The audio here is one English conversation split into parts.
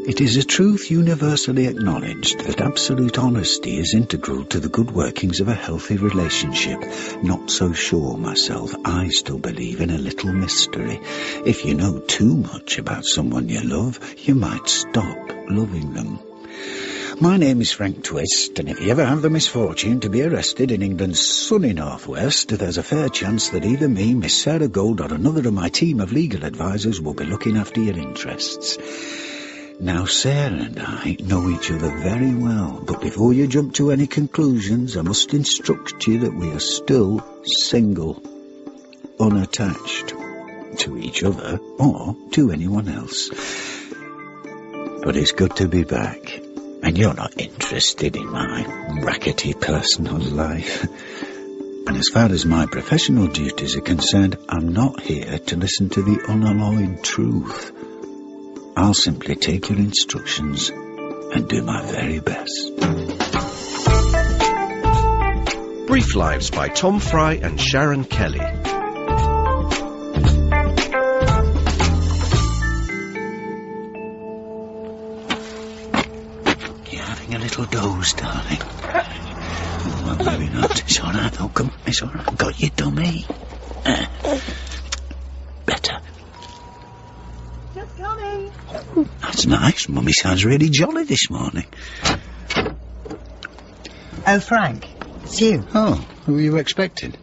It is a truth universally acknowledged that absolute honesty is integral to the good workings of a healthy relationship. Not so sure myself. I still believe in a little mystery. If you know too much about someone you love, you might stop loving them. My name is Frank Twist, and if you ever have the misfortune to be arrested in England's sunny northwest, there's a fair chance that either me, Miss Sarah Gold, or another of my team of legal advisors will be looking after your interests. Now, Sarah and I know each other very well, but before you jump to any conclusions, I must instruct you that we are still single, unattached to each other or to anyone else. But it's good to be back, and you're not interested in my rackety personal life. And as far as my professional duties are concerned, I'm not here to listen to the unalloyed truth. I'll simply take your instructions and do my very best. Brief Lives by Tom Fry and Sharon Kelly. You're having a little doze, darling. Oh, well, maybe not. It's all right, though. Come, it's all right. Got you, dummy. Better. Just coming. That's nice. Mummy sounds really jolly this morning. Oh, Frank, it's you. Oh, who were you expecting?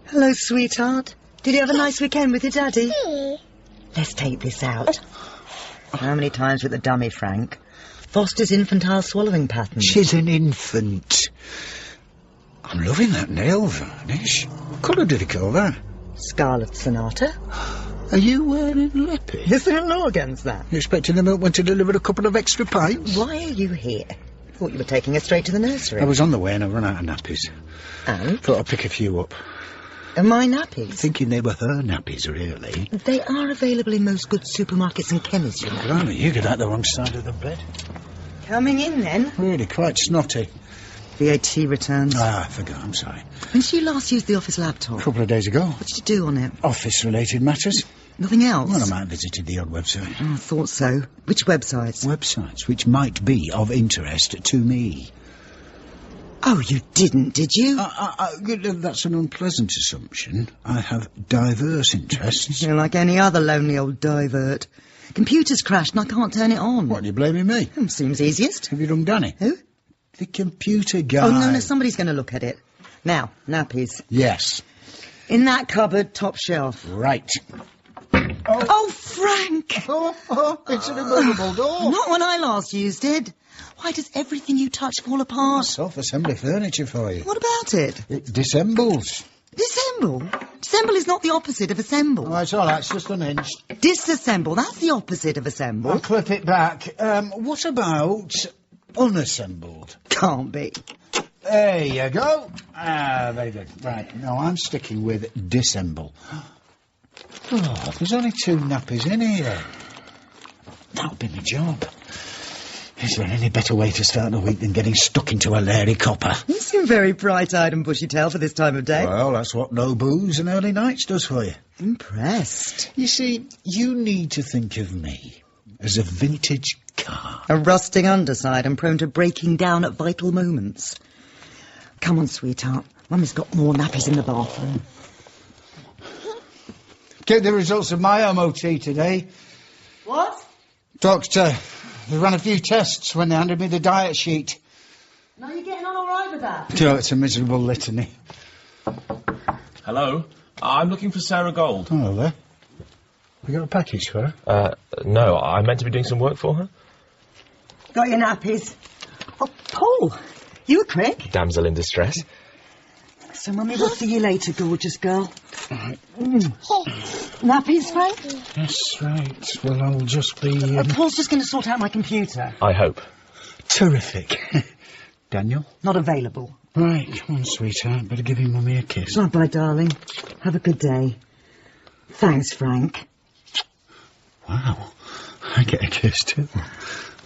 Hello, sweetheart. Did you have a nice weekend with your daddy? Let's take this out. How many times with the dummy, Frank? Foster's infantile swallowing pattern. She's an infant. I'm loving that nail varnish. What colour did he call that? Scarlet Sonata. Are you wearing lippy? Is there a law against that? You expecting the milkman to deliver a couple of extra pints? Why are you here? Thought you were taking her straight to the nursery. I was on the way and I ran out of nappies. And? Thought I'd pick a few up. And my nappies? Thinking they were her nappies, really. They are available in most good supermarkets and chemists, you know. Blimey, you get out the wrong side of the bed. Coming in, then. Really, quite snotty. VAT returns. Ah, I forgot, I'm sorry. When did you last use the office laptop? A couple of days ago. What did you do on it? Office-related matters. Nothing else? Well, I might have visited the odd website. Oh, I thought so. Which websites? Websites which might be of interest to me. Oh, you didn't, did you? That's an unpleasant assumption. I have diverse interests. You're like any other lonely old divert. Computer's crashed and I can't turn it on. What, are you blaming me? Seems easiest. Have you rung Danny? Who? The computer guy. Oh, no, somebody's going to look at it. Now, nappies. Yes. In that cupboard, top shelf. Right. Oh, Frank! Oh, it's an immovable door. Not when I last used it. Why does everything you touch fall apart? Self-assembly furniture for you. What about it? It dissembles. Disassemble? Disassemble is not the opposite of assemble. Oh, it's all right, it's just unhinged. Disassemble, that's the opposite of assemble. I'll clip it back. What about unassembled? Can't be. There you go. Ah, very good. Right, no, I'm sticking with dissemble. Oh, there's only 2 nappies in here. That'll be my job. Is there any better way to start the week than getting stuck into a Larry copper? You seem very bright-eyed and bushy-tailed for this time of day. Well, that's what no booze and early nights does for you. Impressed. You see, you need to think of me as a vintage car. A rusting underside and prone to breaking down at vital moments. Come on, sweetheart. Mummy's got more nappies in the bathroom. Get the results of my MOT today. What? Doctor, they ran a few tests when they handed me the diet sheet. No, you're getting on all right with that? Oh, it's a miserable litany. Hello? I'm looking for Sarah Gold. Hello there. We got a package for her? No, I meant to be doing some work for her. Got your nappies. Oh, Paul, you were quick. Damsel in distress. So, Mummy, we'll see you later, gorgeous girl. Right. Nappies, Frank? Yes, right. Well, I'll just be... Paul's just going to sort out my computer. I hope. Terrific. Daniel? Not available. Right, come on, sweetheart. Better give your mummy a kiss. Bye-bye, darling. Have a good day. Thanks, Frank. Wow. I get a kiss, too.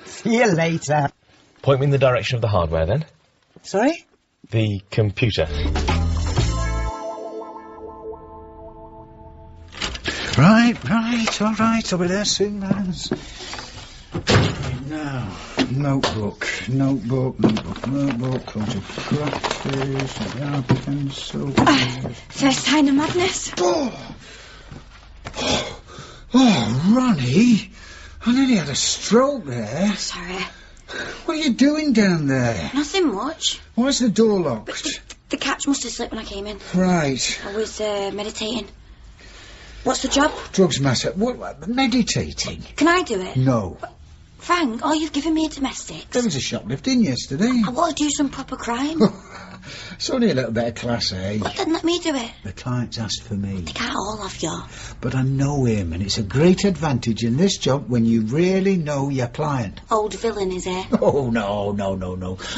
See you later. Point me in the direction of the hardware, then. Sorry? The computer. Right, all right. I'll be there soon, lads. Now, notebook, coat of practice, yard pencil. First sign of madness. Oh, Ronnie, I nearly had a stroke there. Sorry. What are you doing down there? Nothing much. Why is the door locked? The catch must have slipped when I came in. Right. I was meditating. What's the job? Drugs matter. What, meditating? Can I do it? No. Frank, all you've given me are domestics. There was a shoplifting yesterday. I want to do some proper crime. It's only a little bit of class, eh? Well, then let me do it. The client's asked for me. They can't all have you. But I know him, and it's a great advantage in this job when you really know your client. Old villain, is he? Oh, no.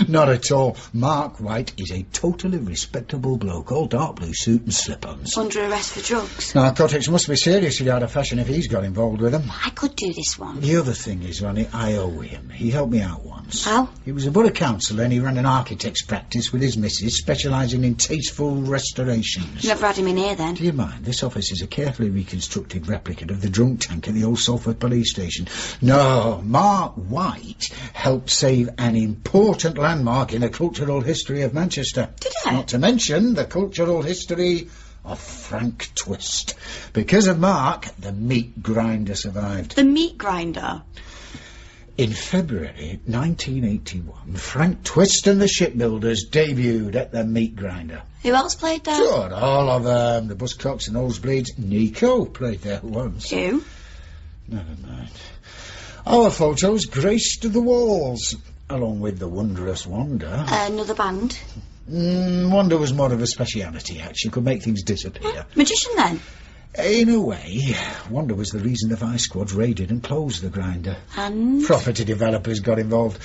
Not at all. Mark White is a totally respectable bloke, all dark blue suit and slip-ons. Under arrest for drugs. Narcotics must be seriously out of fashion if he's got involved with them. I could do this one. The other thing is, Ronnie, I owe him. He helped me out once. How? He was a borough councillor and he ran an architect's practice with his missus, specialising in tasteful restorations. Never had him in here, then. Do you mind? This office is a carefully reconstructed replica of the drunk tank at the old Salford police station. No, Mark White helped save an important landmark in the cultural history of Manchester. Did he? Not to mention the cultural history of Frank Twist. Because of Mark, the meat grinder survived. The meat grinder? In February 1981, Frank Twist and the Shipbuilders debuted at the meat grinder. Who else played there? Sure, all of them. The Buzzcocks and Nosebleeds. Nico played there once. Who? Never mind. Our photos graced the walls, along with the Wondrous Wanda. Another band? Wanda was more of a speciality act. She could make things disappear. Magician, then? In a way, Wanda was the reason the Vice Squad raided and closed the grinder. And? Property developers got involved.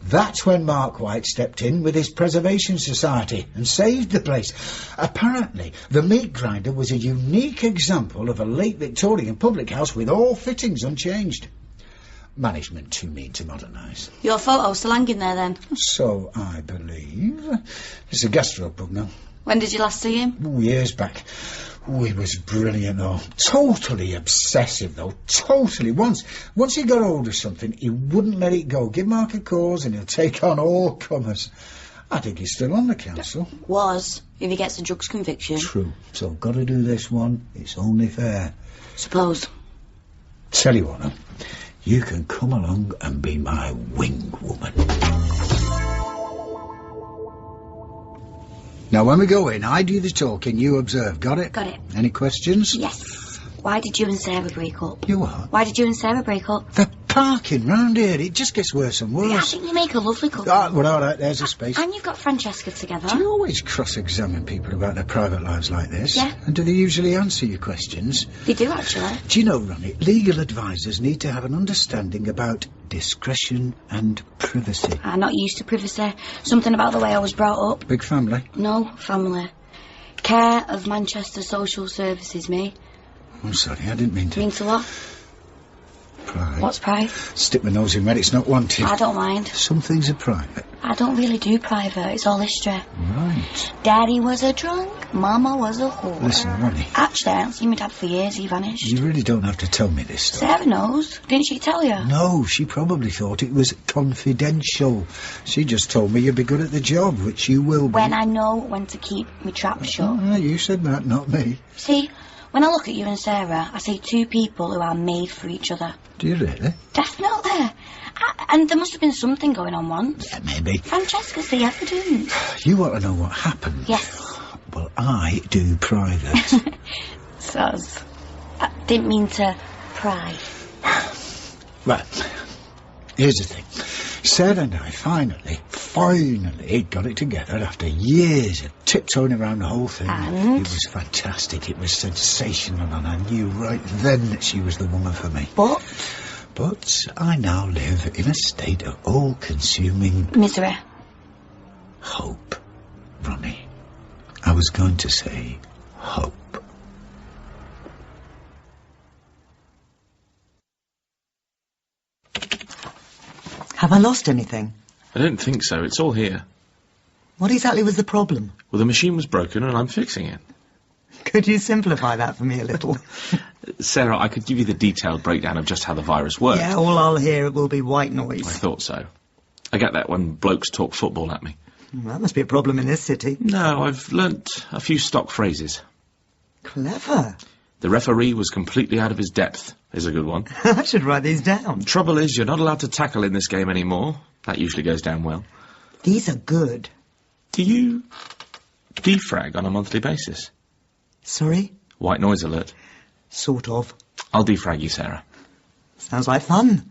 That's when Mark White stepped in with his Preservation Society and saved the place. Apparently, the meat grinder was a unique example of a late Victorian public house with all fittings unchanged. Management too mean to modernise. Your photo's still hanging there, then? So I believe. It's a gastropub now. When did you last see him? Years back. He was brilliant, though. Totally obsessive, though. Totally. Once he got hold of something, he wouldn't let it go. Give Mark a cause and he'll take on all comers. I think he's still on the council. Was, if he gets a drugs conviction. True. So got to do this one. It's only fair. Suppose. Tell you what, now. You can come along and be my wing woman. Now, when we go in, I do the talking, you observe. Got it? Got it. Any questions? Yes. Why did you and Sarah break up? You what? Why did you and Sarah break up? The parking round here, it just gets worse and worse. Yeah, I think you make a lovely couple. Well, all right, there's a space. And you've got Francesca together. Do you always cross-examine people about their private lives like this? Yeah. And do they usually answer your questions? They do, actually. Do you know, Ronnie, legal advisors need to have an understanding about discretion and privacy. I'm not used to privacy. Something about the way I was brought up. Big family? No, family. Care of Manchester Social Services, me. I'm sorry, I didn't mean to. Mean to what? Pride. What's pride? Stick my nose in where it's not wanted. I don't mind. Some things are private. I don't really do private. It's all history. Right. Daddy was a drunk. Mama was a whore. Listen, Ronnie. Actually, I haven't seen my dad for years. He vanished. You really don't have to tell me this stuff. Sarah knows. Didn't she tell you? No, she probably thought it was confidential. She just told me you'd be good at the job, which you will be. When I know when to keep my trap shut. You said that, not me. See, when I look at you and Sarah, I see two people who are made for each other. Do you really? Definitely. And there must have been something going on once. Yeah, maybe. Francesca's the evidence. You want to know what happened? Yes. Well, I do private. Soz. I didn't mean to pry. Well, here's the thing. Sarah and I finally got it together after years of tiptoeing around the whole thing. And? It was fantastic. It was sensational, and I knew right then that she was the woman for me. But I now live in a state of all-consuming... misery. Hope, Ronnie. I was going to say hope. Have I lost anything? I don't think so. It's all here. What exactly was the problem? Well, the machine was broken and I'm fixing it. Could you simplify that for me a little? Sarah, I could give you the detailed breakdown of just how the virus works. Yeah, all I'll hear will be white noise. I thought so. I get that when blokes talk football at me. Well, that must be a problem in this city. No, I've learnt a few stock phrases. Clever. The referee was completely out of his depth is a good one. I should write these down. Trouble is, you're not allowed to tackle in this game anymore. That usually goes down well. These are good. Do you defrag on a monthly basis? Sorry? White noise alert. Sort of. I'll defrag you, Sarah. Sounds like fun.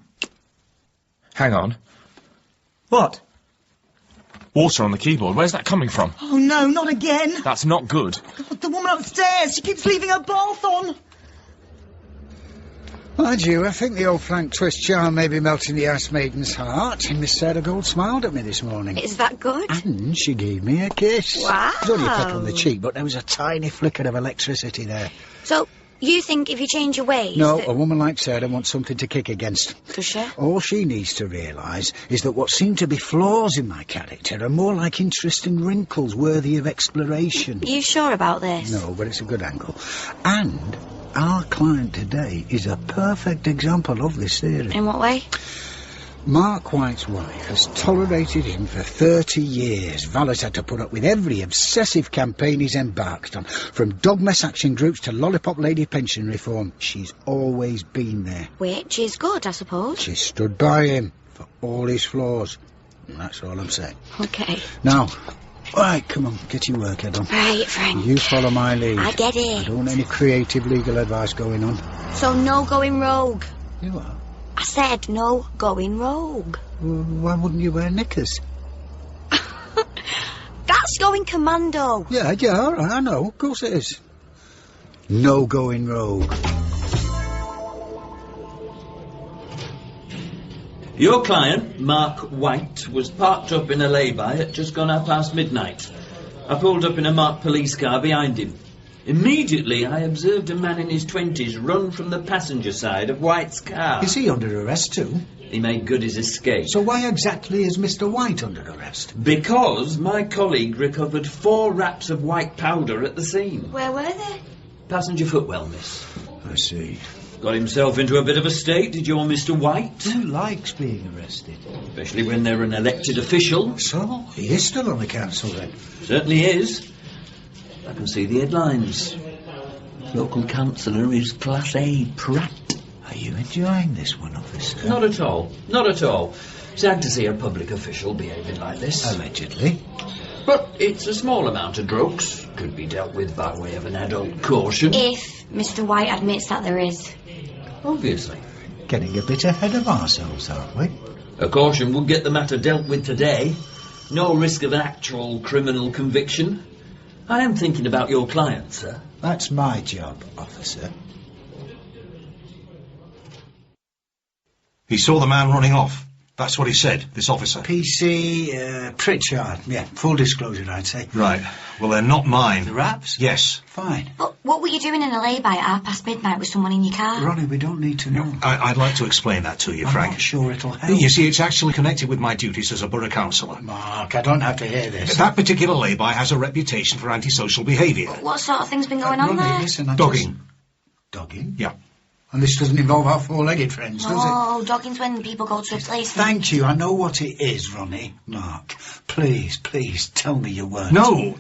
Hang on. What? Water on the keyboard. Where's that coming from? Oh, no, not again. That's not good. God, the woman upstairs, she keeps leaving her bath on. Mind you, I think the old Frank Twist charm may be melting the ice maiden's heart, and Miss Sarah Gold smiled at me this morning. Is that good? And she gave me a kiss. Wow. It was only a peck on the cheek, but there was a tiny flicker of electricity there. So, you think if you change your ways... No, that... a woman like Sarah wants something to kick against. Does she? All she needs to realise is that what seem to be flaws in my character are more like interesting wrinkles worthy of exploration. Are you sure about this? No, but it's a good angle. And our client today is a perfect example of this theory. In what way? Mark White's wife has tolerated him for 30 years. Valet's had to put up with every obsessive campaign he's embarked on. From dog mess action groups to lollipop lady pension reform, she's always been there. Which is good, I suppose. She stood by him for all his flaws. And that's all I'm saying. Okay. Now, right, come on, get your work head on. Right, Frank. You follow my lead. I get it. I don't want any creative legal advice going on. So no going rogue. You are? I said no going rogue. Well, why wouldn't you wear knickers? That's going commando. Yeah, all right, I know. Of course it is. No going rogue. Your client, Mark White, was parked up in a lay-by at just gone past midnight. I pulled up in a marked police car behind him. Immediately, I observed a man in his 20s run from the passenger side of White's car. Is he under arrest too? He made good his escape. So why exactly is Mr. White under arrest? Because my colleague recovered 4 wraps of white powder at the scene. Where were they? Passenger footwell, miss. I see. Got himself into a bit of a state, did your Mr. White? Who likes being arrested? Especially when they're an elected official. So, he is still on the council then? Certainly is. I can see the headlines. Local councillor is Class A prat. Are you enjoying this one, officer? Not at all. Not at all. Sad to see a public official behaving like this. Allegedly. But it's a small amount of drugs. Could be dealt with by way of an adult caution. If Mr. White admits that there is. Obviously. Getting a bit ahead of ourselves, aren't we? A caution would get the matter dealt with today. No risk of an actual criminal conviction. I am thinking about your client, sir. That's my job, officer. He saw the man running off. That's what he said, this officer. PC, Pritchard. Yeah, full disclosure, I'd say. Right. Well, they're not mine. The raps? Yes. Fine. But what were you doing in a lay-by at midnight with someone in your car? Ronnie, we don't need to know. I'd like to explain that to you, I'm Frank. not sure it'll help. You see, it's actually connected with my duties as a borough councillor. Mark, I don't have to hear this. That particular lay-by has a reputation for antisocial behaviour. What sort of thing's been going on Ronnie, there? listen, Dogging. Dogging? Yeah. And this doesn't involve our four-legged friends, does it? Oh, dogging's when people go to a place. Thank you. I know what it is, Ronnie. Mark, please, tell me you weren't. No.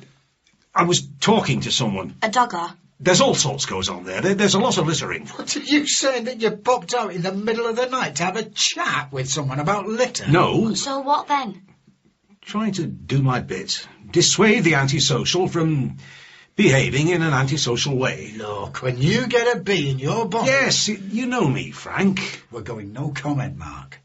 I was talking to someone. A dogger? There's all sorts goes on there. There's a lot of littering. What are you saying, that you popped out in the middle of the night to have a chat with someone about litter? No. So what then? Trying to do my bit. Dissuade the antisocial from behaving in an antisocial way. Look, when you get a bee in your body... Yes, you know me, Frank. We're going no comment, Mark.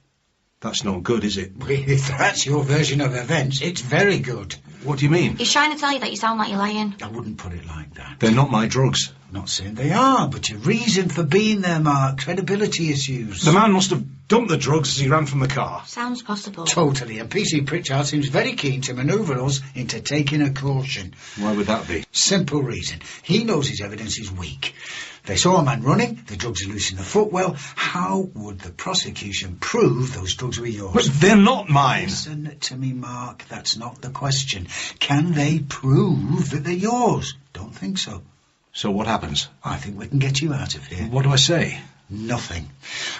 That's no good, is it? If that's your version of events, it's very good. What do you mean? He's trying to tell you that you sound like you're lying. I wouldn't put it like that. They're not my drugs. I'm not saying they are, but your reason for being there, Mark, credibility issues. The man must have dumped the drugs as he ran from the car. Sounds possible. Totally, and PC Pritchard seems very keen to manoeuvre us into taking a caution. Why would that be? Simple reason. He knows his evidence is weak. They saw a man running, the drugs are loose in the footwell. How would the prosecution prove those drugs were yours? But they're not mine. Listen to me, Mark, that's not the question. Can they prove that they're yours? Don't think so. So what happens? I think we can get you out of here. What do I say? Nothing.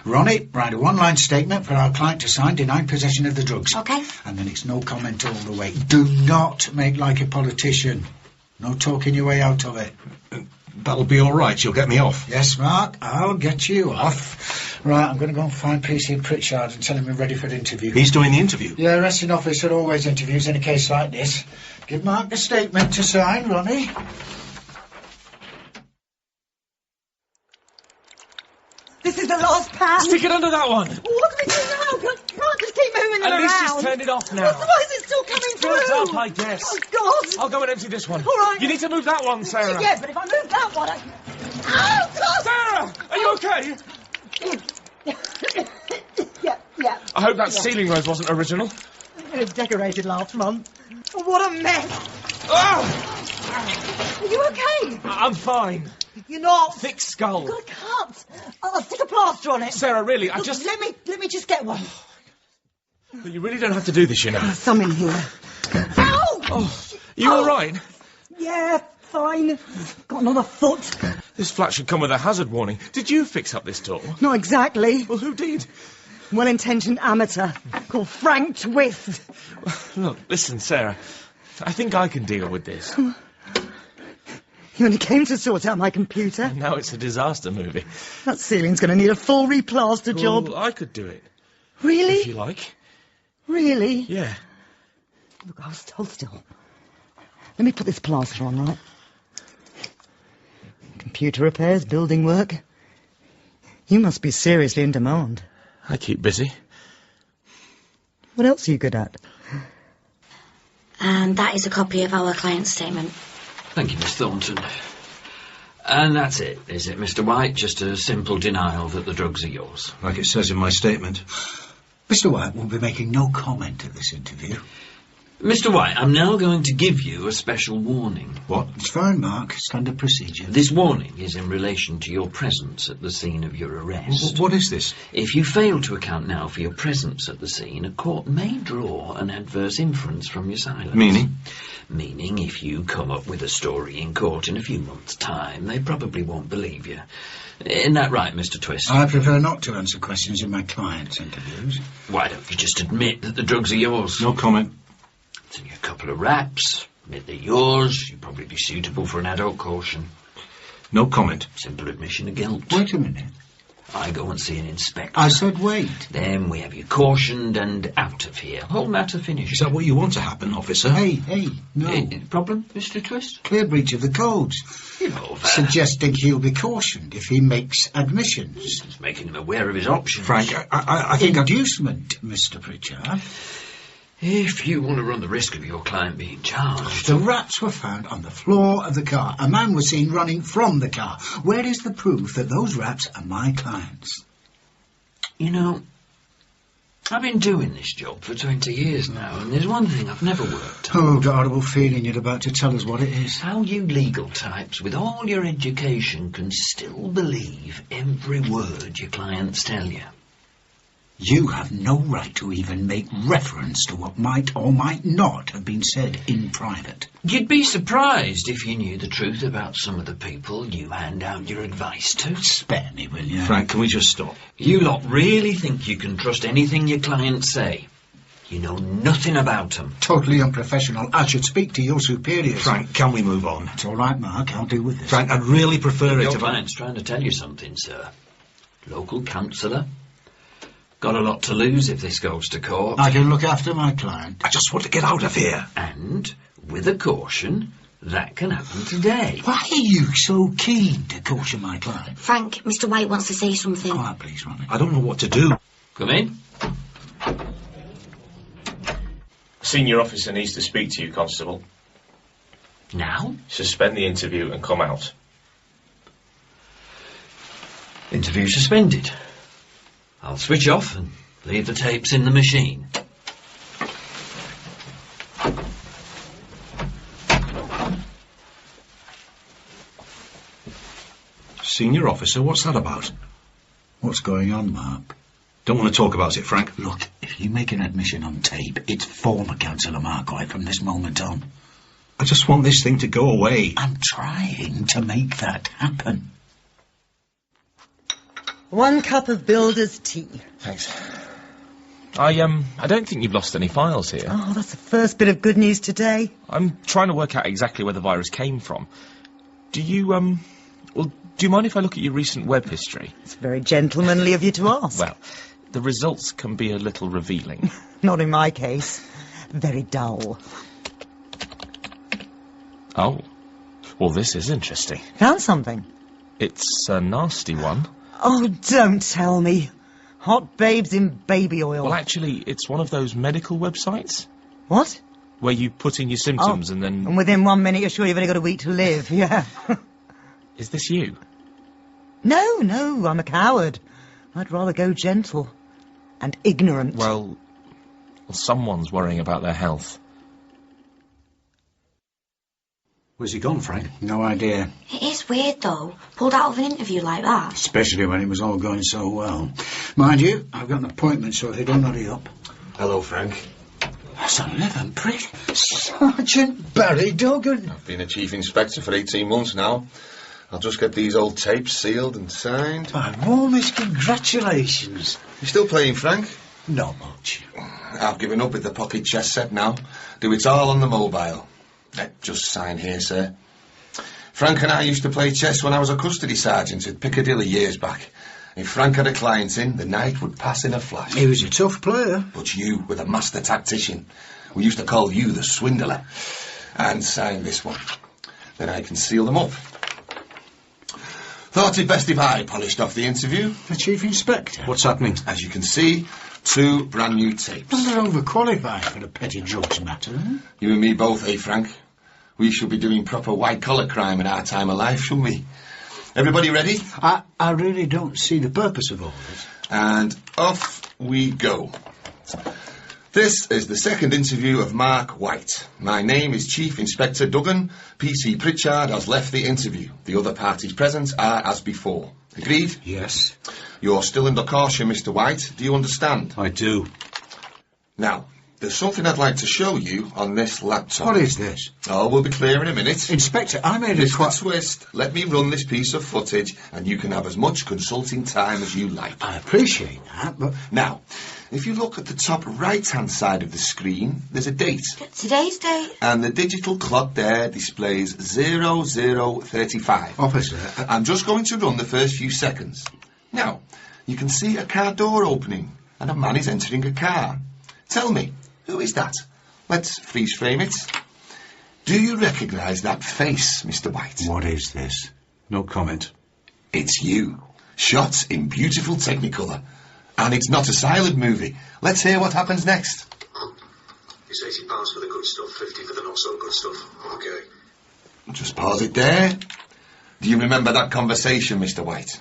Ronnie, write a one-line statement for our client to sign denying possession of the drugs. Okay. And then it's no comment all the way. Do not make like a politician. No talking your way out of it. That'll be all right. You'll get me off. Yes, Mark, I'll get you off. Right, I'm going to go and find PC Pritchard and tell him we're ready for the interview. He's doing the interview? Yeah, arresting officer always interviews in a case like this. Give Mark the statement to sign, Ronnie. This is the last pan. Stick it under that one. What do we do now? I can't just keep moving it At around. least just turn it off now. Why is it still coming Built through? up, I guess. Oh, God. I'll go and empty this one. All right. You need to move that one, Sarah. Yeah, but if I move that one, I... Oh, God! Sarah! Are you okay? Yeah. I hope that ceiling rose wasn't original. It was decorated last month. Oh, what a mess. Oh! Are you okay? I'm fine. You're not. Thick skull. I've got a cut. I'll stick a plaster on it. Sarah, really, I Look, just... Let me just get one. But you really don't have to do this, you know. There's some in here. Ow! Oh, you all right? Yeah, fine. Got another foot. This flat should come with a hazard warning. Did you fix up this door? Not exactly. Well, who did? Well-intentioned amateur called Frank Twist. Look, listen, Sarah. I think I can deal with this. You only came to sort out my computer. Now it's a disaster movie. That ceiling's going to need a full replaster job. Well, I could do it. Really? If you like. Really? Yeah. Look, hold still. Let me put this plaster on, right? Computer repairs, building work. You must be seriously in demand. I keep busy. What else are you good at? And that is a copy of our client's statement. Thank you, Miss Thornton. And that's it, is it, Mr. White? Just a simple denial that the drugs are yours. Like it says in my statement. Mr. White will be making no comment at this interview. Mr. White, I'm now going to give you a special warning. What? It's fine, Mark. Standard procedure. This warning is in relation to your presence at the scene of your arrest. What is this? If you fail to account now for your presence at the scene, a court may draw an adverse inference from your silence. Meaning? Meaning, if you come up with a story in court in a few months' time, they probably won't believe you. Isn't that right, Mr. Twist? I prefer not to answer questions in my client's interviews. Why don't you just admit that the drugs are yours? No comment. It's only a couple of raps. Admit they're yours. You'd probably be suitable for an adult caution. No comment. Simple admission of guilt. Wait a minute. I go and see an inspector. I said wait. Then we have you cautioned and out of here. Whole matter finished. Is that what you want to happen, officer? Hey, no. Problem, Mr. Twist? Clear breach of the codes. You know, Suggesting he'll be cautioned if he makes admissions. Just making him aware of his options. Frank, I think... Inducement, Mr. Pritchard. If you want to run the risk of your client being charged... The rats were found on the floor of the car. A man was seen running from the car. Where is the proof that those rats are my clients? You know, I've been doing this job for 20 years now, and there's one thing I've never worked on. Oh, the horrible feeling you're about to tell us what it is. How you legal types, with all your education, can still believe every word your clients tell you. You have no right to even make reference to what might or might not have been said in private. You'd be surprised if you knew the truth about some of the people you hand out your advice to. Spare me, will you? Frank, can we just stop? You lot really think you can trust anything your clients say? You know nothing about them. Totally unprofessional. I should speak to your superiors. Frank, can we move on? It's all right, Mark. I'll deal with this. Frank, I'd really prefer it Your if client's trying to tell you something, sir. Local councillor. Got a lot to lose if this goes to court. I can look after my client. I just want to get out of here. And, with a caution, that can happen today. Why are you so keen to caution my client? Frank, Mr. White wants to say something. Go on, please, Ronnie. I don't know what to do. Come in. Senior officer needs to speak to you, Constable. Now? Suspend the interview and come out. Interview suspended. I'll switch off and leave the tapes in the machine. Senior officer, what's that about? What's going on, Mark? Don't want to talk about it, Frank. Look, if you make an admission on tape, it's former Councillor Mark White from this moment on. I just want this thing to go away. I'm trying to make that happen. 1 cup of builder's tea. Thanks. I don't think you've lost any files here. Oh, that's the first bit of good news today. I'm trying to work out exactly where the virus came from. Do you mind if I look at your recent web history? It's very gentlemanly of you to ask. Well, the results can be a little revealing. Not in my case. Very dull. Oh. Well, this is interesting. Found something? It's a nasty one. Oh, don't tell me. Hot babes in baby oil. Well, actually, it's one of those medical websites. What? Where you put in your symptoms and then... And within 1 minute you're sure you've only got a week to live, yeah. Is this you? No, I'm a coward. I'd rather go gentle. And ignorant. Well, someone's worrying about their health. Where's he gone, Frank? No idea. It is weird, though. Pulled out of an interview like that. Especially when it was all going so well. Mind you, I've got an appointment, so if you don't hurry up. Hello, Frank. That's a living prick. Sergeant Barry Duggan. I've been a chief inspector for 18 months now. I'll just get these old tapes sealed and signed. My warmest congratulations. You still playing, Frank? Not much. I've given up with the pocket chess set now. Do it all on the mobile. Just sign here, sir. Frank and I used to play chess when I was a custody sergeant at Piccadilly years back. If Frank had a client in, the night would pass in a flash. He was a tough player. But you were the master tactician. We used to call you the swindler. And sign this one. Then I can seal them up. Thought it best if I polished off the interview. The chief inspector? What's happening? As you can see, 2 brand new tapes. Well, they're overqualified for the petty drugs matter. You and me both, eh, Frank? We should be doing proper white-collar crime in our time of life, shouldn't we? Everybody ready? I really don't see the purpose of all this. And off we go. This is the second interview of Mark White. My name is Chief Inspector Duggan. PC Pritchard has left the interview. The other parties present are as before. Agreed? Yes. You're still under caution, Mr. White. Do you understand? I do. Now, there's something I'd like to show you on this laptop. What is this? Oh, we'll be clear in a minute. Inspector, I made a Mr. Twist, let me run this piece of footage and you can have as much consulting time as you like. I appreciate that, but... Now, if you look at the top right-hand side of the screen, there's a date. Today's date? And the digital clock there displays 0035. Officer... I'm just going to run the first few seconds. Now, you can see a car door opening and a man is entering a car. Tell me, who is that? Let's freeze frame it. Do you recognise that face, Mr. White? What is this? No comment. It's you. Shot in beautiful Technicolor. And it's not a silent movie. Let's hear what happens next. It's £80 for the good stuff, 50 for the not so good stuff. Okay. Just pause it there. Do you remember that conversation, Mr. White?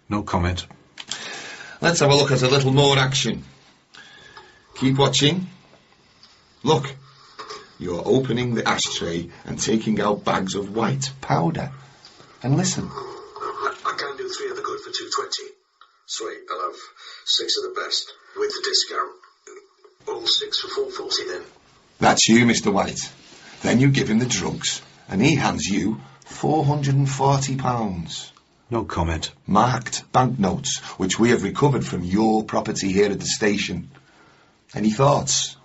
No comment. Let's have a look at a little more action. Keep watching. Look. You're opening the ashtray and taking out bags of white powder. And listen. I can do 3 of the good for 220. Sweet, I'll have 6 of the best with the discount. All 6 for 440 then. That's you, Mr. White. Then you give him the drugs, and he hands you £440. No comment. Marked banknotes, which we have recovered from your property here at the station. Any thoughts?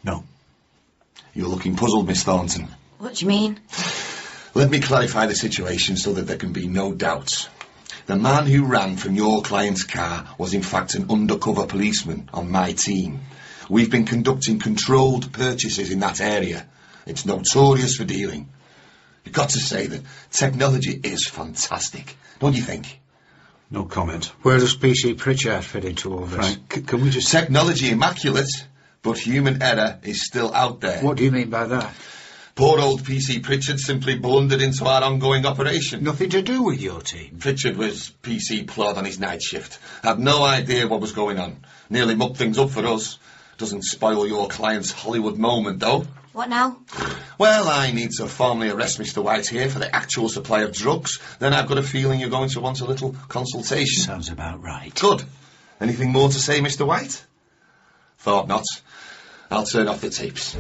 No. You're looking puzzled, Miss Thornton. What do you mean? Let me clarify the situation so that there can be no doubt. The man who ran from your client's car was in fact an undercover policeman on my team. We've been conducting controlled purchases in that area. It's notorious for dealing. You've got to say that technology is fantastic, don't you think? No comment. Where does PC Pritchard fit into all this? Frank, can we just... Technology immaculate, but human error is still out there. What do you mean by that? Poor old PC Pritchard simply blundered into our ongoing operation. Nothing to do with your team. Pritchard was PC plod on his night shift. Had no idea what was going on. Nearly mucked things up for us. Doesn't spoil your client's Hollywood moment, though. What now? Well, I need to formally arrest Mr. White here for the actual supply of drugs. Then I've got a feeling you're going to want a little consultation. Sounds about right. Good. Anything more to say, Mr. White? Thought not. I'll turn off the tapes.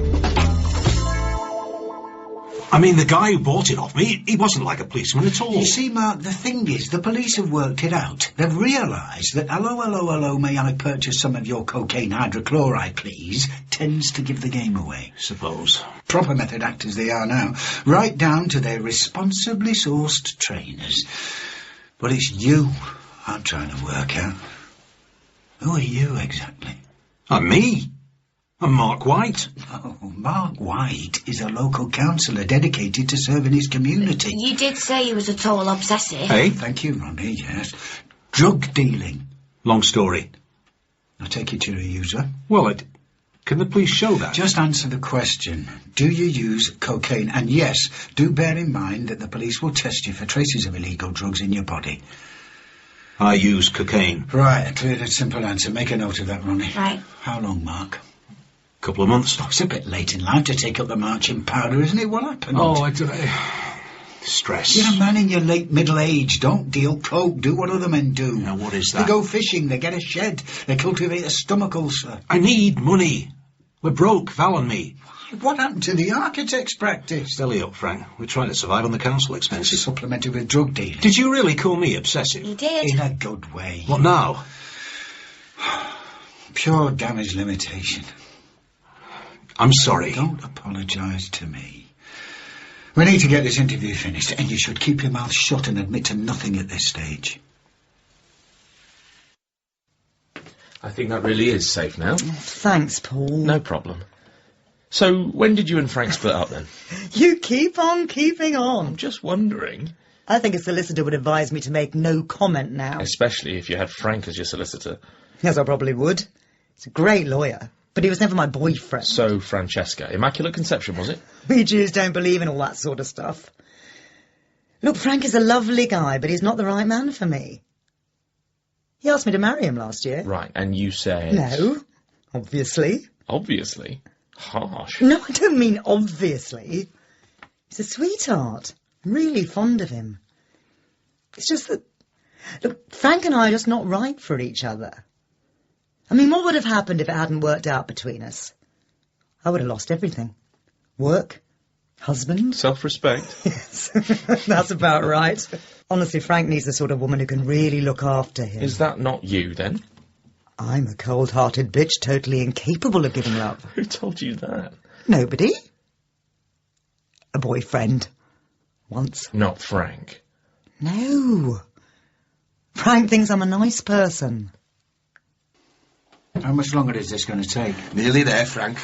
I mean, the guy who bought it off me, he wasn't like a policeman at all. You see, Mark, the thing is, the police have worked it out. They've realised that hello, may I purchase some of your cocaine hydrochloride, please, tends to give the game away. Suppose. Proper method actors they are now, right down to their responsibly sourced trainers. But it's you I'm trying to work out. Who are you, exactly? I'm me. I'm Mark White. Oh, Mark White is a local councillor dedicated to serving his community. You did say he was a total obsessive. Hey? Thank you, Ronnie, yes. Drug dealing. Long story. I take it you're a user? Well, can the police show that? Just answer the question. Do you use cocaine? And yes, do bear in mind that the police will test you for traces of illegal drugs in your body. I use cocaine. Right, a clear and simple answer. Make a note of that, Ronnie. Right. How long, Mark? Couple of months. Oh, it's a bit late in life to take up the marching powder, isn't it? What happened? Oh, stress. You're a man in your late middle age. Don't deal coke. Do what other men do. Now, what is They that? go fishing. They get a shed. They cultivate a stomach ulcer. I need money. We're broke, Val and me. What happened to the architect's practice? Steady up, Frank. We're trying to survive on the council expenses. Supplemented with drug dealing. Did you really call me obsessive? You did. In a good way. What now? Pure damage limitation. I'm sorry. Don't apologise to me. We need to get this interview finished, and you should keep your mouth shut and admit to nothing at this stage. I think that really is safe now. Thanks, Paul. No problem. So, when did you and Frank split up then? You keep on keeping on. I'm just wondering. I think a solicitor would advise me to make no comment now. Especially if you had Frank as your solicitor. Yes, I probably would. He's a great lawyer, but he was never my boyfriend. So, Francesca. Immaculate Conception, was it? We Jews don't believe in all that sort of stuff. Look, Frank is a lovely guy, but he's not the right man for me. He asked me to marry him last year. Right, and you said... No, obviously. Obviously? Harsh. No, I don't mean obviously. He's a sweetheart. I'm really fond of him. It's just that... Look, Frank and I are just not right for each other. I mean, what would have happened if it hadn't worked out between us? I would have lost everything. Work, husband. Self-respect. Yes, that's about right. Honestly, Frank needs the sort of woman who can really look after him. Is that not you, then? I'm a cold-hearted bitch, totally incapable of giving love. Who told you that? Nobody. A boyfriend. Once. Not Frank. No. Frank thinks I'm a nice person. How much longer is this going to take? Nearly there, Frank.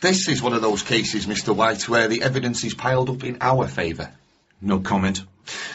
This is one of those cases, Mr. White, where the evidence is piled up in our favour. No comment.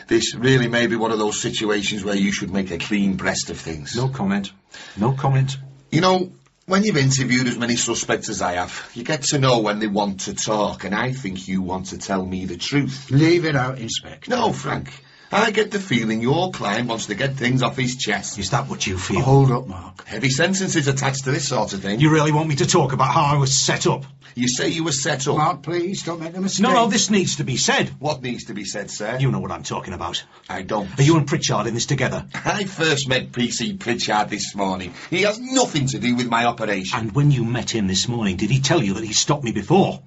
This really may be one of those situations where you should make a clean breast of things. No comment. No comment. You know, when you've interviewed as many suspects as I have, you get to know when they want to talk, and I think you want to tell me the truth. Leave it out, Inspector. No, Frank. I get the feeling your client wants to get things off his chest. Is that what you feel? Hold up, Mark. Heavy sentences attached to this sort of thing. You really want me to talk about how I was set up? You say you were set up. Mark, please, don't make a mistake. No, this needs to be said. What needs to be said, sir? You know what I'm talking about. I don't. Are you and Pritchard in this together? I first met PC Pritchard this morning. He has nothing to do with my operation. And when you met him this morning, did he tell you that he stopped me before?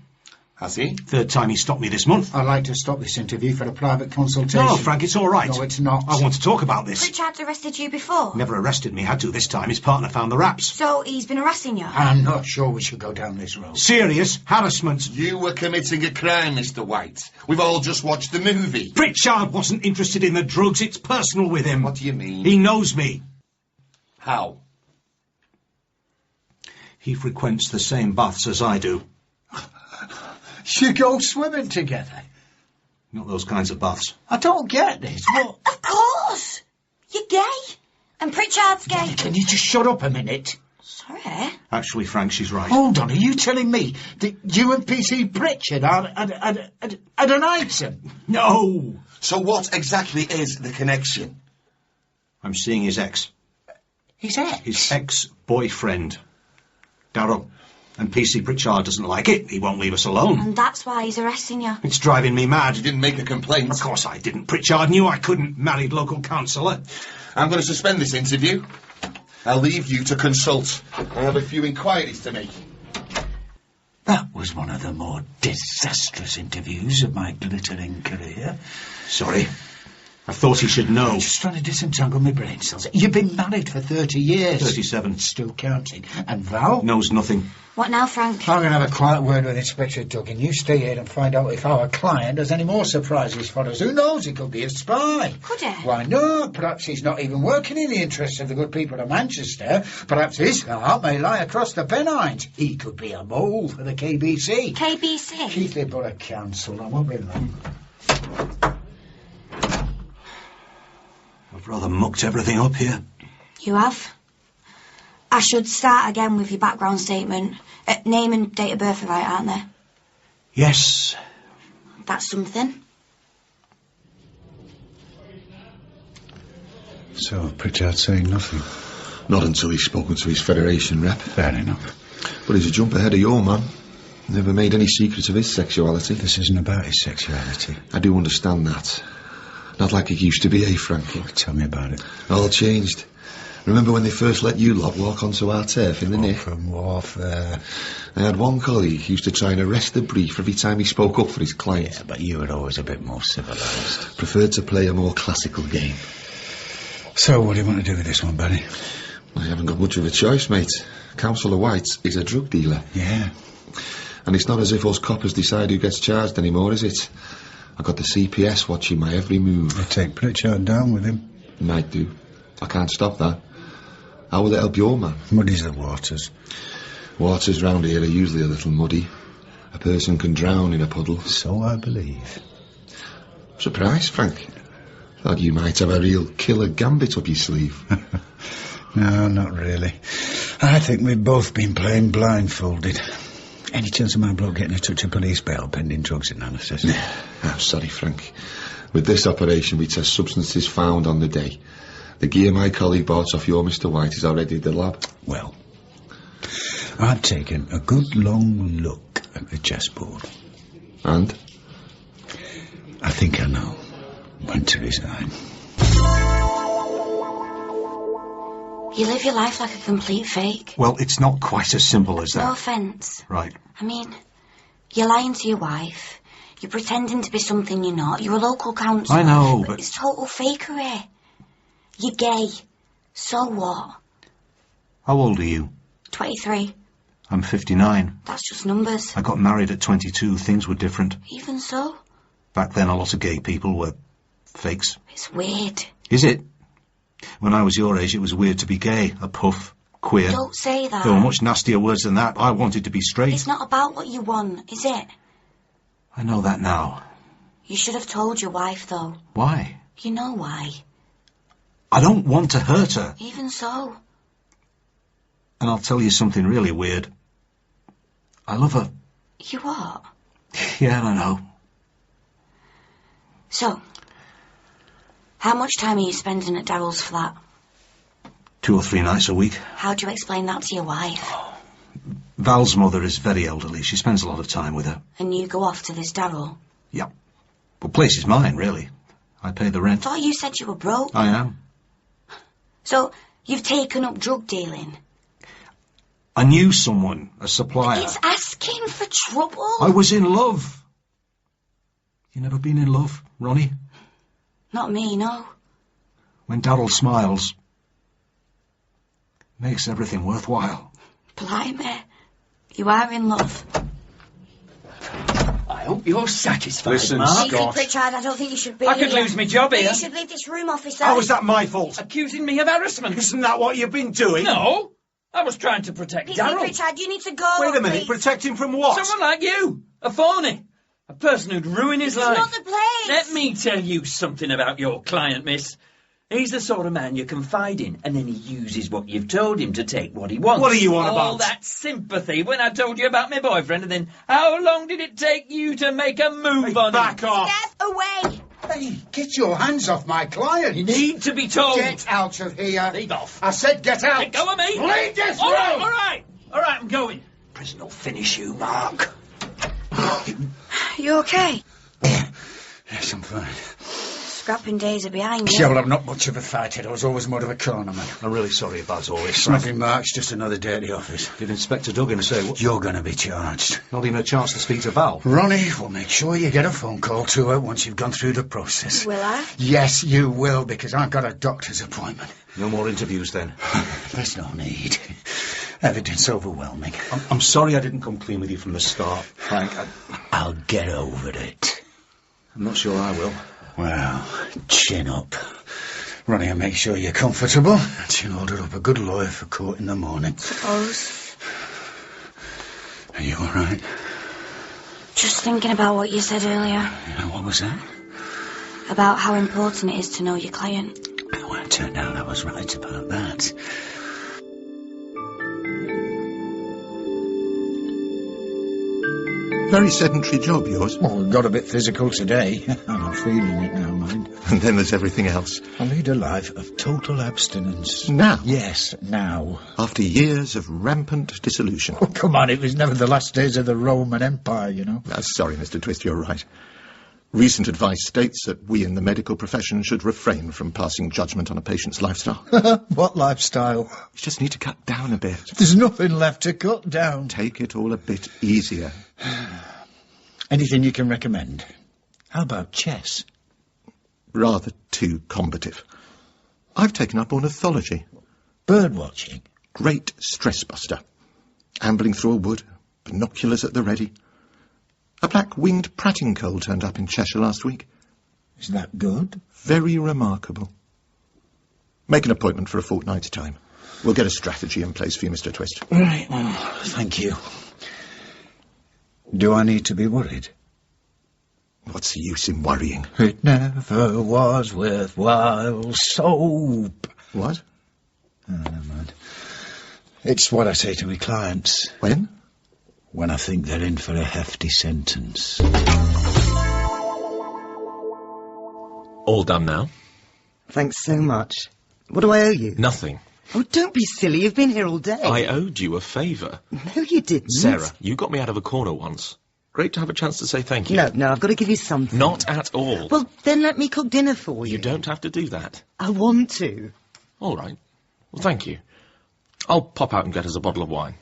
Has he? Third time he stopped me this month. I'd like to stop this interview for a private consultation. No, Frank, it's all right. No, it's not. I want to talk about this. Pritchard's arrested you before? Never arrested me, had to this time. His partner found the raps. So he's been harassing you? I'm not sure we should go down this road. Serious harassment. You were committing a crime, Mr. White. We've all just watched the movie. Pritchard wasn't interested in the drugs. It's personal with him. What do you mean? He knows me. How? He frequents the same baths as I do. You go swimming together? Not those kinds of baths. I don't get this. What? Of course! You're gay! And Pritchard's gay. Can you just shut up a minute? Sorry? Actually, Frank, she's right. Hold on, are you telling me that you and PC Pritchard are at an item? No! So what exactly is the connection? I'm seeing his ex. His ex? His ex-boyfriend. Darryl. And PC Pritchard doesn't like it. He won't leave us alone. And that's why he's arresting you. It's driving me mad. You didn't make a complaint. Of course I didn't. Pritchard knew I couldn't. Married local councillor. I'm going to suspend this interview. I'll leave you to consult. I have a few inquiries to make. That was was one of the more disastrous interviews of my glittering career. Sorry. I thought he should know. I'm just trying to disentangle my brain cells. You've been married for 30 years. 37. Still counting. And Val? Knows nothing. What now, Frank? I'm going to have a quiet word with Inspector Duggan. You stay here and find out if our client has any more surprises for us. Who knows? He could be a spy. Could he? Why not? Perhaps he's not even working in the interests of the good people of Manchester. Perhaps his heart may lie across the Pennines. He could be a mole for the KBC. KBC? Keighley Borough Council. I won't be long. I've rather mucked everything up here. You have? I should start again with your background statement. Name and date of birth are right, aren't they? Yes. That's something. So, Pritchard's saying nothing? Not until he's spoken to his Federation rep. Fair enough. But he's a jump ahead of your man. Never made any secret of his sexuality. This isn't about his sexuality. I do understand that. Not like it used to be, eh, Frankie? Tell me about it. All changed. Remember when they first let you lot walk onto our turf in the nick? From warfare. I had one colleague who used to try and arrest the brief every time he spoke up for his client. Yeah, but you were always a bit more civilised. Preferred to play a more classical game. So, what do you want to do with this one, Barry? I haven't got much of a choice, mate. Councillor White is a drug dealer. Yeah. And it's not as if us coppers decide who gets charged anymore, is it? I've got the CPS watching my every move. They take Pritchard down with him. Might do. I can't stop that. How will it help your man? Muddies the waters. Waters round here are usually a little muddy. A person can drown in a puddle. So I believe. Surprised, Frank. Thought you might have a real killer gambit up your sleeve. No, not really. I think we've both been playing blindfolded. Any chance of my bloke getting a touch of police bail pending drugs analysis? I'm sorry, Frank. With this operation, we test substances found on the day. The gear my colleague bought off your Mr. White is already at the lab. Well, I've taken a good long look at the chessboard. And? I think I know when to resign. You live your life like a complete fake. Well, it's not quite as simple as that. No offence. Right. I mean, you're lying to your wife. You're pretending to be something you're not. You're a local councillor. I know, but... It's total fakery. You're gay. So what? How old are you? 23. I'm 59. That's just numbers. I got married at 22. Things were different. Even so? Back then, a lot of gay people were fakes. It's weird. Is it? When I was your age, it was weird to be gay, a puff, queer. Don't say that. There were much nastier words than that. I wanted to be straight. It's not about what you want, is it? I know that now. You should have told your wife, though. Why? You know why. I don't want to hurt her. Even so. And I'll tell you something really weird. I love her. You what? Yeah, I know. So, how much time are you spending at Daryl's flat? 2 or 3 nights a week. How do you explain that to your wife? Val's mother is very elderly. She spends a lot of time with her. And you go off to this Daryl? Yeah. Well, place is mine, really. I pay the rent. I thought you said you were broke. I am. So, you've taken up drug dealing? I knew someone, a supplier. It's asking for trouble. I was in love. You never been in love, Ronnie? Not me, no. When Daryl smiles, makes everything worthwhile. Blimey, you are in love. I hope you're satisfied, Listen, Mark. Easy, Pritchard, I don't think you should be I could here. lose my job here. You should leave this room, officer. How is that my fault? Accusing me of harassment. Isn't that what you've been doing? No, I was trying to protect Easy, Daryl. Pritchard, you need to go. Wait a minute, please. protect him from what? Someone like you, a phony. A person who'd ruin his It's life. not the place. Let me tell you something about your client, miss. He's the sort of man you confide in, and then he uses what you've told him to take what he wants. What are you on All about? that sympathy when I told you about my boyfriend, and then how long did it take you to make a move on him? Back off! Step away. Hey, get your hands off my client. You need to be told. Get out of here. Leave off. I said get out. Let go of me. Leave this All right, room. all right. All right, I'm going. Prison will finish you, Mark. You okay? Yes, I'm fine. scrapping days are behind you. Yeah, well, I'm not much of a fighter. I was always more of a corner man. I'm really sorry about all this. It's nothing, Mark. It's just another day at the office. Did Inspector Duggan say what? You're going to be charged. Not even a chance to speak to Val. Ronnie, we'll make sure you get a phone call to her once you've gone through the process. Will I? Yes, you will, because I've got a doctor's appointment. No more interviews then. There's no need. Evidence overwhelming. I'm sorry I didn't come clean with you from the start, Frank. I'll get over it. I'm not sure I will. Well, chin up. Ronnie, I'll make sure you're comfortable. She'll order up a good lawyer for court in the morning. Suppose. Are you all right? Just thinking about what you said earlier. Yeah, what was that? About how important it is to know your client. Well, it turned out I was right about that. Very sedentary job, yours. Well, got a bit physical today. I'm feeling it now, mind. And then there's everything else. I lead a life of total abstinence. Now? Yes, now. After years of rampant dissolution. Oh, come on, it was never the last days of the Roman Empire, you know. Sorry, Mr. Twist, you're right. Recent advice states that we in the medical profession should refrain from passing judgment on a patient's lifestyle. What lifestyle? You just need to cut down a bit. There's nothing left to cut down. Take it all a bit easier. Anything you can recommend? How about chess? Rather too combative. I've taken up ornithology. Bird watching? Great stress buster. Ambling through a wood, binoculars at the ready. A black-winged pratincoal turned up in Cheshire last week. Is that good? Very remarkable. Make an appointment for a fortnight's time. We'll get a strategy in place for you, Mr. Twist. Right, well, thank you. Do I need to be worried? What's the use in worrying? It never was worthwhile soap. What? Oh, never mind. It's what I say to my clients. When? when I think they're in for a hefty sentence. All done now? Thanks so much. What do I owe you? Nothing. Oh, don't be silly. You've been here all day. I owed you a favour. No, you didn't. Sarah, you got me out of a corner once. Great to have a chance to say thank you. No, I've got to give you something. Not at all. Well, then let me cook dinner for you. You don't have to do that. I want to. All right. Well, thank you. I'll pop out and get us a bottle of wine.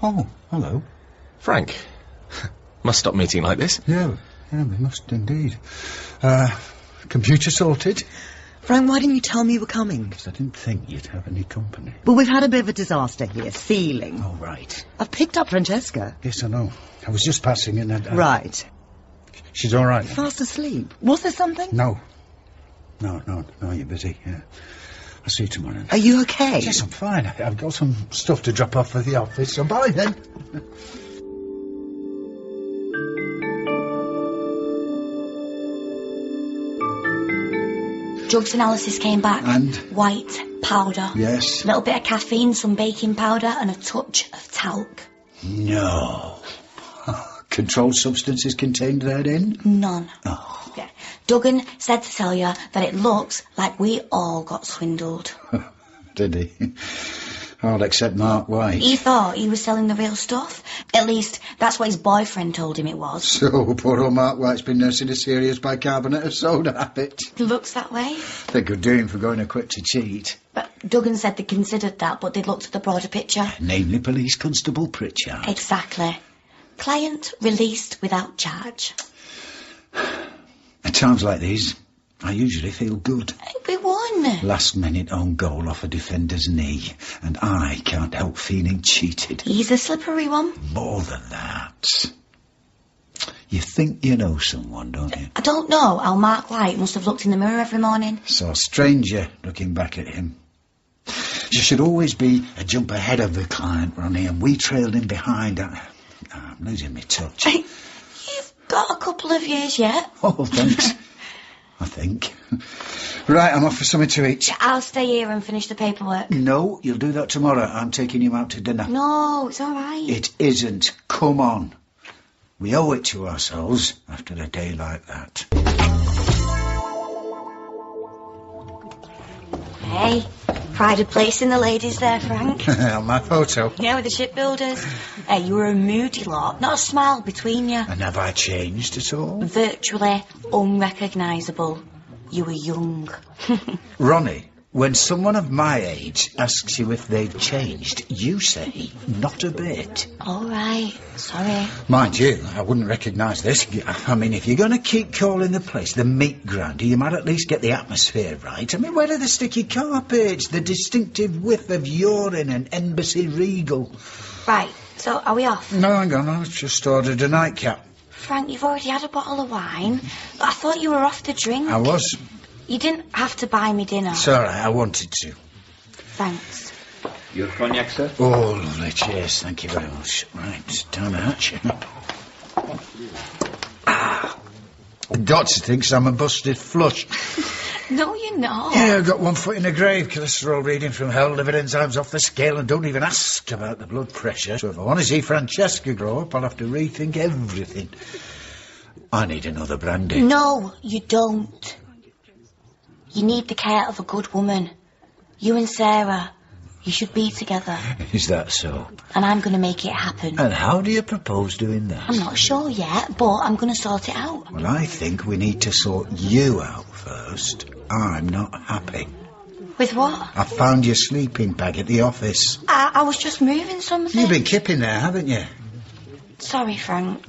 Oh, hello. Frank. Must stop meeting like this. Yeah, we must indeed. Computer sorted? Frank, why didn't you tell me you were coming? Because I didn't think you'd have any company. Well, we've had a bit of a disaster here. Ceiling. Oh, right. I've picked up Francesca. Yes, I know. I was just passing in and... Right. She's all right. Fast asleep. Was there something? No, you're busy, yeah. I'll see you tomorrow. Are you okay? Yes, I'm fine. I've got some stuff to drop off at the office, so bye then. Drugs analysis came back. And? White powder. Yes. A little bit of caffeine, some baking powder, and a touch of talc. No. Controlled substances contained therein? None. Oh. Yeah. Duggan said to tell you that it looks like we all got swindled. Did he? All except Mark White. He thought he was selling the real stuff. At least, that's what his boyfriend told him it was. So, poor old Mark White's been nursing a serious bicarbonate of soda habit. Looks that way. They could do him for going equipped to cheat. But Duggan said they considered that, but they'd looked at the broader picture. Namely Police Constable Pritchard. Exactly. Client released without charge. At times like these, I usually feel good. We won. Last minute own goal off a defender's knee, and I can't help feeling cheated. He's a slippery one. More than that. You think you know someone, don't you? I don't know how Mark White must have looked in the mirror every morning. So a stranger looking back at him. You should always be a jump ahead of the client, Ronnie, and we trailed him behind. I'm losing my touch. You've got a couple of years yet. Oh, thanks. I think. Right, I'm off for something to eat. I'll stay here and finish the paperwork. No, you'll do that tomorrow. I'm taking you out to dinner. No, it's all right. It isn't. Come on. We owe it to ourselves after a day like that. Hey, Pride of place in the ladies there, Frank. On my photo. Yeah, with the shipbuilders. Hey, you were a moody lot, not a smile between you. And have I changed at all? Virtually unrecognisable. You were young. Ronnie, when someone of my age asks you if they've changed, you say, not a bit. All right, sorry. Mind you, I wouldn't recognise this. I mean, if you're going to keep calling the place the meat grinder, you might at least get the atmosphere right. I mean, where are the sticky carpets, the distinctive whiff of urine and embassy regal? Right, so are we off? No, hang on, I just ordered a nightcap. Frank, you've already had a bottle of wine. I thought you were off to drink. I was. You didn't have to buy me dinner. It's all right, I wanted to. Thanks. Your cognac, sir? Oh, lovely, cheers, thank you very much. Right, down the hatch. The doctor thinks I'm a busted flush. No, you're not. Yeah, I've got one foot in the grave, cholesterol reading from hell, liver enzymes off the scale, and don't even ask about the blood pressure. So if I want to see Francesca grow up, I'll have to rethink everything. I need another brandy. No, you don't. You need the care of a good woman. You and Sarah, you should be together. Is that so? And I'm going to make it happen. And how do you propose doing that? I'm not sure yet, but I'm going to sort it out. Well, I think we need to sort you out first. I'm not happy. With what? I found your sleeping bag at the office. I was just moving something. You've been kipping there, haven't you? Sorry, Frank.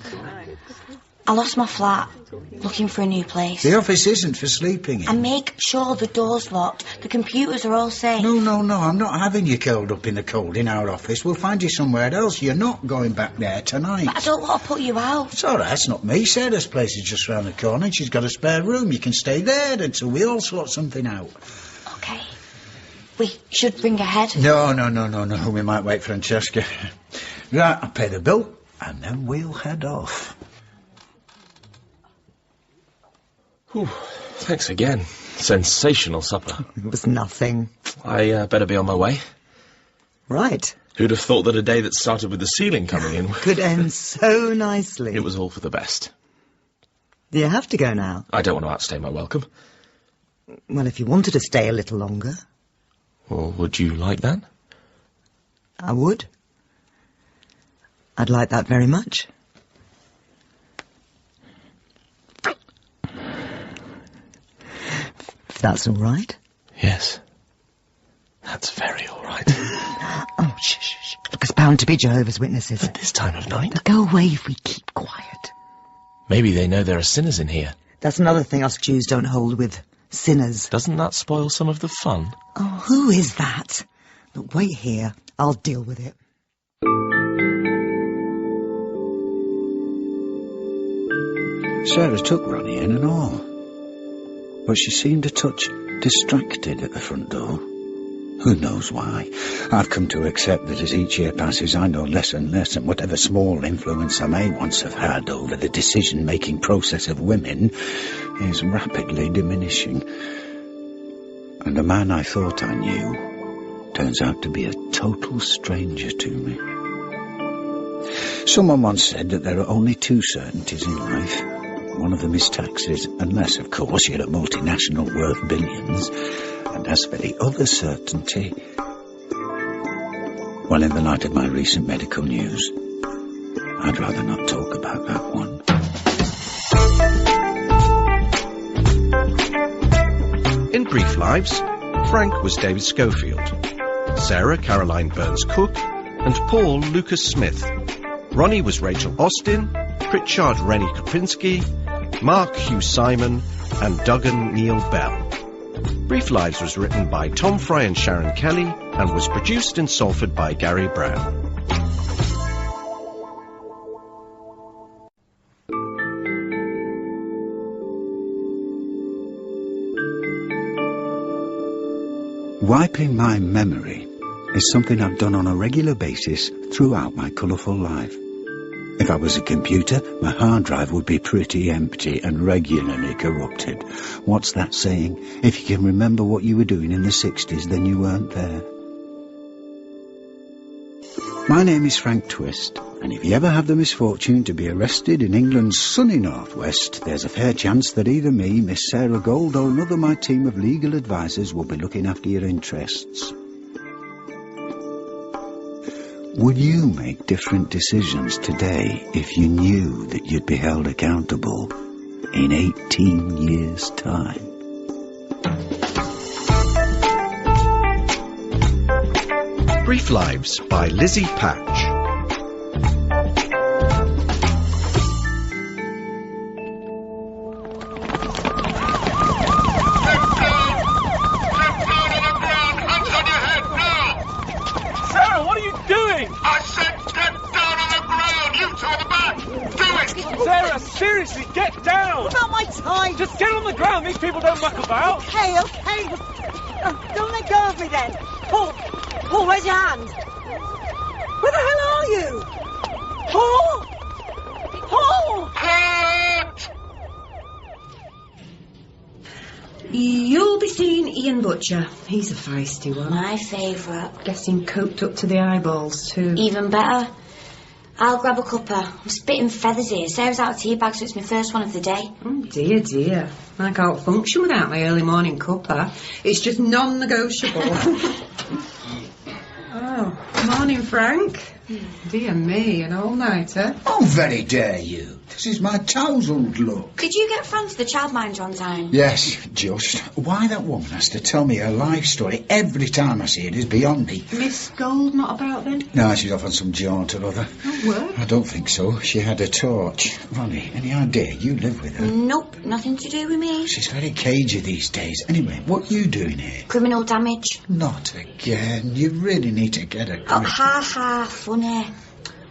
I lost my flat, looking for a new place. The office isn't for sleeping in. And make sure the door's locked. The computers are all safe. No, I'm not having you curled up in the cold in our office. We'll find you somewhere else. You're not going back there tonight. But I don't want to put you out. It's all right, it's not me. Sarah's place is just round the corner and she's got a spare room. You can stay there until we all sort something out. OK. We should bring a head. No. We might wait Francesca. Right, I'll pay the bill and then we'll head off. Whew, thanks again. Sensational supper. It was nothing. I better be on my way. Right. Who'd have thought that a day that started with the ceiling coming in could end so nicely. It was all for the best. You have to go now. I don't want to outstay my welcome. Well, if you wanted to stay a little longer. Well, would you like that? I would. I'd like that very much. That's all right? Yes. That's very all right. Oh, shh. Look, it's bound to be Jehovah's Witnesses. At this time of night? They'll go away if we keep quiet. Maybe they know there are sinners in here. That's another thing us Jews don't hold with. Sinners. Doesn't that spoil some of the fun? Oh, who is that? Look, wait here. I'll deal with it. Sarah took Ronnie in and all. But she seemed a touch distracted at the front door. Who knows why? I've come to accept that as each year passes I know less and less, and whatever small influence I may once have had over the decision-making process of women is rapidly diminishing. And the man I thought I knew turns out to be a total stranger to me. Someone once said that there are only two certainties in life. One of them is taxes, unless, of course, you're a multinational worth billions. And as for the other certainty, well, in the light of my recent medical news, I'd rather not talk about that one. In Brief Lives, Frank was David Schofield, Sarah Caroline Burns-Cook, and Paul Lucas Smith. Ronnie was Rachel Austin, Pritchard Rennie Kopinski, Mark Hugh Simon, and Duggan Neil Bell. Brief Lives was written by Tom Fry and Sharon Kelly and was produced in Salford by Gary Brown. Wiping my memory is something I've done on a regular basis throughout my colourful life. If I was a computer, my hard drive would be pretty empty and regularly corrupted. What's that saying? If you can remember what you were doing in the 60s, then you weren't there. My name is Frank Twist, and if you ever have the misfortune to be arrested in England's sunny northwest, there's a fair chance that either me, Miss Sarah Gold, or another of my team of legal advisors will be looking after your interests. Would you make different decisions today if you knew that you'd be held accountable in 18 years' time? Brief Lives by Lizzie Patch. Seriously, get down! What about my tie? Just get on the ground, these people don't muck about! Okay. Don't let go of me then. Paul, where's your hand? Where the hell are you? Paul! You'll be seeing Ian Butcher. He's a feisty one. My favourite. Getting coped up to the eyeballs, too. Even better. I'll grab a cuppa. I'm spitting feathers here. Sarah's out of tea bag, so it's my first one of the day. Oh, dear. I can't function without my early morning cuppa. It's just non-negotiable. Oh, morning, Frank. Dear me, an all-nighter. Oh, very dare you. This is my tousled look. Did you get Fran to the childminder on time? Yes, just. Why that woman has to tell me her life story every time I see it is beyond me. Miss Gold not about then? No, she's off on some jaunt or other. Oh, work? I don't think so. She had a torch. Ronnie, any idea? You live with her. Nope, nothing to do with me. She's very cagey these days. Anyway, what are you doing here? Criminal damage. Not again. You really need to get a grip. Oh, ha, funny.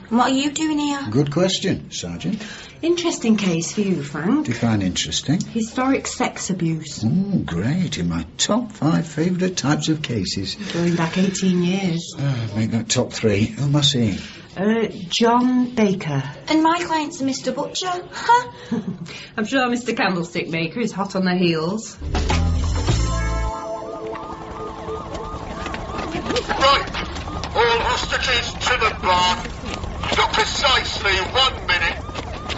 And what are you doing here? Good question, Sergeant. Interesting case for you, Frank. Define interesting. Historic sex abuse. Oh, great. In my top 5 favourite types of cases. Going back 18 years. Make that top 3. Who am I seeing? John Baker. And my client's Mr. Butcher. Huh? I'm sure Mr. Candlestick Maker is hot on their heels. Right. All hostages to the bar. You've got precisely 1 minute.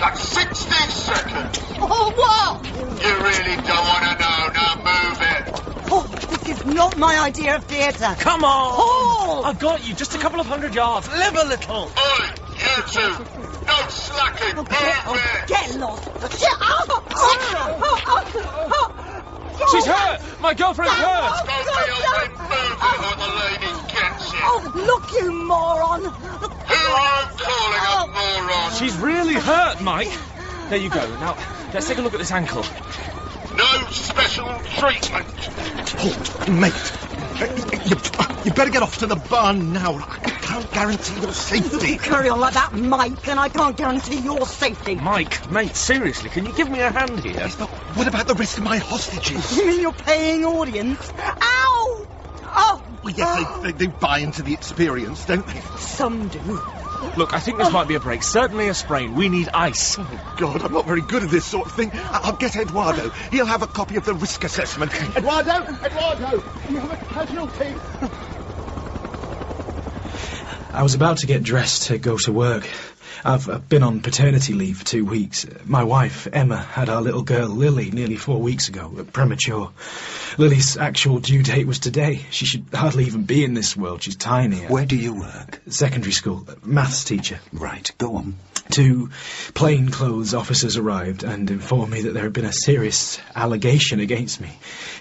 That's 60 seconds. Oh, what? You really don't want to know. Now move it. Oh, this is not my idea of theatre. Come on! Paul! I've got you, just a couple of 100 yards. Live a little! Oi, you two. No slacking. Move it. Get lost. She's hurt! My girlfriend's hurt! Don't be a win. Move it or the lady gets it. Oh, look, you moron. Who are you calling a moron? She's really hurt, Mike. There you go. Now, let's take a look at this ankle. No special treatment. Oh, mate, you better get off to the barn now. I can't guarantee your safety. You carry on like that, Mike, and I can't guarantee your safety. Mike, mate, seriously, can you give me a hand here? Yes, but what about the rest of my hostages? You mean your paying audience? Ow! Oh! Well, yes, they buy into the experience, don't they? Some do. Look, I think this might be a break. Certainly a sprain. We need ice. Oh, God, I'm not very good at this sort of thing. I'll get Eduardo. He'll have a copy of the risk assessment. Eduardo! You have a casualty. I was about to get dressed to go to work. I've been on paternity leave for 2 weeks. My wife, Emma, had our little girl, Lily, nearly 4 weeks ago, premature. Lily's actual due date was today. She should hardly even be in this world. She's tiny. Where do you work? Secondary school. Maths teacher. Right, go on. 2 plainclothes officers arrived and informed me that there had been a serious allegation against me.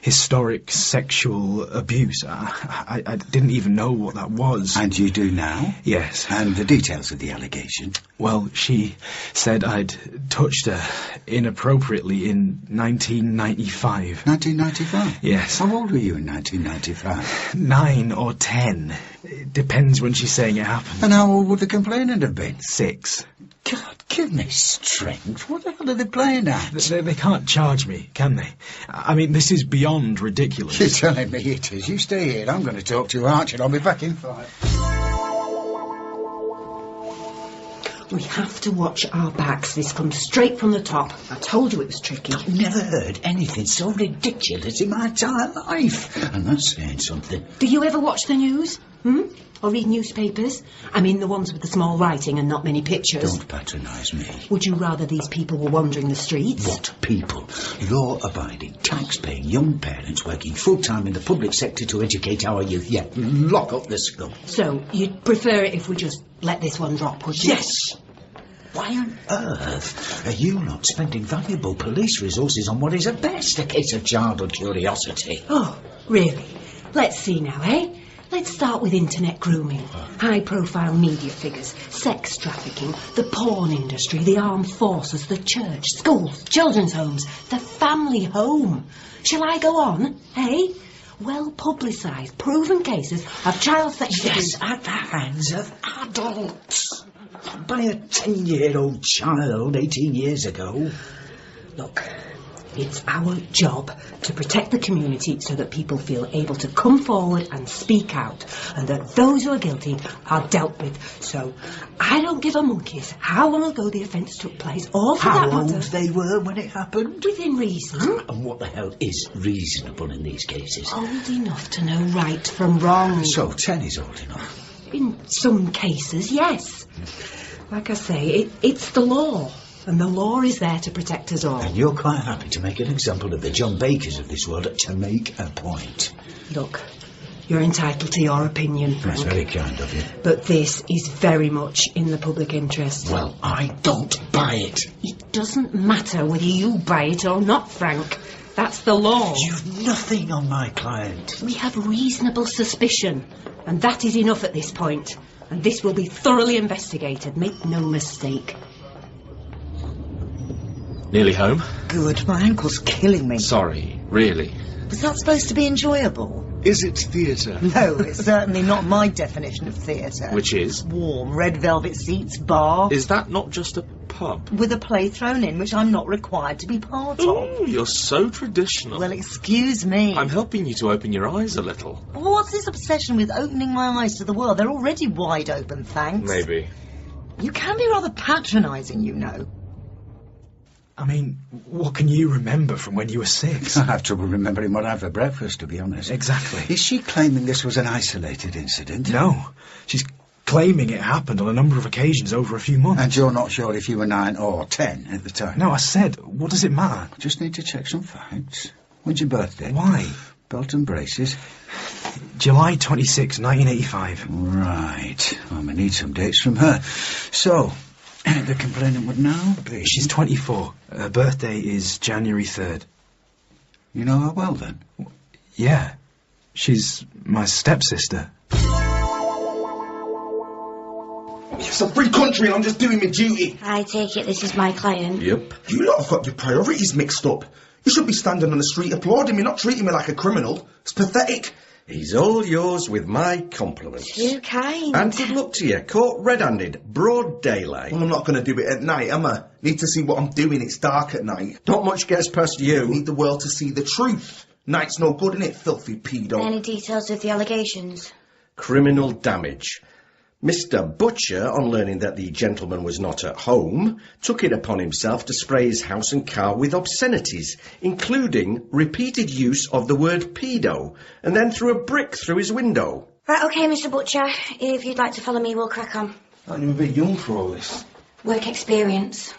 Historic sexual abuse. I didn't even know what that was. And you do now? Yes. And the details of the allegation? Well, she said I'd touched her inappropriately in 1995. 1995? Yes. How old were you in 1995? 9 or 10. It depends when she's saying it happened. And how old would the complainant have been? 6. God, give me strength. What the hell are they playing at? They can't charge me, can they? I mean, this is beyond ridiculous. You're telling me it is. You stay here. I'm going to talk to Archie. I'll be back in 5. We have to watch our backs. This comes straight from the top. I told you it was tricky. I've never heard anything so ridiculous in my entire life. And that's saying something. Do you ever watch the news? Or read newspapers? I mean the ones with the small writing and not many pictures. Don't patronise me. Would you rather these people were wandering the streets? What people? Law-abiding, tax-paying young parents working full-time in the public sector to educate our youth. Yeah, lock up the scum. So, you'd prefer it if we just let this one drop, would you? Yes! Why on earth are you not spending valuable police resources on what is at best a case of childhood curiosity? Oh, really? Let's see now, eh? Let's start with internet grooming, high-profile media figures, sex trafficking, the porn industry, the armed forces, the church, schools, children's homes, the family home. Shall I go on, eh? Well-publicised, proven cases of child sex abuse. Yes, at the hands of adults. By a 10-year-old child 18 years ago. Look, it's our job to protect the community so that people feel able to come forward and speak out, and that those who are guilty are dealt with. So, I don't give a monkey's how long ago the offence took place, or for that matter... How old they were when it happened? Within reason. And what the hell is reasonable in these cases? Old enough to know right from wrong. So, 10 is old enough? In some cases, yes. Like I say, it's the law. And the law is there to protect us all. And you're quite happy to make an example of the John Bakers of this world to make a point. Look, you're entitled to your opinion, Frank. That's very kind of you. But this is very much in the public interest. Well, I don't buy it. It doesn't matter whether you buy it or not, Frank. That's the law. You've nothing on my client. We have reasonable suspicion, and that is enough at this point. And this will be thoroughly investigated, make no mistake. Nearly home? Good, my ankle's killing me. Sorry, really. Was that supposed to be enjoyable? Is it theatre? No, it's certainly not my definition of theatre. Which is? Warm, red velvet seats, bar. Is that not just a pub? With a play thrown in, which I'm not required to be part of. Ooh, you're so traditional. Well, excuse me. I'm helping you to open your eyes a little. Well, what's this obsession with opening my eyes to the world? They're already wide open, thanks. Maybe. You can be rather patronising, you know. I mean, what can you remember from when you were 6? I have trouble remembering what I had for breakfast, to be honest. Exactly. Is she claiming this was an isolated incident? No. She's claiming it happened on a number of occasions over a few months. And you're not sure if you were 9 or 10 at the time? No, I said, what does it matter? Just need to check some facts. When's your birthday? Why? Belt and braces. July 26, 1985. Right. Well, I need some dates from her. So... the complainant would now be... She's 24. Her birthday is January 3rd. You know her well, then? Yeah. She's my stepsister. It's a free country and I'm just doing my duty. I take it this is my client. Yep. You lot have got your priorities mixed up. You should be standing on the street applauding me, not treating me like a criminal. It's pathetic. He's all yours with my compliments. Too kind. And good luck to you. Caught red-handed, broad daylight. Well, I'm not going to do it at night, am I? Need to see what I'm doing. It's dark at night. Not much gets past you. Need the world to see the truth. Night's no good, innit, filthy pedo? Any details of the allegations? Criminal damage. Mr. Butcher, on learning that the gentleman was not at home, took it upon himself to spray his house and car with obscenities, including repeated use of the word pedo, and then threw a brick through his window. Right, OK, Mr. Butcher. If you'd like to follow me, we'll crack on. I'm a bit young for all this. Work experience.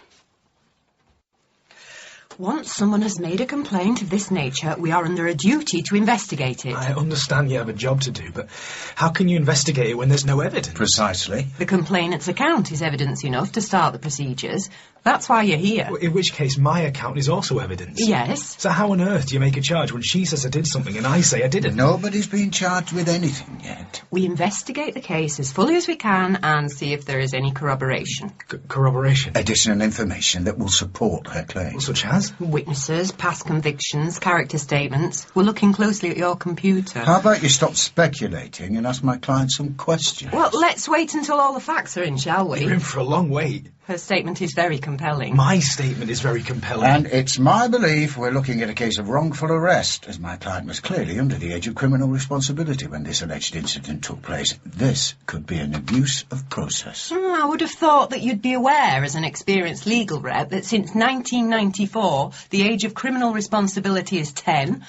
Once someone has made a complaint of this nature, we are under a duty to investigate it. I understand you have a job to do, but how can you investigate it when there's no evidence? Precisely. The complainant's account is evidence enough to start the procedures. That's why you're here. Well, in which case, my account is also evidence. Yes. So how on earth do you make a charge when she says I did something and I say I didn't? Nobody's been charged with anything yet. We investigate the case as fully as we can and see if there is any corroboration. Corroboration? Additional information that will support her claim. Such as? Witnesses, past convictions, character statements. We're looking closely at your computer. How about you stop speculating and ask my client some questions? Well, let's wait until all the facts are in, shall we? You're in for a long wait. Her statement is very compelling. My statement is very compelling. And it's my belief we're looking at a case of wrongful arrest, as my client was clearly under the age of criminal responsibility when this alleged incident took place. This could be an abuse of process. I would have thought that you'd be aware, as an experienced legal rep, that since 1994, the age of criminal responsibility is 10.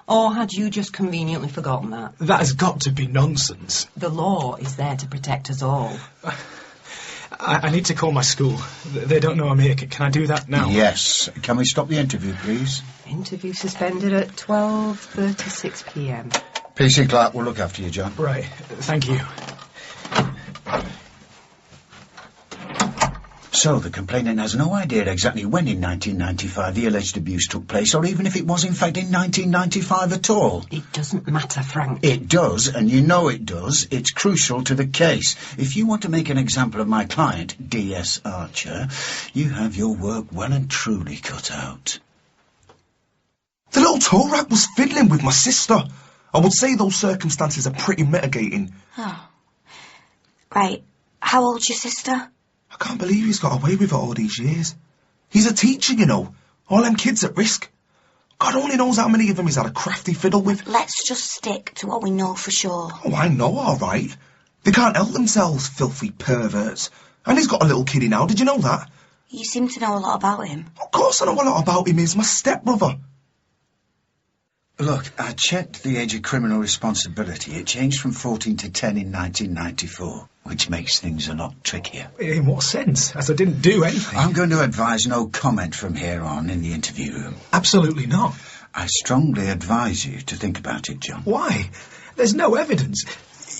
Or had you just conveniently forgotten that? That has got to be nonsense. The law is there to protect us all. I need to call my school. They don't know I'm here. Can I do that now? Yes. Can we stop the interview, please? Interview suspended at 12:36 p.m. PC Clark will look after you, John. Right. Thank you. So the complainant has no idea exactly when in 1995 the alleged abuse took place, or even if it was in fact in 1995 at all. It doesn't matter, Frank. It does, and you know it does. It's crucial to the case. If you want to make an example of my client, D.S. Archer, you have your work well and truly cut out. The little toe rag was fiddling with my sister. I would say those circumstances are pretty mitigating. Oh. Right. How old's your sister? I can't believe he's got away with it all these years. He's a teacher, you know. All them kids at risk. God only knows how many of them he's had a crafty fiddle with. Let's just stick to what we know for sure. Oh, I know, all right. They can't help themselves, filthy perverts. And he's got a little kiddie now, did you know that? You seem to know a lot about him. Of course I know a lot about him. He's my stepbrother. Look, I checked the age of criminal responsibility. It changed from 14 to 10 in 1994, which makes things a lot trickier. In what sense? As I didn't do anything. I'm going to advise no comment from here on in the interview room. Absolutely not. I strongly advise you to think about it, John. Why? There's no evidence.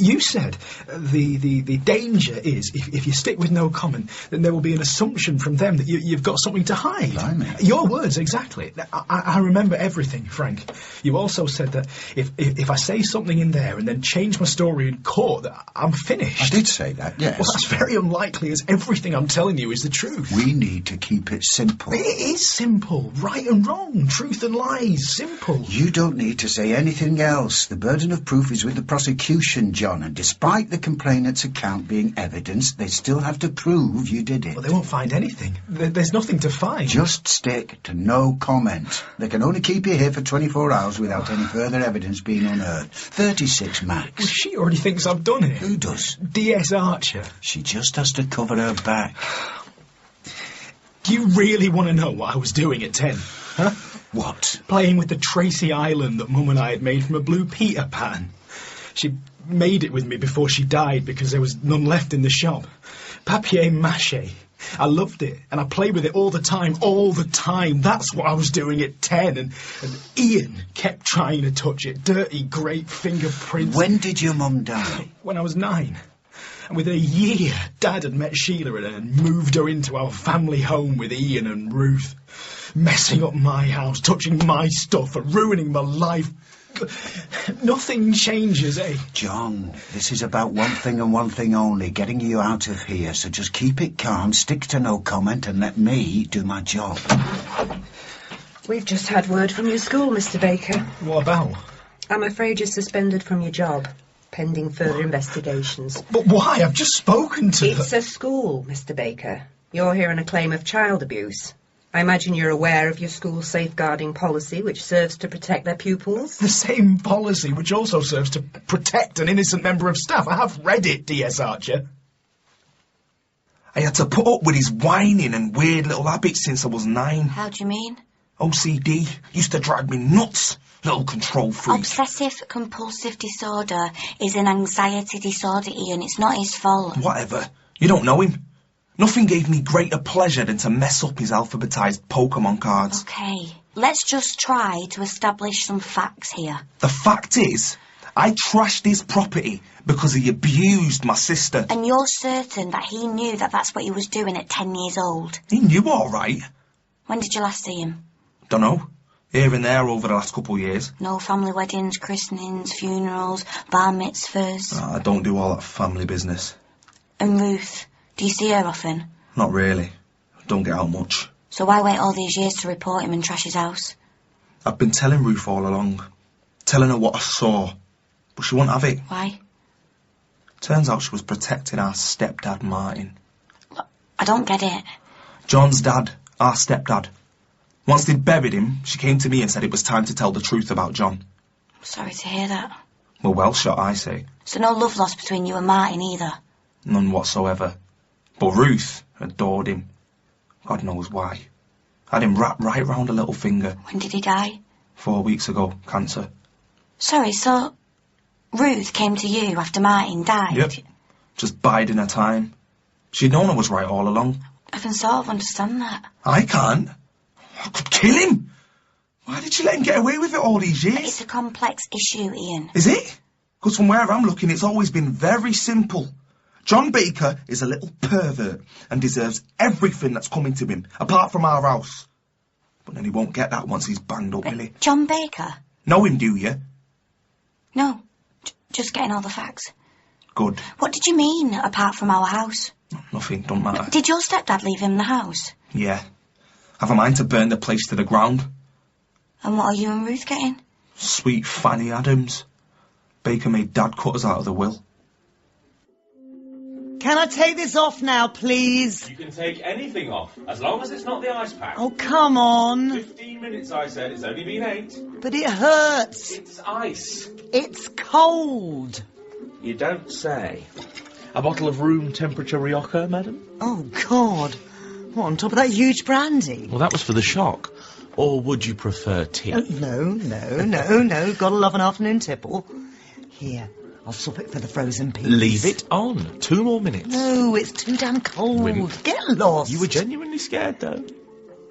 You said the danger is if you stick with no comment, then there will be an assumption from them that you've got something to hide. Blimey. Your words, exactly. I remember everything, Frank. You also said that if I say something in there and then change my story in court, that I'm finished. I did say that, yes. Well, that's very unlikely, as everything I'm telling you is the truth. We need to keep it simple. It is simple. Right and wrong, truth and lies, simple. You don't need to say anything else. The burden of proof is with the prosecution, John, and despite the complainant's account being evidence, they still have to prove you did it. Well, they won't find anything. There's nothing to find. Just stick to no comment. They can only keep you here for 24 hours without any further evidence being unearthed. 36 max. Well, she already thinks I've done it. Who does? D.S. Archer. She just has to cover her back. Do you really want to know what I was doing at 10? Huh? What? Playing with the Tracy Island that Mum and I had made from a blue Peter pattern. She made it with me before she died because there was none left in the shop. Papier-mâché. I loved it, and I played with it all the time. That's what I was doing at 10, and Ian kept trying to touch it. Dirty, great fingerprints. When did your mum die? When I was 9. And within a year, Dad had met Sheila and moved her into our family home with Ian and Ruth. Messing up my house, touching my stuff, and ruining my life. Nothing changes, eh? John, this is about one thing and one thing only, getting you out of here. So just keep it calm, stick to no comment, and let me do my job. We've just had word from your school, Mr. Baker. What about? I'm afraid you're suspended from your job, pending further investigations. But why? I've just spoken to It's a school, Mr. Baker. You're here on a claim of child abuse. I imagine you're aware of your school's safeguarding policy, which serves to protect their pupils. The same policy which also serves to protect an innocent member of staff. I have read it, D.S. Archer. I had to put up with his whining and weird little habits since I was 9. How do you mean? OCD. Used to drive me nuts. Little control freak. Obsessive-compulsive disorder is an anxiety disorder, Ian. It's not his fault. Whatever. You don't know him. Nothing gave me greater pleasure than to mess up his alphabetised Pokemon cards. OK, let's just try to establish some facts here. The fact is, I trashed his property because he abused my sister. And you're certain that he knew that that's what he was doing at 10 years old? He knew all right. When did you last see him? Dunno. Here and there over the last couple of years. No family weddings, christenings, funerals, bar mitzvahs? I don't do all that family business. And Ruth? Do you see her often? Not really. Don't get out much. So why wait all these years to report him and trash his house? I've been telling Ruth all along. Telling her what I saw. But she won't have it. Why? Turns out she was protecting our stepdad, Martin. I don't get it. John's dad. Our stepdad. Once they'd buried him, she came to me and said it was time to tell the truth about John. I'm sorry to hear that. Well shot, I say. So no love lost between you and Martin either? None whatsoever. But Ruth adored him. God knows why. Had him wrapped right round her little finger. When did he die? 4 weeks ago, cancer. Sorry, so Ruth came to you after Martin died? Yep. Just biding her time. She'd known I was right all along. I can sort of understand that. I can't. I could kill him. Why did she let him get away with it all these years? It's a complex issue, Ian. Is it? Because from where I'm looking, it's always been very simple. John Baker is a little pervert and deserves everything that's coming to him, apart from our house. But then he won't get that once he's banged up, will he? John Baker? Know him, do you? No. Just getting all the facts. Good. What did you mean, apart from our house? Nothing, don't matter. Did your stepdad leave him the house? Yeah. Have a mind to burn the place to the ground. And what are you and Ruth getting? Sweet Fanny Adams. Baker made Dad cut us out of the will. Can I take this off now, please? You can take anything off, as long as it's not the ice pack. Oh, come on. 15 minutes, I said. It's only been 8. But it hurts. It's ice. It's cold. You don't say. A bottle of room temperature Rioja, madam? Oh, God. What, on top of that huge brandy? Well, that was for the shock. Or would you prefer tea? No. Gotta love an afternoon tipple. Here, I'll swap it for the frozen peas. Leave it on. 2 more minutes. No, it's too damn cold. Wouldn't. Get lost. You were genuinely scared, though.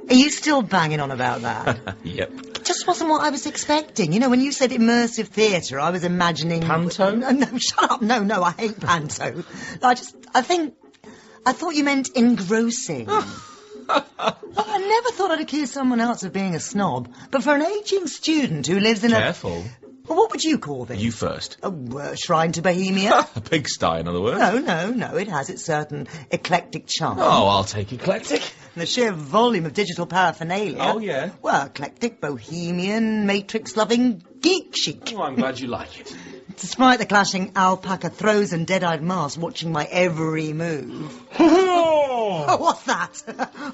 Are you still banging on about that? Yep. It just wasn't what I was expecting. You know, when you said immersive theatre, I was imagining... Panto? No, shut up. No, I hate panto. I thought you meant engrossing. Well, I never thought I'd accuse someone else of being a snob, but for an ageing student who lives in Careful. Well, what would you call this? You first. A shrine to Bohemia? A pigsty, in other words. No. It has its certain eclectic charm. Oh, I'll take eclectic. The sheer volume of digital paraphernalia. Oh, yeah? Well, eclectic, bohemian, matrix-loving, geek chic. Oh, I'm glad you like it. Despite the clashing alpaca throws and dead-eyed masks watching my every move. Oh, what's that?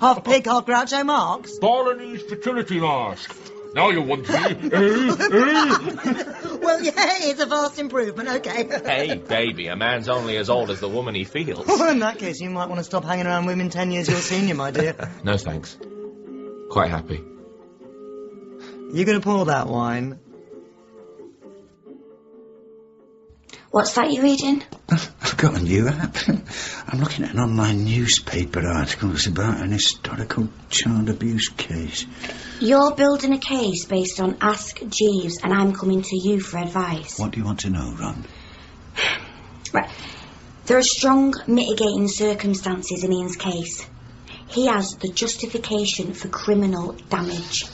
Half pig, half Groucho Marx? Balinese fertility mask. Now you want me. Well, yeah, it's a vast improvement, okay. Hey, baby, a man's only as old as the woman he feels. Well, in that case, you might want to stop hanging around women 10 years your senior, my dear. No, thanks. Quite happy. You going to pour that wine? What's that you're reading? I've got a new app. I'm looking at an online newspaper article. It's about an historical child abuse case. You're building a case based on Ask Jeeves, and I'm coming to you for advice. What do you want to know, Ron? Right. There are strong mitigating circumstances in Ian's case. He has the justification for criminal damage.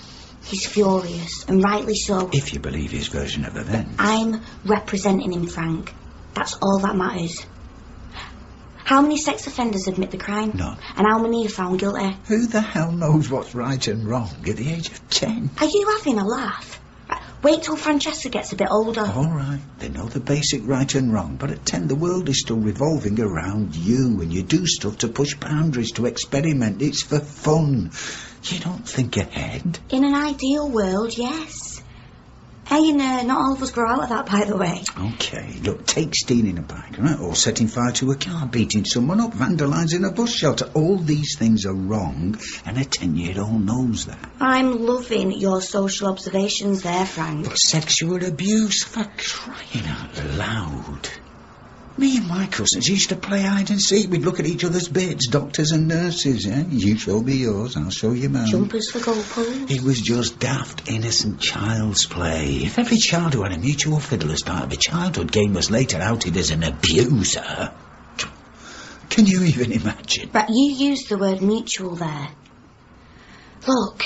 He's furious, and rightly so. If you believe his version of events. I'm representing him, Frank. That's all that matters. How many sex offenders admit the crime? None. And how many are found guilty? Who the hell knows what's right and wrong at the age of 10? Are you having a laugh? Right, wait till Francesca gets a bit older. All right, they know the basic right and wrong, but at 10 the world is still revolving around you, and you do stuff to push boundaries, to experiment. It's for fun. You don't think ahead. In an ideal world, yes. Hey, and not all of us grow out of that, by the way. OK, look, take stealing a bike, right? Or setting fire to a car, beating someone up, vandalising a bus shelter. All these things are wrong, and a 10-year-old knows that. I'm loving your social observations there, Frank. But sexual abuse, for crying out loud. Me and my cousins used to play hide and seek. We'd look at each other's bits, doctors and nurses, eh? You show me yours, I'll show you mine. Jumpers for goalposts. It was just daft, innocent child's play. If every child who had a mutual fiddle as part of a childhood game was later outed as an abuser... Can you even imagine? Right, you used the word mutual there. Look,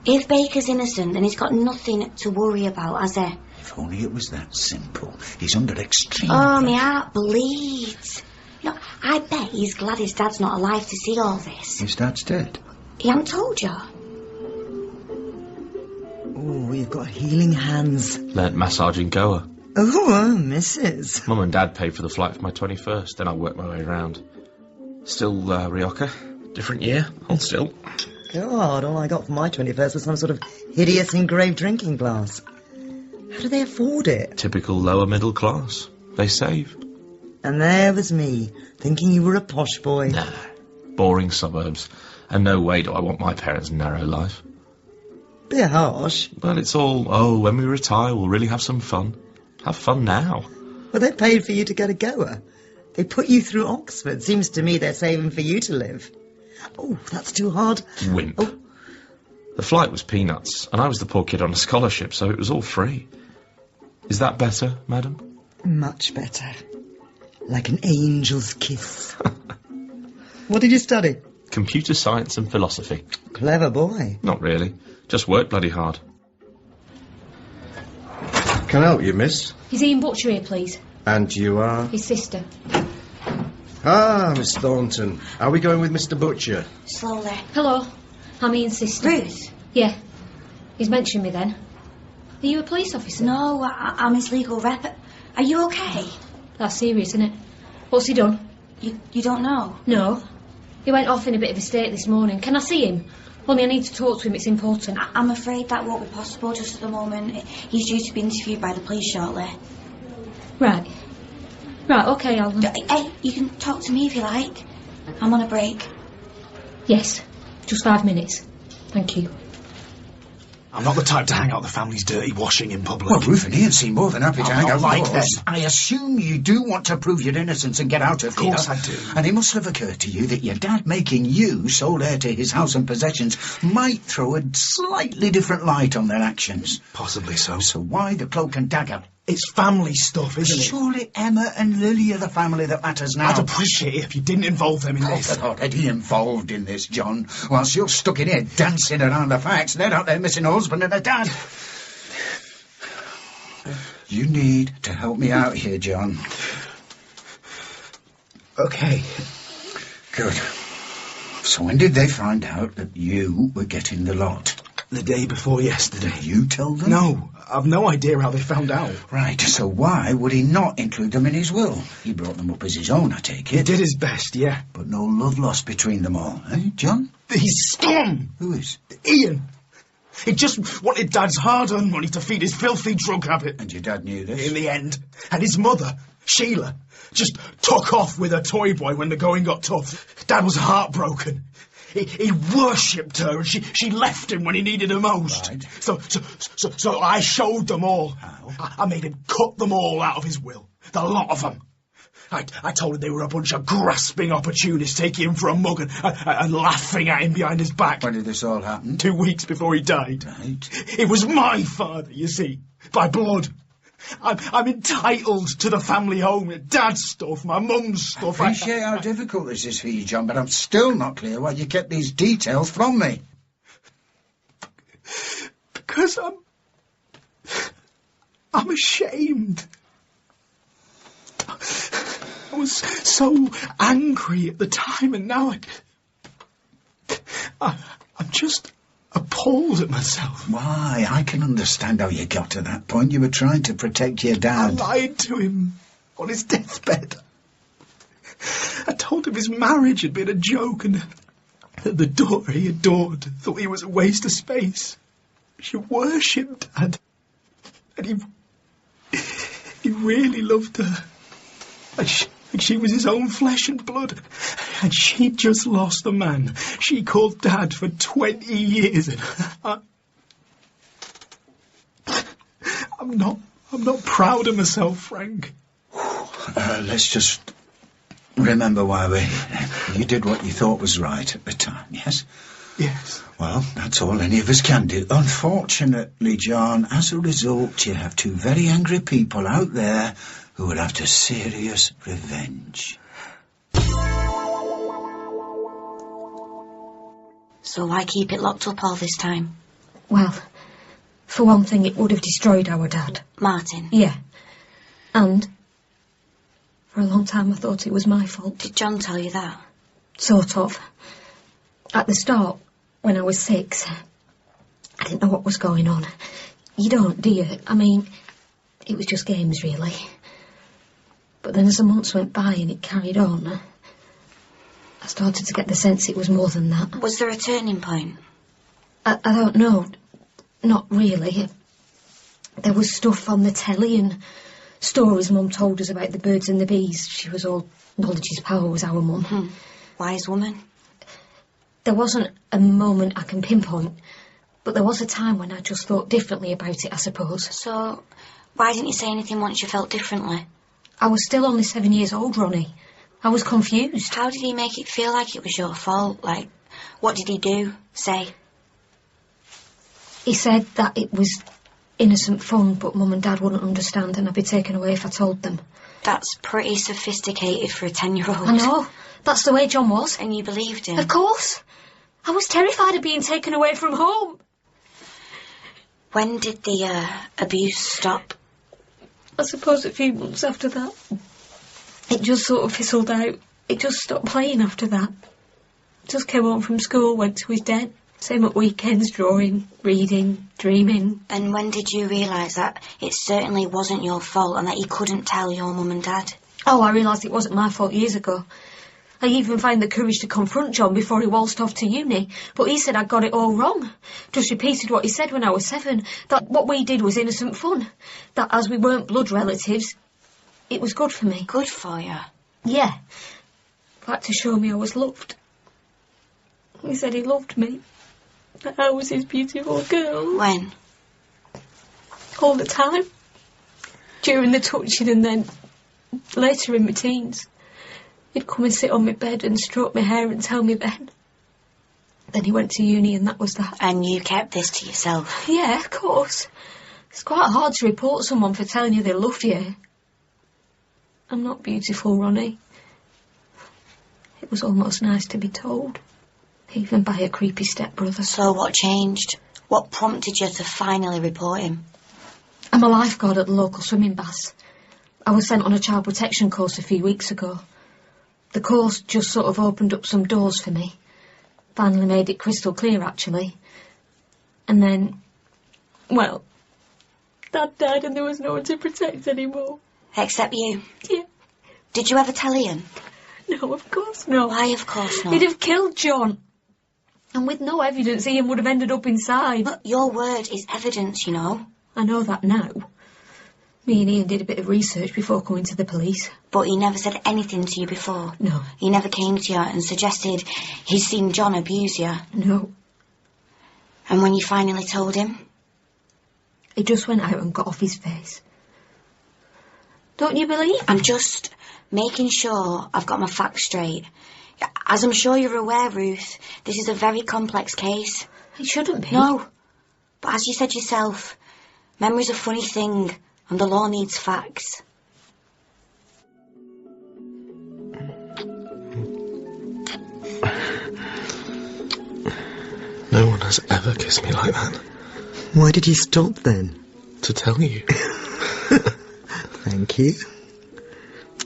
if Baker's innocent, then he's got nothing to worry about, has he? If only it was that simple. He's under extreme... Oh, my heart bleeds. Look, I bet he's glad his dad's not alive to see all this. His dad's dead. He hasn't told you. Oh, you've got healing hands. Learnt massaging Goa. Oh, Mrs. Mum and Dad paid for the flight for my 21st, then I worked my way around. Still Rioja. Different year. Hold still. God, all I got for my 21st was some sort of hideous engraved drinking glass. How do they afford it? Typical lower middle class. They save. And there was me, thinking you were a posh boy. Nah. Boring suburbs. And no way do I want my parents' narrow life. Bit harsh. Well, it's all, oh, when we retire, we'll really have some fun. Have fun now. Well, they paid for you to get a goer. They put you through Oxford. Seems to me they're saving for you to live. Oh, that's too hard. Wimp. Oh. The flight was peanuts, and I was the poor kid on a scholarship, so it was all free. Is that better, madam? Much better. Like an angel's kiss. What did you study? Computer science and philosophy. Clever boy. Not really. Just worked bloody hard. Can I help you, miss? Is Ian Butcher here, please? And you are? His sister. Ah, Miss Thornton. Are we going with Mr. Butcher? Slowly. Hello. I'm Ian's sister. Ruth? Yeah. He's mentioned me then. Are you a police officer? No, I'm his legal rep. Are you okay? That's serious, isn't it? What's he done? You don't know? No. He went off in a bit of a state this morning. Can I see him? Only I need to talk to him, it's important. I'm afraid that won't be possible just at the moment. He's due to be interviewed by the police shortly. Right. Right, OK, I'll... Hey, you can talk to me if you like. I'm on a break. Yes. Just 5 minutes. Thank you. I'm not the type to hang out the family's dirty washing in public. Well, Ruth and Ian seem more than happy to hang out like yours. them. I assume you do want to prove your innocence and get out of here. Of course I do. And it must have occurred to you that your dad making you sole heir to his house and possessions might throw a slightly different light on their actions. Possibly so. So why the cloak and dagger? It's family stuff, isn't it? Surely Emma and Lily are the family that matters now. I'd appreciate it if you didn't involve them in this. They're already involved in this, John. Whilst you're stuck in here dancing around the facts, they're out there missing a husband and a dad. You need to help me out here, John. OK. Good. So when did they find out that you were getting the lot? The day before yesterday. Did you tell them? No, I've no idea how they found out. Right, so why would he not include them in his will? He brought them up as his own, I take it. He did his best, yeah. But no love lost between them all, eh, John? He's scum! Who is? Ian. He just wanted Dad's hard-earned money to feed his filthy drug habit. And your dad knew this? In the end. And his mother, Sheila, just took off with her toy boy when the going got tough. Dad was heartbroken. He worshipped her, and she left him when he needed her most. Right. So I showed them all. How? I made him cut them all out of his will. The lot of them. I told him they were a bunch of grasping opportunists taking him for a mug and laughing at him behind his back. When did this all happen? 2 weeks before he died. Right. It was my father, you see, by blood. I'm entitled to the family home, Dad's stuff, my mum's stuff. I appreciate how difficult this is for you, John, but I'm still not clear why you kept these details from me. Because I'm ashamed. I was so angry at the time, and now I'm just appalled at myself. Why? I can understand how you got to that point. You were trying to protect your dad. I lied to him on his deathbed. I told him his marriage had been a joke and that the daughter he adored thought he was a waste of space. She worshipped Dad. And he really loved her. Like she was his own flesh and blood. And she'd just lost the man she called Dad for 20 years. And I'm not proud of myself, Frank. Let's just remember why you did what you thought was right at the time, yes? Yes. Well, that's all any of us can do. Unfortunately, John, as a result, you have two very angry people out there who will have to serious revenge. So why keep it locked up all this time? Well, for one thing, it would have destroyed our dad. Martin? Yeah. And for a long time I thought it was my fault. Did John tell you that? Sort of. At the start, when I was 6, I didn't know what was going on. You don't, do you? I mean, it was just games, really. But then as the months went by and it carried on, I started to get the sense it was more than that. Was there a turning point? I don't know. Not really. There was stuff on the telly and stories Mum told us about the birds and the bees. She was all knowledge is power, was our Mum. Wise woman. There wasn't a moment I can pinpoint, But there was a time when I just thought differently about it, I suppose. So, why didn't you say anything once you felt differently? I was still only 7 years old, Ronnie. I was confused. How did he make it feel like it was your fault? Like, what did he do? Say? He said that it was innocent fun, but Mum and Dad wouldn't understand and I'd be taken away if I told them. That's pretty sophisticated for a 10-year-old. I know. That's the way John was. And you believed him? Of course. I was terrified of being taken away from home. When did the abuse stop? I suppose a few months after that. It just sort of fizzled out. It just stopped playing after that. Just came home from school, went to his den. Same at weekends, drawing, reading, dreaming. And when did you realise that it certainly wasn't your fault and that you couldn't tell your mum and dad? Oh, I realised it wasn't my fault years ago. I even found the courage to confront John before he waltzed off to uni, but he said I got it all wrong. Just repeated what he said when I was 7, that what we did was innocent fun, that as we weren't blood relatives, it was good for me. Good for you? Yeah. Like to show me I was loved. He said he loved me, that I was his beautiful girl. When? All the time. During the touching and then later in my teens. He'd come and sit on my bed and stroke my hair and tell me then. Then he went to uni and that was that. And you kept this to yourself? Yeah, of course. It's quite hard to report someone for telling you they loved you. I'm not beautiful, Ronnie. It was almost nice to be told. Even by a creepy stepbrother. So what changed? What prompted you to finally report him? I'm a lifeguard at the local swimming baths. I was sent on a child protection course a few weeks ago. The course just sort of opened up some doors for me. Finally made it crystal clear, actually. And then, well, Dad died and there was no one to protect anymore. Except you? Yeah. Did you ever tell Ian? No, of course not. Why, of course not? He'd have killed John. And with no evidence, Ian would have ended up inside. But your word is evidence, you know. I know that now. Me and Ian did a bit of research before coming to the police. But he never said anything to you before? No. He never came to you and suggested he'd seen John abuse you? No. And when you finally told him? He just went out and got off his face. Don't you believe me? I'm just making sure I've got my facts straight. As I'm sure you're aware, Ruth, this is a very complex case. It shouldn't be. No. But as you said yourself, memory's a funny thing, and the law needs facts. No one has ever kissed me like that. Why did you stop then? To tell you. Thank you.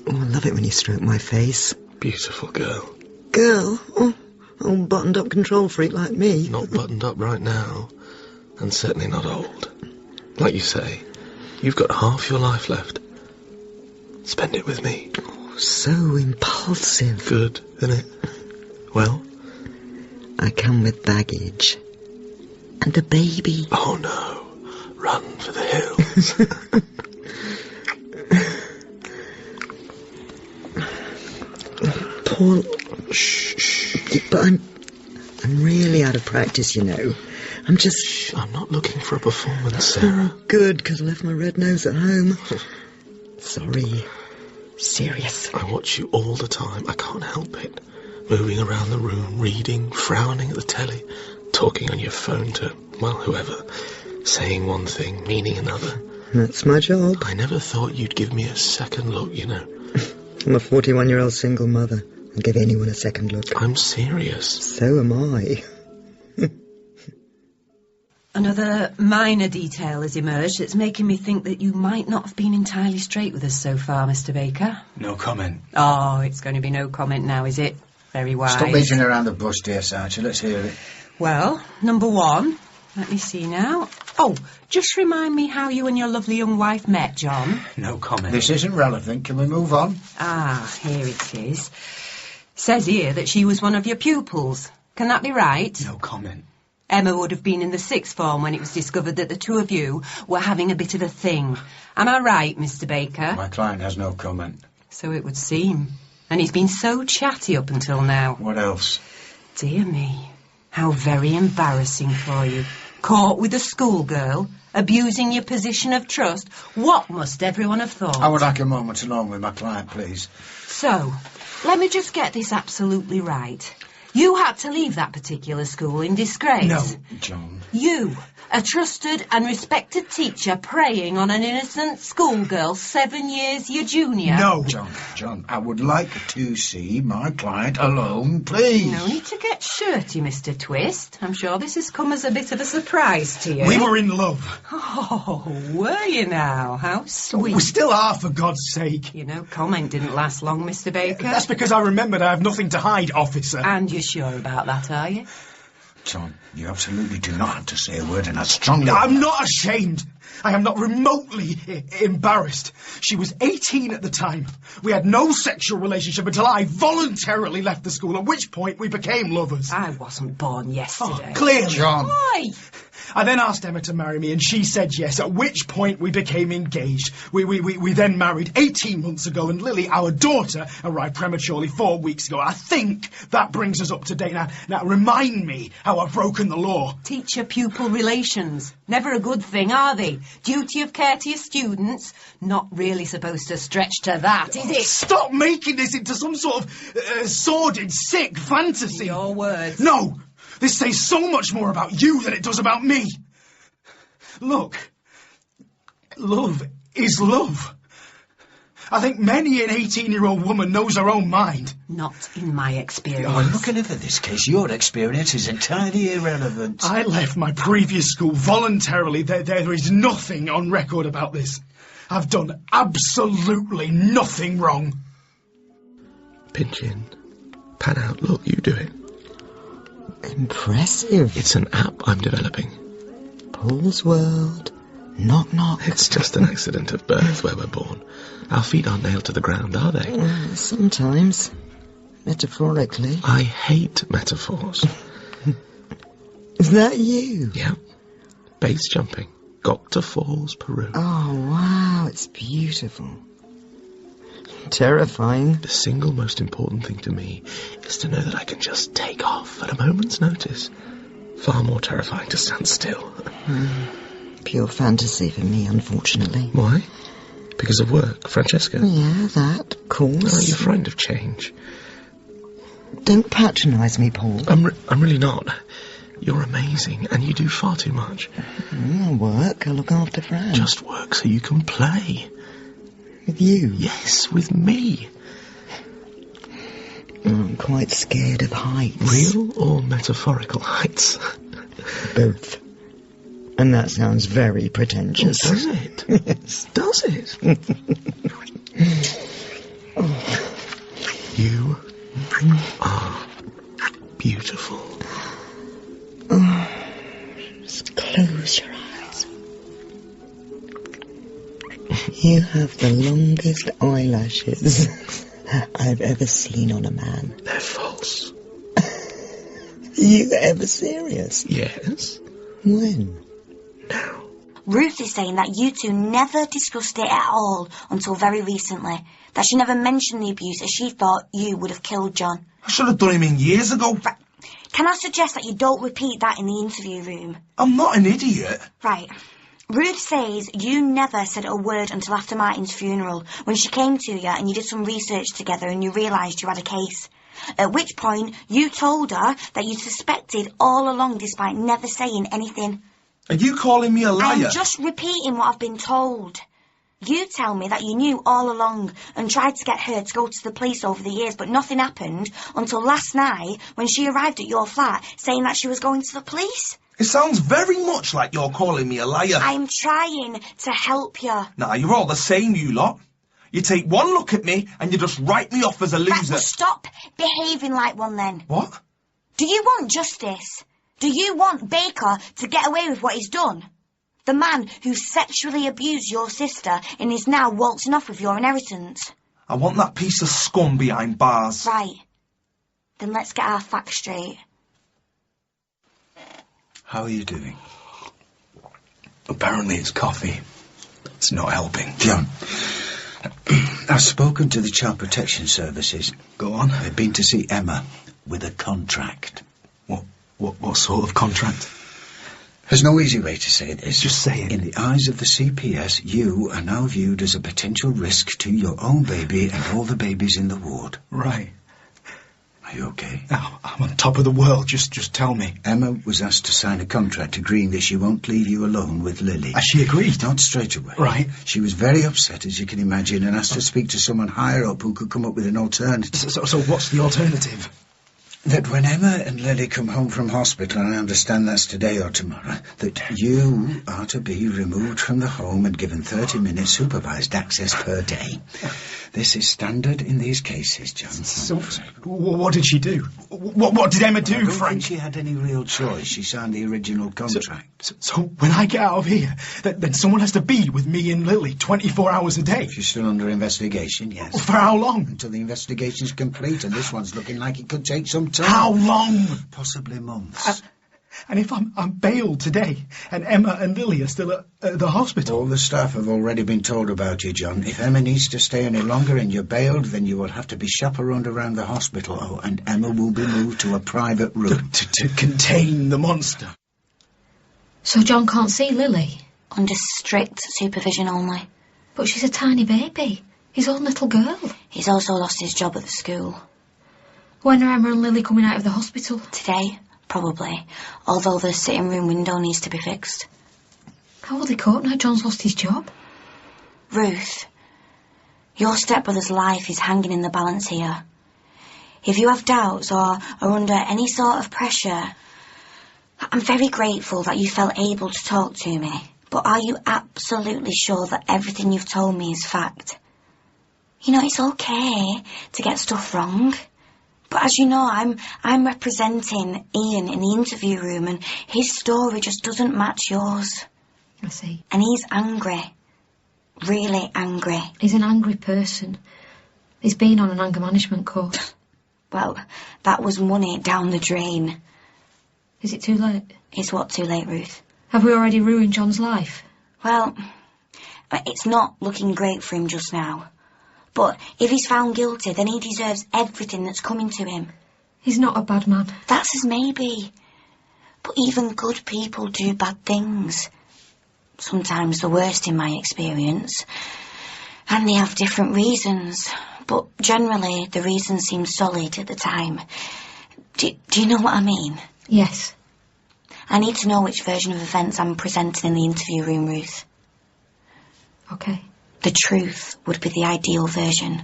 Oh, I love it when you stroke my face. Beautiful girl. Girl? Oh, old buttoned-up control freak like me. Not buttoned up right now, and certainly not old. Like you say, you've got half your life left. Spend it with me. Oh, so impulsive. Good, isn't it? Well? I come with baggage. And a baby. Oh, no. Run for the hills. Paul... Shh. But I'm really out of practice, you know. I'm just... Shh, I'm not looking for a performance, Sarah. Oh, good, because I left my red nose at home. Sorry. Serious. I watch you all the time. I can't help it. Moving around the room, reading, frowning at the telly, talking on your phone to, well, whoever. Saying one thing, meaning another. That's my job. I never thought you'd give me a second look, you know. I'm a 41-year-old single mother. I'll give anyone a second look. I'm serious. So am I. Another minor detail has emerged that's making me think that you might not have been entirely straight with us so far, Mr. Baker. No comment. Oh, it's going to be no comment now, is it? Very wise. Stop beating around the bush, dear Sarcher. Let's hear it. Well, number one, let me see now. Oh, just remind me how you and your lovely young wife met, John. No comment. This isn't relevant. Can we move on? Ah, here it is. Says here that she was one of your pupils. Can that be right? No comment. Emma would have been in the 6th form when it was discovered that the two of you were having a bit of a thing. Am I right, Mr. Baker? My client has no comment. So it would seem. And he's been so chatty up until now. What else? Dear me. How very embarrassing for you. Caught with a schoolgirl, abusing your position of trust. What must everyone have thought? I would like a moment alone with my client, please. So, let me just get this absolutely right. You had to leave that particular school in disgrace. No, John. You, a trusted and respected teacher, preying on an innocent schoolgirl 7 years your junior. No, John, I would like to see my client alone, please. No need to get shirty, Mr. Twist. I'm sure this has come as a bit of a surprise to you. We were in love. Oh, were you now? How sweet. We still are, for God's sake. You know, comment didn't last long, Mr. Baker. That's because I remembered I have nothing to hide, officer. And you're sure about that, are you? John, you absolutely do not have to say a word, and I strongly... I'm not ashamed. I am not remotely embarrassed. She was 18 at the time. We had no sexual relationship until I voluntarily left the school, at which point we became lovers. I wasn't born yesterday. Oh, clearly. John. Why? I then asked Emma to marry me, and she said yes, at which point we became engaged. We then married 18 months ago, and Lily, our daughter, arrived prematurely 4 weeks ago. I think that brings us up to date. Now remind me how I've broken the law. Teacher-pupil relations. Never a good thing, are they? Duty of care to your students. Not really supposed to stretch to that, is it? Stop making this into some sort of sordid, sick fantasy. Your words. No! This says so much more about you than it does about me. Look, love is love. I think many an 18-year-old woman knows her own mind. Not in my experience. Oh, looking over this case, your experience is entirely irrelevant. I left my previous school voluntarily. There is nothing on record about this. I've done absolutely nothing wrong. Pinch in, pan out, look, you do it. Impressive. It's an app I'm developing. Paul's World. Knock, knock. It's just an accident of birth where we're born. Our feet aren't nailed to the ground, are they? Sometimes. Metaphorically. I hate metaphors. Is that you? Yeah. Base jumping. Gocta Falls, Peru. Oh, wow. It's beautiful. Terrifying. The single most important thing to me is to know that I can just take off at a moment's notice. Far more terrifying to stand still. Pure fantasy for me, unfortunately. Why? Because of work, Francesca? Yeah, that, of course. Oh, you're frightened of change. Don't patronise me, Paul. I'm really not. You're amazing, and you do far too much. I work, I look after Fran. Just work so you can play. With you? Yes, with me. I'm quite scared of heights. Real or metaphorical heights? Both. And that sounds very pretentious. Oh, does it? Yes. Does it? You are beautiful. Just close your eyes. You have the longest eyelashes I've ever seen on a man. They're false. Are you ever serious? Yes. When? Now. Ruth is saying that you two never discussed it at all until very recently. That she never mentioned the abuse as she thought you would have killed John. I should have done him in years ago. Right. Can I suggest that you don't repeat that in the interview room? I'm not an idiot. Right. Ruth says you never said a word until after Martin's funeral, when she came to you and you did some research together and you realised you had a case. At which point you told her that you suspected all along despite never saying anything. Are you calling me a liar? I'm just repeating what I've been told. You tell me that you knew all along and tried to get her to go to the police over the years, but nothing happened until last night when she arrived at your flat saying that she was going to the police. It sounds very much like you're calling me a liar. I'm trying to help you. Nah, you're all the same, you lot. You take one look at me and you just write me off as a loser. Right, well, stop behaving like one then. What? Do you want justice? Do you want Baker to get away with what he's done? The man who sexually abused your sister and is now waltzing off with your inheritance. I want that piece of scum behind bars. Right. Then let's get our facts straight. How are you doing? Apparently it's coffee. It's not helping. John, I've spoken to the Child Protection Services. Go on. They've been to see Emma with a contract. What sort of contract? There's no easy way to say this. Just say it. In the eyes of the CPS, you are now viewed as a potential risk to your own baby and all the babies in the ward. Right. Are you okay? Oh, I'm on top of the world. Just tell me. Emma was asked to sign a contract agreeing that she won't leave you alone with Lily. Has she agreed? Not straight away. Right. She was very upset, as you can imagine, and asked to speak to someone higher up who could come up with an alternative. So what's the alternative? That when Emma and Lily come home from hospital, and I understand that's today or tomorrow, that you are to be removed from the home and given 30 minutes supervised access per day. This is standard in these cases, John. So, what did she do? What did Emma do, I don't Frank? think she had any real choice. She signed the original contract. So when I get out of here, then someone has to be with me and Lily 24 hours a day? If you're still under investigation, yes. For how long? Until the investigation's complete, and this one's looking like it could take some time. How long? Possibly months. And if I'm bailed today, and Emma and Lily are still at the hospital? All the staff have already been told about you, John. If Emma needs to stay any longer and you're bailed, then you will have to be chaperoned around the hospital. Oh, and Emma will be moved to a private room. To contain the monster. So John can't see Lily? Under strict supervision only. But she's a tiny baby. His own little girl. He's also lost his job at the school. When are Emma and Lily coming out of the hospital? Today, probably. Although the sitting room window needs to be fixed. How will they cope now John's lost his job? Ruth, your stepbrother's life is hanging in the balance here. If you have doubts or are under any sort of pressure, I'm very grateful that you felt able to talk to me. But are you absolutely sure that everything you've told me is fact? You know, it's okay to get stuff wrong. But as you know, I'm representing Ian in the interview room, and his story just doesn't match yours. I see. And he's angry. Really angry. He's an angry person. He's been on an anger management course. Well, that was money down the drain. Is it too late? Is what too late, Ruth? Have we already ruined John's life? Well, it's not looking great for him just now. But if he's found guilty, then he deserves everything that's coming to him. He's not a bad man. That's as maybe. But even good people do bad things. Sometimes the worst in my experience. And they have different reasons. But generally, the reason seems solid at the time. Do you know what I mean? Yes. I need to know which version of events I'm presenting in the interview room, Ruth. Okay. The truth would be the ideal version.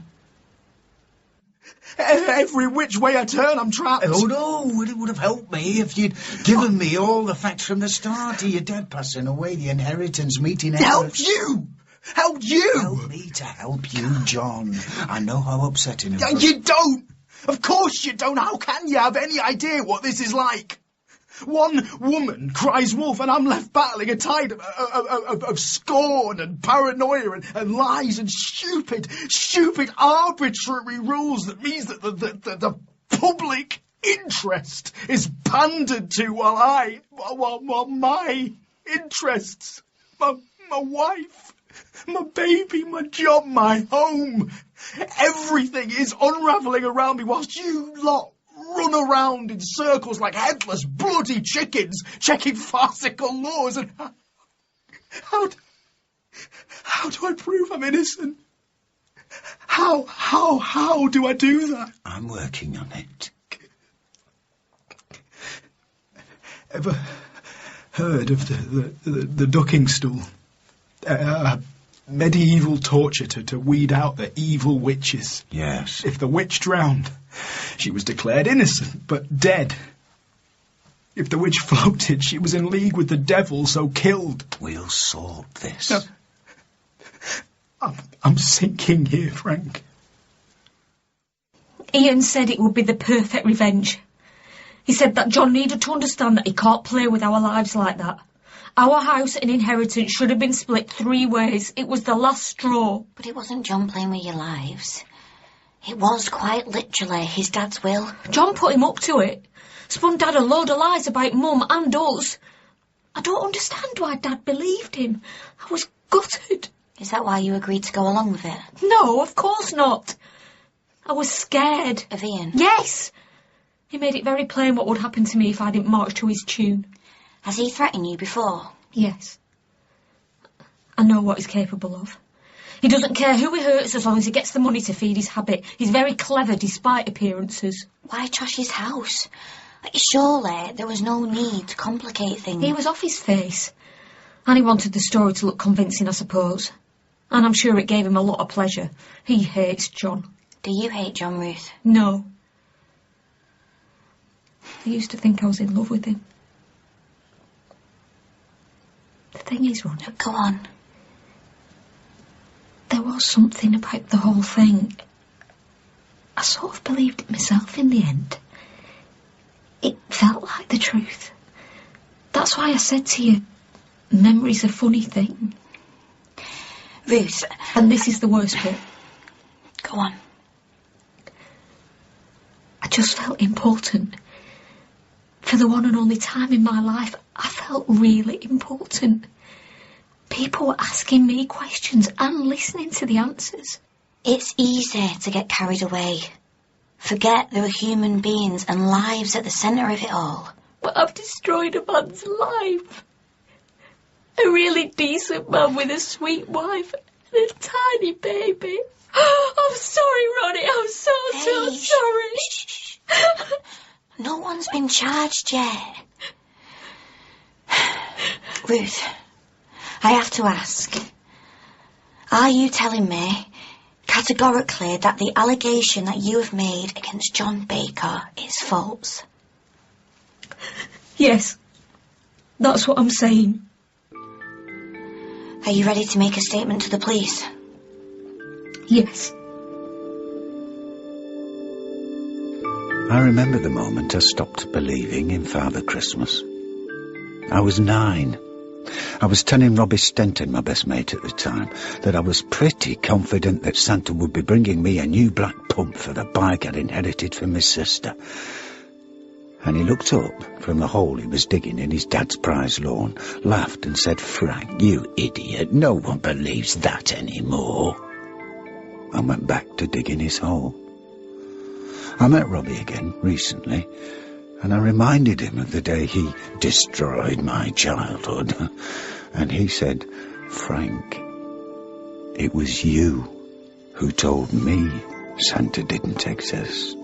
Every which way I turn, I'm trapped. Oh, no, it would have helped me if you'd given me all the facts from the start of your dad passing away, the inheritance, meeting... Help you! Help you! Help me to help you, John. I know how upsetting it was. You don't! Of course you don't! How can you have any idea what this is like? One woman cries wolf, and I'm left battling a tide of scorn and paranoia and lies and stupid arbitrary rules that means that the public interest is pandered to while my interests, my wife, my baby, my job, my home, everything is unravelling around me whilst you lot run around in circles like headless bloody chickens, checking farcical laws. And how do I prove I'm innocent? How do I do that? I'm working on it. Ever heard of the ducking stool? Medieval torture to weed out the evil witches. Yes. If the witch drowned, she was declared innocent, but dead. If the witch floated, she was in league with the devil, so killed. We'll sort this. I'm sinking here, Frank. Ian said it would be the perfect revenge. He said that John needed to understand that he can't play with our lives like that. Our house and inheritance should have been split 3 ways. It was the last straw. But it wasn't John playing with your lives. It was quite literally his dad's will. John put him up to it. Spun Dad a load of lies about Mum and us. I don't understand why Dad believed him. I was gutted. Is that why you agreed to go along with it? No, of course not. I was scared. Of Ian? Yes. He made it very plain what would happen to me if I didn't march to his tune. Has he threatened you before? Yes. I know what he's capable of. He doesn't care who he hurts as long as he gets the money to feed his habit. He's very clever despite appearances. Why trash his house? Surely there was no need to complicate things. He was off his face. And he wanted the story to look convincing, I suppose. And I'm sure it gave him a lot of pleasure. He hates John. Do you hate John, Ruth? No. I used to think I was in love with him. The thing is, Ronnie... Go on. There was something about the whole thing. I sort of believed it myself in the end. It felt like the truth. That's why I said to you, memory's a funny thing. Ruth... And this is the worst bit. Go on. I just felt important. For the one and only time in my life, I felt really important. People were asking me questions and listening to the answers. It's easy to get carried away. Forget there are human beings and lives at the centre of it all. But I've destroyed a man's life. A really decent man with a sweet wife and a tiny baby. I'm sorry, Ronnie. I'm so sorry. Shh. No one's been charged yet. Ruth, I have to ask. Are you telling me categorically that the allegation that you have made against John Baker is false? Yes. That's what I'm saying. Are you ready to make a statement to the police? Yes. I remember the moment I stopped believing in Father Christmas. I was 9. I was telling Robbie Stenton, my best mate at the time, that I was pretty confident that Santa would be bringing me a new black pump for the bike I'd inherited from his sister. And he looked up from the hole he was digging in his dad's prize lawn, laughed and said, "Frank, you idiot, no one believes that anymore." And went back to digging his hole. I met Robbie again recently, and I reminded him of the day he destroyed my childhood. And he said, "Frank, it was you who told me Santa didn't exist."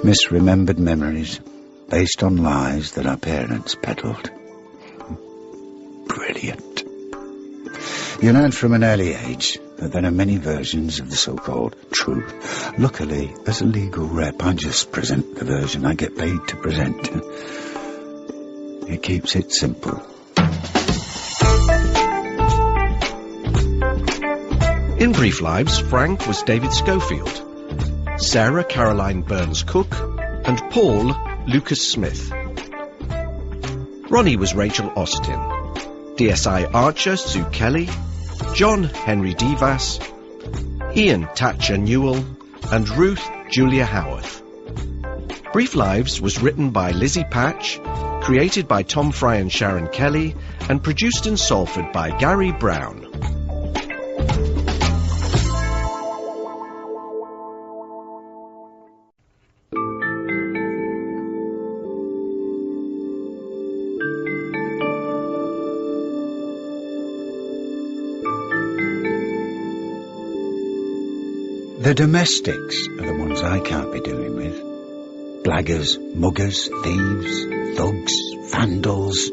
Misremembered memories based on lies that our parents peddled. Brilliant. You learn from an early age that there are many versions of the so-called truth. Luckily, as a legal rep, I just present the version I get paid to present. It keeps it simple. In Brief Lives, Frank was David Schofield, Sarah Caroline Burns Cook, and Paul Lucas Smith. Ronnie was Rachel Austin, DSI Archer Sue Kelly, John Henry Devas, Ian Thatcher Newell, and Ruth Julia Howarth. Brief Lives was written by Lizzie Patch, created by Tom Fry and Sharon Kelly, and produced in Salford by Gary Brown. The domestics are the ones I can't be doing with. Blaggers, muggers, thieves, thugs, vandals.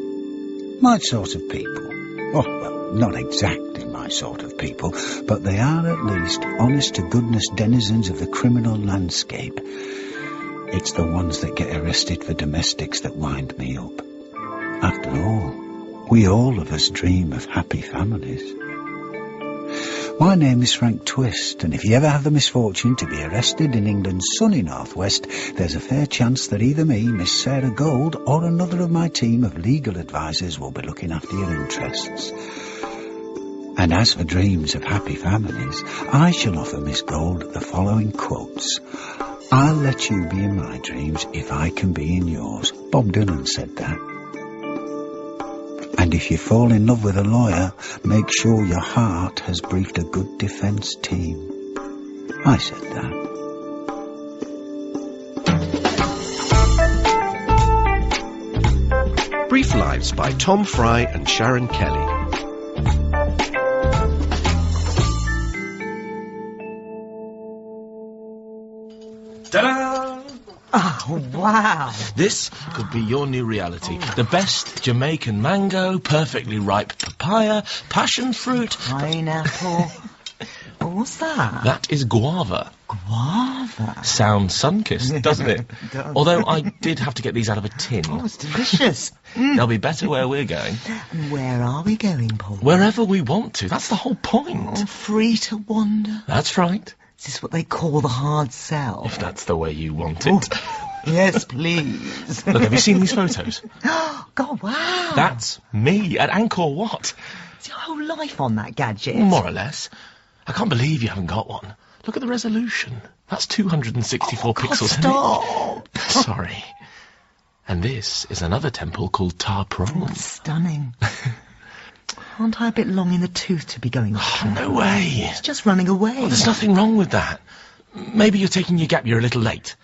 My sort of people. Oh, well, not exactly my sort of people, but they are at least honest-to-goodness denizens of the criminal landscape. It's the ones that get arrested for domestics that wind me up. After all, we all of us dream of happy families. My name is Frank Twist, and if you ever have the misfortune to be arrested in England's sunny northwest, there's a fair chance that either me, Miss Sarah Gold, or another of my team of legal advisors will be looking after your interests. And as for dreams of happy families, I shall offer Miss Gold the following quotes. "I'll let you be in my dreams if I can be in yours." Bob Dylan said that. And if you fall in love with a lawyer, make sure your heart has briefed a good defence team. I said that. Brief Lives by Tom Fry and Sharon Kelly. Ta-da! Oh, wow. This could be your new reality. The best Jamaican mango, perfectly ripe papaya, passion fruit... Pineapple. What's that? That is guava. Guava? Sounds sun-kissed, doesn't it? It does. Although I did have to get these out of a tin. Oh, it's delicious. They'll be better where we're going. And where are we going, Paul? Wherever we want to. That's the whole point. Oh, free to wander. That's right. Is this what they call the hard sell? If that's the way you want it. Yes, please. Look, have you seen these photos? God, wow. That's me at Angkor Wat. Is your whole life on that gadget? More or less. I can't believe you haven't got one. Look at the resolution. That's 264 pixels. Stop. Sorry. And this is another temple called Ta Prohm. Oh, stunning. Aren't I a bit long in the tooth to be going? No way. It's just running away. Well, there's nothing wrong with that. Maybe you're taking your gap year a little late.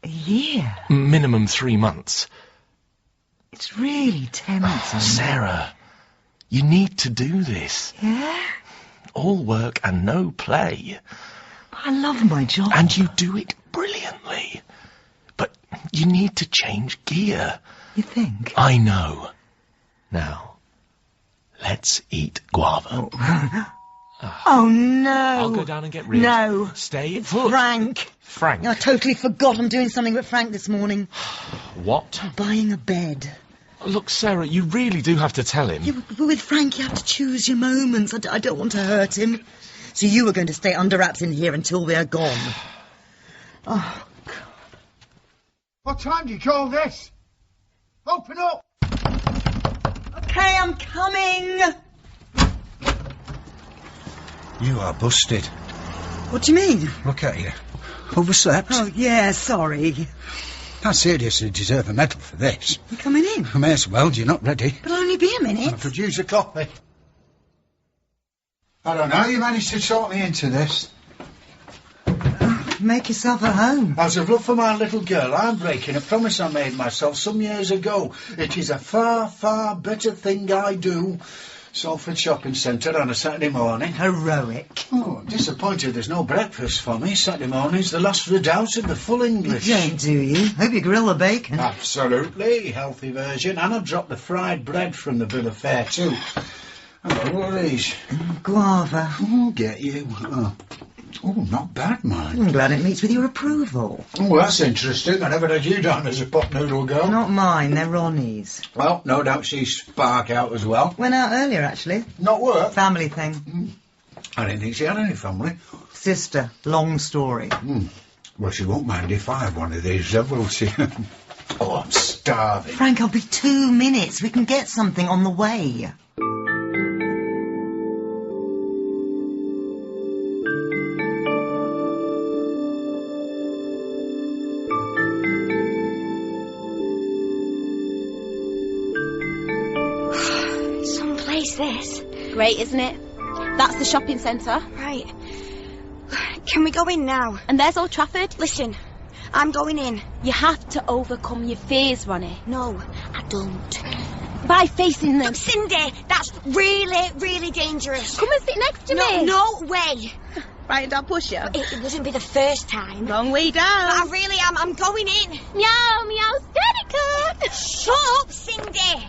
A year? Minimum 3 months. It's really tempting. Sarah, you need to do this. Yeah? All work and no play. I love my job. And you do it brilliantly. But you need to change gear. You think? I know. Now, let's eat guava. Oh, no. I'll go down and get rid. No. Stay put. Frank. Frank. I totally forgot I'm doing something with Frank this morning. What? Buying a bed. Look, Sarah, you really do have to tell him. Yeah, but with Frank, you have to choose your moments. I don't want to hurt him. So you were going to stay under wraps in here until we're gone. Oh, God. What time do you call this? Open up! Okay, I'm coming. You are busted. What do you mean? Look at you. Overslept. Oh, yeah, sorry. I seriously deserve a medal for this. You coming in? I may as well, you're not ready. But only be a minute. I'll produce a copy. I don't know, you managed to talk me into this. Make yourself at home. Out of love for my little girl, I'm breaking a promise I made myself some years ago. It is a far, far better thing I do. Salford Shopping Centre on a Saturday morning. Heroic. Oh, disappointed there's no breakfast for me. Saturday morning's the last redoubt of the full English. You don't, do you? Hope you grill the bacon. Absolutely. Healthy version. And I've dropped the fried bread from the bill of fare, too. Oh, what are these? Guava. Oh, get you. Oh, not bad, man. I'm glad it meets with your approval. Oh, that's interesting. I never had you down as a pot noodle girl. Not mine, they're Ronnie's. Well, no doubt she's spark out as well. Went out earlier, actually. Not work? Family thing. I didn't think she had any family. Sister. Long story. Well, she won't mind if I have one of these, will she? Oh, I'm starving. Frank, I'll be 2 minutes. We can get something on the way. This? Great, isn't it? That's the shopping centre. Right. Can we go in now? And there's Old Trafford. Listen, I'm going in. You have to overcome your fears, Ronnie. No, I don't. By facing them. Cindy, that's really, really dangerous. Come and sit next to me. No way. Right, and I'll push you. It wouldn't be the first time. Wrong way down. I really am. I'm going in. Meow, meow, steady cut. Shut up, Cindy.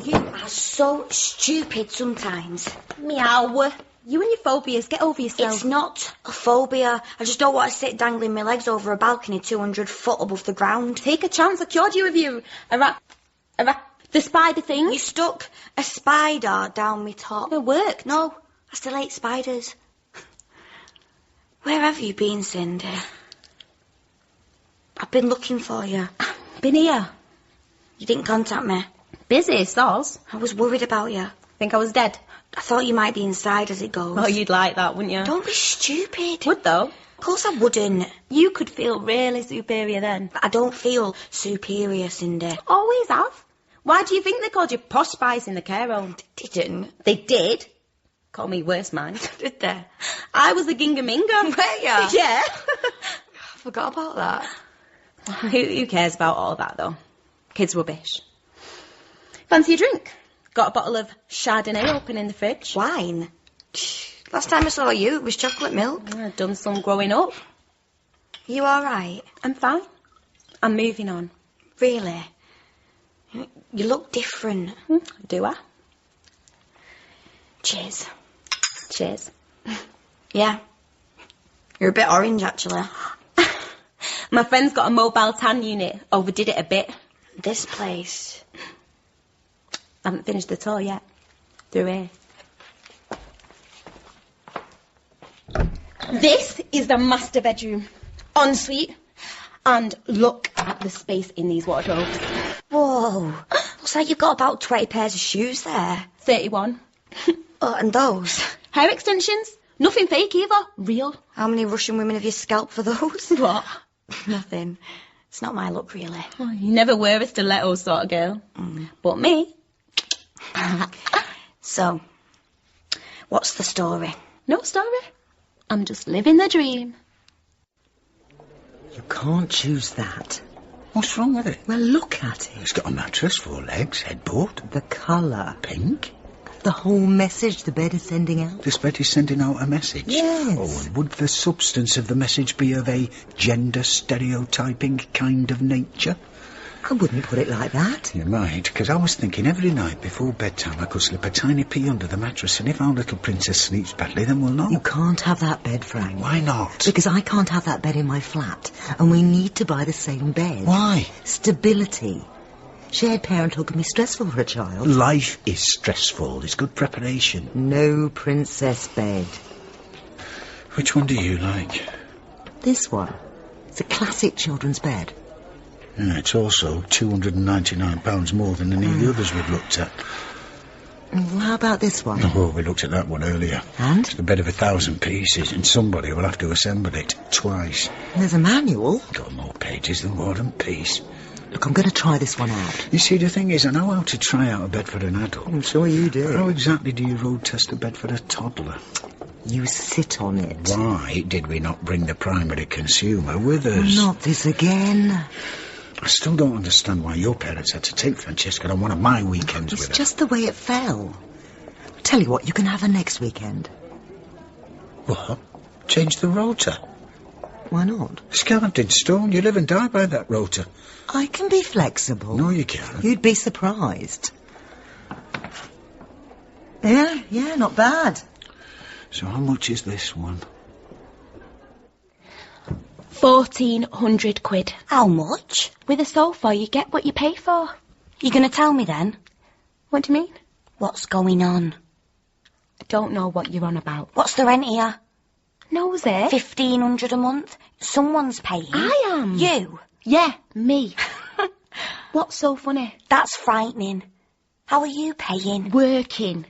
You are so stupid sometimes. Meow. You and your phobias, get over yourself. It's not a phobia. I just don't want to sit dangling my legs over a balcony 200 foot above the ground. Take a chance. I cured you of you. The spider thing. You stuck a spider down my top. It worked. No, I still hate spiders. Where have you been, Cindy? I've been looking for you. Been here. You didn't contact me. Busy, soz. I was worried about you. Think I was dead? I thought you might be inside as it goes. Oh, you'd like that, wouldn't you? Don't be stupid. Would, though? Of course I wouldn't. You could feel really superior then. But I don't feel superior, Cindy. Always have. Why do you think they called you posh spice in the care home? They didn't. They did. Call me worst mind. Did they? I was the gingaminga. Were you? Yeah. I forgot about that. Who cares about all that, though? Kid's rubbish. Fancy a drink? Got a bottle of Chardonnay open in the fridge. Wine? Last time I saw you, it was chocolate milk. I've done some growing up. You all right? I'm fine. I'm moving on. Really? You look different. Do I? Cheers. Cheers. Yeah. You're a bit orange, actually. My friend's got a mobile tan unit. Overdid it a bit. This place. I haven't finished the tour yet. Through here. This is the master bedroom. Ensuite. And look at the space in these wardrobes. Whoa. Looks like you've got about 20 pairs of shoes there. 31. Oh, and those? Hair extensions. Nothing fake either. Real. How many Russian women have you scalped for those? What? Nothing. It's not my look, really. Oh, you never were a stiletto sort of girl. But me. So, what's the story? No story. I'm just living the dream. You can't choose that. What's wrong with it? Well, look at it. It's got a mattress, 4 legs, headboard. The colour. Pink. The whole message the bed is sending out. This bed is sending out a message? Yes. Oh, and would the substance of the message be of a gender stereotyping kind of nature? I wouldn't put it like that. You might, because I was thinking every night before bedtime I could slip a tiny pea under the mattress, and if our little princess sleeps badly, then we'll know. You can't have that bed, Frank. Why not? Because I can't have that bed in my flat, and we need to buy the same bed. Why? Stability. Shared parenthood can be stressful for a child. Life is stressful. It's good preparation. No princess bed. Which one do you like? This one. It's a classic children's bed. Yeah, it's also £299 more than any of the others we've looked at. Well, how about this one? Oh, we looked at that one earlier. And? It's a bed of 1,000 pieces, and somebody will have to assemble it twice. There's a manual. Got more pages than War and Peace. Look, I'm going to try this one out. You see, the thing is, I know how to try out a bed for an adult. I'm sure you do. How exactly do you road test a bed for a toddler? You sit on it. Why did we not bring the primary consumer with us? Not this again. I still don't understand why your parents had to take Francesca on one of my weekends with her. It's just the way it fell. Tell you what, you can have her next weekend. What? Change the rota? Why not? It's carved in stone. You live and die by that rota. I can be flexible. No, you can't. You'd be surprised. Yeah, not bad. So how much is this one? 1,400 quid. How much? With a sofa, you get what you pay for. You gonna tell me then? What do you mean? What's going on? I don't know what you're on about. What's the rent here? Knows it? 1,500 a month. Someone's paying. I am. You? Yeah, me. What's so funny? That's frightening. How are you paying? Working.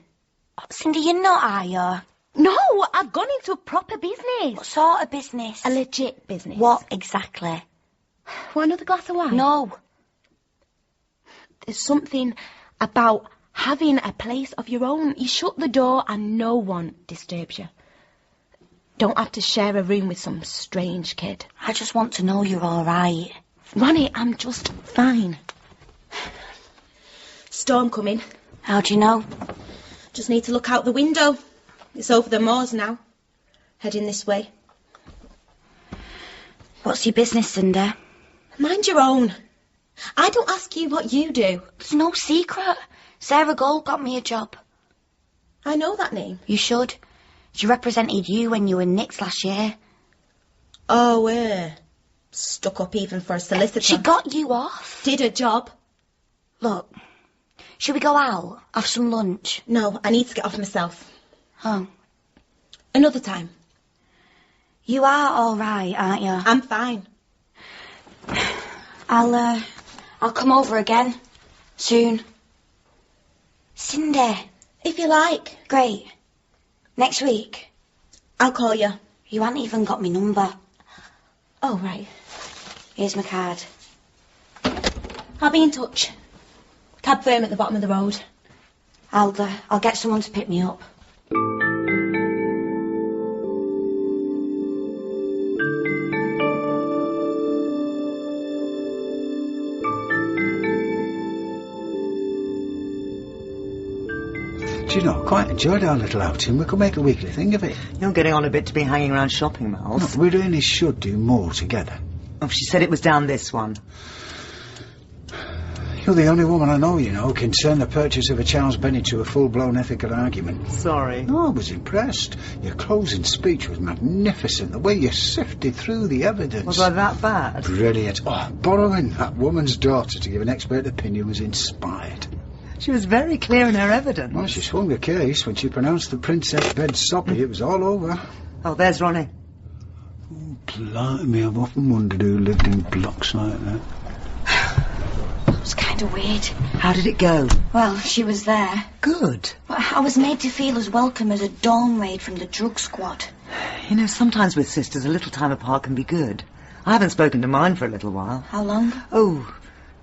Cindy, you're not, are you? No, I've gone into a proper business. What sort of business? A legit business. What exactly? Want another glass of wine? No. There's something about having a place of your own. You shut the door and no one disturbs you. Don't have to share a room with some strange kid. I just want to know you're all right. Ronnie, I'm just fine. Storm coming. How do you know? Just need to look out the window. It's over the moors now. Heading this way. What's your business, Cindy? Mind your own. I don't ask you what you do. It's no secret. Sarah Gold got me a job. I know that name. You should. She represented you when you were Nick's last year. Oh, stuck up even for a solicitor. She got you off. Did a job. Look, should we go out? Have some lunch? No, I need to get off myself. Oh. Another time. You are all right, aren't you? I'm fine. I'll come over again. Soon. Cindy. If you like. Great. Next week. I'll call you. You haven't even got my number. Oh, right. Here's my card. I'll be in touch. Cab firm at the bottom of the road. I'll get someone to pick me up. you know, quite enjoyed our little outing. We could make a weekly thing of it. You're getting on a bit to be hanging around shopping malls. No, we really should do more together. Oh, she said it was down this one. You're the only woman I know, you know, who can turn the purchase of a Charles Bennett to a full-blown ethical argument. Sorry. No, I was impressed. Your closing speech was magnificent. The way you sifted through the evidence. Was I that bad? Brilliant. Oh, borrowing that woman's daughter to give an expert opinion was inspired. She was very clear in her evidence. Well, she swung the case. When she pronounced the princess bed soppy, it was all over. Oh, there's Ronnie. Oh, blimey, I've often wondered who lived in blocks like that. It was kind of weird. How did it go? Well, she was there. Good. But I was made to feel as welcome as a dawn raid from the drug squad. You know, sometimes with sisters, a little time apart can be good. I haven't spoken to mine for a little while. How long? Oh,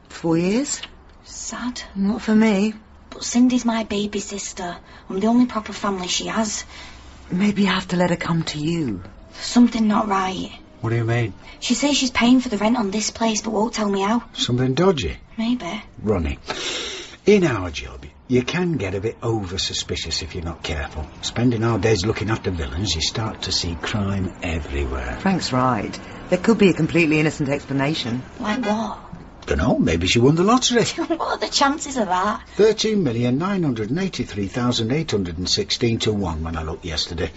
4 years. Sad. Not for me. But Cindy's my baby sister. I'm the only proper family she has. Maybe you have to let her come to you. Something not right. What do you mean? She says she's paying for the rent on this place, but won't tell me how. Something dodgy? Maybe. Ronnie, in our job, you can get a bit over-suspicious if you're not careful. Spending our days looking after villains, you start to see crime everywhere. Frank's right. There could be a completely innocent explanation. Like what? Dunno, maybe she won the lottery. What are the chances of that? 13,983,816 to 1 when I looked yesterday.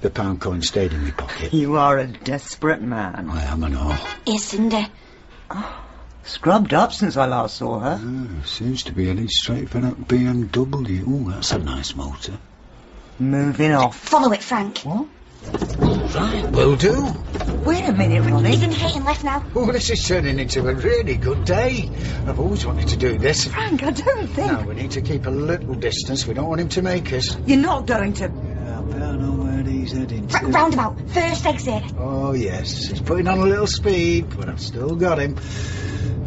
The pound coin stayed in my pocket. You are a desperate man. I am, I know. Here's Cindy. Oh, scrubbed up since I last saw her. Seems to be heading straight for that BMW. Oh, that's a nice motor. Moving off. Follow it, Frank. What? Right, will do. Wait a minute, Ronnie. He's indicating left now. Oh, this is turning into a really good day. I've always wanted to do this. Frank, I don't think... No, we need to keep a little distance. We don't want him to make us. You're not going to... Yeah, I better know where he's heading to. Roundabout. First exit. Oh, yes. He's putting on a little speed, but I've still got him.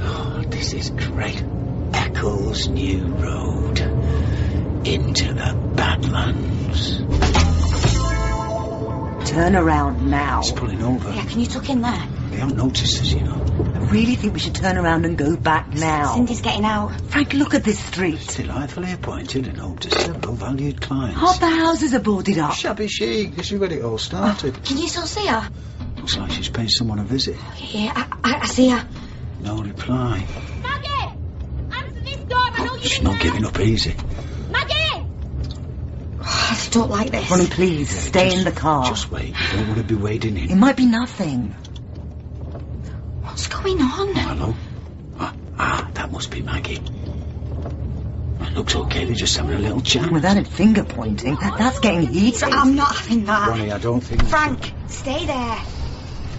Oh, this is great. Eccles New Road. Into the Badlands. Turn around now. He's pulling over. Yeah, can you tuck in there? They haven't noticed us, you know. I really think we should turn around and go back now. Cindy's getting out. Frank, look at this street. Delightfully appointed and home to several valued clients. Half the houses are boarded up. Shabby chic. This is where it all started. Can you still see her? Looks like she's paying someone a visit. Yeah, I see her. No reply. Maggie! Answer this door, I know you're She's in not there. giving up easy. Maggie! I don't like this. Ronnie, please, stay in the car. Just wait. You don't want to be wading in. It might be nothing. What's going on? Hello? That must be Maggie. It looks okay. They're just having a little chat. With that finger pointing, that's getting heated. I'm not having that. Ronnie, I don't think... Frank, stay there.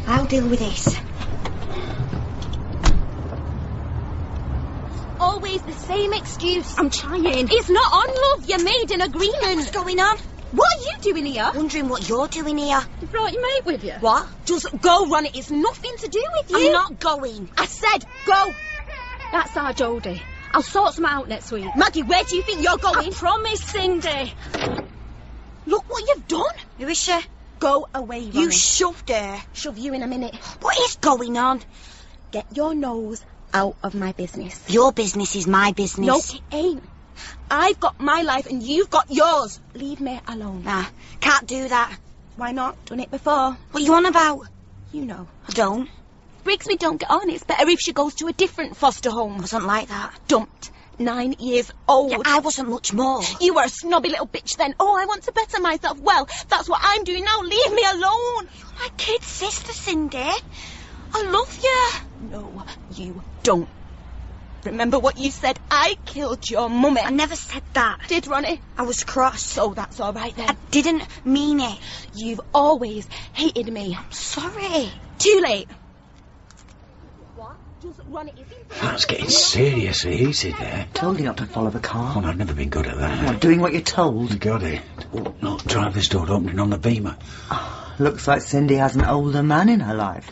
I'll deal with this. Always the same excuse. I'm trying. It's not on, love. You made an agreement. What's going on? What are you doing here? Wondering what you're doing here. You brought your mate with you. What? Just go, Ronnie. It's nothing to do with you. I'm not going. I said go. That's our Jodie. I'll sort some out next week. Maggie, where do you think you're going? I promise, Cindy. Look what you've done. Who is she? Go away, Ronnie. You shoved her. Shove you in a minute. What is going on? Get your nose out of my business. Your business is my business. No, it ain't. I've got my life and you've got yours. Leave me alone. Nah, can't do that. Why not? Done it before. What you on about? You know. I don't. Briggs, we don't get on. It's better if she goes to a different foster home. I wasn't like that. Dumped. 9 years old. Yeah, I wasn't much more. You were a snobby little bitch then. Oh, I want to better myself. Well, that's what I'm doing now. Leave me alone. You're my kid sister, Cindy. I love you. No, you don't. Remember what you said? I killed your mummy. I never said that. Did, Ronnie? I was cross. So that's all right then. I didn't mean it. You've always hated me. I'm sorry. Too late. What? Just Ronnie, is it? That's getting seriously heated there. Told you not to follow the car. Oh, I've never been good at that. What, doing what you're told? You got it. Oh, no, driver's door opening on the Beamer. Oh, looks like Cindy has an older man in her life.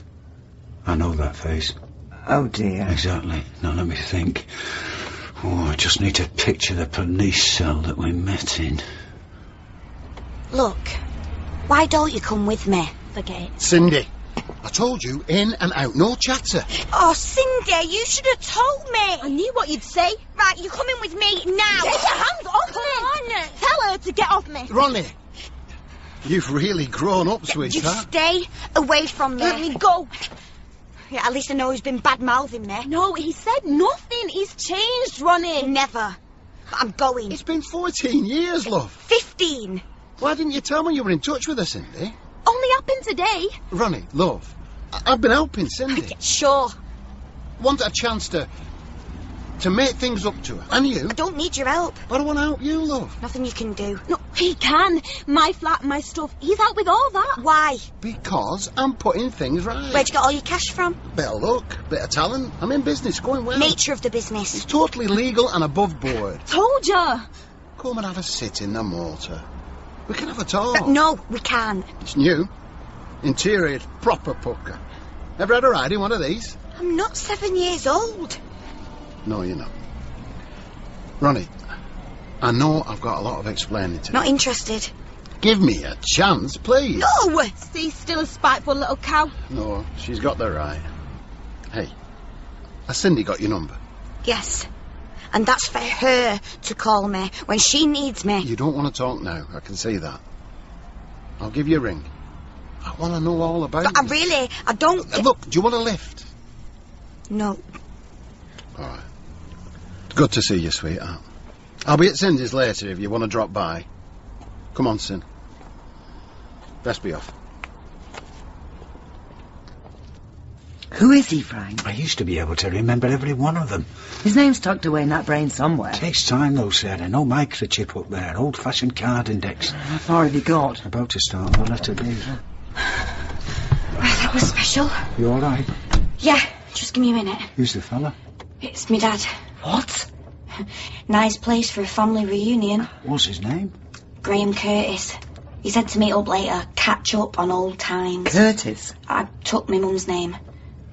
I know that face. Oh, dear. Exactly. Now, let me think. Oh, I just need to picture the police cell that we met in. Look, why don't you come with me? Forget it. Cindy, I told you, in and out, no chatter. Oh, Cindy, you should have told me. I knew what you'd say. Right, you're coming with me now. Get your hands off me! Tell her to get off me. Ronnie, you've really grown up, You sweetheart. stay away from me. Let me go. Yeah, at least I know he's been bad-mouthing me. No, he said nothing. He's changed, Ronnie. Never. But I'm going. It's been 14 years, love. 15. Why didn't you tell me you were in touch with her, Cindy? Only happened today. Ronnie, love, I've been helping Cindy. Sure. Want a chance to make things up to her. And you? I don't need your help. But I want to help you, love. Nothing you can do. No, he can. My flat, my stuff. He's out with all that. Why? Because I'm putting things right. Where'd you get all your cash from? Bit of luck, bit of talent. I'm in business, going well. Nature of the business. It's totally legal and above board. Told ya. Come and have a sit in the motor. We can have a talk. No, we can't. It's new. Interior, proper pucker. Ever had a ride in one of these? I'm not 7 years old. No, you're not. Ronnie, I know I've got a lot of explaining to do. Not interested. Give me a chance, please. No! See, still a spiteful little cow. No, she's got the right. Hey, has Cindy got your number? Yes. And that's for her to call me when she needs me. You don't want to talk now, I can see that. I'll give you a ring. I want to know all about But it. I don't... Look, do you want a lift? No. All right. Good to see you, sweetheart. I'll be at Cindy's later if you want to drop by. Come on, Sin. Best be off. Who is he, Frank? I used to be able to remember every one of them. His name's tucked away in that brain somewhere. Takes time though, Sarah. No microchip up there. Old-fashioned card index. How far have you got? About to start the letter B. That was special. You all right? Yeah, just give me a minute. Who's the fella? It's me dad. What? Nice place for a family reunion. What's his name? Graham Curtis. He said to meet up later, catch up on old times. Curtis? I took my mum's name.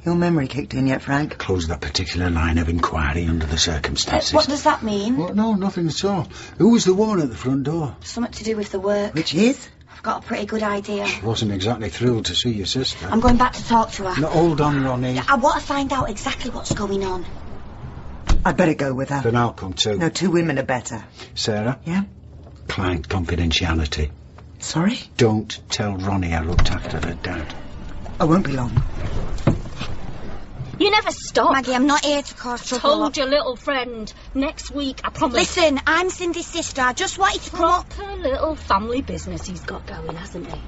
Your memory kicked in yet, Frank? Close that particular line of inquiry under the circumstances. What does that mean? Well, no, nothing at all. Who was the woman at the front door? Something to do with the work. Which is? I've got a pretty good idea. She wasn't exactly thrilled to see your sister. I'm going back to talk to her. No, hold on, Ronnie. I want to find out exactly what's going on. I'd better go with her. Then I'll come too. No, 2 women are better. Sarah? Yeah? Client confidentiality. Sorry? Don't tell Ronnie I looked after her dad. I won't be long. You never stop. Maggie, I'm not here to cause trouble. Told your little friend. Next week, I promise. Listen, I'm Cindy's sister. I just wanted to come up. Proper little family business he's got going, hasn't he?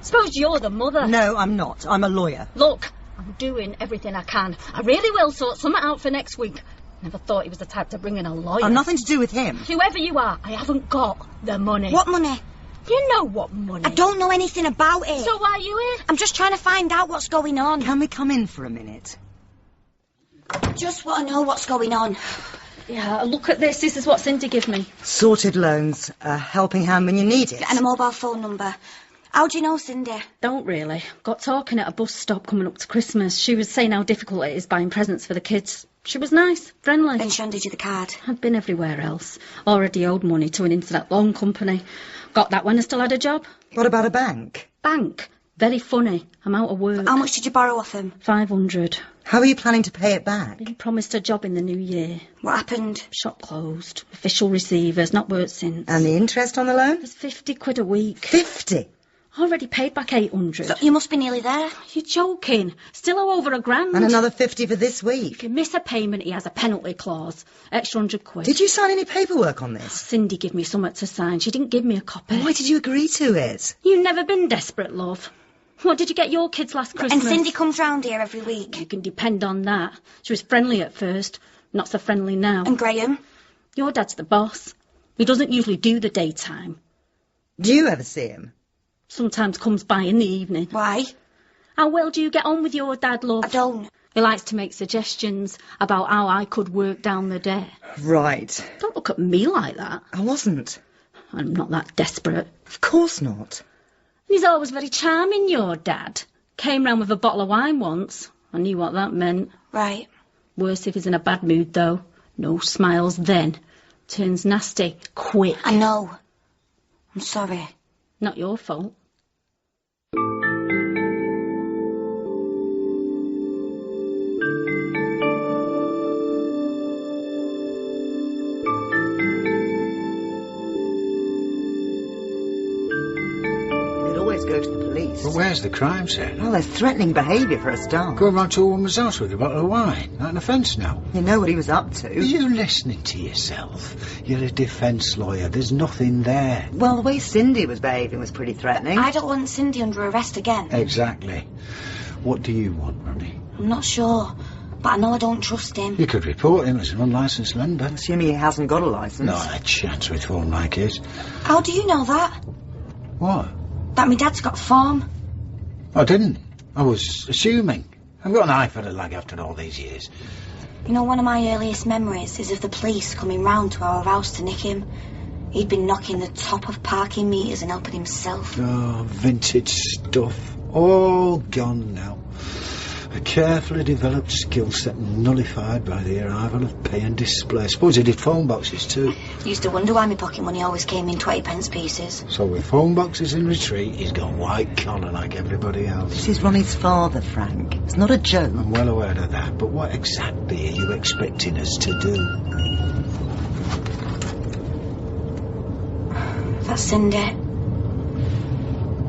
Suppose you're the mother. No, I'm not. I'm a lawyer. Look, I'm doing everything I can. I really will sort something out for next week. Never thought he was the type to bring in a lawyer. I've nothing to do with him. Whoever you are, I haven't got the money. What money? You know what money. I don't know anything about it. So why are you here? I'm just trying to find out what's going on. Can we come in for a minute? Just want to know what's going on. Yeah, look at this. This is what Cindy gave me. Sorted loans. A helping hand when you need it. And a mobile phone number. How do you know Cindy? Don't really. Got talking at a bus stop coming up to Christmas. She was saying how difficult it is buying presents for the kids. She was nice, friendly. Then she handed you the card. I'd been everywhere else. Already owed money to an internet loan company. Got that when I still had a job. What about a bank? Bank? Very funny. I'm out of work. How much did you borrow off him? 500. How are you planning to pay it back? Been promised a job in the new year. What happened? Shop closed. Official receivers, not worked since. And the interest on the loan? It's 50 quid a week. 50? Already paid back 800. So you must be nearly there. You're joking. Still owe over £1,000. And another 50 for this week. If you miss a payment, he has a penalty clause. Extra 100 quid. Did you sign any paperwork on this? Cindy gave me something to sign. She didn't give me a copy. Why did you agree to it? You've never been desperate, love. What did you get your kids last Christmas? And Cindy comes round here every week. You can depend on that. She was friendly at first, not so friendly now. And Graham? Your dad's the boss. He doesn't usually do the daytime. Do you ever see him? Sometimes comes by in the evening. Why? How well do you get on with your dad, love? I don't. He likes to make suggestions about how I could work down the day. Right. Don't look at me like that. I wasn't. I'm not that desperate. Of course not. He's always very charming, your dad. Came round with a bottle of wine once. I knew what that meant. Right. Worse if he's in a bad mood, though. No smiles then. Turns nasty. Quick. I know. I'm sorry. Not your fault. police. But where's the crime, Sarah? Well, there's threatening behaviour for a start. Going round to a woman's house with a bottle of wine. Not an offence now. You know what he was up to. Are you listening to yourself? You're a defence lawyer. There's nothing there. Well, the way Cindy was behaving was pretty threatening. I don't want Cindy under arrest again. Exactly. What do you want, Ronnie? I'm not sure, but I know I don't trust him. You could report him as an unlicensed lender. Assuming he hasn't got a licence. Not a chance with a phone like his. How do you know that? What? That my dad's got a form. I didn't. I was assuming. I've got an eye for the lag after all these years. You know, one of my earliest memories is of the police coming round to our house to nick him. He'd been knocking the top of parking meters and helping himself. Oh, vintage stuff. All gone now. A carefully developed skill set nullified by the arrival of pay and display. Suppose he did phone boxes too. Used to wonder why my pocket money always came in 20p pieces. So with phone boxes in retreat, he's gone white collar like everybody else. This is Ronnie's father, Frank. It's not a joke. I'm well aware of that, but what exactly are you expecting us to do? That's Cindy.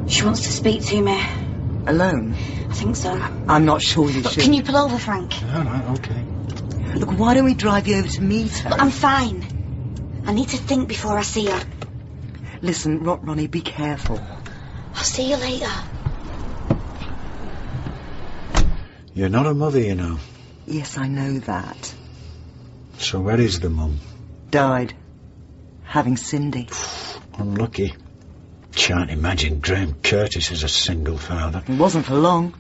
She wants to speak to me. Alone? I think so. I'm not sure you Look, should. can you pull over, Frank? All right, okay. Look, why don't we drive you over to meet her? Look, I'm fine. I need to think before I see her. Listen, Ronnie, be careful. I'll see you later. You're not a mother, you know. Yes, I know that. So where is the mum? Died. Having Cindy. Unlucky. Can't imagine Graham Curtis as a single father. It wasn't for long.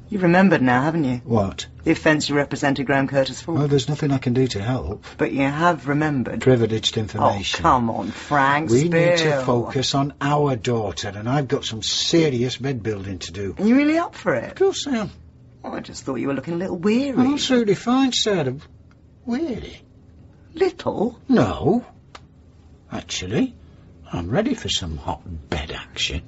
You've remembered now, haven't you? What? The offence you represented Graham Curtis for. Well, there's nothing I can do to help. But you have remembered. Privileged information. Oh, come on, Frank. We need to focus on our daughter, and I've got some serious bed building to do. Are you really up for it? Of course I am. Oh, I just thought you were looking a little weary. I'm absolutely fine, Sarah. Weary? Little? No. Actually, I'm ready for some hot bed action.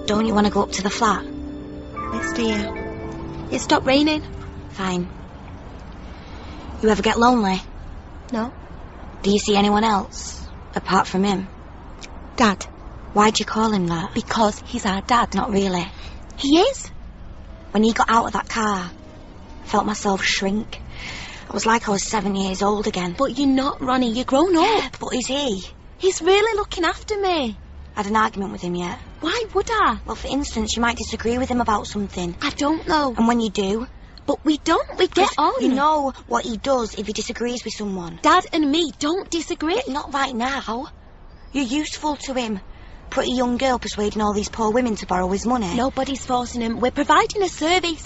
Don't you want to go up to the flat? Yes, dear. It stopped raining. Fine. You ever get lonely? No. Do you see anyone else, apart from him? Dad. Why'd you call him that? Because he's our dad. Not really. He is? When he got out of that car, I felt myself shrink. I was like I was 7 years old again. But you're not, Ronnie. You're grown up. Yeah, but is he? He's really looking after me. Had an argument with him yet? Why would I? Well, for instance, you might disagree with him about something. I don't know. And when you do? But we don't. We get on. You know what he does if he disagrees with someone. Dad and me don't disagree. Yeah, not right now. You're useful to him. Pretty young girl persuading all these poor women to borrow his money. Nobody's forcing him. We're providing a service.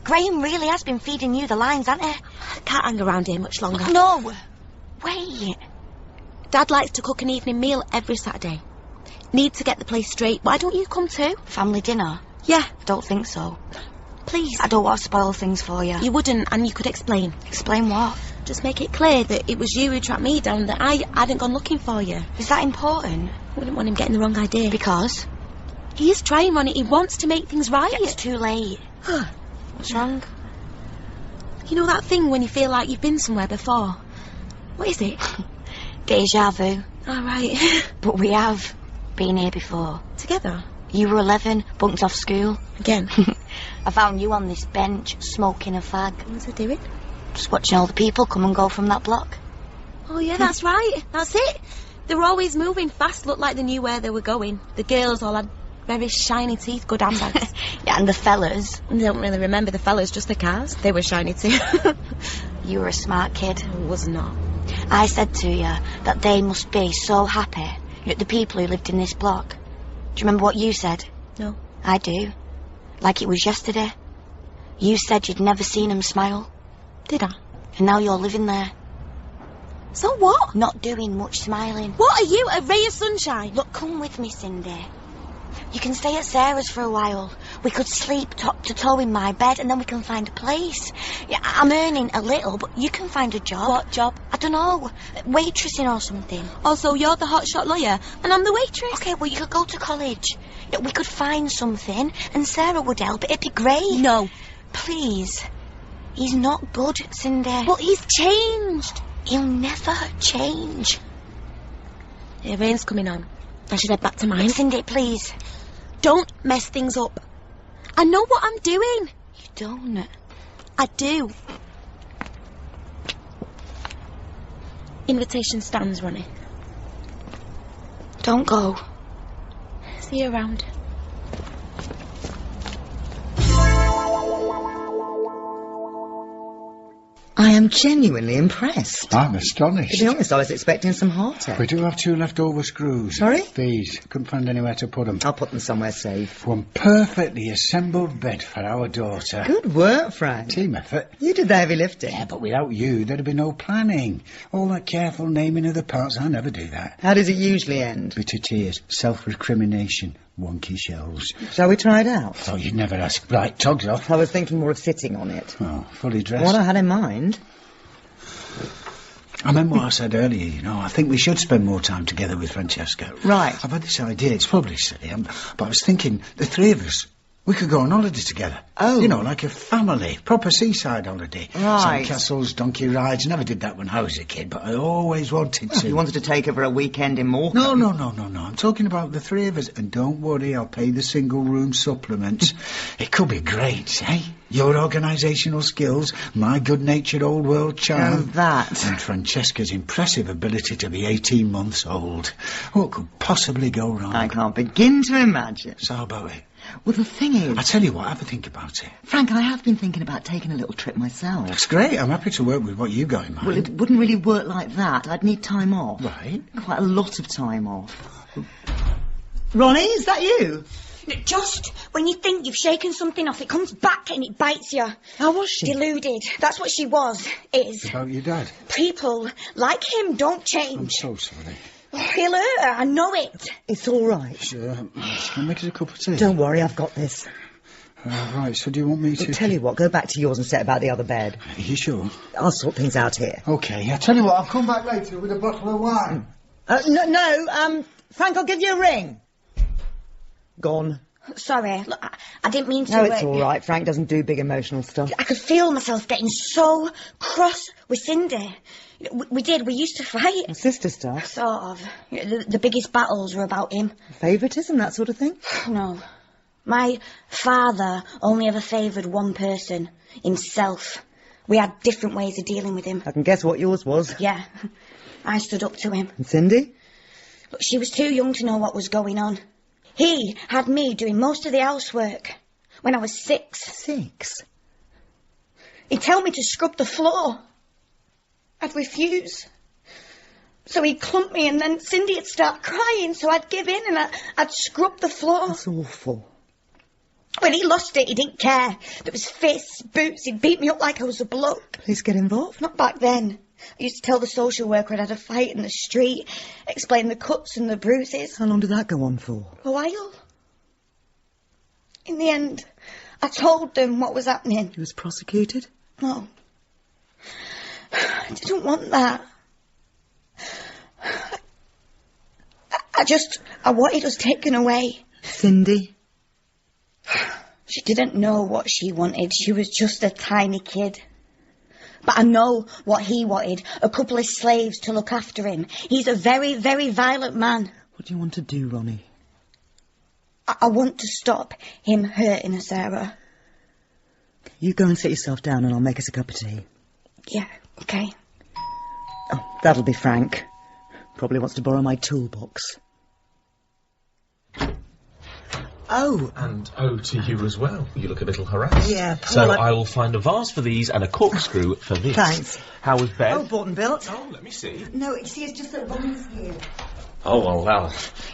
Graham really has been feeding you the lines, hasn't he? Can't hang around here much longer. No. Wait. Dad likes to cook an evening meal every Saturday. Need to get the place straight. Why don't you come too? Family dinner? Yeah. I don't think so. Please. I don't want to spoil things for you. You wouldn't, and you could explain. Explain what? Just make it clear that it was you who tracked me down, that I hadn't gone looking for you. Is that important? I wouldn't want him getting the wrong idea. Because? He is trying, Ronnie. He wants to make things right. It's too late. What's wrong? You know that thing when you feel like you've been somewhere before? What is it? Deja vu. All right. But we have been here before. Together? You were 11, bunked off school. Again? I found you on this bench, smoking a fag. What was I doing? Just watching all the people come and go from that block. Oh, yeah, that's right. That's it. They were always moving fast, looked like they knew where they were going. The girls all had very shiny teeth, good handbags. Yeah, and the fellas. I don't really remember the fellas, just the cars. They were shiny too. You were a smart kid. I was not. I said to you that they must be so happy at the people who lived in this block. Do you remember what you said? No. I do. Like it was yesterday. You said you'd never seen them smile. Did I? And now you're living there. So what? Not doing much smiling. What are you, a ray of sunshine? Look, come with me, Cindy. You can stay at Sarah's for a while. We could sleep top to toe in my bed and then we can find a place. Yeah, I'm earning a little, but you can find a job. What job? I don't know. Waitressing or something. Also, you're the hotshot lawyer and I'm the waitress. Okay, well, you could go to college. Yeah, we could find something and Sarah would help. It'd be great. No. Please. He's not good, Cindy. Well, he's changed. He'll never change. The rain's coming on. I should head back to mine. Cindy, please. Don't mess things up. I know what I'm doing. You don't. I do. Invitation stands, Ronnie. Don't go. See you around. I am genuinely impressed. I'm astonished. To be honest, I was expecting some heartache. We do have 2 leftover screws. Sorry? These. Couldn't find anywhere to put them. I'll put them somewhere safe. One perfectly assembled bed for our daughter. Good work, Frank. Team effort. You did the heavy lifting. Yeah, but without you, there'd be no planning. All that careful naming of the parts, I never do that. How does it usually end? Bitter tears, self-recrimination, wonky shelves. Shall we try it out? Oh, you'd never ask. Right, togs off. I was thinking more of sitting on it. Oh, fully dressed. What I had in mind. I remember what I said earlier, you know. I think we should spend more time together with Francesca. Right. I've had this idea. It's probably silly, but I was thinking the 3 of us, we could go on holiday together. Oh. You know, like a family. Proper seaside holiday. Right. Sandcastles, donkey rides. Never did that when I was a kid, but I always wanted to. You wanted to take her for a weekend in Morecambe? No. I'm talking about the 3 of us. And don't worry, I'll pay the single room supplement. It could be great, eh? Your organisational skills, my good-natured old world charm. And that. And Francesca's impressive ability to be 18 months old. What could possibly go wrong? I can't begin to imagine. So how about it? Well, the thing is... I tell you what, have a think about it. Frank, I have been thinking about taking a little trip myself. That's great. I'm happy to work with what you got in mind. Well, it wouldn't really work like that. I'd need time off. Right. Quite a lot of time off. Ronnie, is that you? Just when you think you've shaken something off, it comes back and it bites you. How was she? Deluded. That's what she is. About your dad? People like him don't change. I'm so sorry. Oh, he'll hurt her, I know it. It's all right. Sure. Can I make us a cup of tea? Don't worry, I've got this. Right, so do you want me to... I'll tell you what, go back to yours and set about the other bed. Are you sure? I'll sort things out here. OK, I tell you what, I'll come back later with a bottle of wine. No, Frank, I'll give you a ring. Gone. Sorry, look, I didn't mean to... No, it's all right. Frank doesn't do big emotional stuff. I could feel myself getting so cross with Cindy. We used to fight. Sister stuff? Sort of. The biggest battles were about him. Favouritism, that sort of thing? No. My father only ever favoured one person, himself. We had different ways of dealing with him. I can guess what yours was. Yeah. I stood up to him. And Cindy? But she was too young to know what was going on. He had me doing most of the housework when I was 6. 6? He'd tell me to scrub the floor. I'd refuse. So he'd clump me and then Cindy'd start crying, so I'd give in and I'd scrub the floor. That's awful. When he lost it, he didn't care. There was fists, boots, he'd beat me up like I was a bloke. Please get involved. Not back then. I used to tell the social worker I'd had a fight in the street, explain the cuts and the bruises. How long did that go on for? A while. In the end, I told them what was happening. He was prosecuted? No. I didn't want that. I wanted us taken away. Cindy? She didn't know what she wanted. She was just a tiny kid. But I know what he wanted. A couple of slaves to look after him. He's a very, very violent man. What do you want to do, Ronnie? I want to stop him hurting her, Sarah. You go and sit yourself down and I'll make us a cup of tea. Yeah, OK. Oh, that'll be Frank. Probably wants to borrow my toolbox. Oh. And to you as well. You look a little harassed. Yeah, Paul, So I will find a vase for these and a corkscrew for this. Thanks. How was bed? Oh, bought and built. Oh, let me see. No, see, it's just that Ronnie's here. Oh, well,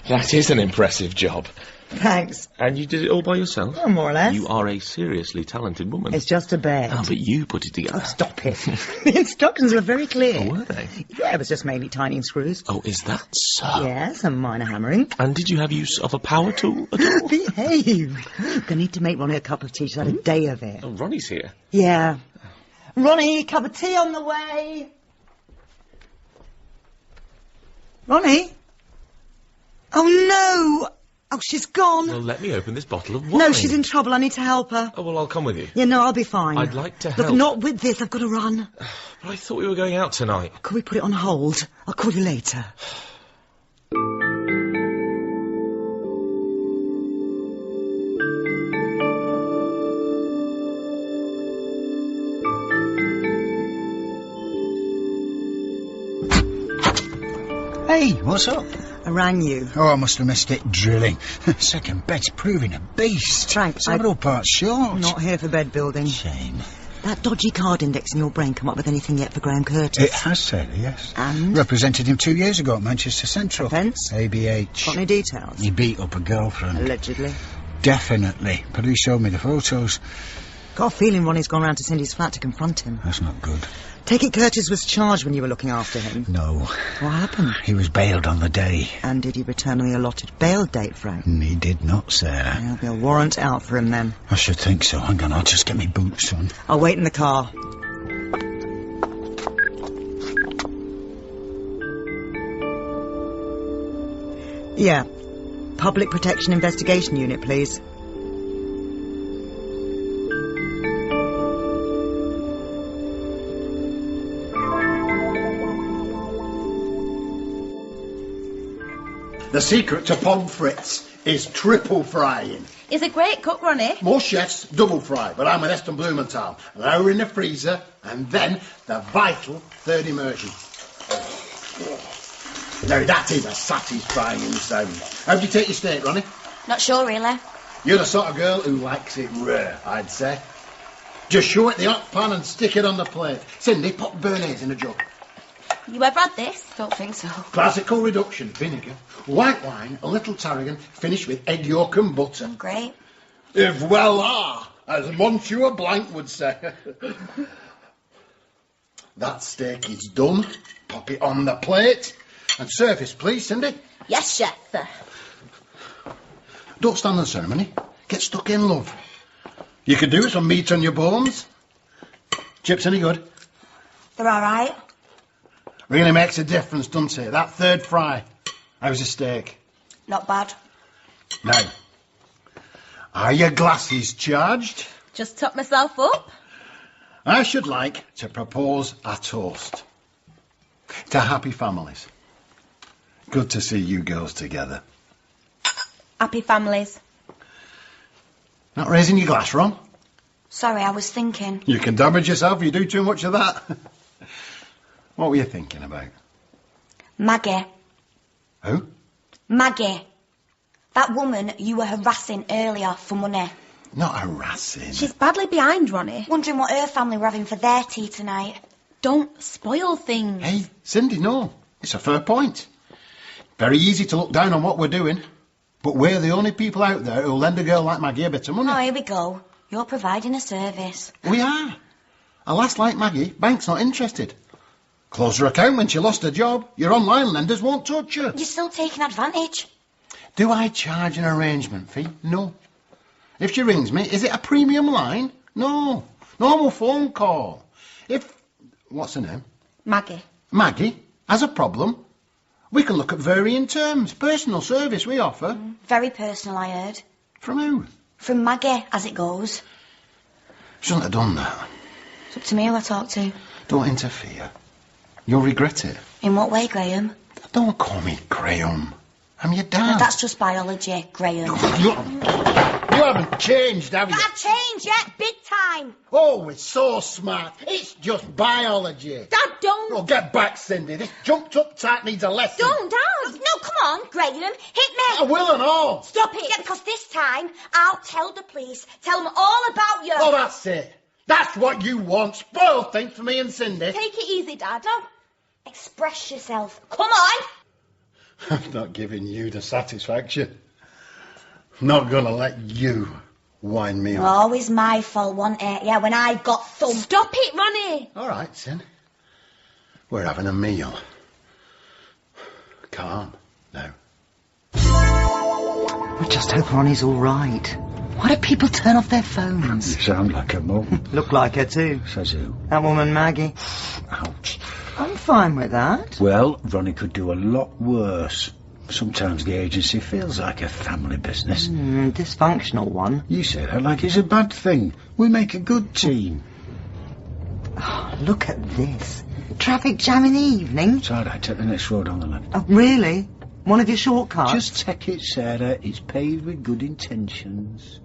that is an impressive job. Thanks. And you did it all by yourself? Well, more or less. You are a seriously talented woman. It's just a bed. Oh, but you put it together. Oh, stop it. The instructions were very clear. Oh, were they? Yeah, it was just mainly tightening screws. Oh, is that so? Yes, and minor hammering. And did you have use of a power tool at all? Behave. I need to make Ronnie a cup of tea. She's had a day of it. Oh, Ronnie's here. Yeah. Ronnie, cup of tea on the way. Ronnie? Oh, no. Oh, she's gone. Well, let me open this bottle of wine. No, she's in trouble. I need to help her. Oh, well, I'll come with you. Yeah, no, I'll be fine. I'd like to help. Look, not with this. I've got to run. But I thought we were going out tonight. Could we put it on hold? I'll call you later. Hey, what's up? I rang you. Oh, I must have missed it drilling. Second bed's proving a beast. Frank, Several parts short. Not here for bed building. Shame. That dodgy card index in your brain come up with anything yet for Graham Curtis? It has, Sarah, yes. And? Represented him 2 years ago at Manchester Central. Offence? ABH. Got any details? He beat up a girlfriend. Allegedly. Definitely. Police showed me the photos. Got a feeling Ronnie's gone round to Cindy's flat to confront him. That's not good. Take it Curtis was charged when you were looking after him? No. What happened? He was bailed on the day. And did he return on the allotted bail date, Frank? He did not, Sarah. There'll be a warrant out for him then. I should think so. Hang on, I'll just get my boots on. I'll wait in the car. Yeah. Public Protection Investigation Unit, please. The secret to pommes frites is triple frying. He's a great cook, Ronnie. Most chefs double fry, but I'm with Eston Blumenthal. An hour in the freezer, and then the vital third immersion. Now that is a satisfying sound. How do you take your steak, Ronnie? Not sure, really. You're the sort of girl who likes it rare, I'd say. Just show it the hot pan and stick it on the plate. Cindy, pop béarnaise in a jug. You ever had this? Don't think so. Classical reduction, vinegar, white wine, a little tarragon, finished with egg yolk and butter. Great. If voila, as Monsieur Blank would say. That steak is done. Pop it on the plate. And service, please, Cindy. Yes, chef. Don't stand on ceremony. Get stuck in, love. You could do with some meat on your bones. Chips any good? They're all right. Really makes a difference, doesn't it? That third fry. How's the steak? Not bad. Now, are your glasses charged? Just top myself up. I should like to propose a toast to happy families. Good to see you girls together. Happy families. Not raising your glass, Ron? Sorry, I was thinking. You can damage yourself if you do too much of that. What were you thinking about? Maggie. Who? Maggie. That woman you were harassing earlier for money. Not harassing. She's badly behind, Ronnie. Wondering what her family were having for their tea tonight. Don't spoil things. Hey, Cindy, no. It's a fair point. Very easy to look down on what we're doing. But we're the only people out there who'll lend a girl like Maggie a bit of money. Oh, here we go. You're providing a service. We are. A lass like Maggie, bank's not interested. Close her account when she lost her job. Your online lenders won't touch her. You're still taking advantage. Do I charge an arrangement fee? No. If she rings me, is it a premium line? No. Normal phone call. If... What's her name? Maggie. Maggie has a problem. We can look at varying terms. Personal service we offer. Very personal, I heard. From who? From Maggie, as it goes. Shouldn't have done that. It's up to me who I talk to. Don't interfere. You'll regret it. In what way, Graham? Don't call me Graham. I'm your dad. No, that's just biology, Graham. You haven't changed, have you? I've changed, yeah, big time. Oh, it's so smart. It's just biology. Dad, don't. Oh, get back, Cindy. This jumped-up type needs a lesson. Don't, Dad. No, come on, Graham. Hit me. I will and all. Stop it. Yeah, because this time I'll tell the police. Tell them all about you. Oh, that's it. That's what you want. Spoil things for me and Cindy. Take it easy, Dad. No. Express yourself. Come on. I'm not giving you the satisfaction. Not gonna let you wind me up. Always my fault, wasn't it? Yeah, when I got thumped. Stop it, Ronnie! All right, Sin. We're having a meal. Calm now. I just hope Ronnie's all right. Why do people turn off their phones? You sound like a mum. Look like her too. Says who? That woman Maggie. Ouch. I'm fine with that. Well, Ronnie could do a lot worse. Sometimes the agency feels like a family business. Dysfunctional one. You say that like it's a bad thing. We make a good team. Oh, look at this. Traffic jam in the evening. It's all right, take the next road on the left. Oh, really? One of your shortcuts? Just take it, Sarah. It's paved with good intentions.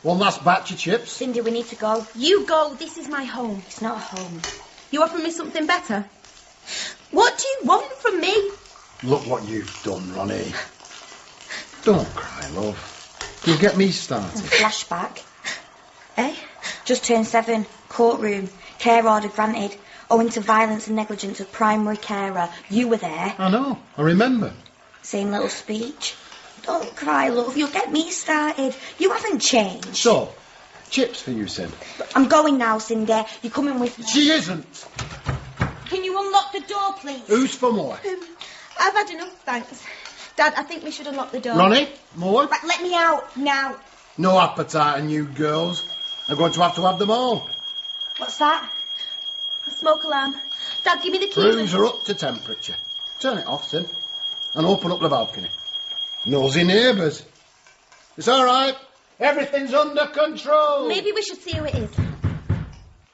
One last batch of chips. Cindy, we need to go. You go, this is my home. It's not a home. You offering me something better? What do you want from me? Look what you've done, Ronnie. Don't cry, love. You'll get me started. Flashback. Eh? Just turned 7. Courtroom. Care order granted. Owing to violence and negligence of primary carer. You were there. I know. I remember. Same little speech. Don't cry, love. You'll get me started. You haven't changed. So, chips for you, Sid. I'm going now, Cindy. You're coming with me. She isn't. Can you unlock the door, please? Who's for more? I've had enough, thanks. Dad, I think we should unlock the door. Ronnie, more? Right, let me out, now. No appetite in you girls. I'm going to have them all. What's that? A smoke alarm. Dad, give me the keys. Rooms are up to temperature. Turn it off, Sid, and open up the balcony. Nosy neighbours. It's all right. Everything's under control. Maybe we should see who it is.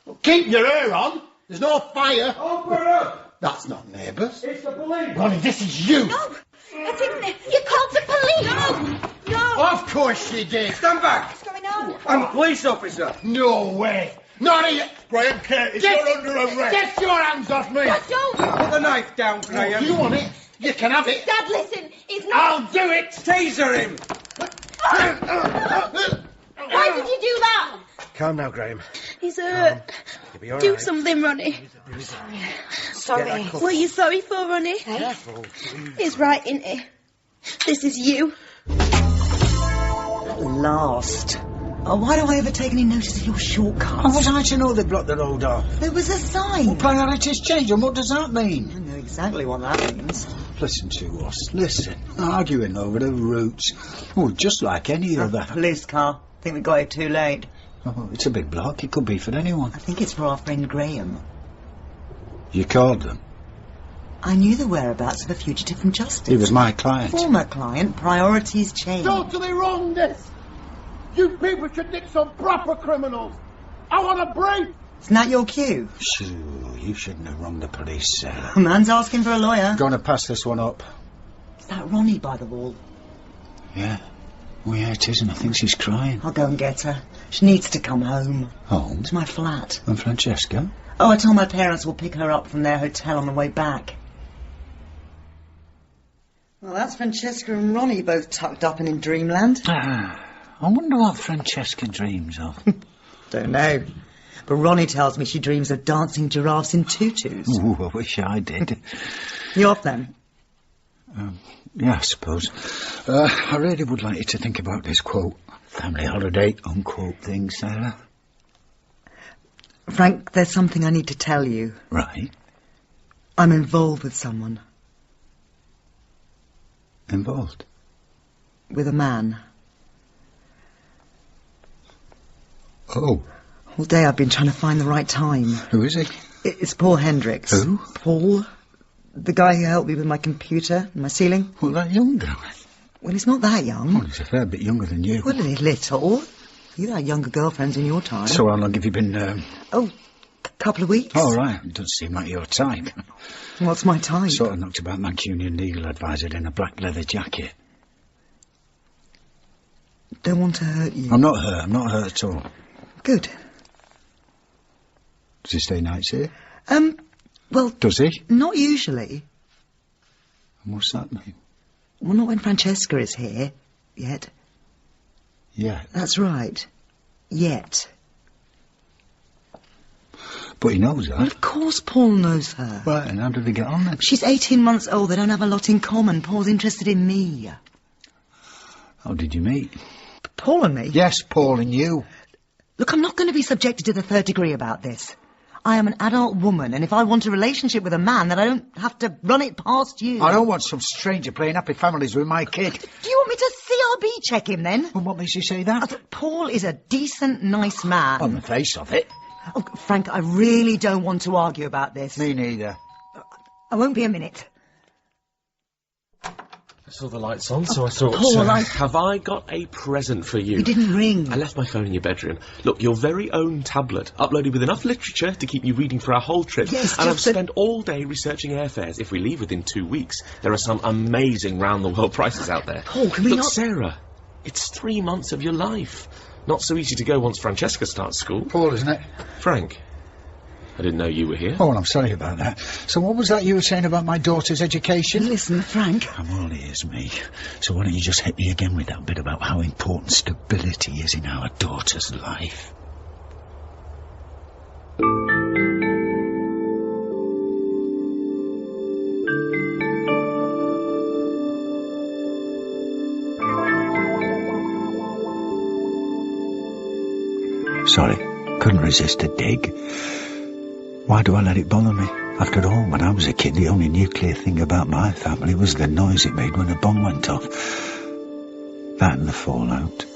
Well, keep your ear on. There's no fire. Open up! That's not neighbours. It's the police! Ronnie, this is you. No, I didn't. You called the police. No. Of course she did. Stand back! What's going on? I'm a police officer. No way. Not here. Graham Curtis, you're under arrest. Get your hands off me. I don't. Put the knife down, Graham. You want it? You can have it. Dad, listen. It's not. I'll do it. Taser him! Why did you do that? Calm now, Graham. He's hurt. You'll be all Do right. something, Ronnie. Sorry. Get that What are you sorry for, Ronnie? Careful, please. He's right, isn't he? This is you. At last. Oh, why do I ever take any notice of your shortcuts? How was I to know they blocked the road off? There was a sign. Priorities change, and what does that mean? I know exactly what that means. Listen to us. Listen. Arguing over the routes. Oh, just like any other. Police car. Think we got it too late. Oh, it's a big block. It could be for anyone. I think it's for our friend Graham. You called them? I knew the whereabouts of a fugitive from justice. He was my client. Former client. Priorities change. Totally wrong, this. You people should nick some proper criminals. I want a brief. Isn't that your cue? Sure, you shouldn't have rung the police, Sarah. A man's asking for a lawyer. Going to pass this one up. Is that Ronnie by the wall? Yeah. Oh, yeah, it is, and I think she's crying. I'll go and get her. She needs to come home. Home? To my flat. And Francesca? Oh, I told my parents we'll pick her up from their hotel on the way back. Well, that's Francesca and Ronnie both tucked up and in dreamland. Ah, I wonder what Francesca dreams of. Don't know. But Ronnie tells me she dreams of dancing giraffes in tutus. Ooh, I wish I did. You off then? Yeah, I suppose. I really would like you to think about this, quote, family holiday, unquote thing, Sarah. Frank, there's something I need to tell you. Right. I'm involved with someone. Involved? With a man. Oh. All day I've been trying to find the right time. Who is he? It's Paul Hendricks. Who? Paul. The guy who helped me with my computer and my ceiling. Well, that young guy. Well, he's not that young. Well, he's a fair bit younger than you. Well, a little. You had younger girlfriends in your time. So how long have you been... Oh, a couple of weeks. Oh, right. It doesn't seem like your type. What's my type? Sort of knocked about Mancunian legal advisor in a black leather jacket. Don't want to hurt you. I'm not hurt at all. Good. Does he stay nights here? Well... Does he? Not usually. And what's that mean? Well, not when Francesca is here. Yet. Yeah. That's right. Yet. But he knows her. Well, of course Paul knows her. Right, and how did they get on then? She's 18 months old. They don't have a lot in common. Paul's interested in me. How did you meet? Paul and me? Yes, Paul and you. Look, I'm not going to be subjected to the third degree about this. I am an adult woman, and if I want a relationship with a man, then I don't have to run it past you. I don't want some stranger playing happy families with my kid. Do you want me to CRB check him, then? And what makes you say that? Paul is a decent, nice man. On the face of it. Oh, Frank, I really don't want to argue about this. Me neither. I won't be a minute. I saw the lights on, so I thought, Paul, have I got a present for you? You didn't ring. I left my phone in your bedroom. Look, your very own tablet, uploaded with enough literature to keep you reading for our whole trip. Yes, and I've spent all day researching airfares. If we leave within 2 weeks, there are some amazing round-the-world prices out there. Paul, can we Look, not... Sarah, it's 3 months of your life. Not so easy to go once Francesca starts school. Paul, isn't it? Frank, I didn't know you were here. Oh, well, I'm sorry about that. So what was that you were saying about my daughter's education? Listen, Frank. I'm all ears, me. So why don't you just hit me again with that bit about how important stability is in our daughter's life? Sorry, couldn't resist a dig. Why do I let it bother me? After all, when I was a kid, the only nuclear thing about my family was the noise it made when a bomb went off. That and the fallout.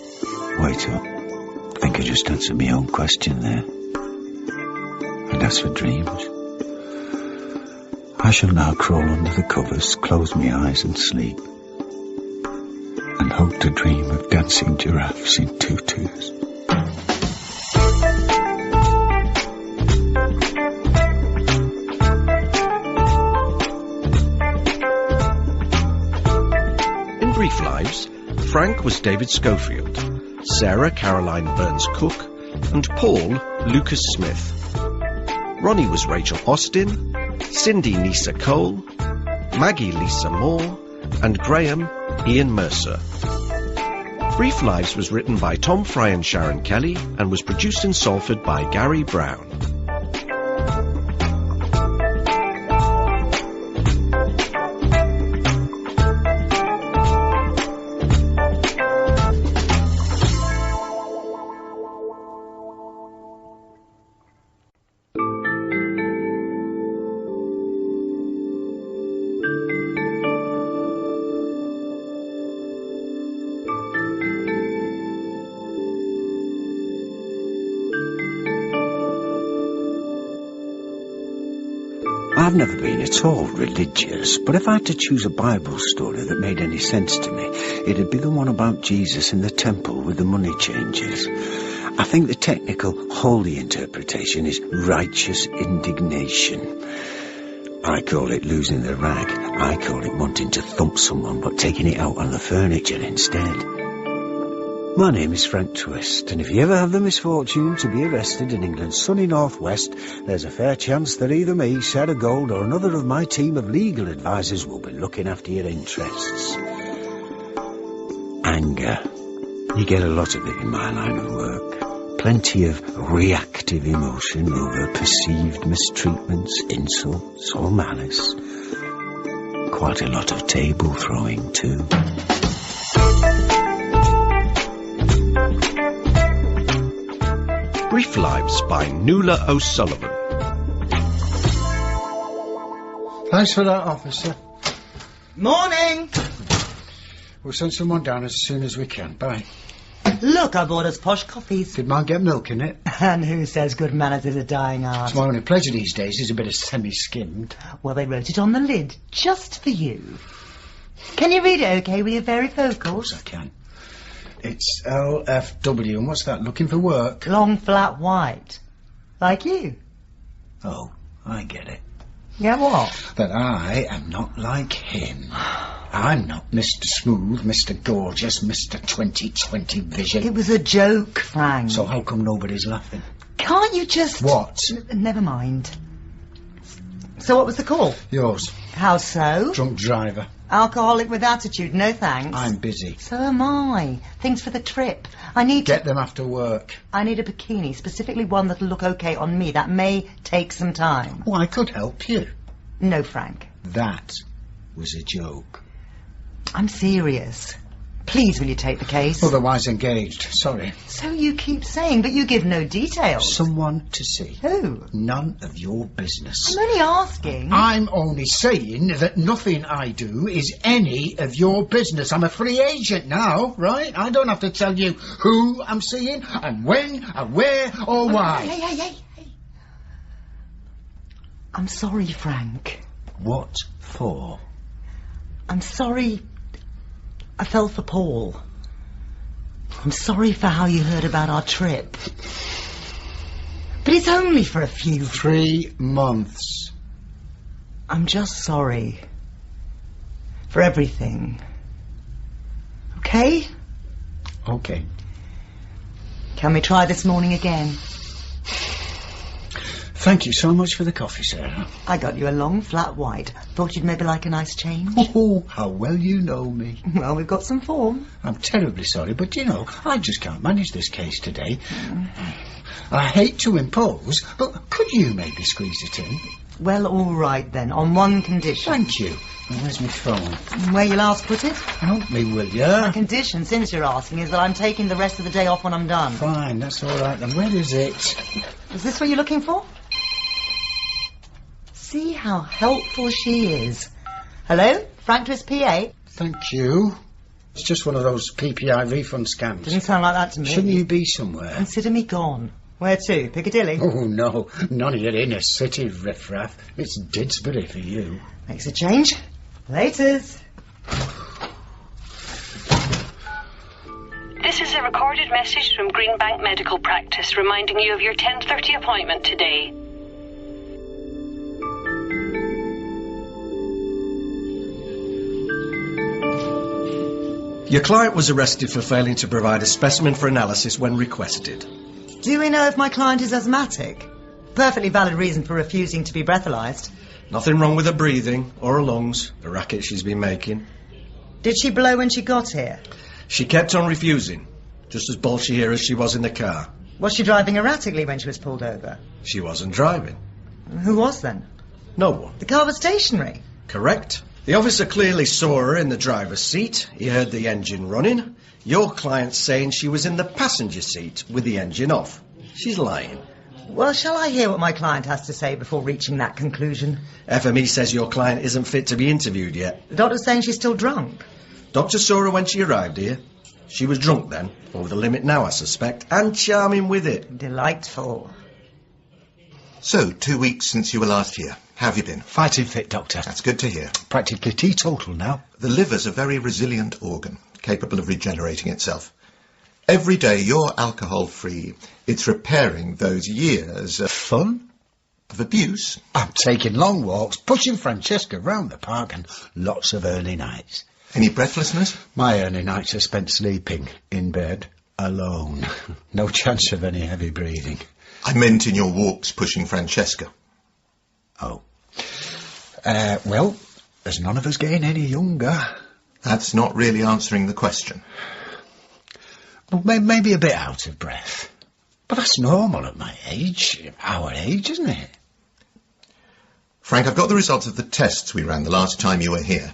Wait up. I think I just answered my own question there. And as for dreams, I shall now crawl under the covers, close my eyes and sleep, and hope to dream of dancing giraffes in tutus. Brief Lives, Frank was David Schofield, Sarah Caroline Burns-Cook, and Paul Lucas Smith. Ronnie was Rachel Austin, Cindy Nisa Cole, Maggie Lisa Moore, and Graham Ian Mercer. Brief Lives was written by Tom Fry and Sharon Kelly and was produced in Salford by Gary Brown. I've never been at all religious, but if I had to choose a Bible story that made any sense to me, it'd be the one about Jesus in the temple with the money changers. I think the technical, holy interpretation is righteous indignation. I call it losing the rag. I call it wanting to thump someone but taking it out on the furniture instead. My name is Frank Twist, and if you ever have the misfortune to be arrested in England's sunny northwest, there's a fair chance that either me, Sarah Gold, or another of my team of legal advisors will be looking after your interests. Anger. You get a lot of it in my line of work. Plenty of reactive emotion over perceived mistreatments, insults, or malice. Quite a lot of table throwing, too. Brief Lives by Nuala O'Sullivan. Thanks for that, officer. Morning! We'll send someone down as soon as we can. Bye. Look, I bought us posh coffees. Did mine get milk in it? And who says good manners is a dying art? It's my only pleasure these days is a bit of semi-skimmed. Well, they wrote it on the lid, just for you. Can you read it okay with your varifocals? Of course I can. It's LFW, and what's that, looking for work? Long, flat, white. Like you. Oh, I get it. Yeah, what? That I am not like him. I'm not Mr. Smooth, Mr. Gorgeous, Mr. 20/20 Vision. It was a joke, Frank. So how come nobody's laughing? Can't you just... What? Never mind. So what was the call? Yours. How so? Drunk driver. Alcoholic with attitude, no thanks. I'm busy. So am I. Things for the trip. I need Get them after work. I need a bikini, specifically one that'll look okay on me. That may take some time. Oh, I could help you. No, Frank. That was a joke. I'm serious. Please, will you take the case? Otherwise engaged. Sorry. So you keep saying, but you give no details. Someone to see. Who? None of your business. I'm only asking. I'm only saying that nothing I do is any of your business. I'm a free agent now, right? I don't have to tell you who I'm seeing and when and where or why. Hey. I'm sorry, Frank. What for? I'm sorry I fell for Paul. I'm sorry for how you heard about our trip. But it's only for a few... 3 months. I'm just sorry. For everything. Okay? Okay. Can we try this morning again? Thank you so much for the coffee, Sarah. I got you a long, flat white. Thought you'd maybe like a nice change. Oh, how well you know me. Well, we've got some form. I'm terribly sorry, but you know, I just can't manage this case today. I hate to impose, but could you maybe squeeze it in? Well, all right then, on one condition. Thank you. Where's my phone? Where you last put it? Help me, will ya? My condition, since you're asking, is that I'm taking the rest of the day off when I'm done. Fine, that's all right then. Where is it? Is this what you're looking for? See how helpful she is. Hello? Frank to his PA? Thank you. It's just one of those PPI refund scams. Didn't sound like that to me. Shouldn't you be somewhere? Consider me gone. Where to? Piccadilly? Oh, no. None of your inner city riffraff. It's Didsbury for you. Makes a change. Laters. This is a recorded message from Greenbank Medical Practice reminding you of your 10:30 appointment today. Your client was arrested for failing to provide a specimen for analysis when requested. Do we know if my client is asthmatic? Perfectly valid reason for refusing to be breathalyzed. Nothing wrong with her breathing or her lungs, the racket she's been making. Did she blow when she got here? She kept on refusing, just as bolshy here as she was in the car. Was she driving erratically when she was pulled over? She wasn't driving. Who was then? No one. The car was stationary. Correct. The officer clearly saw her in the driver's seat. He heard the engine running. Your client's saying she was in the passenger seat with the engine off. She's lying. Well, shall I hear what my client has to say before reaching that conclusion? FME says your client isn't fit to be interviewed yet. The doctor's saying she's still drunk. Doctor saw her when she arrived here. She was drunk then, over the limit now, I suspect, and charming with it. Delightful. So, 2 weeks since you were last here. How have you been? Fighting fit, Doctor. That's good to hear. Practically teetotal now. The liver's a very resilient organ, capable of regenerating itself. Every day you're alcohol-free, it's repairing those years of fun, of abuse. I'm taking long walks, pushing Francesca round the park, and lots of early nights. Any breathlessness? My early nights are spent sleeping in bed, alone. No chance of any heavy breathing. I meant in your walks pushing Francesca. Oh. Well, as none of us getting any younger. That's not really answering the question. Well, maybe a bit out of breath. But that's normal at my age. Our age, isn't it? Frank, I've got the results of the tests we ran the last time you were here.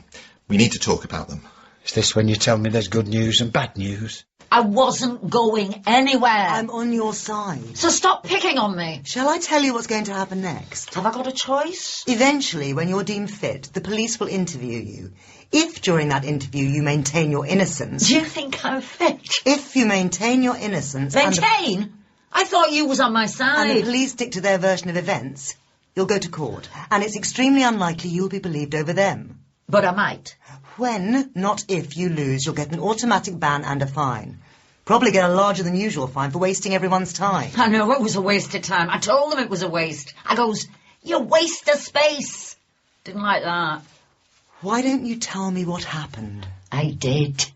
We need to talk about them. Is this when you tell me there's good news and bad news? I wasn't going anywhere. I'm on your side. So stop picking on me. Shall I tell you what's going to happen next? Have I got a choice? Eventually, when you're deemed fit, the police will interview you. If during that interview you maintain your innocence... Do you think I'm fit? If you maintain your innocence... Maintain? I thought you was on my side. And the police stick to their version of events, you'll go to court. And it's extremely unlikely you'll be believed over them. But I might. When, not if, you lose, you'll get an automatic ban and a fine. Probably get a larger than usual fine for wasting everyone's time. I know it was a waste of time. I told them it was a waste. I goes, you waste of space. Didn't like that. Why don't you tell me what happened? I did.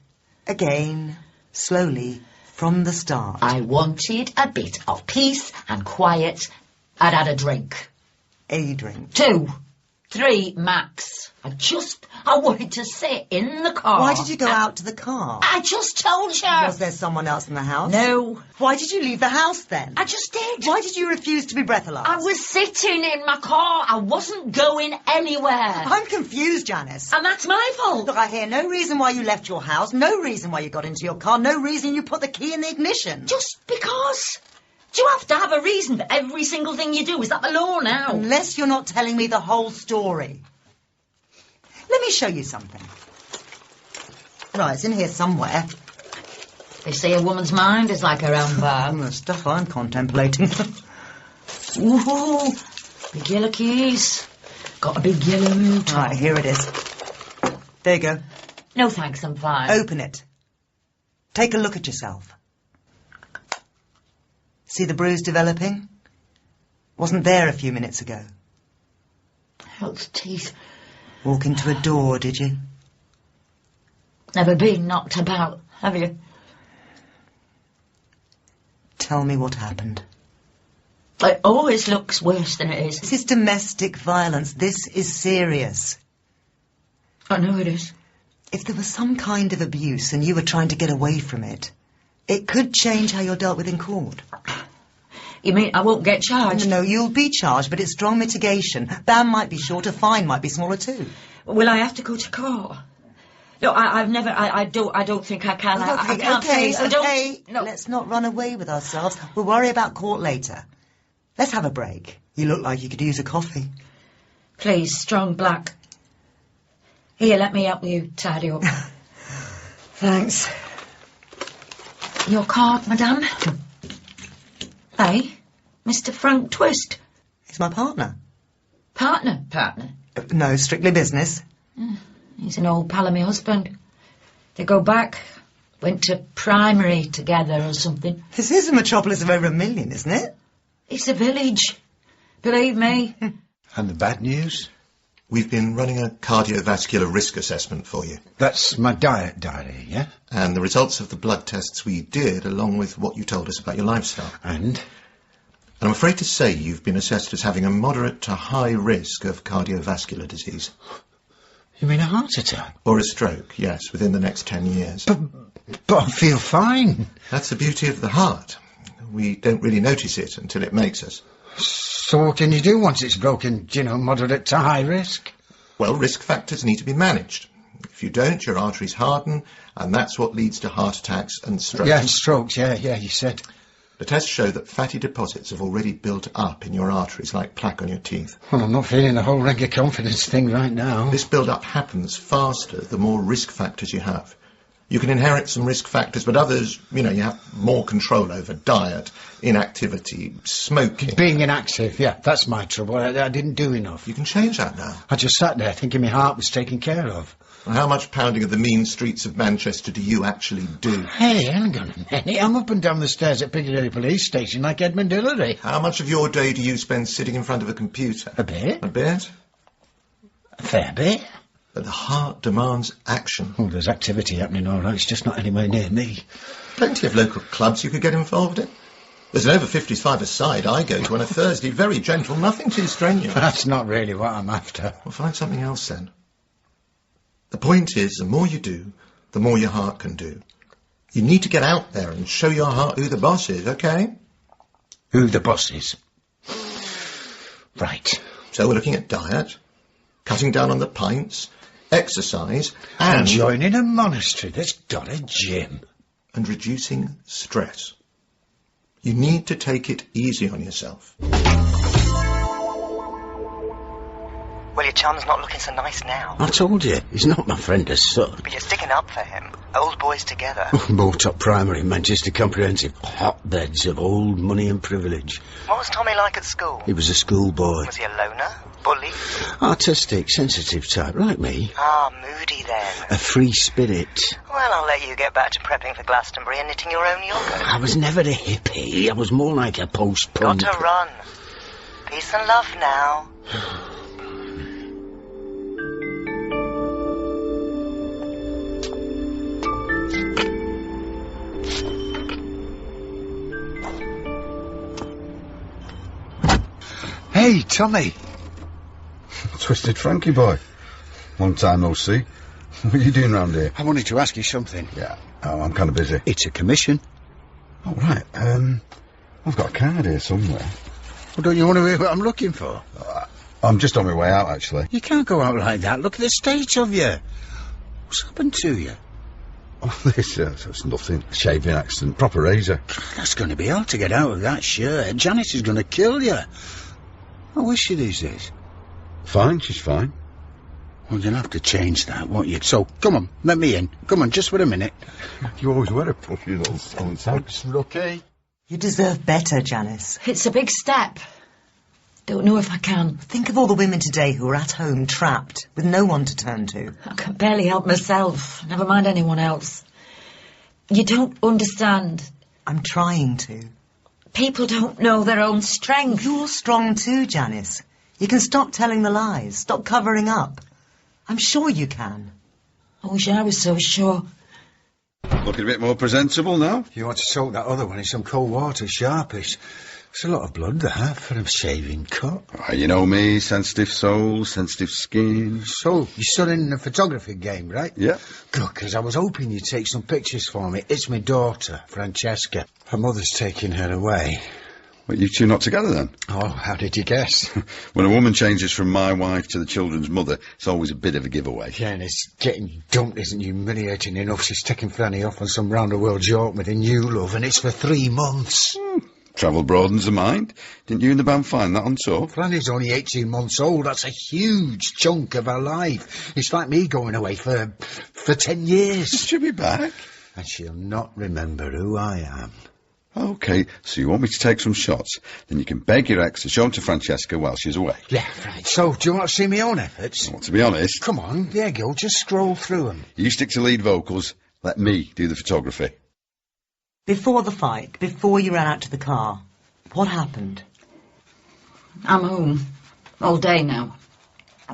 Again, slowly, from the start. I wanted a bit of peace and quiet. I'd had a drink. A drink? 2. 3 max. I wanted to sit in the car. Why did you go out to the car? I just told you. Was there someone else in the house? No. Why did you leave the house then? I just did. Why did you refuse to be breathalyzed? I was sitting in my car. I wasn't going anywhere. I'm confused, Janice. And that's my fault. Look, I hear no reason why you left your house, no reason why you got into your car, no reason you put the key in the ignition. Just because. Do you have to have a reason for every single thing you do? Is that the law now? Unless you're not telling me the whole story. Let me show you something. Right, it's in here somewhere. They say a woman's mind is like her handbag. The stuff I'm contemplating. Ooh, big yellow keys. Got a big yellow motor. Right, here it is. There you go. No thanks, I'm fine. Open it. Take a look at yourself. See the bruise developing? Wasn't there a few minutes ago. Those teeth. Walk into a door, did you? Never been knocked about, have you? Tell me what happened. It always looks worse than it is. This is domestic violence. This is serious. I know it is. If there was some kind of abuse and you were trying to get away from it, it could change how you're dealt with in court. You mean I won't get charged? No, you'll be charged, but it's strong mitigation. Ban might be shorter, fine might be smaller too. Will I have to go to court? No, I've never. I don't think I can. I can't face. Okay. No. Let's not run away with ourselves. We'll worry about court later. Let's have a break. You look like you could use a coffee. Please, strong black. Here, let me help you tidy up. Thanks. Your card, madame? Hey, Mr. Frank Twist. He's my partner. Partner? No, strictly business. He's an old pal of my husband. They go back. Went to primary together or something. This is a metropolis of over 1 million, isn't it? It's a village. Believe me. And the bad news? We've been running a cardiovascular risk assessment for you. That's my diet diary, yeah? And the results of the blood tests we did, along with what you told us about your lifestyle. And I'm afraid to say you've been assessed as having a moderate to high risk of cardiovascular disease. You mean a heart attack? Or a stroke, yes, within the next 10 years. But I feel fine. That's the beauty of the heart. We don't really notice it until it makes us. So what can you do once it's broken, moderate to high risk? Well, risk factors need to be managed. If you don't, your arteries harden, and that's what leads to heart attacks and strokes. Yeah, and strokes, yeah, you said. The tests show that fatty deposits have already built up in your arteries like plaque on your teeth. Well, I'm not feeling the whole rank of confidence thing right now. This build-up happens faster the more risk factors you have. You can inherit some risk factors, but others, you have more control over. Diet, inactivity, smoking. Being inactive, yeah, that's my trouble. I didn't do enough. You can change that now. I just sat there thinking my heart was taken care of. Well, how much pounding of the mean streets of Manchester do you actually do? Hey, hang on a minute. I'm up and down the stairs at Piccadilly Police Station like Edmund Hillary. How much of your day do you spend sitting in front of a computer? A bit. A bit? A fair bit. But the heart demands action. Oh, there's activity happening all right. It's just not anywhere near me. Plenty of local clubs you could get involved in. There's an over-50s five-a-side I go to on a Thursday. Very gentle, nothing too strenuous. That's not really what I'm after. Well, find something else then. The point is, the more you do, the more your heart can do. You need to get out there and show your heart who the boss is, OK? Who the boss is. Right. So we're looking at diet, cutting down on the pints, exercise, and joining a monastery that's got a gym. And reducing stress. You need to take it easy on yourself. Well, your chum's not looking so nice now. I told you, he's not my friend as such. But you're sticking up for him. Old boys together. Both top primary, Manchester Comprehensive. Hotbeds of old money and privilege. What was Tommy like at school? He was a schoolboy. Was he a loner? Bully? Artistic, sensitive type, like me. Ah, moody then. A free spirit. Well, I'll let you get back to prepping for Glastonbury and knitting your own yoghurt. I was never a hippie. I was more like a post-punk. Got to run. Peace and love now. Hey, Tommy. Twisted Frankie boy. Long time no see. What are you doing round here? I wanted to ask you something. Yeah. Oh, I'm kind of busy. It's a commission. Oh, right. I've got a card here somewhere. Well, don't you want to hear what I'm looking for? I'm just on my way out, actually. You can't go out like that. Look at the state of you. What's happened to you? Oh, it's nothing. Shaving accident. Proper razor. That's going to be hard to get out of that shirt. Janice is going to kill you. How is she these days? Fine, she's fine. Well, you'll have to change that, won't you? So, come on, let me in. Come on, just for a minute. You always wear a puffy little Thanks, Lucky. You deserve better, Janice. It's a big step. Don't know if I can. Think of all the women today who are at home, trapped, with no one to turn to. I can barely help myself, never mind anyone else. You don't understand. I'm trying to. People don't know their own strength. You're strong too, Janice. You can stop telling the lies, stop covering up. I'm sure you can. I wish I was so sure. Looking a bit more presentable now. You want to soak that other one in some cold water, sharpish. It's a lot of blood, that, for a shaving cut. Oh, you know me, sensitive soul, sensitive skin. So, you're still in the photography game, right? Yeah. Good, because I was hoping you'd take some pictures for me. It's my daughter, Francesca. Her mother's taking her away. Well, you two not together then? Oh, how did you guess? When a woman changes from my wife to the children's mother, it's always a bit of a giveaway. Yeah, and it's getting dumped isn't humiliating enough. She's taking Franny off on some round-the-world yacht with a new love, and it's for 3 months. Travel broadens the mind. Didn't you and the band find that on tour? Franny's only 18 months old. That's a huge chunk of her life. It's like me going away for 10 years. She'll be back. And she'll not remember who I am. OK, so you want me to take some shots? Then you can beg your ex to show them to Francesca while she's away. Yeah, right. So, do you want to see my own efforts? Well, to be honest... Come on, there you go. Just scroll through them. You stick to lead vocals. Let me do the photography. Before the fight, before you ran out to the car, what happened? I'm home. All day now.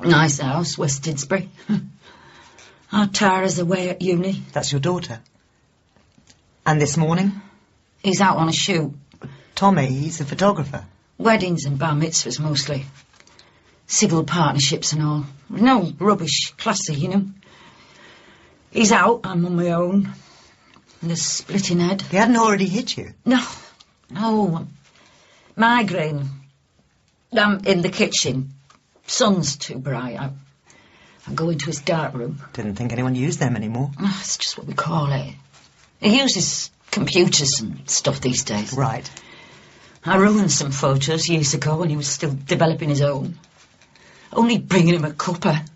Nice house, West Didsbury. Our Tara's away at uni. That's your daughter. And this morning? He's out on a shoot. Tommy, he's a photographer. Weddings and bar mitzvahs mostly. Civil partnerships and all. No rubbish, classy, you know. He's out, I'm on my own. And a splitting head. He hadn't already hit you? No. Migraine. I'm in the kitchen. Sun's too bright. I go into his dark room. Didn't think anyone used them anymore. Oh, it's just what we call it. He uses computers and stuff these days. Right. I ruined some photos years ago when he was still developing his own. Only bringing him a cuppa.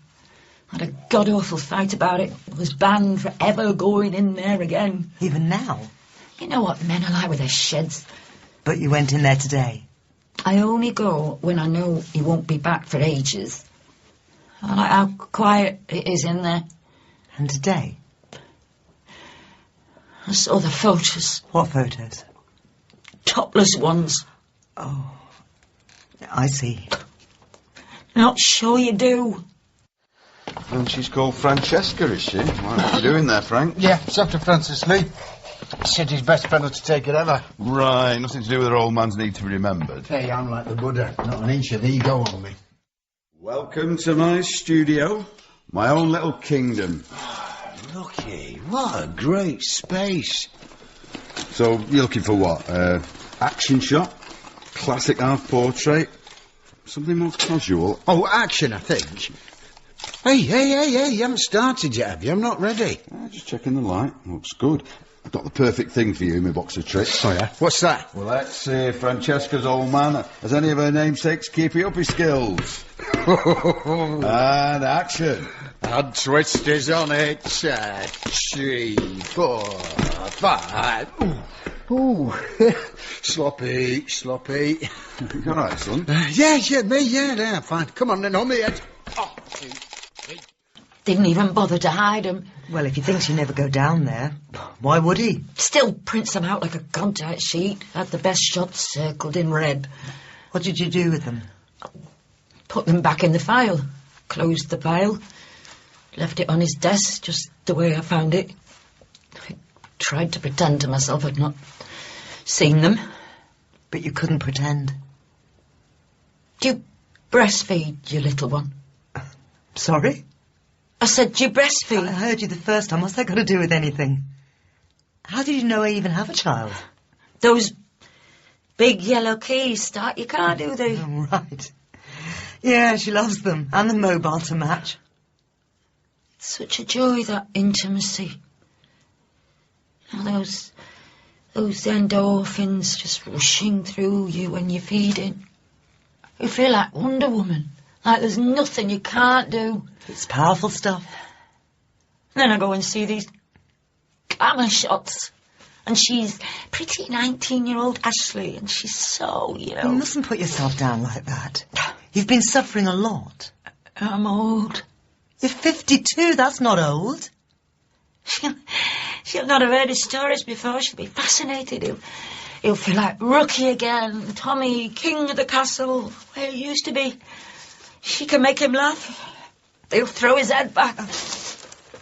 Had a god-awful fight about it. Was banned for ever going in there again. Even now? You know what men are like with their sheds. But you went in there today? I only go when I know he won't be back for ages. I like how quiet it is in there. And today? I saw the photos. What photos? Topless ones. Oh, I see. Not sure you do. And she's called Francesca, is she? What are you doing there, Frank? Yeah, it's after Francis Lee. Said his best fellow to take it ever. Right, nothing to do with her old man's need to be remembered. Hey, I'm like the Buddha. Not an inch of ego on me. Welcome to my studio. My own little kingdom. Lucky, what a great space. So, you're looking for what? Action shot? Classic half-portrait? Something more casual? Oh, action, I think. Hey, you haven't started yet, have you? I'm not ready. Just checking the light. Looks good. I've got the perfect thing for you in my box of tricks. Oh, yeah? What's that? Well, let's see. Francesca's old man. Has any of her namesakes keeping up his skills? And action. Add twisters on it. 3, 4, 5. Ooh. Sloppy. You all right, son? Yeah, fine. Come on then, on me head. Oh, Didn't even bother to hide them. Well, if he thinks you never go down there, why would he? Still prints them out like a contact sheet. Had the best shots circled in red. What did you do with them? Put them back in the file. Closed the file. Left it on his desk, just the way I found it. I tried to pretend to myself I'd not seen them. But you couldn't pretend. Do you breastfeed your little one? Sorry? I said, do you breastfeed? I heard you the first time. What's that got to do with anything? How did you know I even have a child? Those big yellow keys start your car, do they? Oh, right. Yeah, she loves them. And the mobile to match. Such a joy, that intimacy. You know, those endorphins just rushing through you when you're feeding. You feel like Wonder Woman. Like there's nothing you can't do. It's powerful stuff. And then I go and see these glamour shots. And she's pretty 19-year-old Ashley, and she's so, you know... You mustn't put yourself down like that. You've been suffering a lot. I'm old. You're 52, that's not old. She'll not have heard his stories before. She'll be fascinated. He'll feel like Rookie again. Tommy, king of the castle, where he used to be. She can make him laugh. He'll throw his head back.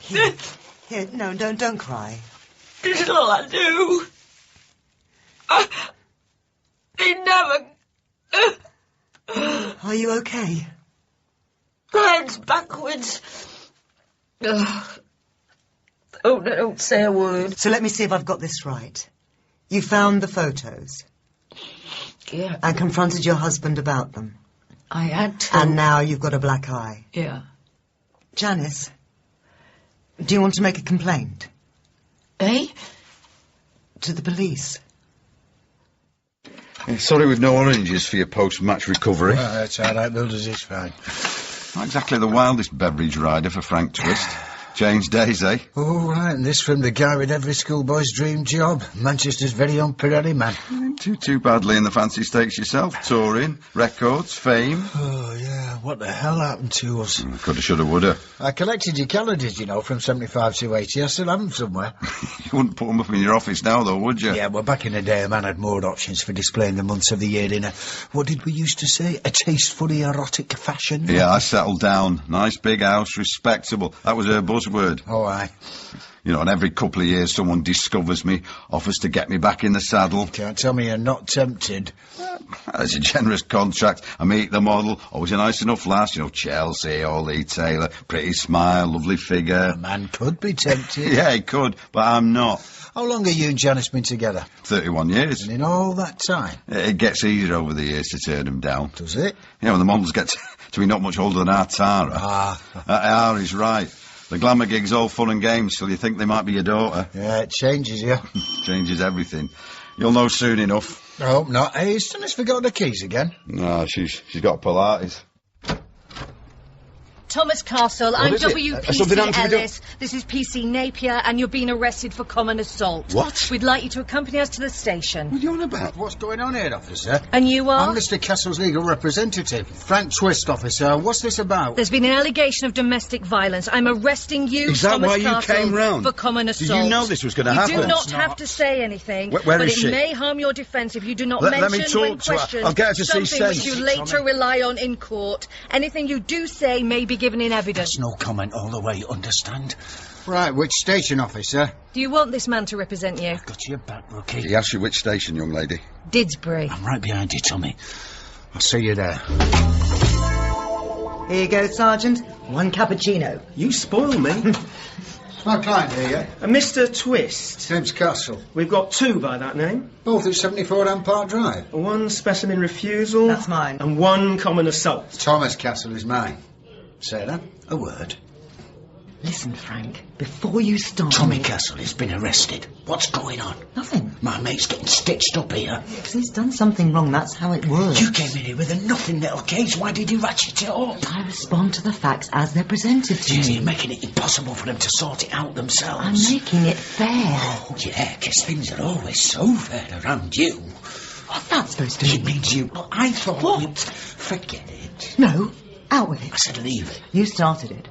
Here, no, don't cry. This is all I do. He never... Are you okay? Head's backwards. Oh, don't say a word. So let me see if I've got this right. You found the photos? Yeah. And confronted your husband about them? I had to. And now you've got a black eye? Yeah. Janice, do you want to make a complaint? Eh? To the police. Sorry with no oranges for your post-match recovery. Well, that's all right, Builders, it's fine. Not exactly the wildest beverage rider for Frank Twist. Changed days, eh? Oh, right, and this from the guy with every schoolboy's dream job. Manchester's very own Pirelli man. Too badly in the fancy stakes yourself. Touring, records, fame. Oh, yeah, what the hell happened to us? Coulda, shoulda, woulda. I collected your calendars, you know, from 75 to 80. I still have them somewhere. You wouldn't put them up in your office now, though, would you? Yeah, well, back in the day, a man had more options for displaying the months of the year in a, what did we used to say, a tastefully erotic fashion? Yeah, I settled down. Nice big house, respectable. That was her buzzword. Oh, aye. You know, and every couple of years someone discovers me, offers to get me back in the saddle. Can't tell me you're not tempted. It's a generous contract. I meet the model, always a nice enough lass, you know, Chelsea or Lee Taylor, pretty smile, lovely figure. A man could be tempted. Yeah, he could, but I'm not. How long have you and Janice been together? 31 years. And in all that time? It gets easier over the years to turn them down. Does it? You know, when the models get to be not much older than our Tara. R is right. The glamour gig's all fun and games till you think they might be your daughter. Yeah, it changes you. Changes everything. You'll know soon enough. I hope not. Hey, has Janice forgotten the keys again? No, she's got Pilates. Thomas Castle, I'm is it? Something WPC happened to me, Ellis. This is PC Napier, and you're being arrested for common assault. What? We'd like you to accompany us to the station. What are you on about? What's going on here, officer? And you are? I'm Mr. Castle's legal representative, Frank Twist, officer. What's this about? There's been an allegation of domestic violence. I'm arresting you, Is that Thomas why you Castle, came round? for common assault. Did you know this was going to happen? You do not have to say anything, Where but is it she? may harm your defence if you do not Let me mention talk when to her. questioned I'll get her to see something which sense. you later rely on in court. Anything you do say may be given in evidence. No comment all the way, understand? Right, which station, officer? Do you want this man to represent you? Got your back, Rookie. He asked you which station, young lady. Didsbury. I'm right behind you, Tommy. I'll see you there. Here you go, Sergeant. One cappuccino. You spoil me. My client here, yeah? Mr. Twist. James Castle. We've got two by that name. Both at 74 Rampart Drive. One specimen refusal. That's mine. And one common assault. Thomas Castle is mine. Sarah, a word. Listen, Frank, before you start... Tommy Castle has been arrested. What's going on? Nothing. My mate's getting stitched up here. Because he's done something wrong, that's how it works. You came in here with a nothing little case. Why did you ratchet it up? I respond to the facts as they're presented to me. You're making it impossible for them to sort it out themselves. I'm making it fair. Oh, yeah, 'cause things are always so fair around you. What's that supposed to mean? It means you... Well, I thought... What? Forget it. No, out with it. I said leave it. You started it.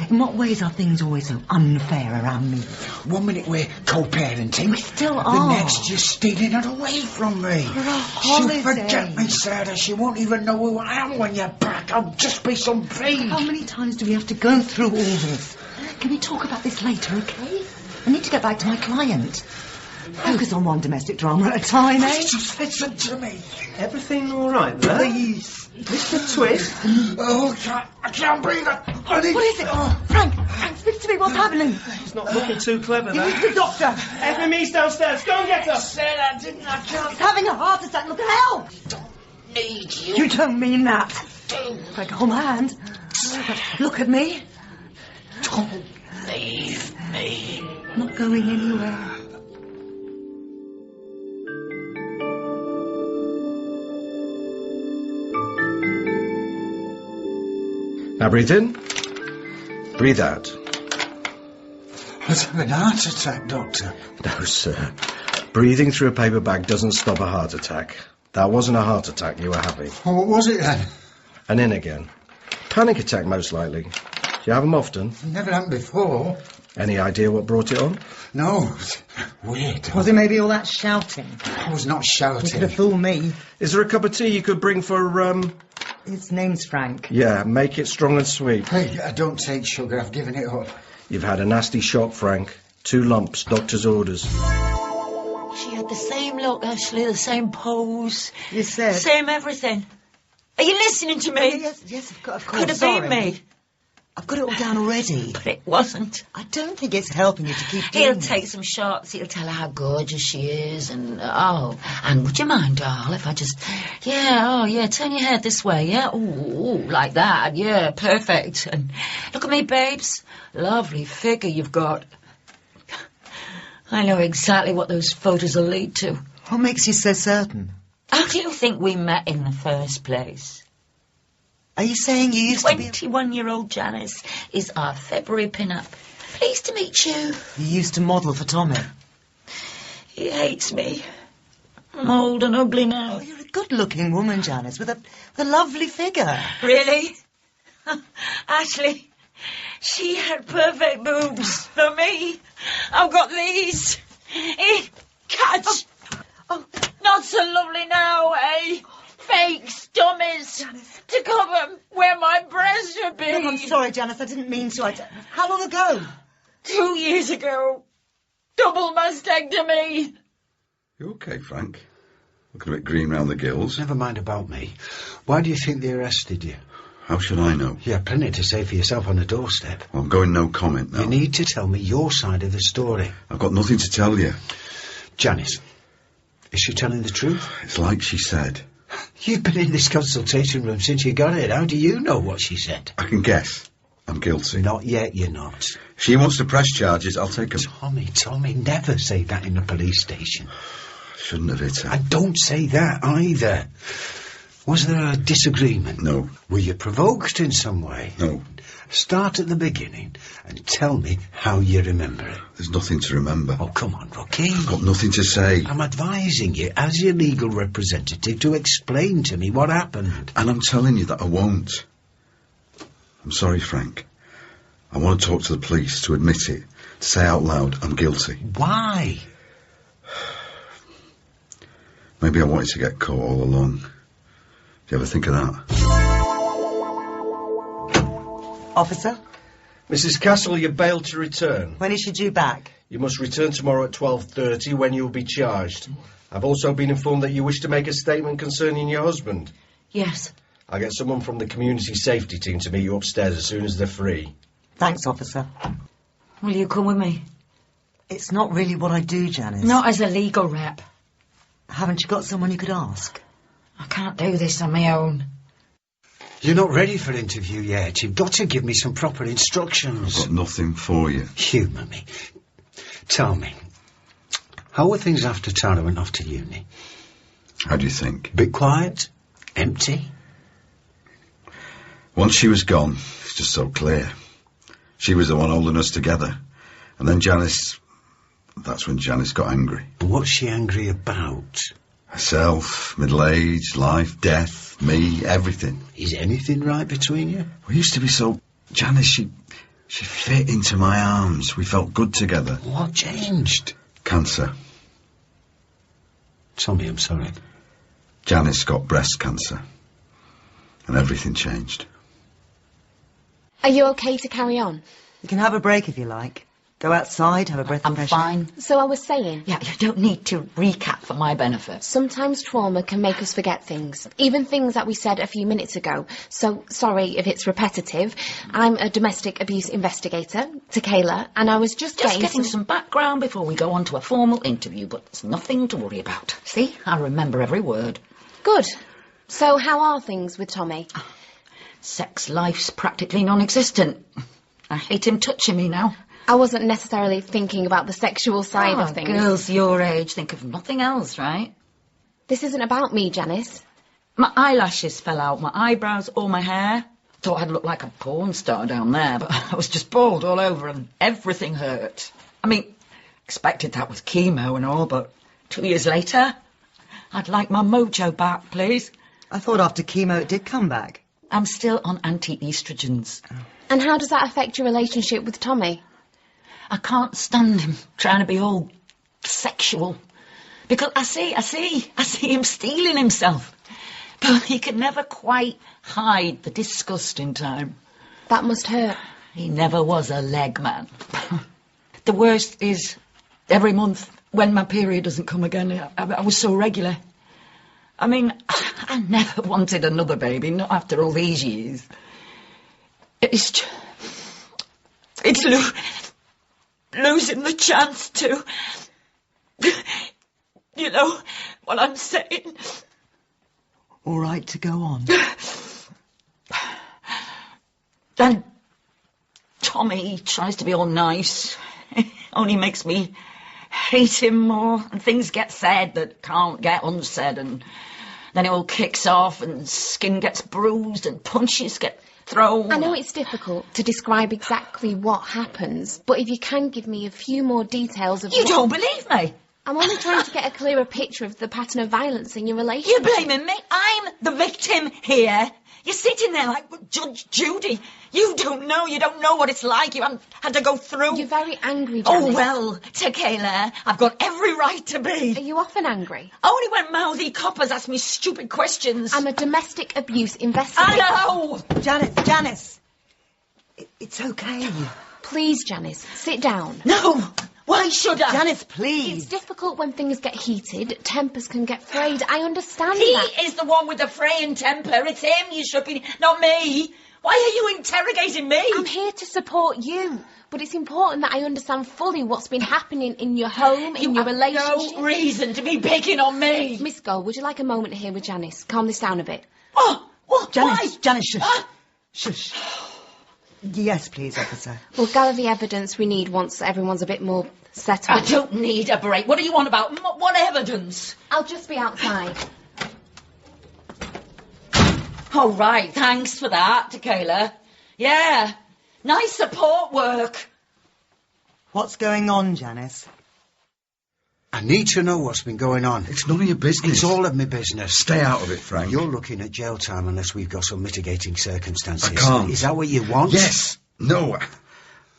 In what ways are things always so unfair around me? 1 minute we're co-parenting. We still The are. next you're stealing it away from me. For a holiday. She'll forget me, Sarah. She won't even know who I am when you're back. I'll just be some pig. How many times do we have to go through all this? Can we talk about this later, okay? I need to get back to my client. Focus on one domestic drama at a time, eh? Just listen to me. Everything all right there? Please. Mr. Twist? Oh, I can't breathe. What is it? Oh, Frank, speak to me. What's happening? He's not looking too clever, You there. need the doctor. FME's downstairs. Go and get her. I said I didn't. I can't. He's having a heart attack. Look at help. Need you. You don't mean that. Frank, hold my hand. Look at me. Don't leave me. I'm not going anywhere. Now breathe in. Breathe out. Let's have an heart attack, Doctor. No, sir. Breathing through a paper bag doesn't stop a heart attack. That wasn't a heart attack you were having. Oh, what was it then? And in again. Panic attack, most likely. Do you have them often? Never happened before. Any idea what brought it on? No. Weird. Was it maybe all that shouting? I was not You shouting. could have fooled me. Is there a cup of tea you could bring for, His name's Frank. Yeah, make it strong and sweet. Hey, I don't take sugar. I've given it up. You've had a nasty shock, Frank. 2 lumps, doctor's orders. She had the same look, Ashley, the same pose. You said. Same everything. Are you listening to me? Yes, of course. Could have been me. I've got it all down already. But it wasn't. I don't think it's helping you to keep doing He'll this. take some shots. He'll tell her how gorgeous she is. And would you mind, doll, if I just... Yeah, turn your head this way, yeah? Ooh, like that, yeah, perfect. And look at me, babes. Lovely figure you've got. I know exactly what those photos will lead to. What makes you so certain? How do you think we met in the first place? Are you saying you used to be... 21-year-old Janice is our February pin-up. Pleased to meet you. You used to model for Tommy. He hates me. I'm old and ugly now. Oh, you're a good-looking woman, Janice, with a lovely figure. Really? Ashley, she had perfect boobs for me. I've got these. Catch. Oh. Not so lovely now, eh? Fake dummies to cover where my breasts should be. Look, I'm sorry, Janice, I didn't mean to. How long ago? 2 years ago. Double mastectomy. You okay, Frank? Looking a bit green round the gills. Never mind about me. Why do you think they arrested you? How should I know? You have plenty to say for yourself on the doorstep. Well, I'm going no comment now. You need to tell me your side of the story. I've got nothing to tell you. Janice, is she telling the truth? It's like she said. You've been in this consultation room since you got it. How do you know what she said? I can guess. I'm guilty. Not yet, you're not. If she wants to press charges, I'll take them. Tommy, never say that in a police station. Shouldn't have hit her. I don't say that either. Was there a disagreement? No. Were you provoked in some way? No. Start at the beginning and tell me how you remember it. There's nothing to remember. Oh, come on, Rocky. I've got nothing to say. I'm advising you, as your legal representative, to explain to me what happened. And I'm telling you that I won't. I'm sorry, Frank. I want to talk to the police, to admit it, to say out loud I'm guilty. Why? Maybe I wanted to get caught all along. Do you ever think of that? Officer? Mrs. Castle, you're bailed to return. When is she due back? You must return tomorrow at 12:30 when you'll be charged. I've also been informed that you wish to make a statement concerning your husband. Yes. I'll get someone from the community safety team to meet you upstairs as soon as they're free. Thanks, officer. Will you come with me? It's not really what I do, Janice. Not as a legal rep. Haven't you got someone you could ask? I can't do this on my own. You're not ready for interview yet. You've got to give me some proper instructions. I've got nothing for you. Humour me. Tell me, how were things after Tara went off to uni? How do you think? Bit quiet? Empty? Once she was gone, it's just so clear. She was the one holding us together. And then Janice... That's when Janice got angry. What's she angry about? Herself, middle age, life, death, me, everything. Is anything right between you? We used to be so... Janice, she fit into my arms. We felt good together. What changed? Cancer. Tommy, I'm sorry. Janice got breast cancer. And everything changed. Are you okay to carry on? You can have a break if you like. Go outside, have a breath of fresh air. Fine. So I was saying, Yeah, you don't need to recap for my benefit. sometimes trauma can make us forget things, even things that we said a few minutes ago. So, sorry if it's repetitive. I'm a domestic abuse investigator, Tequila, and I was just getting some background before we go on to a formal interview, but there's nothing to worry about. See, I remember every word. Good. So how are things with Tommy? Sex life's practically non-existent. I hate him touching me now. I wasn't necessarily thinking about the sexual side of things. Girls your age think of nothing else, right? This isn't about me, Janice. My eyelashes fell out, my eyebrows, all my hair. Thought I'd look like a porn star down there, but I was just bald all over and everything hurt. I mean, expected that with chemo and all, but 2 years later, I'd like my mojo back, please. I thought after chemo it did come back. I'm still on anti-estrogens. And how does that affect your relationship with Tommy? I can't stand him trying to be all sexual. Because I see him stealing himself. But he can never quite hide the disgust in time. That must hurt. He never was a leg man. The worst is every month when my period doesn't come again, I was so regular. I mean, I never wanted another baby, not after all these years. It's losing the chance to, you know what I'm saying. All right to go on. And Tommy tries to be all nice, only makes me hate him more, and things get said that can't get unsaid, and then it all kicks off, and skin gets bruised, and punches get thrown. I know it's difficult to describe exactly what happens, but if you can give me a few more details of You don't believe me? I'm only trying to get a clearer picture of the pattern of violence in your relationship. You're blaming me? I'm the victim here. You're sitting there like Judge Judy. You don't know what it's like. You haven't had to go through. You're very angry, Janice. Oh, well, Tequila, I've got every right to be. Are you often angry? Only when mouthy coppers ask me stupid questions. I'm a domestic abuse investigator. I know! Janice! It's okay. Please, Janice, sit down. No! Why should I? Janice, please. It's difficult when things get heated. Tempers can get frayed. I understand He that. is the one with the fraying temper. It's him you should be, not me. Why are you interrogating me? I'm here to support you, but it's important that I understand fully what's been happening in your home, in your relationship. No reason to be picking on me. Miss Gold, would you like a moment here with Janice? Calm this down a bit. Oh, what? Janice, Why? Janice, shush. Shush. Yes, please, officer. We'll gather the evidence we need once everyone's a bit more settled. I don't need a break. What do you want about? What evidence? I'll just be outside. Oh, right. Thanks for that, Tequila. Yeah. Nice support work. What's going on, Janice? I need to know what's been going on. It's none of your business. It's all of my business. Stay out of it, Frank. You're looking at jail time unless we've got some mitigating circumstances. I can't. Is that what you want? Yes. No.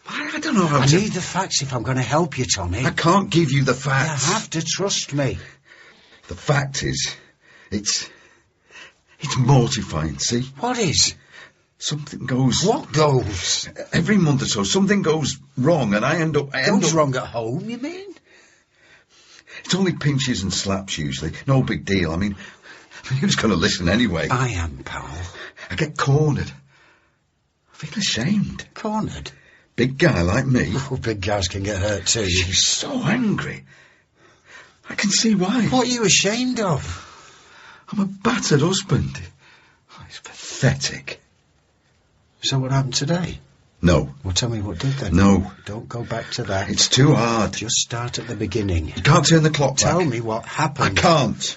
I don't know how I to... need the facts if I'm going to help you, Tommy. I can't give you the facts. You have to trust me. The fact is, it's mortifying, see? What is? Something goes... What goes? Every month or so, something goes wrong, and I end up... Goes wrong at home, you mean? It's only pinches and slaps, usually. No big deal. I mean, who's going to listen anyway? I am, pal. I get cornered. I feel ashamed. Cornered? Big guy like me. Oh, big guys can get hurt too. She's so angry. I can see why. What are you ashamed of? I'm a battered husband. Oh, it's pathetic. So what happened today? No. Well, tell me what did then. No. Don't go back to that. It's too hard. Just start at the beginning. You can't turn the clock back. Tell me what happened. I can't.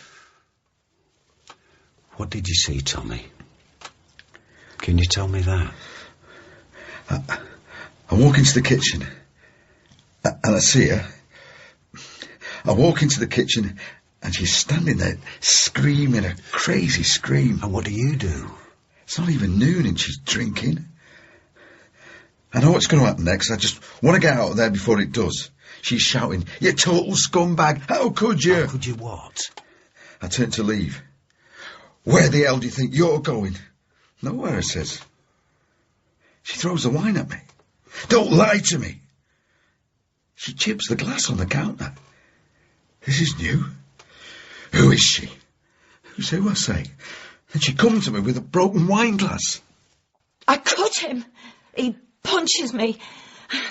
What did you see, Tommy? Can you tell me that? I walk into the kitchen, and I see her. I walk into the kitchen, and she's standing there, screaming a crazy scream. And what do you do? It's not even noon, and she's drinking. I know what's going to happen next. I just want to get out of there before it does. She's shouting, "You total scumbag! How could you?" How could you what? I turn to leave. "Where the hell do you think you're going?" "Nowhere," I says. She throws the wine at me. "Don't lie to me." She chips the glass on the counter. This is new. Who is she? Who's who, I say? Then she comes to me with a broken wine glass. I cut him. He punches me.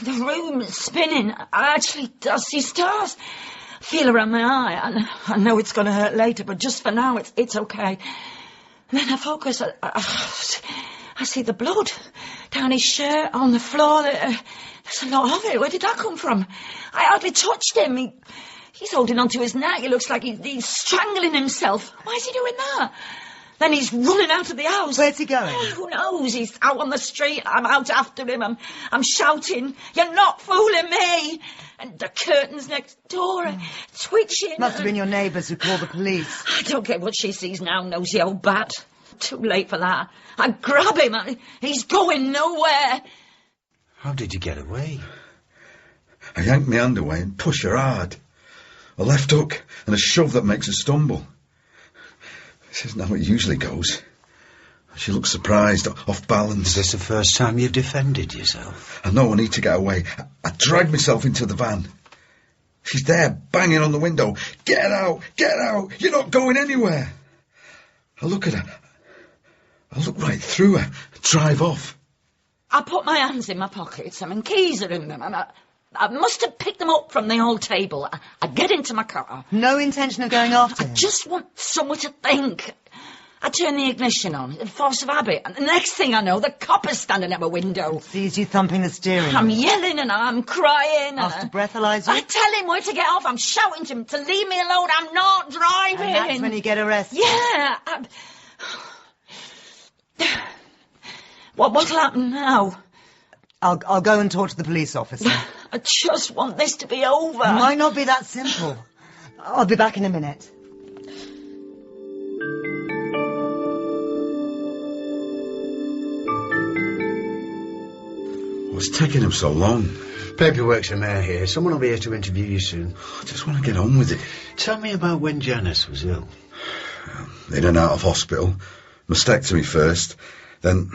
The room is spinning. I actually see stars. Feel around my eye. I know it's going to hurt later, but just for now, it's okay. And then I focus. I see the blood down his shirt, on the floor. There's a lot of it. Where did that come from? I hardly touched him. He's holding onto his neck. It looks like he's strangling himself. Why is he doing that? Then he's running out of the house. Where's he going? Oh, who knows? He's out on the street. I'm out after him. I'm shouting, "You're not fooling me!" And the curtains next door are twitching. Must have been your neighbours who called the police. I don't care what she sees now, nosy old bat. Too late for that. I grab him. He's going nowhere. How did you get away? I yank my hand away and push her hard. A left hook and a shove that makes her stumble. This isn't how it usually goes. She looks surprised, off balance. Is this the first time you've defended yourself? I know I need to get away. I drag myself into the van. She's there, banging on the window. Get out! Get out! You're not going anywhere! I look at her. I look right through her. Drive off. I put my hands in my pockets. Keys are in them. I must have picked them up from the old table. I get into my car. No intention of going after him? I just want somewhere to think. I turn the ignition on, force of habit, and the next thing I know, the copper's standing at my window. Sees you thumping the steering wheel. I'm yelling and I'm crying. Has to breathalyse you? I tell him where to get off. I'm shouting to him to leave me alone. I'm not driving. And that's when you get arrested? Yeah. What'll happen now? I'll go and talk to the police officer. I just want this to be over. It might not be that simple. I'll be back in a minute. What's taking him so long? Paperwork's a mare here. Someone will be here to interview you soon. I just want to get on with it. Tell me about when Janice was ill. In and out of hospital. Mastectomy first, then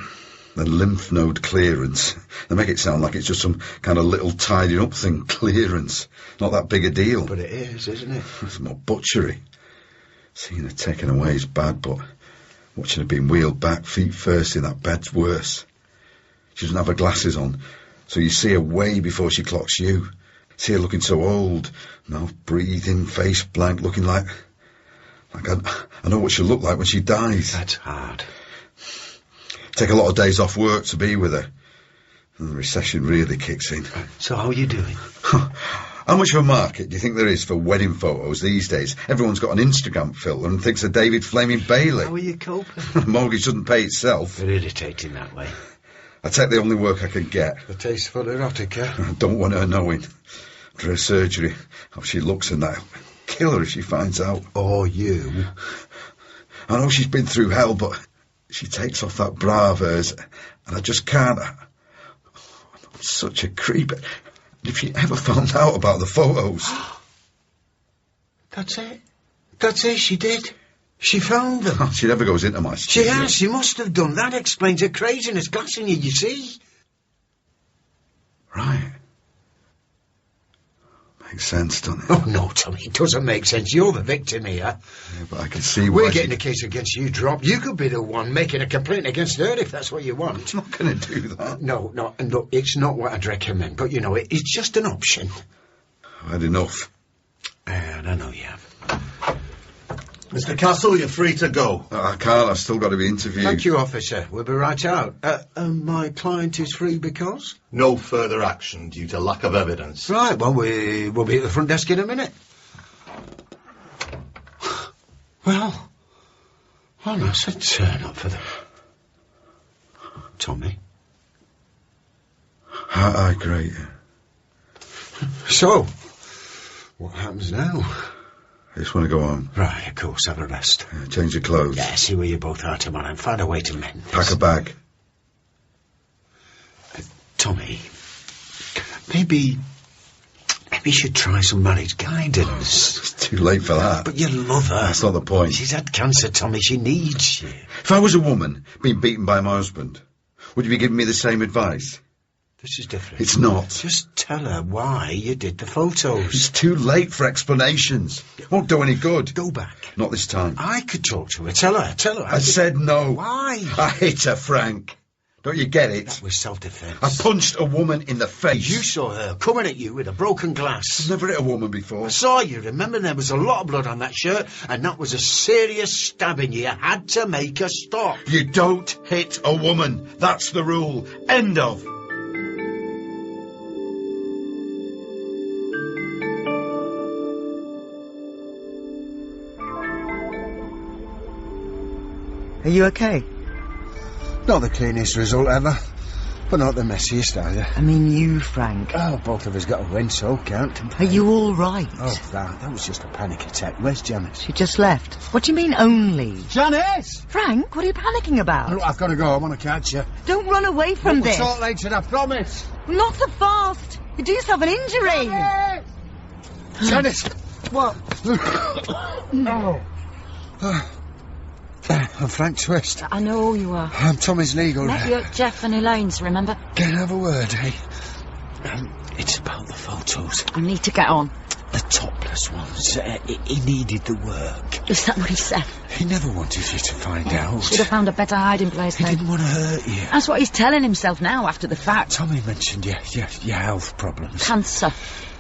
lymph node clearance. They make it sound like it's just some kind of little tidying up thing. Clearance. Not that big a deal. But it is, isn't it? It's more butchery. Seeing her taken away is bad, but watching her being wheeled back, feet first, in that bed's worse. She doesn't have her glasses on, so you see her way before she clocks you. See her looking so old, mouth breathing, face blank, looking like I know what she'll look like when she dies. That's hard. Take a lot of days off work to be with her. And the recession really kicks in. So how are you doing? How much of a market do you think there is for wedding photos these days? Everyone's got an Instagram filter and thinks of David Flaming Bailey. How are you coping? The mortgage doesn't pay itself. They're irritating that way. I take the only work I can get. The tasteful erotica. I don't want her knowing. After her surgery, how she looks and that. Kill her if she finds out. Or you. I know she's been through hell, but she takes off that bra of hers, and I just can't. I'm such a creep. If she ever found out about the photos... That's it. That's it, she did. She found them. She never goes into my studio. She has, she must have done. That explains her craziness, glassing you see. Right. Makes sense, doesn't it? Oh, no, Tommy, it doesn't make sense. You're the victim here. Yeah, but I can see why... We're getting a case against you dropped. You could be the one making a complaint against her if that's what you want. I'm not going to do that. No, and look, it's not what I'd recommend, but, you know, it's just an option. I've had enough. And I know you have. Mr. Castle, you're free to go. I can't, I've still got to be interviewed. Thank you, officer. We'll be right out. My client is free because? No further action due to lack of evidence. Right, well, we'll be at the front desk in a minute. Well, that's a turn up for them. Tommy? Aye, great. So, what happens now? I just want to go home. Right, of course, have a rest. Change your clothes. Yeah, see where you both are tomorrow and find a way to mend this. Pack a bag. Tommy, maybe you should try some marriage guidance. It's too late for that. But you love her. That's not the point. She's had cancer, Tommy. She needs you. If I was a woman being beaten by my husband, would you be giving me the same advice? This is different. It's not. Just tell her why you did the photos. It's too late for explanations. It won't do any good. Go back. Not this time. I could talk to her. Tell her. I said no. Why? I hit her, Frank. Don't you get it? That was self-defence. I punched a woman in the face. You saw her coming at you with a broken glass. I've never hit a woman before. I saw you. Remember, there was a lot of blood on that shirt, and that was a serious stabbing. You had to make her stop. You don't hit a woman. That's the rule. End of. Are you okay? Not the cleanest result ever, but not the messiest either. I mean you, Frank. Oh, both of us got a win, so can't complain. Are you all right? Oh, that was just a panic attack. Where's Janice? She just left. What do you mean, only? Janice! Frank, what are you panicking about? Look, I've got to go. I want to catch you. Don't run away from this. We'll talk later, I promise. Not so fast. You do yourself an injury. Janice! What? No. I'm Frank Twist. I know you are. I'm Tommy's legal. Met you at Jeff and Elaine's, remember? Can I have a word, eh? It's about the photos. I need to get on. The topless ones. He needed the work. Is that what he said? He never wanted you to find out. Should have found a better hiding place He then. didn't want to hurt you. That's what he's telling himself now after the fact. Tommy mentioned your health problems. Cancer.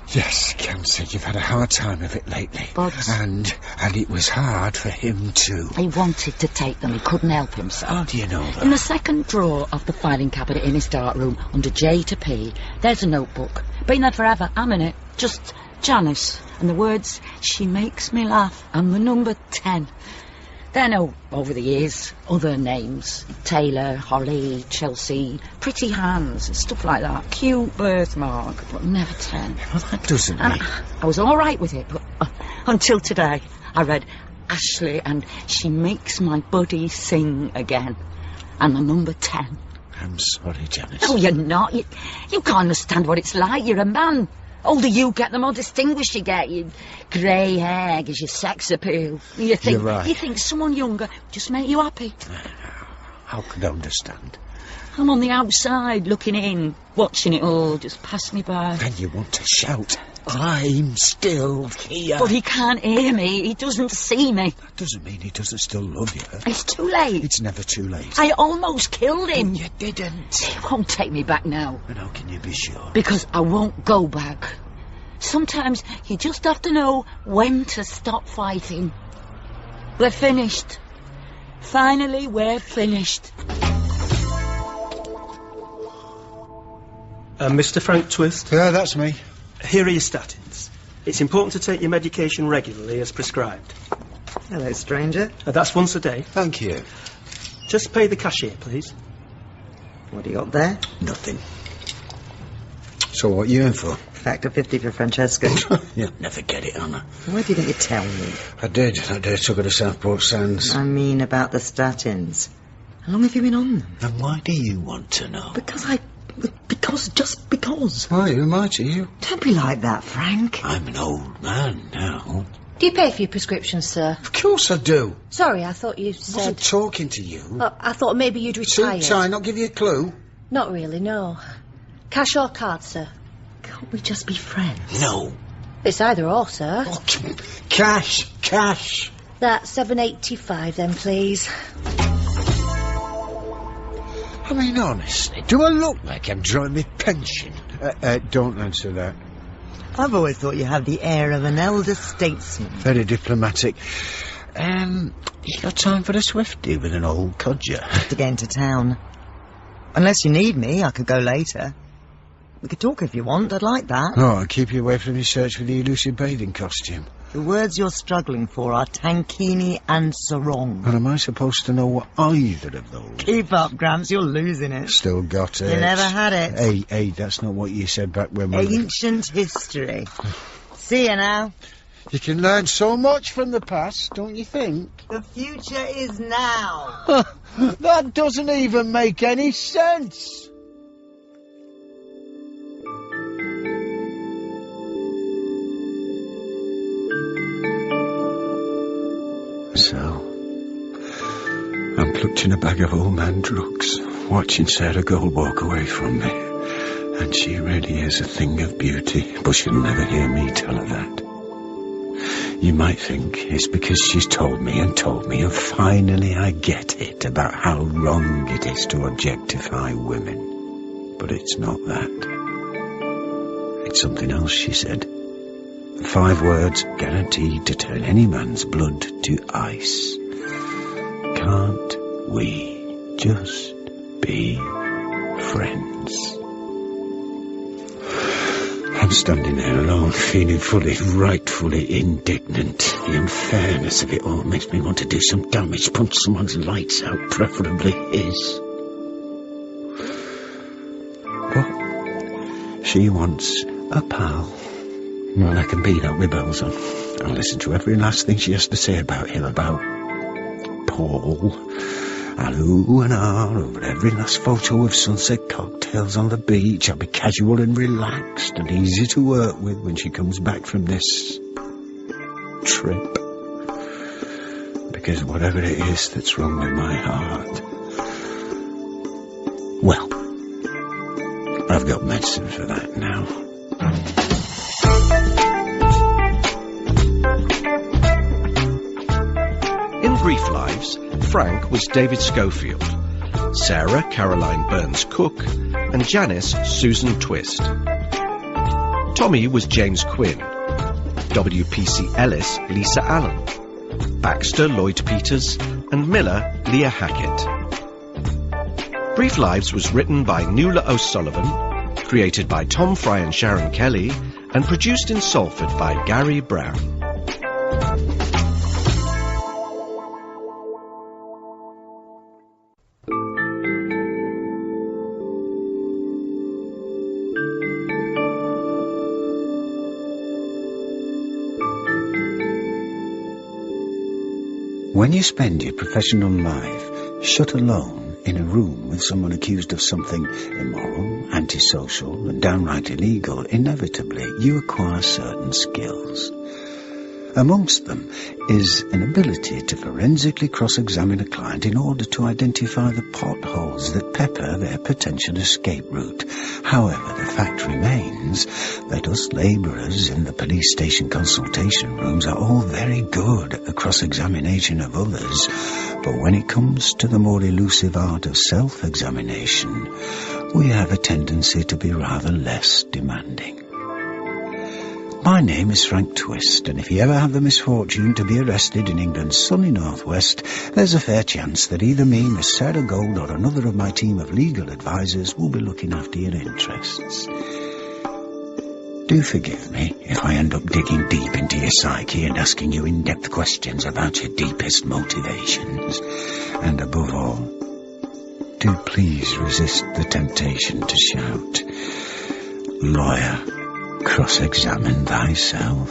Yes, cancer. You've had a hard time of it lately. Buds. And it was hard for him too. He wanted to take them. He couldn't help himself. How do you know that? In the second drawer of the filing cabinet in his dark room, under J to P, there's a notebook. Been there forever. I'm in it. Just Janice. And the words, she makes me laugh. And the number 10. Then, over the years, other names. Taylor, Holly, Chelsea, pretty hands, stuff like that. Cute birthmark, but never 10. Well, that doesn't mean... I was all right with it, but until today, I read Ashley and she makes my buddy sing again. And the number 10. I'm sorry, Janice. No, you're not. You can't understand what it's like. You're a man. Older you get, the more distinguished you get. Your grey hair gives you sex appeal. You think, You're right. You think someone younger would just make you happy. How could I understand? I'm on the outside, looking in, watching it all just pass me by. Then you want to shout, I'm still here. But he can't hear me. He doesn't see me. That doesn't mean he doesn't still love you. It's too late. It's never too late. I almost killed him. You didn't. He won't take me back now. And how can you be sure? Because I won't go back. Sometimes you just have to know when to stop fighting. We're finished. Finally, we're finished. Mr. Frank Twist? Yeah, that's me. Here are your statins. It's important to take your medication regularly as prescribed. Hello, stranger. That's once a day. Thank you. Just pay the cashier, please. What do you got there? Nothing. So what are you in for? Factor 50 for Francesca. You'll never get it, Anna. Why didn't you tell me? I did. That day I took her to Southport Sands. I mean about the statins. How long have you been on them? And why do you want to know? Just because. Why, who am I to you? Don't be like that, Frank. I'm an old man now. Do you pay for your prescriptions, sir? Of course I do. Sorry, I thought you I wasn't said... talking to you. I thought maybe you'd retired. Suit tie, not give you a clue? Not really, no. Cash or card, sir? Can't we just be friends? No. It's either or, sir. Oh, cash. That's $7.85 then, please. I mean, honestly, do I look like I'm drawing my pension? Don't answer that. I've always thought you had the air of an elder statesman. Very diplomatic. You got time for a swifty with an old codger? To get into town. Unless you need me, I could go later. We could talk if you want, I'd like that. Oh, I'll keep you away from your search for the elusive bathing costume. The words you're struggling for are tankini and sarong. But am I supposed to know what either of those? Keep up, Gramps, you're losing it. Still got it. You never had it. Hey, that's not what you said back when we... Ancient history. See you now. You can learn so much from the past, don't you think? The future is now. That doesn't even make any sense. So, I'm clutching a bag of old man drugs, watching Sarah Gold walk away from me, And she really is a thing of beauty, but she'll never hear me tell her that. You might think it's because she's told me, and finally I get it about how wrong it is to objectify women. But it's not that. It's something else she said. 5 words guaranteed to turn any man's blood to ice. Can't we just be friends? I'm standing there alone, feeling rightfully indignant. The unfairness of it all makes me want to do some damage, punch someone's lights out, preferably his. But she wants a pal. Well, I can beat that with bells on. I'll listen to every last thing she has to say about him, about Paul. I'll ooh and ah over every last photo of sunset cocktails on the beach. I'll be casual and relaxed and easy to work with when she comes back from this trip. Because whatever it is that's wrong with my heart, well, I've got medicine for that now. In Brief Lives, Frank was David Schofield, Sarah Caroline Burns Cook, and Janice Susan Twist. Tommy was James Quinn, WPC Ellis Lisa Allen, Baxter Lloyd Peters, and Miller Leah Hackett. Brief Lives was written by Nuala O'Sullivan, created by Tom Fry and Sharon Kelly, and produced in Salford by Gary Brown. When you spend your professional life shut alone in a room with someone accused of something immoral, antisocial, and downright illegal, inevitably you acquire certain skills. Amongst them is an ability to forensically cross-examine a client in order to identify the potholes that pepper their potential escape route. However, the fact remains that us labourers in the police station consultation rooms are all very good at cross-examination of others, but when it comes to the more elusive art of self-examination, we have a tendency to be rather less demanding. My name is Frank Twist, and if you ever have the misfortune to be arrested in England's sunny northwest, there's a fair chance that either me, Miss Sarah Gold, or another of my team of legal advisors will be looking after your interests. Do forgive me if I end up digging deep into your psyche and asking you in-depth questions about your deepest motivations. And above all, do please resist the temptation to shout, "Lawyer, cross-examine thyself."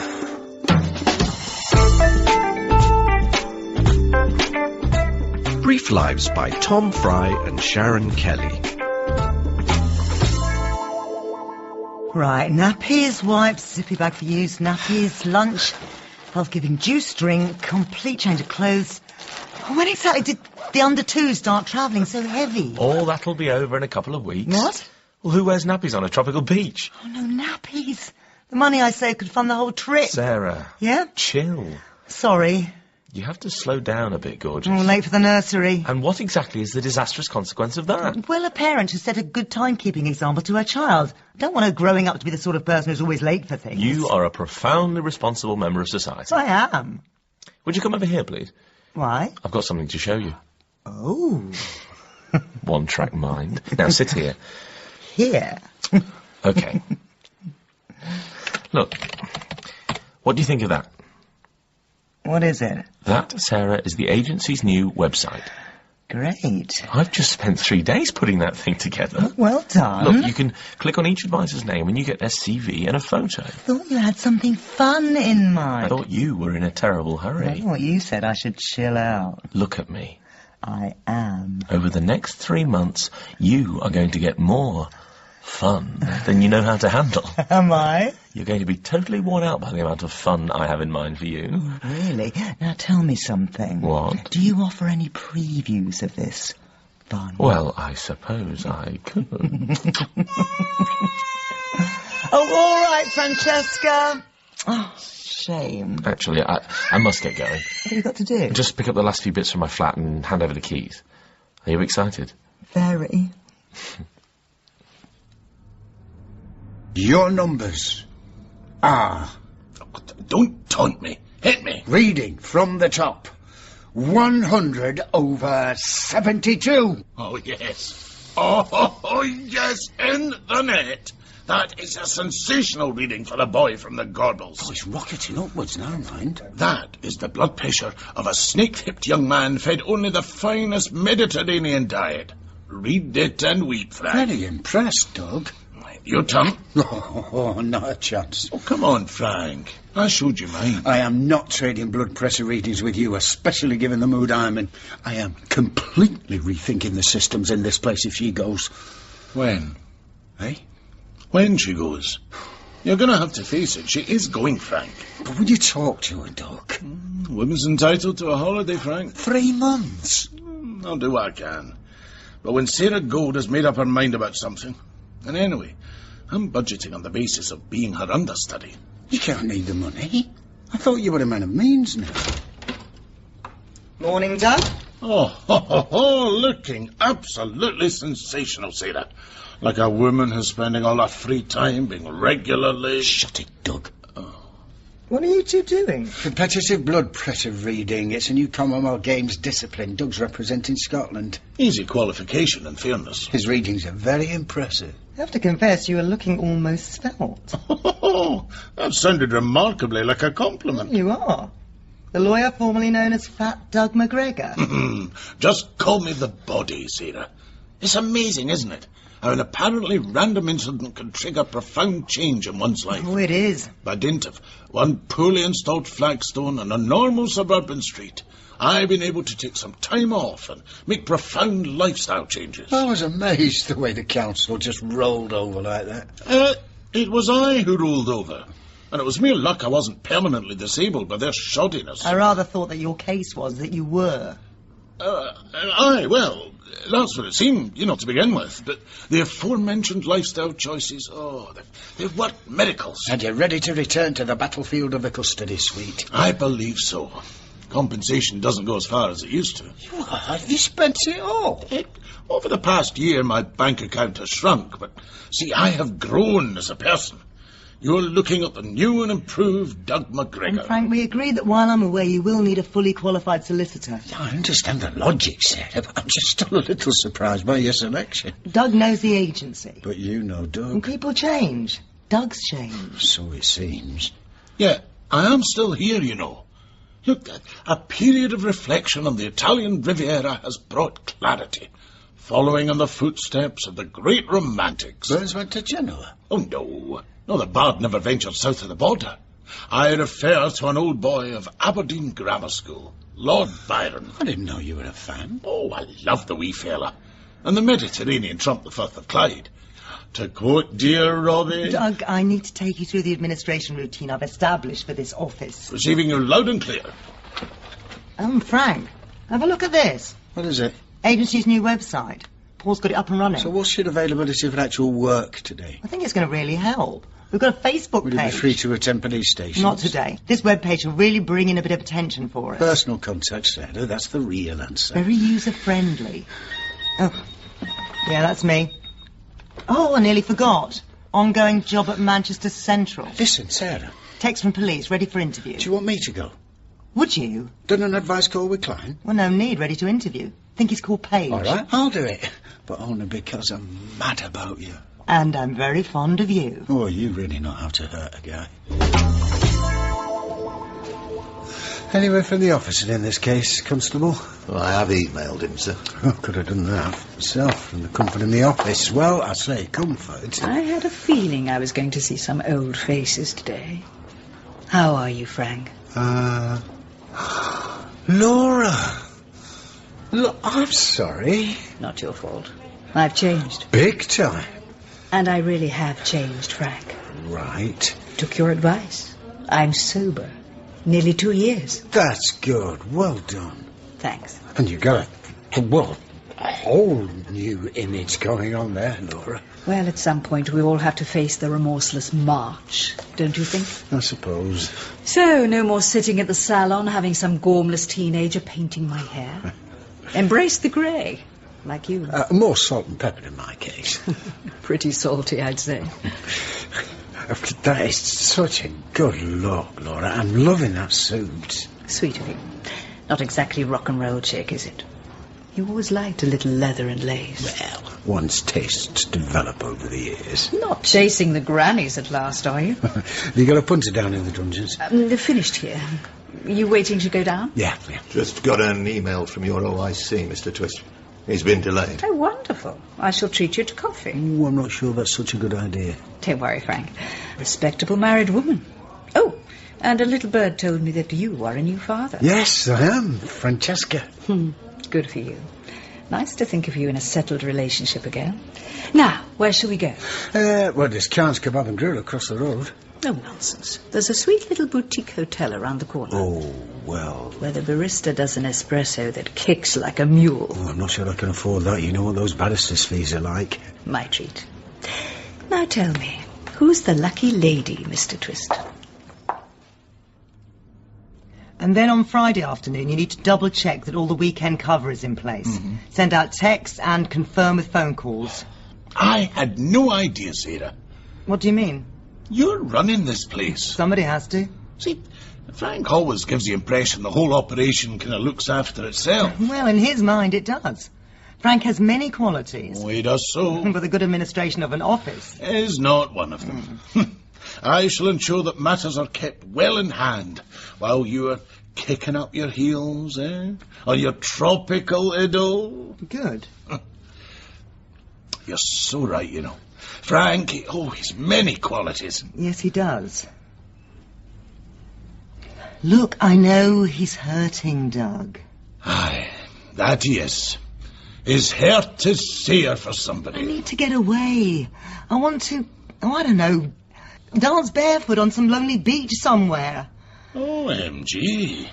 Brief Lives by Tom Fry and Sharon Kelly. Right, nappies, wipes, zippy bag for use, nappies, lunch, health-giving juice, drink, complete change of clothes. When exactly did the under-twos start travelling so heavy? Oh, that'll be over in a couple of weeks. What? Well, who wears nappies on a tropical beach? Oh, no, nappies. The money I saved could fund the whole trip. Sarah. Yeah? Chill. Sorry. You have to slow down a bit, gorgeous. Oh, late for the nursery. And what exactly is the disastrous consequence of that? Well, a parent who set a good timekeeping example to her child. I don't want her growing up to be the sort of person who's always late for things. You are a profoundly responsible member of society. I am. Would you come over here, please? Why? I've got something to show you. Oh. One-track mind. Now, sit here. Here? OK. Look. What do you think of that? What is it? That, Sarah, is the agency's new website. Great. I've just spent 3 days putting that thing together. Oh, well done. Look, you can click on each advisor's name and you get their CV and a photo. I thought you had something fun in mind. I thought you were in a terrible hurry. I thought you said I should chill out. Look at me. I am. Over the next 3 months, you are going to get more fun than you know how to handle. Am I? You're going to be totally worn out by the amount of fun I have in mind for you. Really? Now tell me something. What? Do you offer any previews of this? fun. Well, I suppose I could. Oh, all right, Francesca. Oh, shame. Actually, I must get going. What have you got to do? Just pick up the last few bits from my flat and hand over the keys. Are you excited? Very. Your numbers are... Don't taunt me. Hit me. Reading from the top. 100 over 72. Oh, yes. Oh, yes, in the net. That is a sensational reading for a boy from the Gorbals. Oh, it's rocketing upwards now, mind. That is the blood pressure of a snake-hipped young man fed only the finest Mediterranean diet. Read it and weep, Frank. Very impressed, Doug. Your tongue? Oh, not a chance. Oh, come on, Frank. I showed you mine. I am not trading blood pressure readings with you, especially given the mood I'm in. I am completely rethinking the systems in this place if she goes. When? Eh? When she goes. You're going to have to face it. She is going, Frank. But would you talk to her, Doug? Woman's entitled to a holiday, Frank. 3 months. I'll do what I can. But when Sarah Gold has made up her mind about something... And anyway, I'm budgeting on the basis of being her understudy. You can't need the money. I thought you were a man of means now. Morning, Doug. Oh, looking absolutely sensational, Sarah. Like a woman who's spending all her free time being regularly... Shut it, Doug. What are you two doing? Competitive blood pressure reading. It's a new Commonwealth Games discipline. Doug's representing Scotland. Easy qualification, in fairness. His readings are very impressive. I have to confess, you are looking almost svelte. Oh, that sounded remarkably like a compliment. You are. The lawyer formerly known as Fat Doug McGregor. Just call me the body, Sarah. It's amazing, isn't it? How an apparently random incident can trigger profound change in one's life. Oh, it is. By dint of one poorly installed flagstone on a normal suburban street, I've been able to take some time off and make profound lifestyle changes. I was amazed the way the council just rolled over like that. It was I who rolled over. And it was mere luck I wasn't permanently disabled by their shoddiness. I rather thought that your case was that you were. Well, that's what it seemed, to begin with. But the aforementioned lifestyle choices, they've worked miracles. And you're ready to return to the battlefield of the custody suite? I believe so. Compensation doesn't go as far as it used to. What? You spent it all? Over the past year, my bank account has shrunk, but see, I have grown as a person. You're looking at the new and improved Doug McGregor. And Frank, we agree that while I'm away, you will need a fully qualified solicitor. I understand the logic, Sarah, but I'm just still a little surprised by your selection. Doug knows the agency. But you know Doug. And people change. Doug's changed. So it seems. Yeah, I am still here, Look, a period of reflection on the Italian Riviera has brought clarity, following in the footsteps of the great romantics. Burns went to Genoa? Oh, no. No, the bard never ventured south of the border. I refer to an old boy of Aberdeen Grammar School, Lord Byron. I didn't know you were a fan. Oh, I love the wee fella. And the Mediterranean trumped the Firth of Clyde. To quote dear Robbie... Doug, I need to take you through the administration routine I've established for this office. Receiving you loud and clear. Frank, have a look at this. What is it? Agency's new website. Paul's got it up and running. So what's your availability for actual work today? I think it's going to really help. We've got a Facebook Will page. Will you be free to attend police stations? Not today. This webpage will really bring in a bit of attention for us. Personal contact, Sarah. That's the real answer. Very user-friendly. Oh, yeah, that's me. Oh, I nearly forgot. Ongoing job at Manchester Central. Listen, Sarah. Text from police, ready for interview. Do you want me to go? Would you? Done an advice call with Klein? Well, no need, ready to interview. Think he's called Page. All right, I'll do it. But only because I'm mad about you. And I'm very fond of you. Oh, you really know how to hurt a guy. Anywhere from the officer in this case, Constable? Well, I have emailed him, sir. Oh, could have done that myself from the comfort in the office. Well, I say comfort. I had a feeling I was going to see some old faces today. How are you, Frank? Laura! Look, I'm sorry. Not your fault. I've changed. Big time. And I really have changed, Frank. Right. Took your advice. I'm sober. Nearly 2 years. That's good. Well done. Thanks. And you got it. Well, whole new image going on there, Laura. Well, at some point we all have to face the remorseless march, don't you think? I suppose. So, no more sitting at the salon having some gormless teenager painting my hair. Embrace the grey, like you. More salt and pepper in my case. Pretty salty, I'd say. That is such a good look, Laura. I'm loving that suit. Sweet of you. Not exactly rock and roll chick, is it? You always liked a little leather and lace. Well, one's tastes develop over the years. Not chasing the grannies at last, are you? Have you got a punter down in the dungeons? They're finished here. You waiting to go down? Yeah. Just got an email from your OIC, Mr. Twist. He's been delayed. Oh, wonderful. I shall treat you to coffee. Oh, I'm not sure that's such a good idea. Don't worry, Frank. Respectable married woman. Oh, and a little bird told me that you are a new father. Yes, I am. Francesca. Good for you. Nice to think of you in a settled relationship again. Now, where shall we go? Well, there's Khan's Kebab and Grill across the road. No nonsense. There's a sweet little boutique hotel around the corner. Oh, well. Where the barista does an espresso that kicks like a mule. Oh, I'm not sure I can afford that. You know what those barristers' fees are like. My treat. Now tell me, who's the lucky lady, Mr. Twist? And then on Friday afternoon, you need to double-check that all the weekend cover is in place. Send out texts and confirm with phone calls. I had no idea, Sarah. What do you mean? You're running this place. Somebody has to. See, Frank always gives the impression the whole operation kind of looks after itself. Well, in his mind, it does. Frank has many qualities. Oh, he does so. But the good administration of an office is not one of them. I shall ensure that matters are kept well in hand while you are kicking up your heels, on your tropical idyll. Good. You're so right, you know. Frank, he's many qualities. Yes, he does. Look, I know he's hurting, Doug. Aye, that he is. His heart is sore for somebody. I need to get away. I want to, I don't know, dance barefoot on some lonely beach somewhere. OMG.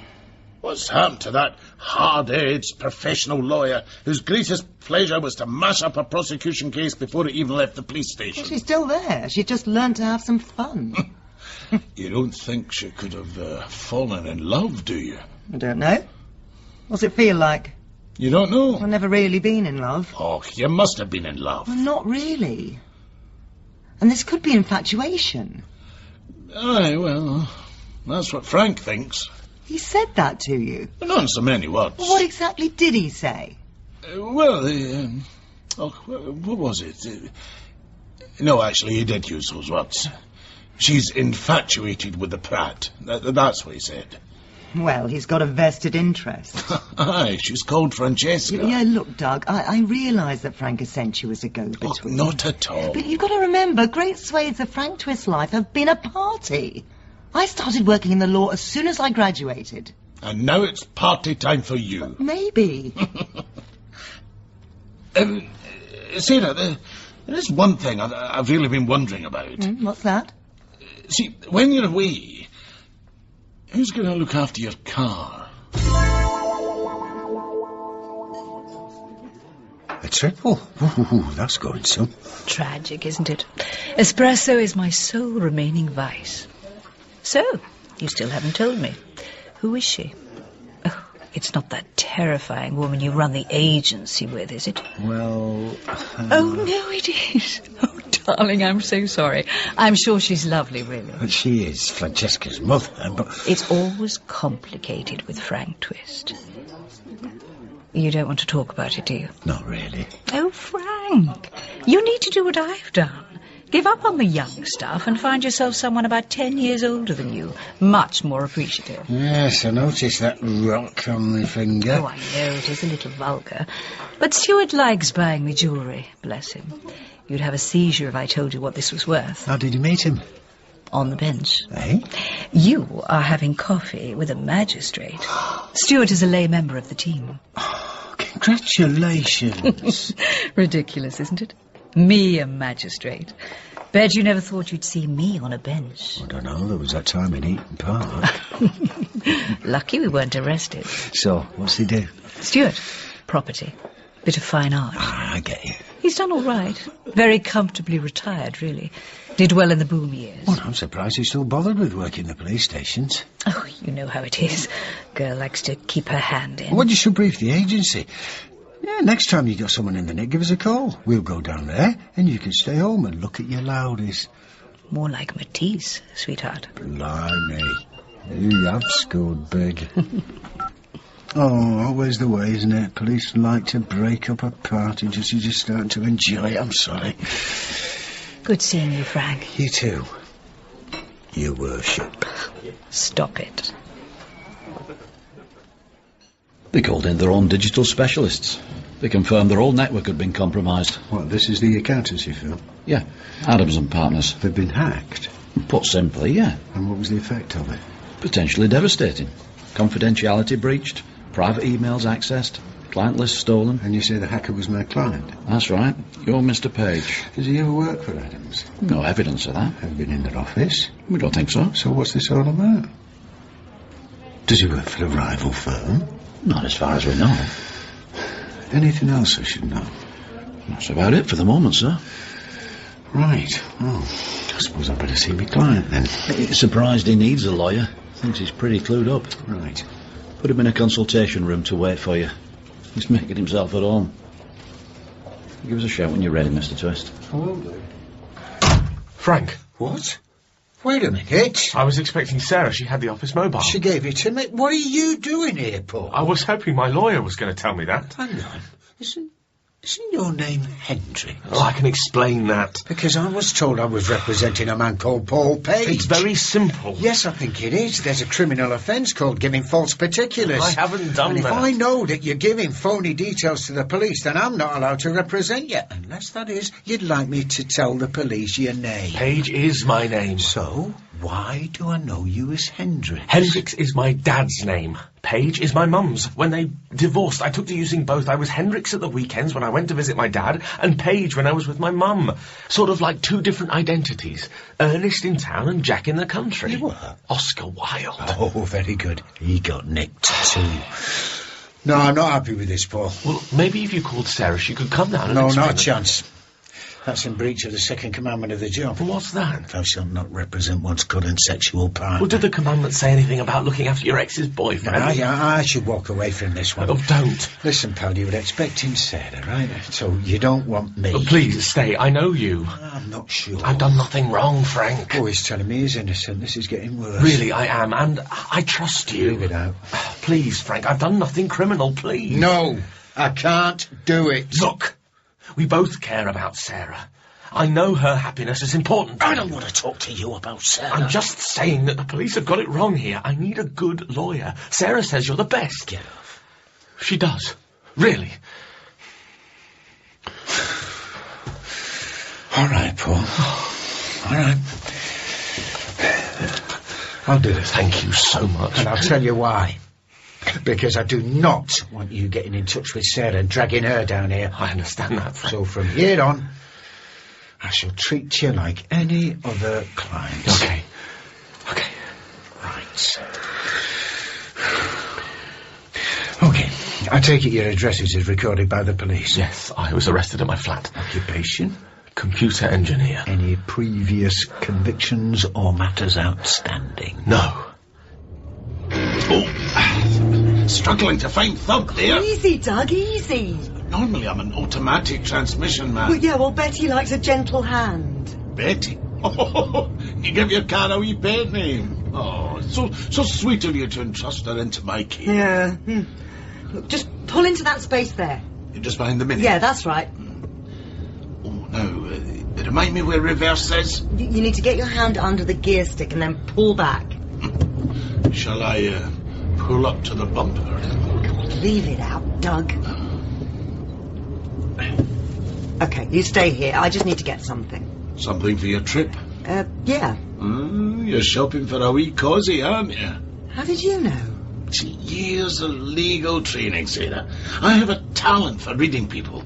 What's happened to that hard-edged professional lawyer whose greatest pleasure was to mash up a prosecution case before it even left the police station? Well, she's still there. She just learned to have some fun. You don't think she could have fallen in love, do you? I don't know. What's it feel like? You don't know? I've never really been in love. Oh, you must have been in love. Well, not really. And this could be infatuation. Aye, well, that's what Frank thinks. He said that to you? Not in so many words. Well, what exactly did he say? What was it? No, actually, he did use those words. She's infatuated with the Pratt. That's what he said. Well, he's got a vested interest. Aye, she's called Francesca. Yeah, look, Doug, I realise that Frank has sent you as a go-between. Oh, not at all. But you've got to remember, great swathes of Frank Twist's life have been a party. I started working in the law as soon as I graduated. And now it's party time for you. Maybe. Sarah, there is one thing I've really been wondering about. What's that? See, when you're away, who's going to look after your car? A triple? Ooh, that's going some. Tragic, isn't it? Espresso is my sole remaining vice. So, you still haven't told me. Who is she? Oh, it's not that terrifying woman you run the agency with, is it? Well... Oh, no, it is. Oh, darling, I'm so sorry. I'm sure she's lovely, really. She is Francesca's mother, but... It's always complicated with Frank Twist. You don't want to talk about it, do you? Not really. Oh, Frank, you need to do what I've done. Give up on the young stuff and find yourself someone about 10 years older than you. Much more appreciative. Yes, I noticed that rock on the finger. Oh, I know, it is a little vulgar. But Stuart likes buying me jewellery, bless him. You'd have a seizure if I told you what this was worth. How did you meet him? On the bench. Eh? You are having coffee with a magistrate. Stuart is a lay member of the team. Oh, congratulations. Ridiculous, isn't it? Me, a magistrate. Bet you never thought you'd see me on a bench. I don't know, there was that time in Eaton Park. Lucky we weren't arrested. So, what's he do? Stuart, property. Bit of fine art. I get you. He's done all right. Very comfortably retired, really. Did well in the boom years. Well, I'm surprised he's still bothered with working the police stations. Oh, you know how it is. Girl likes to keep her hand in. Well, you should brief the agency. Yeah, next time you got someone in the nick, give us a call. We'll go down there, and you can stay home and look at your loudies. More like Matisse, sweetheart. Blimey. You have scored big. Oh, always the way, isn't it? Police like to break up a party just as you're starting to enjoy it. I'm sorry. Good seeing you, Frank. You too. Your worship. Stop it. They called in their own digital specialists. They confirmed their whole network had been compromised. What, this is the accountancy firm? Yeah, Adams and Partners. They've been hacked? Put simply, yeah. And what was the effect of it? Potentially devastating. Confidentiality breached, private emails accessed, client list stolen. And you say the hacker was my client? That's right. You're Mr. Page. Does he ever work for Adams? No evidence of that. Have you been in their office? We don't think so. So what's this all about? Does he work for a rival firm? Not as far as we know. Anything else I should know? That's about it for the moment, sir. Right. Well, I suppose I better see my client then. Surprised he needs a lawyer. Thinks he's pretty clued up. Right. Put him in a consultation room to wait for you. He's making himself at home. Give us a shout when you're ready, Mr. Twist. I will do. Frank. What? Wait a minute. I was expecting Sarah. She had the office mobile. She gave it to me. What are you doing here, Paul? I was hoping my lawyer was going to tell me that. Hang on. Isn't your name Hendricks? Oh, I can explain that. Because I was told I was representing a man called Paul Page. It's very simple. Yes, I think it is. There's a criminal offence called giving false particulars. I haven't done and that. If I know that you're giving phony details to the police, then I'm not allowed to represent you. Unless, that is, you'd like me to tell the police your name. Page is my name. So, why do I know you as Hendricks? Hendricks is my dad's name. Page is my mum's. When they divorced, I took to using both. I was Hendricks at the weekends when I went to visit my dad, and Page when I was with my mum. Sort of like two different identities. Ernest in town and Jack in the country. You were? Oscar Wilde. Oh, very good. He got nicked too. No, I'm not happy with this, Paul. Well, maybe if you called Sarah, she could come down and No, explain not a it. chance. That's in breach of the second commandment of the job. Well, what's that? Thou shalt not represent one's current sexual partner. Well, did the commandment say anything about looking after your ex's boyfriend? I should walk away from this one. Oh, don't. Listen, pal, you were expecting Sarah, right? So you don't want me. Oh, please, stay. I know you. I'm not sure. I've done nothing wrong, Frank. Oh, he's telling me he's innocent. This is getting worse. Really, I am, and I trust you. Leave it out. Please, Frank, I've done nothing criminal, please. No, I can't do it. Look, we both care about Sarah. I know her happiness is important to I me. don't want to talk to you about Sarah. I'm just saying that the police have got it wrong here. I need a good lawyer. Sarah says you're the best. Get off. She does. Really. All right, Paul. All right. I'll do it. Thank you so much. And I'll tell you why. Because I do not want you getting in touch with Sarah and dragging her down here. I understand that, Frank. So from here on, I shall treat you like any other client. Okay. Okay. Right. Okay. I take it your address is recorded by the police. Yes, I was arrested at my flat. Occupation? Computer engineer. Any previous convictions or matters outstanding? No. Oh, struggling to find thump there. Easy, Doug, easy. Normally I'm an automatic transmission man. Well, yeah, well, Betty likes a gentle hand. Betty? Oh, you give your car a wee pet name. Oh, it's so sweet of you to entrust her into my care. Yeah. Look, just pull into that space there. You're just behind the mini? Yeah, that's right. Oh, now, remind me where reverse is. You need to get your hand under the gear stick and then pull back. Shall I pull up to the bumper? Come on, leave it out, Doug. Okay, you stay here. I just need to get something. Something for your trip? Yeah. You're shopping for a wee cosy, aren't you? How did you know? See, years of legal training, Sarah. I have a talent for reading people.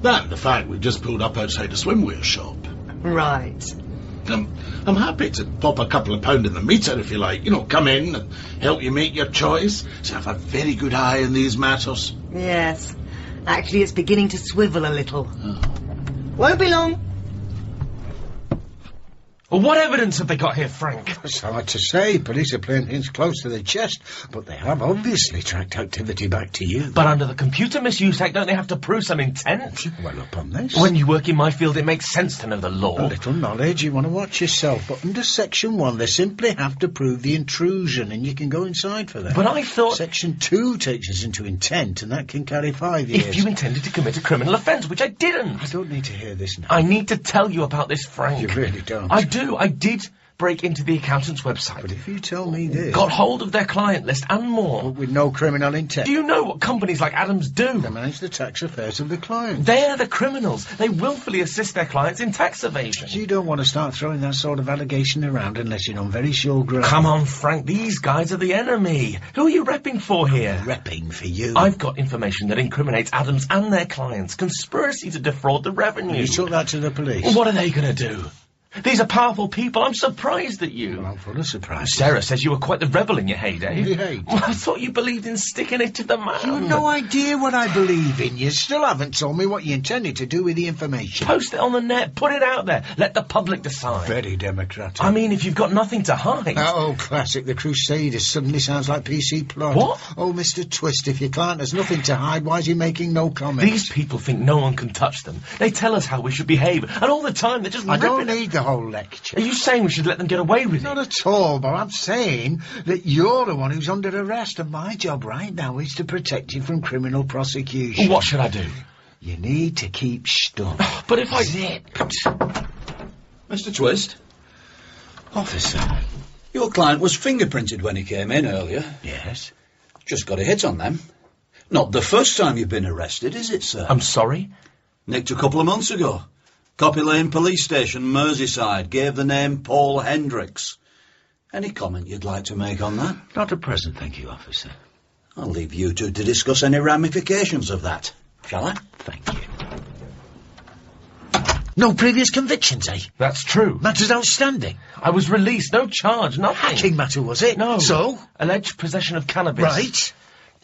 That and the fact we just pulled up outside a swimwear shop. Right. I'm happy to pop a couple of pound in the meter if you like. You know, come in and help you make your choice. So I have a very good eye in these matters. Yes. Actually, it's beginning to swivel a little. Won't be long. Well, what evidence have they got here, Frank? It's hard to say. Police are playing things close to the chest, but they have obviously tracked activity back to you. But under the Computer Misuse Act, don't they have to prove some intent? Well up on this. When you work in my field, it makes sense to know the law. A little knowledge, you want to watch yourself, but under Section 1, they simply have to prove the intrusion, and you can go inside for that. But I thought... Section 2 takes us into intent, and that can carry 5 years. If you intended to commit a criminal offence, which I didn't. I don't need to hear this now. I need to tell you about this, Frank. You really don't. I do. I did break into the accountant's website. But if you tell me this... Got hold of their client list and more. But with no criminal intent. Do you know what companies like Adams do? They manage the tax affairs of the client. They're the criminals. They willfully assist their clients in tax evasion. You don't want to start throwing that sort of allegation around unless you're on very sure ground. Come on, Frank. These guys are the enemy. Who are you repping for here? Repping for you. I've got information that incriminates Adams and their clients. Conspiracy to defraud the revenue. You took that to the police. Well, what are they going to do? These are powerful people. I'm surprised at you. Well, I'm full of surprise. Sarah says you were quite the rebel in your heyday. Hey. Well, I thought you believed in sticking it to the man. You have no idea what I believe in. You still haven't told me what you intended to do with the information. Post it on the net. Put it out there. Let the public decide. Very democratic. I mean, if you've got nothing to hide. That old classic, The Crusaders, suddenly sounds like PC plot. What? Oh, Mr. Twist, if your client has nothing to hide, why is he making no comment? These people think no one can touch them. They tell us how we should behave, and all the time they're just I don't need the whole lecture. Are you saying we should let them get away with it? Not at all, but I'm saying that you're the one who's under arrest, and my job right now is to protect you from criminal prosecution. What should I do? You need to keep stum. But if I... Zipped. Mr. Twist? Officer. Your client was fingerprinted when he came in earlier. Yes. Just got a hit on them. Not the first time you've been arrested, is it, sir? I'm sorry? Nicked a couple of months ago. Copy Lane Police Station, Merseyside, gave the name Paul Hendricks. Any comment you'd like to make on that? Not at present, thank you, officer. I'll leave you two to discuss any ramifications of that, shall I? Thank you. No previous convictions, eh? That's true. Matter's outstanding. I was released, no charge, nothing. Hacking matter, was it? No. So? Alleged possession of cannabis. Right.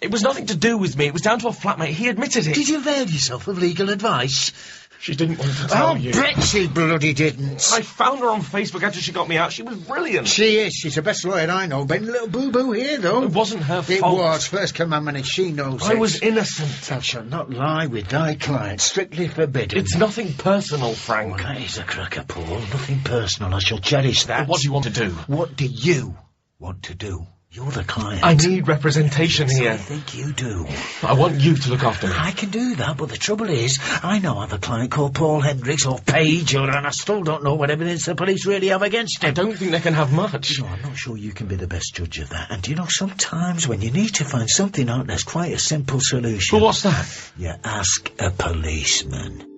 It was nothing to do with me. It was down to a flatmate. He admitted it. Did you avail yourself of legal advice? She didn't want to tell you. Oh, bet she bloody didn't. I found her on Facebook after she got me out. She was brilliant. She is. She's the best lawyer I know. Been a little boo-boo here, though. It wasn't her fault. It was. First commandment is she knows I it. was innocent. Thou shalt not lie with thy client. Strictly forbidden. It's nothing personal, Frank. Well, that is a cracker, Paul. Nothing personal. I shall cherish that. But what do you want to do? What do you want to do? You're the client. I need representation here. I think you do. I want you to look after me. I can do that, but the trouble is, I know other client called Paul Hendricks or Page, and I still don't know what evidence the police really have against him. I don't think they can have much. No, I'm not sure you can be the best judge of that. And you know, sometimes when you need to find something out, there's quite a simple solution. Well, what's that? You ask a policeman.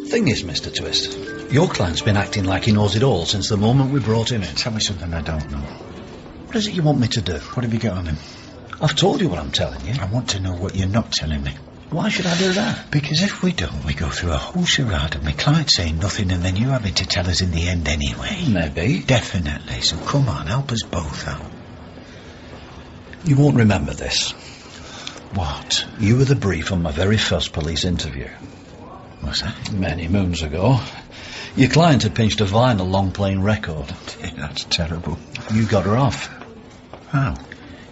Thing is, Mr. Twist, your client's been acting like he knows it all since the moment we brought him in. Tell me something I don't know. What is it you want me to do? What have you got on him? I've told you what I'm telling you. I want to know what you're not telling me. Why should I do that? Because if we don't, we go through a whole charade of my client saying nothing and then you having to tell us in the end anyway. Maybe. Definitely. So come on, help us both out. You won't remember this. What? You were the brief on my very first police interview. What's that? Many moons ago. Your client had pinched a vinyl long-playing record. Yeah, that's terrible. You got her off. How?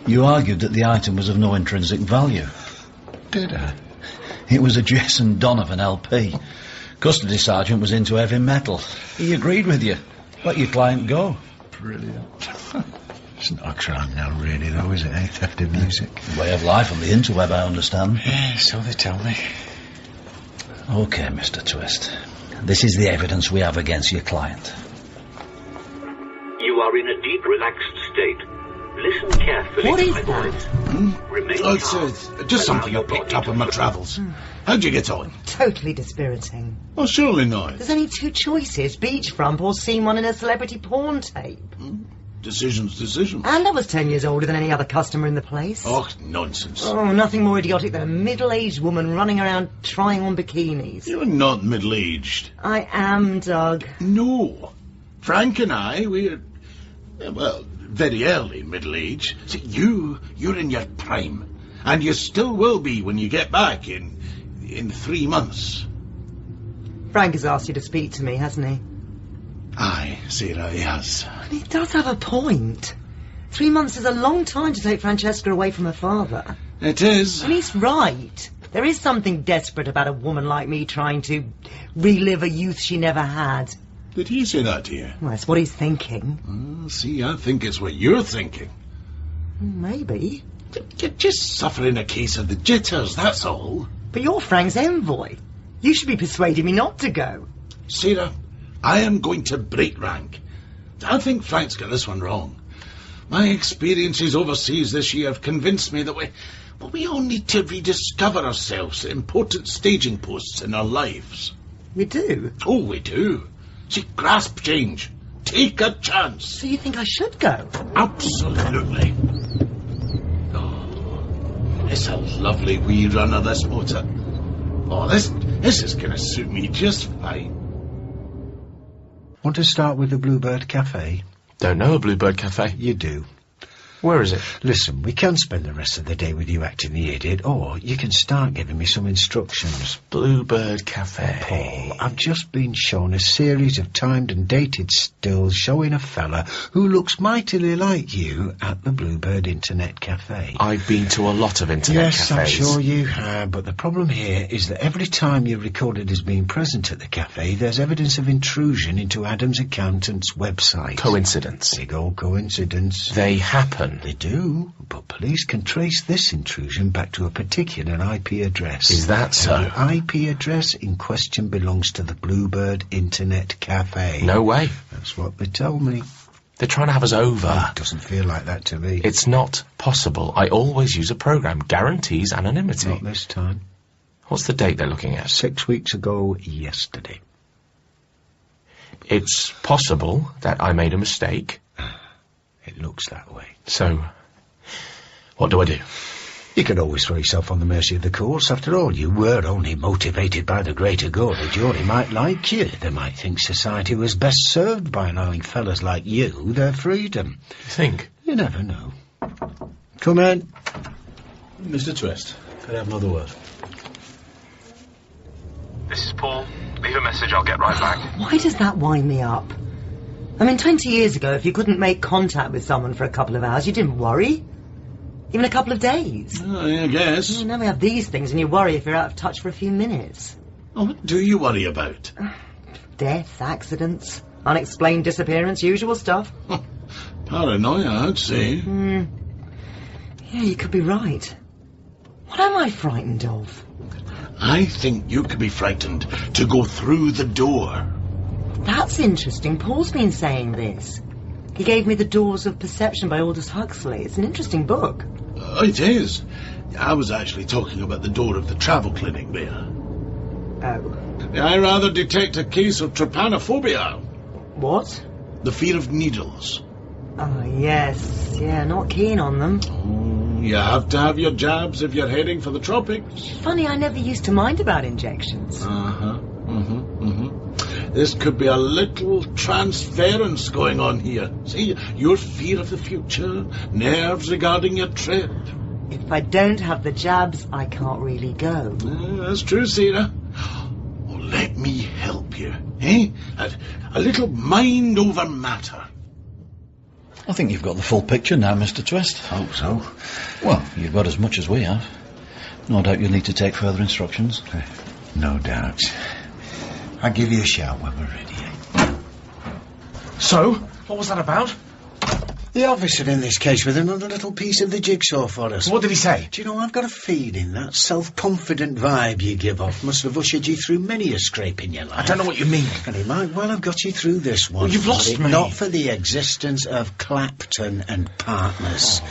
You argued that the item was of no intrinsic value. Did I? It was a Jason Donovan LP. Custody sergeant was into heavy metal. He agreed with you. Let your client go. Brilliant. It's not a crime now, really, though, is it, eh? Theft of music. Way of life on the interweb, I understand. Yeah, so they tell me. OK, Mr. Twist. This is the evidence we have against your client. You are in a deep, relaxed state. Listen carefully. What is that? Remain It's just something I picked up on my travels. How'd you get on? Totally dispiriting. Oh, surely not. There's only two choices, beachfront or scene one in a celebrity porn tape. Decisions. And I was 10 years older than any other customer in the place. Oh, nonsense. Oh, nothing more idiotic than a middle-aged woman running around trying on bikinis. You're not middle-aged. I am, Doug. No. Frank and I, we're... well, very early middle age. See, you're in your prime. And you still will be when you get back in 3 months. Frank has asked you to speak to me, hasn't he? Aye, Sarah, he has. And he does have a point. 3 months is a long time to take Francesca away from her father. It is. And he's right. There is something desperate about a woman like me trying to relive a youth she never had. Did he say that to you? Well, that's what he's thinking. See, I think it's what you're thinking. Maybe. You're just suffering a case of the jitters, that's all. But you're Frank's envoy. You should be persuading me not to go. Sarah, I am going to break rank. I think Frank's got this one wrong. My experiences overseas this year have convinced me that we all need to rediscover ourselves at important staging posts in our lives. We do? Oh, we do. See, grasp change. Take a chance. So you think I should go? Absolutely. Oh, it's a lovely wee run of this motor. Oh, this is going to suit me just fine. Want to start with the Bluebird Cafe? Don't know a Bluebird Cafe. You do. Where is it? Listen, we can spend the rest of the day with you acting the idiot, or you can start giving me some instructions. Bluebird Cafe. Paul, I've just been shown a series of timed and dated stills showing a fella who looks mightily like you at the Bluebird Internet Cafe. I've been to a lot of internet cafes. Yes, I'm sure you have, but the problem here is that every time you're recorded as being present at the cafe, there's evidence of intrusion into Adam's accountant's website. Coincidence. Big old coincidence. They happen. They do, but police can trace this intrusion back to a particular IP address. Is that so? The IP address in question belongs to the Bluebird Internet Cafe. No way. That's what they tell me. They're trying to have us over. Oh, it doesn't feel like that to me. It's not possible. I always use a program. Guarantees anonymity. Not this time. What's the date they're looking at? 6 weeks ago yesterday. It's possible that I made a mistake. It looks that way. So, what do I do? You can always throw yourself on the mercy of the courts. After all, you were only motivated by the greater good. The jury might like you. They might think society was best served by allowing fellas like you their freedom. You think? You never know. Come in. Mr. Twist, could I have another word? This is Paul. Leave a message, I'll get right back. Why does that wind me up? I mean, 20 years ago, if you couldn't make contact with someone for a couple of hours, you didn't worry. Even a couple of days. Oh, I guess. Now we have these things and you worry if you're out of touch for a few minutes. Oh, what do you worry about? Death, accidents, unexplained disappearance, usual stuff. Paranoia, I'd say. Yeah, you could be right. What am I frightened of? I think you could be frightened to go through the door. That's interesting. Paul's been saying this. He gave me The Doors of Perception by Aldous Huxley. It's an interesting book. It is. I was actually talking about The Door of the Travel Clinic there. Oh. I rather detect a case of trypanophobia. What? The fear of needles. Oh, yes. Yeah, not keen on them. Oh, you have to have your jabs if you're heading for the tropics. Funny, I never used to mind about injections. This could be a little transference going on here. See, your fear of the future, nerves regarding your trip. If I don't have the jabs, I can't really go. That's true, Sarah. Well, let me help you, eh? A little mind over matter. I think you've got the full picture now, Mr. Twist. Hope so. Well, you've got as much as we have. No doubt you'll need to take further instructions. No doubt. I'll give you a shout when we're ready. So, what was that about? The officer in this case with another little piece of the jigsaw for us. What did he say? Do you know, I've got a feeling that self-confident vibe you give off must have ushered you through many a scrape in your life. I don't know what you mean. And he might well have got you through this one. Well, you've lost me. Not for the existence of Clapton and Partners.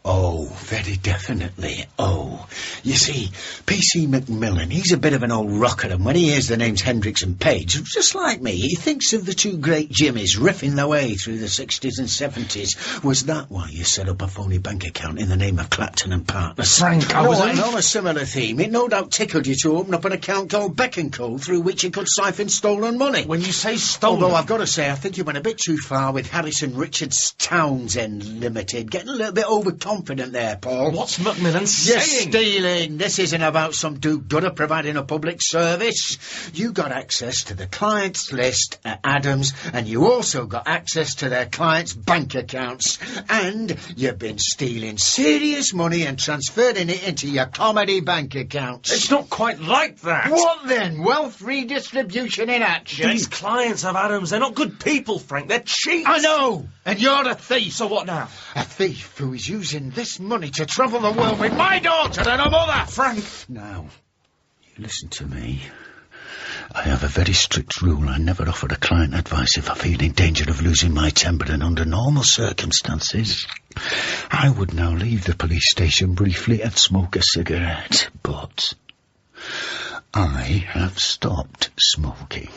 Oh, very definitely. Oh. You see, P.C. Macmillan, he's a bit of an old rocker, and when he hears the names Hendricks and Page, just like me, he thinks of the two great Jimmies riffing their way through the 60s and 70s. Was that why you set up a phony bank account in the name of Clapton and Partners? Frank, I was on a similar theme. It no doubt tickled you to open up an account called Beck & Co, through which you could siphon stolen money. When you say stolen... Although I've got to say, I think you went a bit too far with Harrison Richards Townsend Limited. Getting a little bit overconfident there, Paul. What's Macmillan You're saying? stealing. This isn't about some do-gooder providing a public service. You got access to the client's list at Adams, and you also got access to their clients' bank accounts. And you've been stealing serious money and transferring it into your comedy bank accounts. It's not quite like that. What then? Wealth redistribution in action? These clients of Adams, they're not good people, Frank. They're cheats. I know. And you're a thief. So what now? A thief who is using this money to travel the world with my daughter and her mother. Frank. Now, you listen to me. I have a very strict rule. I never offer a client advice if I feel in danger of losing my temper, and under normal circumstances, I would now leave the police station briefly and smoke a cigarette. But I have stopped smoking.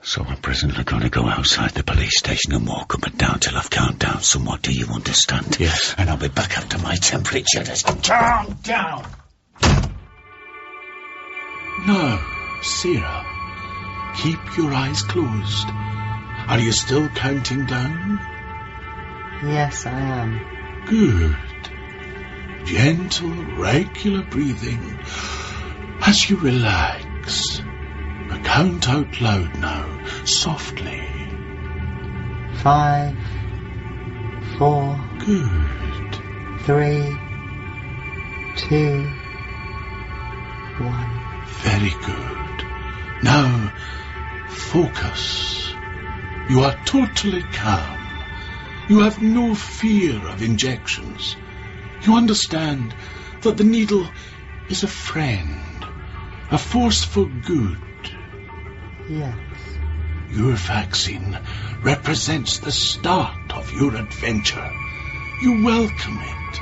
So I'm presently going to go outside the police station and walk up and down till I've calmed down somewhat. Do you understand? Yes. And I'll be back after my temperature has calmed down. Now, Sarah, keep your eyes closed. Are you still counting down? Yes, I am. Good. Gentle, regular breathing as you relax. But count out loud now, softly. 5, 4. Good. 3, 2, 1. Very good. Now, focus. You are totally calm. You have no fear of injections. You understand that the needle is a friend, a force for good. Yes. Your vaccine represents the start of your adventure. You welcome it.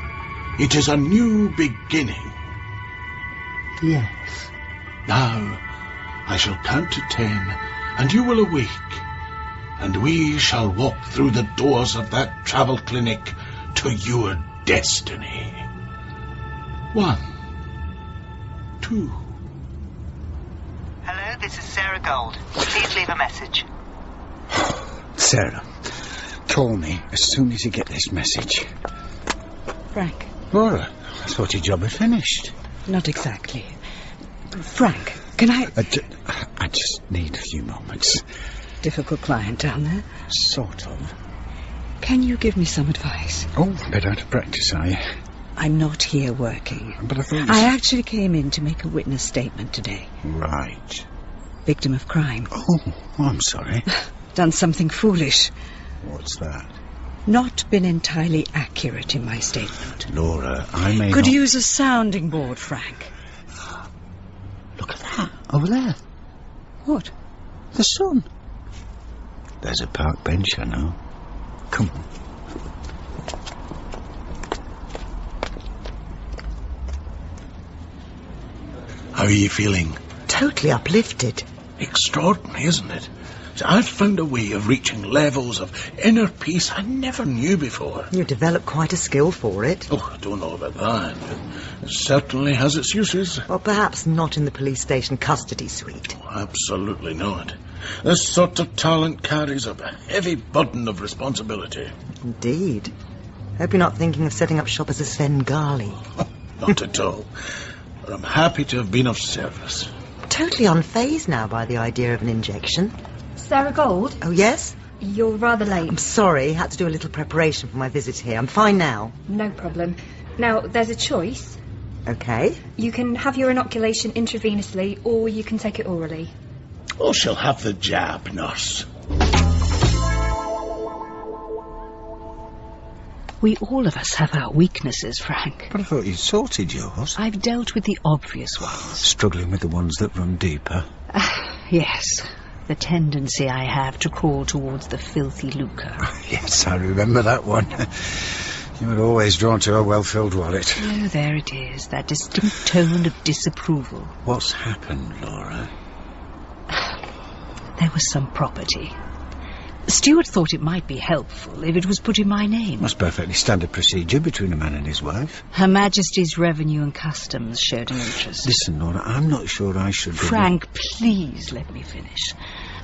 It is a new beginning. Yes. Now, I shall count to 10, and you will awake, and we shall walk through the doors of that travel clinic to your destiny. 1, 2. Hello, this is Sarah Gold. Please leave a message. Sarah, call me as soon as you get this message. Frank. Laura, I thought your job had finished. Not exactly. Frank, can I... I just need a few moments. Difficult client down there? Sort of. Can you give me some advice? Oh, a bit out of practice, are you? I'm not here working. But I thought I actually came in to make a witness statement today. Right. Victim of crime. Oh, I'm sorry. Done something foolish. What's that? Not been entirely accurate in my statement. Laura, I may Could not... use a sounding board, Frank. Look at that, over there. What? The sun. There's a park bench, I know. Come on. How are you feeling? Totally uplifted. Extraordinary, isn't it? So I've found a way of reaching levels of inner peace I never knew before. You've developed quite a skill for it. Oh, I don't know about that. It certainly has its uses. Well, perhaps not in the police station custody suite. Oh, absolutely not. This sort of talent carries a heavy burden of responsibility. Indeed. Hope you're not thinking of setting up shop as a Svengali. Not at all. But I'm happy to have been of service. Totally unfazed now by the idea of an injection. Sarah Gold? Oh, yes? You're rather late. I'm sorry. Had to do a little preparation for my visit here. I'm fine now. No problem. Now, there's a choice. Okay. You can have your inoculation intravenously, or you can take it orally. Oh, she'll have the jab, nurse. We all of us have our weaknesses, Frank. But I thought you'd sorted yours. I've dealt with the obvious ones. Struggling with the ones that run deeper. Yes. The tendency I have to crawl towards the filthy lucre. Yes, I remember that one. You were always drawn to a well-filled wallet. Oh, there it is, that distinct tone of disapproval. What's happened, Laura? There was some property. Stuart thought it might be helpful if it was put in my name. That's perfectly standard procedure between a man and his wife. Her Majesty's Revenue and Customs showed an interest. Listen, Laura, I'm not sure I should... Frank, please let me finish.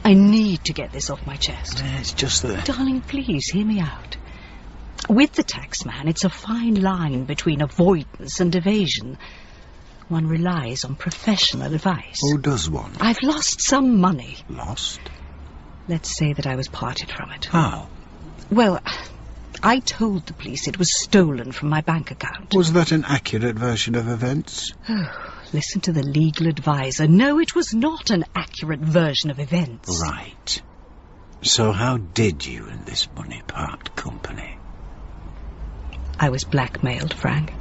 I need to get this off my chest. It's just that... Darling, please, hear me out. With the taxman, it's a fine line between avoidance and evasion. One relies on professional advice. Who does one? I've lost some money. Lost? Let's say that I was parted from it. How? Well, I told the police it was stolen from my bank account. Was that an accurate version of events? Oh, listen to the legal advisor. No, it was not an accurate version of events. Right. So how did you and this money part company? I was blackmailed, Frank.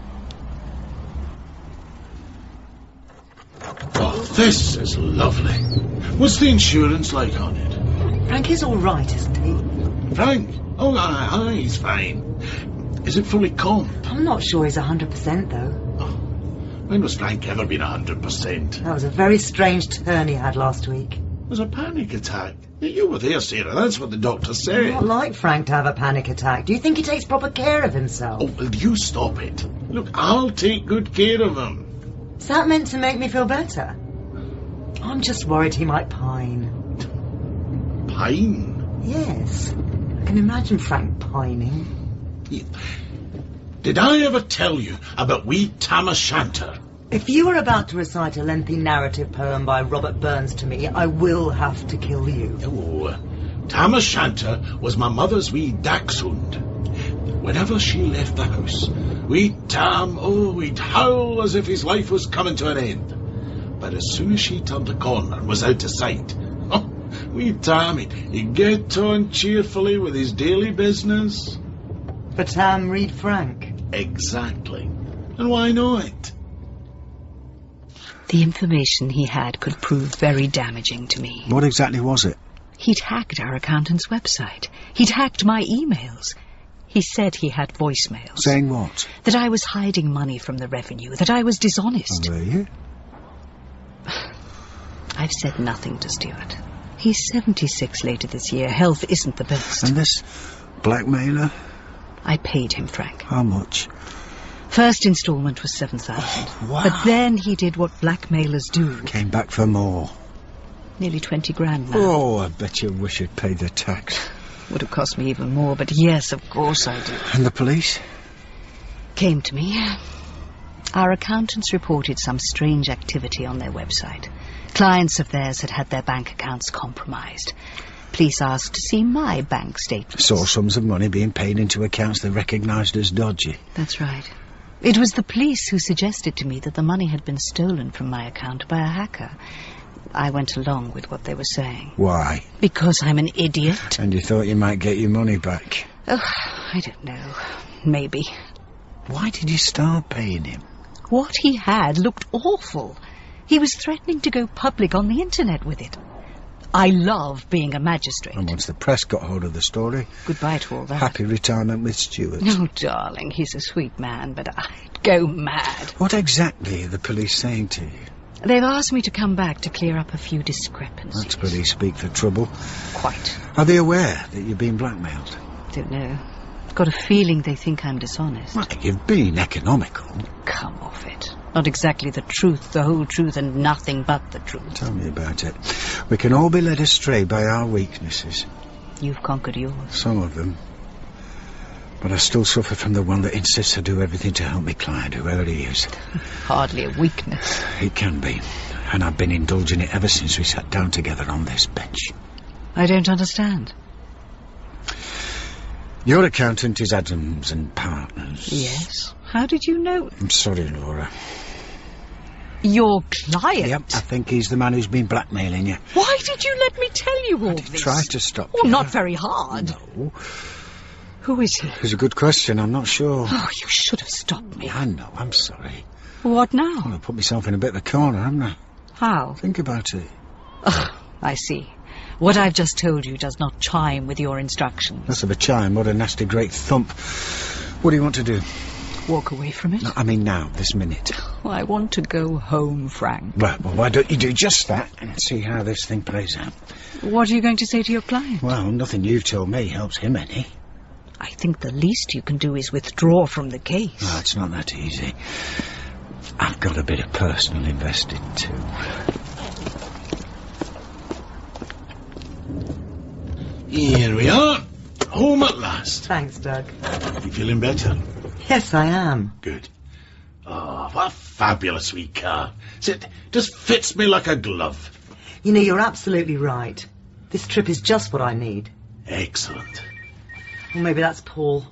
Oh, this is lovely. What's the insurance like on it? Frank is all right, isn't he? Frank? Oh, aye, he's fine. Is it fully comped? I'm not sure he's 100%, though. When was Frank ever been 100%? That was a very strange turn he had last week. It was a panic attack. You were there, Sarah. That's what the doctor said. It's not like Frank to have a panic attack. Do you think he takes proper care of himself? Oh, well, you stop it. Look, I'll take good care of him. Is that meant to make me feel better? I'm just worried he might pine. Pine? Yes. I can imagine Frank pining. Yeah. Did I ever tell you about wee Tam O'Shanter? If you were about to recite a lengthy narrative poem by Robert Burns to me, I will have to kill you. Oh, Tam O'Shanter was my mother's wee dachshund. Whenever she left the house, wee Tam, he'd howl as if his life was coming to an end. But as soon as she turned the corner and was out of sight, wee Tam, he'd get on cheerfully with his daily business. For Tam read Frank? Exactly. And why not? The information he had could prove very damaging to me. What exactly was it? He'd hacked our accountant's website. He'd hacked my emails. He said he had voicemails. Saying what? That I was hiding money from the revenue, that I was dishonest. Oh, were you? I've said nothing to Stuart. He's 76 later this year. Health isn't the best. And this blackmailer? I paid him, Frank. How much? First instalment was 7,000. Oh, wow. But then he did what blackmailers do. Came back for more. Nearly 20 grand now. Oh, I bet you wish you'd paid the tax. Would have cost me even more, but yes, of course I did. And the police? Came to me. Our accountants reported some strange activity on their website. Clients of theirs had had their bank accounts compromised. Police asked to see my bank statements. Saw sums of money being paid into accounts they recognised as dodgy. That's right. It was the police who suggested to me that the money had been stolen from my account by a hacker. I went along with what they were saying. Why? Because I'm an idiot. And you thought you might get your money back? Oh, I don't know. Maybe. Why did you start paying him? What he had looked awful. He was threatening to go public on the internet with it. I love being a magistrate. And once the press got hold of the story... Goodbye to all that. Happy retirement with Stuart. No, darling, he's a sweet man, but I'd go mad. What exactly are the police saying to you? They've asked me to come back to clear up a few discrepancies. That's pretty speak for trouble. Quite. Are they aware that you're being blackmailed? Don't know. Got a feeling they think I'm dishonest. Well, you've been economical. Come off it. Not exactly the truth, the whole truth, and nothing but the truth. Tell me about it. We can all be led astray by our weaknesses. You've conquered yours. Some of them. But I still suffer from the one that insists I do everything to help me client, whoever he is. Hardly a weakness. It can be. And I've been indulging it ever since we sat down together on this bench. I don't understand. Your accountant is Adams and Partners. Yes. How did you know? I'm sorry, Laura. Your client? Yep, I think he's the man who's been blackmailing you. Why did you let me tell you all this? Try to stop Well, you. not very hard. No. Who is he? It's a good question, I'm not sure. Oh, you should have stopped me. I know, I'm sorry. What now? Well, I put myself in a bit of a corner, haven't I? How? Think about it. Oh, I see. What I've just told you does not chime with your instructions. Less of a chime, what a nasty great thump. What do you want to do? Walk away from it? No, I mean now, this minute. Well, I want to go home, Frank. Well, why don't you do just that and see how this thing plays out? What are you going to say to your client? Well, nothing you've told me helps him any. I think the least you can do is withdraw from the case. No, it's not that easy. I've got a bit of personal invested too. Here we are. Home at last. Thanks, Doug. You feeling better? Yes, I am. Good. Oh, what a fabulous wee car. It just fits me like a glove. You know, you're absolutely right. This trip is just what I need. Excellent. Well, maybe that's Paul.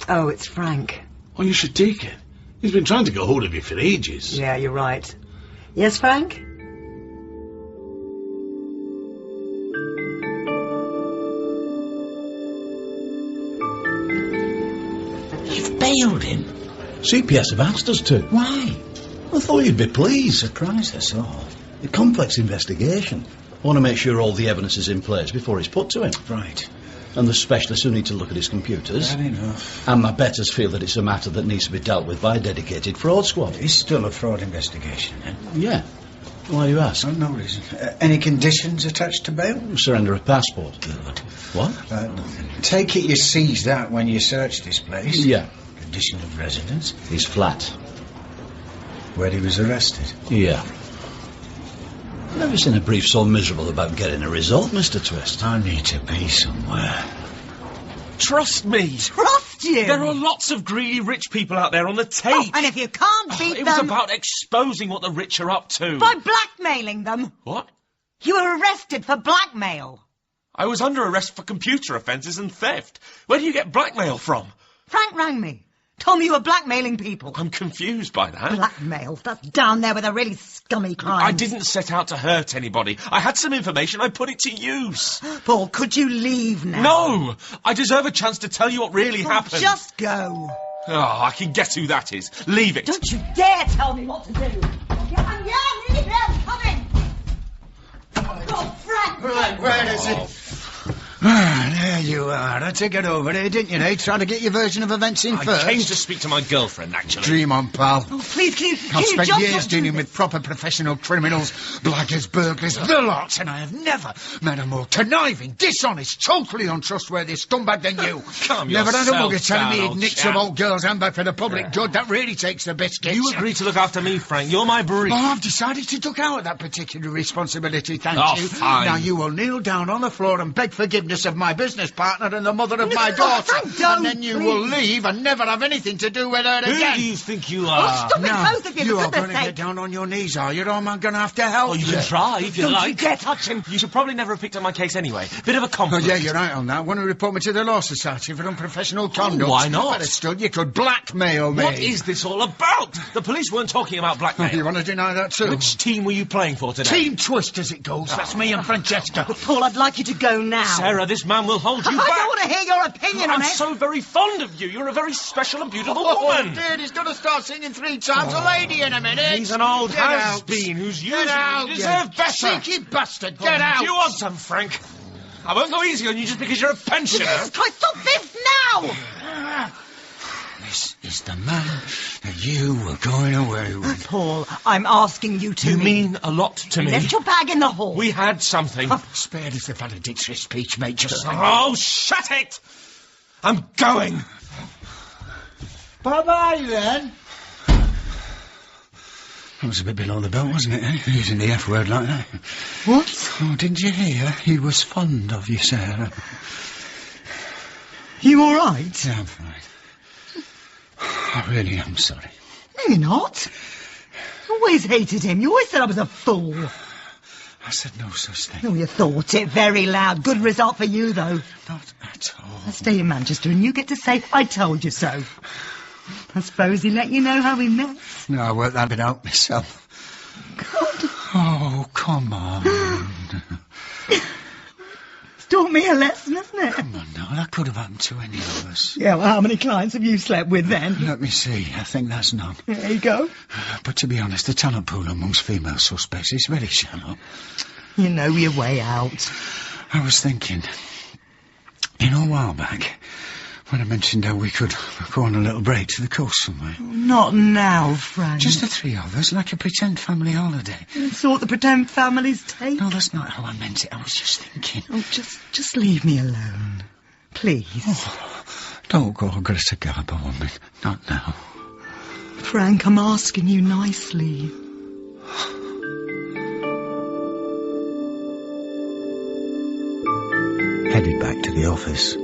Oh, it's Frank. Oh, you should take it. He's been trying to get hold of you for ages. Yeah, you're right. Yes, Frank? You've bailed him. CPS have asked us to. Why? I thought you'd be pleased. Surprised us all. A complex investigation. I want to make sure all the evidence is in place before it's put to him. Right. And the specialists who need to look at his computers. Fair enough. And my betters feel that it's a matter that needs to be dealt with by a dedicated fraud squad. It's still a fraud investigation, then? Yeah. Why do you ask? Oh, no reason. Any conditions attached to bail? Surrender of passport. Good. What? Nothing. Take it you seized that when you searched this place? Yeah. Condition of residence? His flat. Where he was arrested? Yeah. I've never seen a brief so miserable about getting a result, Mr. Twist. I need to be somewhere. Trust me. Trust you? There are lots of greedy rich people out there on the tape. Oh, and if you can't beat It them... was about exposing what the rich are up to. By blackmailing them. What? You were arrested for blackmail. I was under arrest for computer offences and theft. Where do you get blackmail from? Frank rang me. Told me you were blackmailing people. I'm confused by that. Blackmail? That's down there with a really scummy crime. I didn't set out to hurt anybody. I had some information. I put it to use. Paul, could you leave now? No! I deserve a chance to tell you what really happened. Just go. Oh, I can guess who that is. Leave it. Don't you dare tell me what to do. Yeah, leave him. Coming. Oh, Frank. Right, where is it? Ah, there you are. I took it over here, didn't you, eh? Trying to get your version of events in first. I came to speak to my girlfriend, actually. Dream on, pal. Oh, please, can I've you spent just years dealing with proper professional criminals, blackguards, burglars, the lot, and I have never met a more conniving, dishonest, totally untrustworthy scumbag than you. Calm Never had a yourself mugger telling me down, he'd old nicked chap. some old girl's handbag for the public good. That really takes the biscuits. You agreed to look after me, Frank. You're my brief. Oh, I've decided to duck out of that particular responsibility, thank Oh, you. fine. Now you will kneel down on the floor and beg forgiveness of my business partner and the mother of my daughter. And then you will leave and never have anything to do with her again. Who do you think you Oh, are? stop it, No, both of you, you for are going goodness to sake. get down on your knees, are you? Or am I going to have to help Oh, you can try if you Don't like. you dare touch him. You should probably never have picked up my case anyway. Bit of a Oh, compliment. yeah, you're right on that. Want to report me to the Law Society for unprofessional conduct? why not? But still, you could blackmail me. What is this all about? The police weren't talking about blackmail. You want to deny that too? Which team were you playing for today? Team Twist as it goes. That's me and Francesca. Paul, I'd like you to go now. Sarah, this man will hold you I back. don't want to hear your opinion on I'm it. so very fond of you. You're a very special and beautiful Oh, woman. dear, he's going to start singing 3 times a lady in a minute. He's an old Get has-been out. who's Get using out, you. You deserve better. Cheeky bastard, get out. Do you want some, Frank? I won't go easy on you just because you're a pensioner. Jesus Christ, stop this now! This is the man that you were going away with. Paul, I'm asking you to You leave. mean a lot to me. Left your bag in the hall. We had something. Spared us the valedictory speech, mate, just like Oh, shut it! I'm going. Bye-bye, then. That was a bit below the belt, wasn't it, eh? Using the F word like that. What? Oh, didn't you hear? He was fond of you, Sarah. You all right? Yeah, I'm fine. I really am sorry. No, you're not. Always hated him. You always said I was a fool. I said no such thing. Oh, you thought it very loud. Good result for you, though. Not at all. I stay in Manchester and you get to say, I told you so. I suppose he let you know how we met. No, I worked that bit out myself. God. Oh, come on. It's taught me a lesson, hasn't it? Come on now, that could have happened to any of us. Yeah, well, how many clients have you slept with then? Let me see, I think that's none. There you go. But to be honest, the talent pool amongst female suspects is very shallow. You know your way out. I was thinking, you know, a while back, When I mentioned how we could go on a little break to the coast somewhere. Not now, Frank. Just the three of us, like a pretend family holiday. That's what the pretend families take. No, that's not how I meant it. I was just thinking. Oh, just leave me alone. Please. Oh, don't go, Greta Garbo on me. Not now. Frank, I'm asking you nicely. Headed back to the office.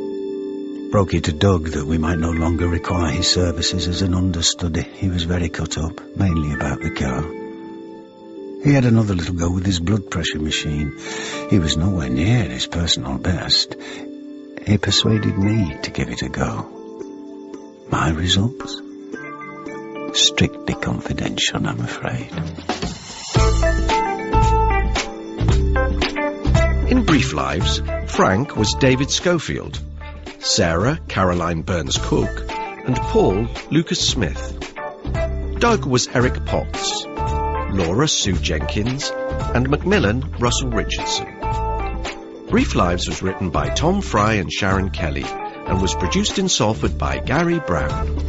Broke it to Doug that we might no longer require his services as an understudy. He was very cut up, mainly about the car. He had another little go with his blood pressure machine. He was nowhere near his personal best. He persuaded me to give it a go. My results? Strictly confidential, I'm afraid. In Brief Lives, Frank was David Schofield, Sarah Caroline Burns-Cook, and Paul Lucas Smith. Doug was Eric Potts, Laura Sue Jenkins, and Macmillan Russell Richardson. Brief Lives was written by Tom Fry and Sharon Kelly and was produced in Salford by Gary Brown.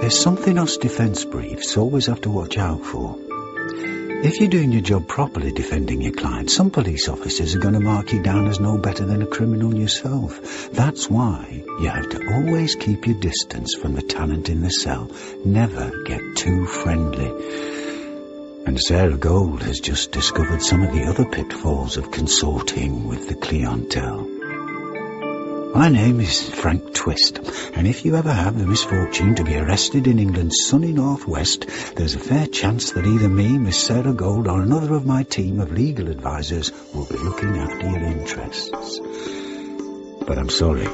There's something us defence briefs always have to watch out for. If you're doing your job properly defending your client, some police officers are going to mark you down as no better than a criminal yourself. That's why you have to always keep your distance from the talent in the cell. Never get too friendly. And Sarah Gold has just discovered some of the other pitfalls of consorting with the clientele. My name is Frank Twist, and if you ever have the misfortune to be arrested in England's sunny northwest, there's a fair chance that either me, Miss Sarah Gold, or another of my team of legal advisors will be looking after your interests. But I'm sorry,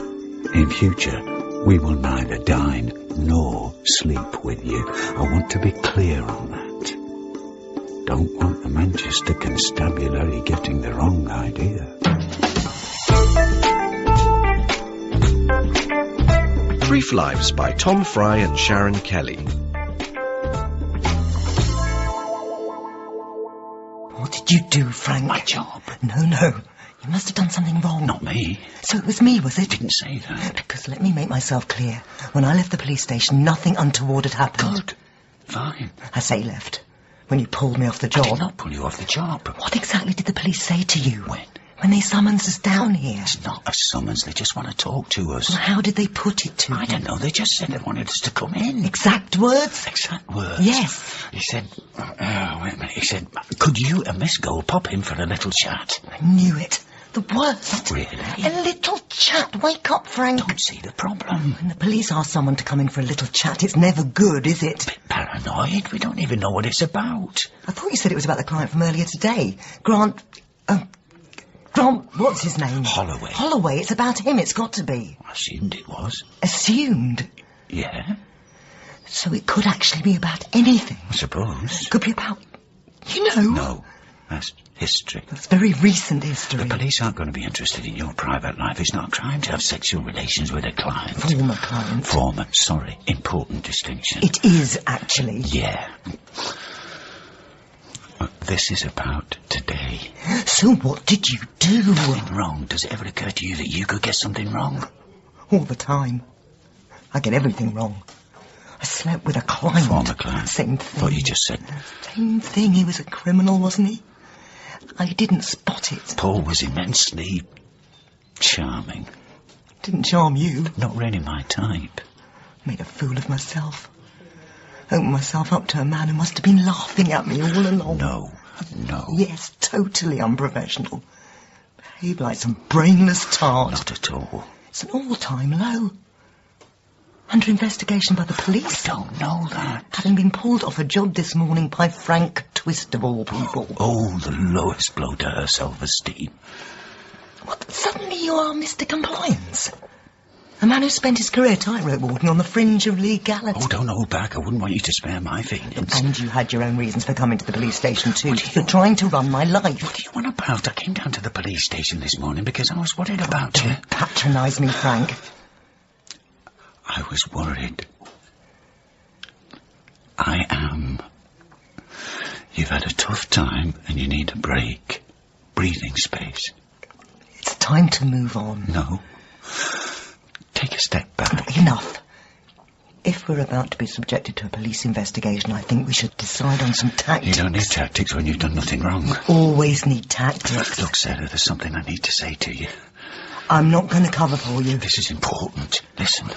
in future, we will neither dine nor sleep with you. I want to be clear on that. Don't want the Manchester Constabulary getting the wrong idea. Brief Lives by Tom Fry and Sharon Kelly. What did you do, Frank? My job. No. You must have done something wrong. Not me. So it was me, was it? Didn't say that. Because let me make myself clear. When I left the police station, nothing untoward had happened. Good. Fine. I say left. When you pulled me off the job. I did not pull you off the job. What exactly did the police say to you? When? When they summoned us down here. It's not a summons, they just want to talk to us. Well, how did they put it to you? I don't know, they just said they wanted us to come in. Exact words? Exact words. Yes. He said, wait a minute, he said, could you and Miss Gold pop in for a little chat? I knew it. The worst. Not really. A little chat. Wake up, Frank. Don't see the problem. When the police ask someone to come in for a little chat, it's never good, is it? Bit paranoid. We don't even know what it's about. I thought you said it was about the client from earlier today. Grant, what's his name? Holloway. Holloway, it's about him, it's got to be. I assumed it was. Assumed? Yeah. So it could actually be about anything. I suppose. It could be about, you know. No, that's history. That's very recent history. The police aren't going to be interested in your private life. It's not a crime to have sexual relations with a client. Former client. Former, sorry. Important distinction. It is, actually. Yeah. This is about today. So what did you do? Nothing wrong. Does it ever occur to you that you could get something wrong? All the time. I get everything wrong. I slept with a client. Former client. Same thing. Thought you just said. Same thing. He was a criminal, wasn't he? I didn't spot it. Paul was immensely charming. Didn't charm you. Not really my type. Made a fool of myself. Opened myself up to a man who must have been laughing at me all along. No. Yes, totally unprofessional. Behaved like some brainless tart. Not at all. It's an all-time low. Under investigation by the police. I don't know that. Having been pulled off a job this morning by Frank Twist of all people. Oh, the lowest blow to her self-esteem. What, suddenly you are Mr. Compliance? A man who spent his career tightrope walking on the fringe of legality. Oh, don't hold back. I wouldn't want you to spare my feelings. And you had your own reasons for coming to the police station too. You're trying to run my life. What do you want about? I came down to the police station this morning because I was worried about you. Don't patronise me, Frank. I was worried. I am. You've had a tough time and you need a break. Breathing space. It's time to move on. No. Take a step back. Enough. If we're about to be subjected to a police investigation, I think we should decide on some tactics. You don't need tactics when you've done nothing wrong. Always need tactics. Look, Sarah, there's something I need to say to you. I'm not going to cover for you. This is important. Listen.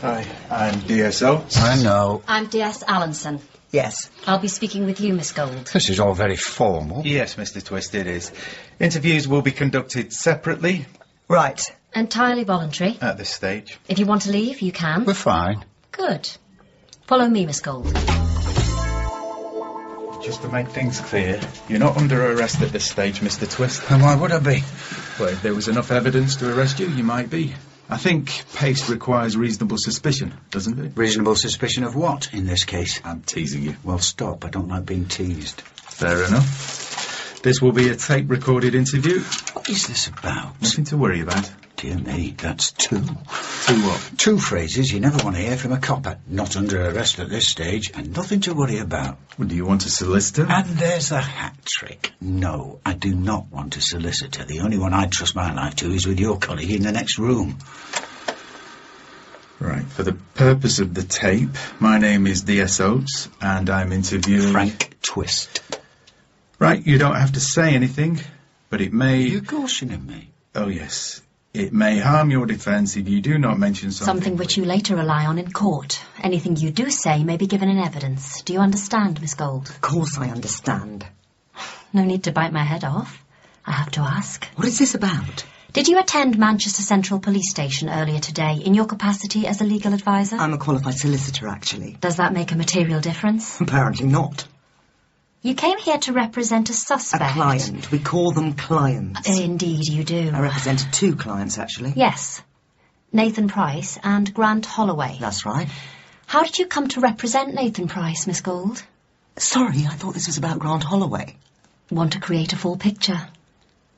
Hi, I'm DSO. I know. I'm DS Allenson. Yes. I'll be speaking with you, Miss Gold. This is all very formal. Yes, Mr. Twist, it is. Interviews will be conducted separately. Right. Entirely voluntary. At this stage. If you want to leave, you can. We're fine. Good. Follow me, Miss Gold. Just to make things clear, you're not under arrest at this stage, Mr. Twist. And why would I be? Well, if there was enough evidence to arrest you, you might be. I think pace requires reasonable suspicion, doesn't it? Reasonable suspicion of what, in this case? I'm teasing you. Well, stop. I don't like being teased. Fair enough. This will be a tape-recorded interview. What is this about? Nothing to worry about. Dear me, that's two. Two what? Two phrases you never want to hear from a copper. Not under arrest at this stage, and nothing to worry about. Well, do you want a solicitor? And there's the hat trick. No, I do not want a solicitor. The only one I'd trust my life to is with your colleague in the next room. Right, for the purpose of the tape, my name is DS Oates, and I'm interviewing... Frank Twist. Right, you don't have to say anything, but it may... You're cautioning me. Oh, yes. It may harm your defence if you do not mention Something which you later rely on in court. Anything you do say may be given in evidence. Do you understand, Miss Gold? Of course I understand. No need to bite my head off. I have to ask. What is this about? Did you attend Manchester Central Police Station earlier today in your capacity as a legal advisor? I'm a qualified solicitor, actually. Does that make a material difference? Apparently not. You came here to represent a suspect. A client. We call them clients. Indeed you do. I represented two clients, actually. Yes. Nathan Price and Grant Holloway. That's right. How did you come to represent Nathan Price, Miss Gold? Sorry, I thought this was about Grant Holloway. Want to create a full picture.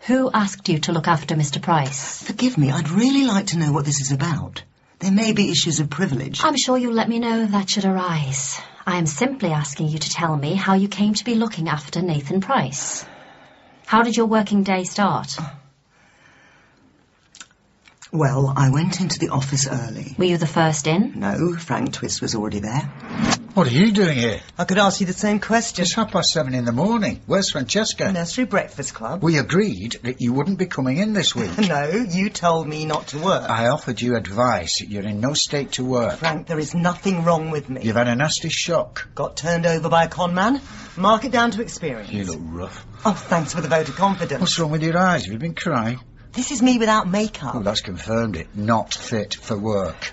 Who asked you to look after Mr. Price? Forgive me, I'd really like to know what this is about. There may be issues of privilege. I'm sure you'll let me know if that should arise. I am simply asking you to tell me how you came to be looking after Nathan Price. How did your working day start? Well, I went into the office early. Were you the first in? No, Frank Twist was already there. What are you doing here? I could ask you the same question. It's 7:30 in the morning. Where's Francesca? Nursery Breakfast Club. We agreed that you wouldn't be coming in this week. No, you told me not to work. I offered you advice. You're in no state to work. Frank, there is nothing wrong with me. You've had a nasty shock. Got turned over by a con man. Mark it down to experience. You look rough. Oh, thanks for the vote of confidence. What's wrong with your eyes? Have you been crying? This is me without makeup. Oh, that's confirmed it. Not fit for work.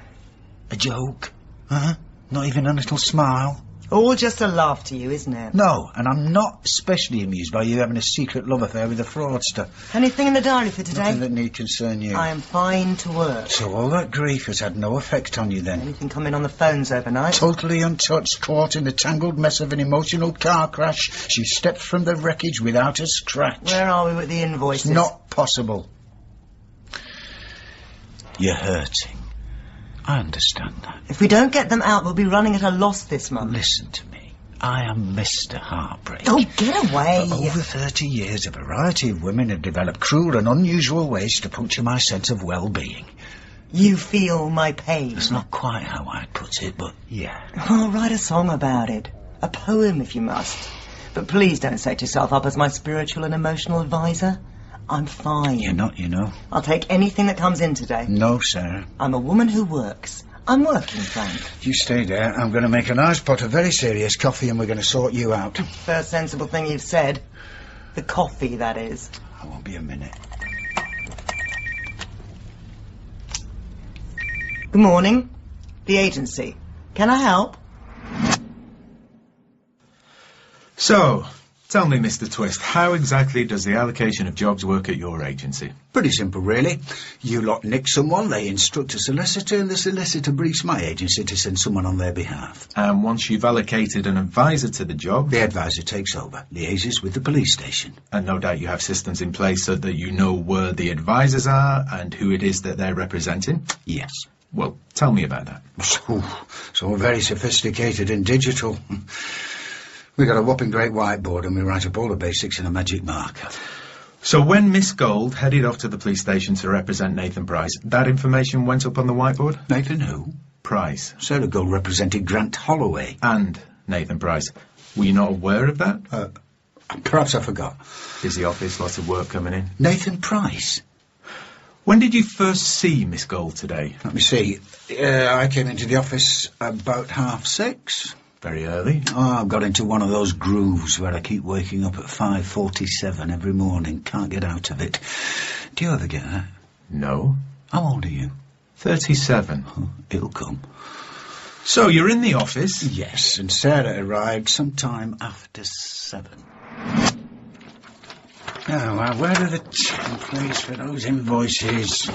A joke? Huh? Not even a little smile? All just a laugh to you, isn't it? No, and I'm not especially amused by you having a secret love affair with a fraudster. Anything in the diary for today? Nothing that need concern you. I am fine to work. So all that grief has had no effect on you then? Anything come in on the phones overnight? Totally untouched, caught in the tangled mess of an emotional car crash. She stepped from the wreckage without a scratch. Where are we with the invoices? It's not possible. You're hurting. I understand that. If we don't get them out, we'll be running at a loss this month. Listen to me. I am Mr. Heartbreak. Oh, get away. For over 30 years, a variety of women have developed cruel and unusual ways to puncture my sense of well-being. You feel my pain. That's not quite how I'd put it, but yeah. I'll write a song about it. A poem, if you must. But please don't set yourself up as my spiritual and emotional advisor. I'm fine. You're not, you know. I'll take anything that comes in today. No, Sarah. I'm a woman who works. I'm working, Frank. If you stay there, I'm going to make a nice pot of very serious coffee and we're going to sort you out. First sensible thing you've said. The coffee, that is. I won't be a minute. Good morning. The agency. Can I help? So, tell me, Mr. Twist, how exactly does the allocation of jobs work at your agency? Pretty simple, really. You lot nick someone, they instruct a solicitor, and the solicitor briefs my agency to send someone on their behalf. And once you've allocated an advisor to the job... The advisor takes over, liaises with the police station. And no doubt you have systems in place so that you know where the advisors are and who it is that they're representing? Yes. Well, tell me about that. So very sophisticated and digital. We got a whopping great whiteboard and we write up all the basics in a magic marker. So when Miss Gold headed off to the police station to represent Nathan Price, that information went up on the whiteboard? Nathan who? Price. Sarah Gold represented Grant Holloway. And Nathan Price. Were you not aware of that? Perhaps I forgot. Busy office, lots of work coming in. Nathan Price? When did you first see Miss Gold today? Let me see. I came into the office about 6:30. Very early. Oh, I've got into one of those grooves where I keep waking up at 5:47 every morning. Can't get out of it. Do you ever get that? No. How old are you? 37. Oh, it'll come. So you're in the office? Yes, and Sarah arrived sometime after 7. Oh, well, where are the templates for those invoices?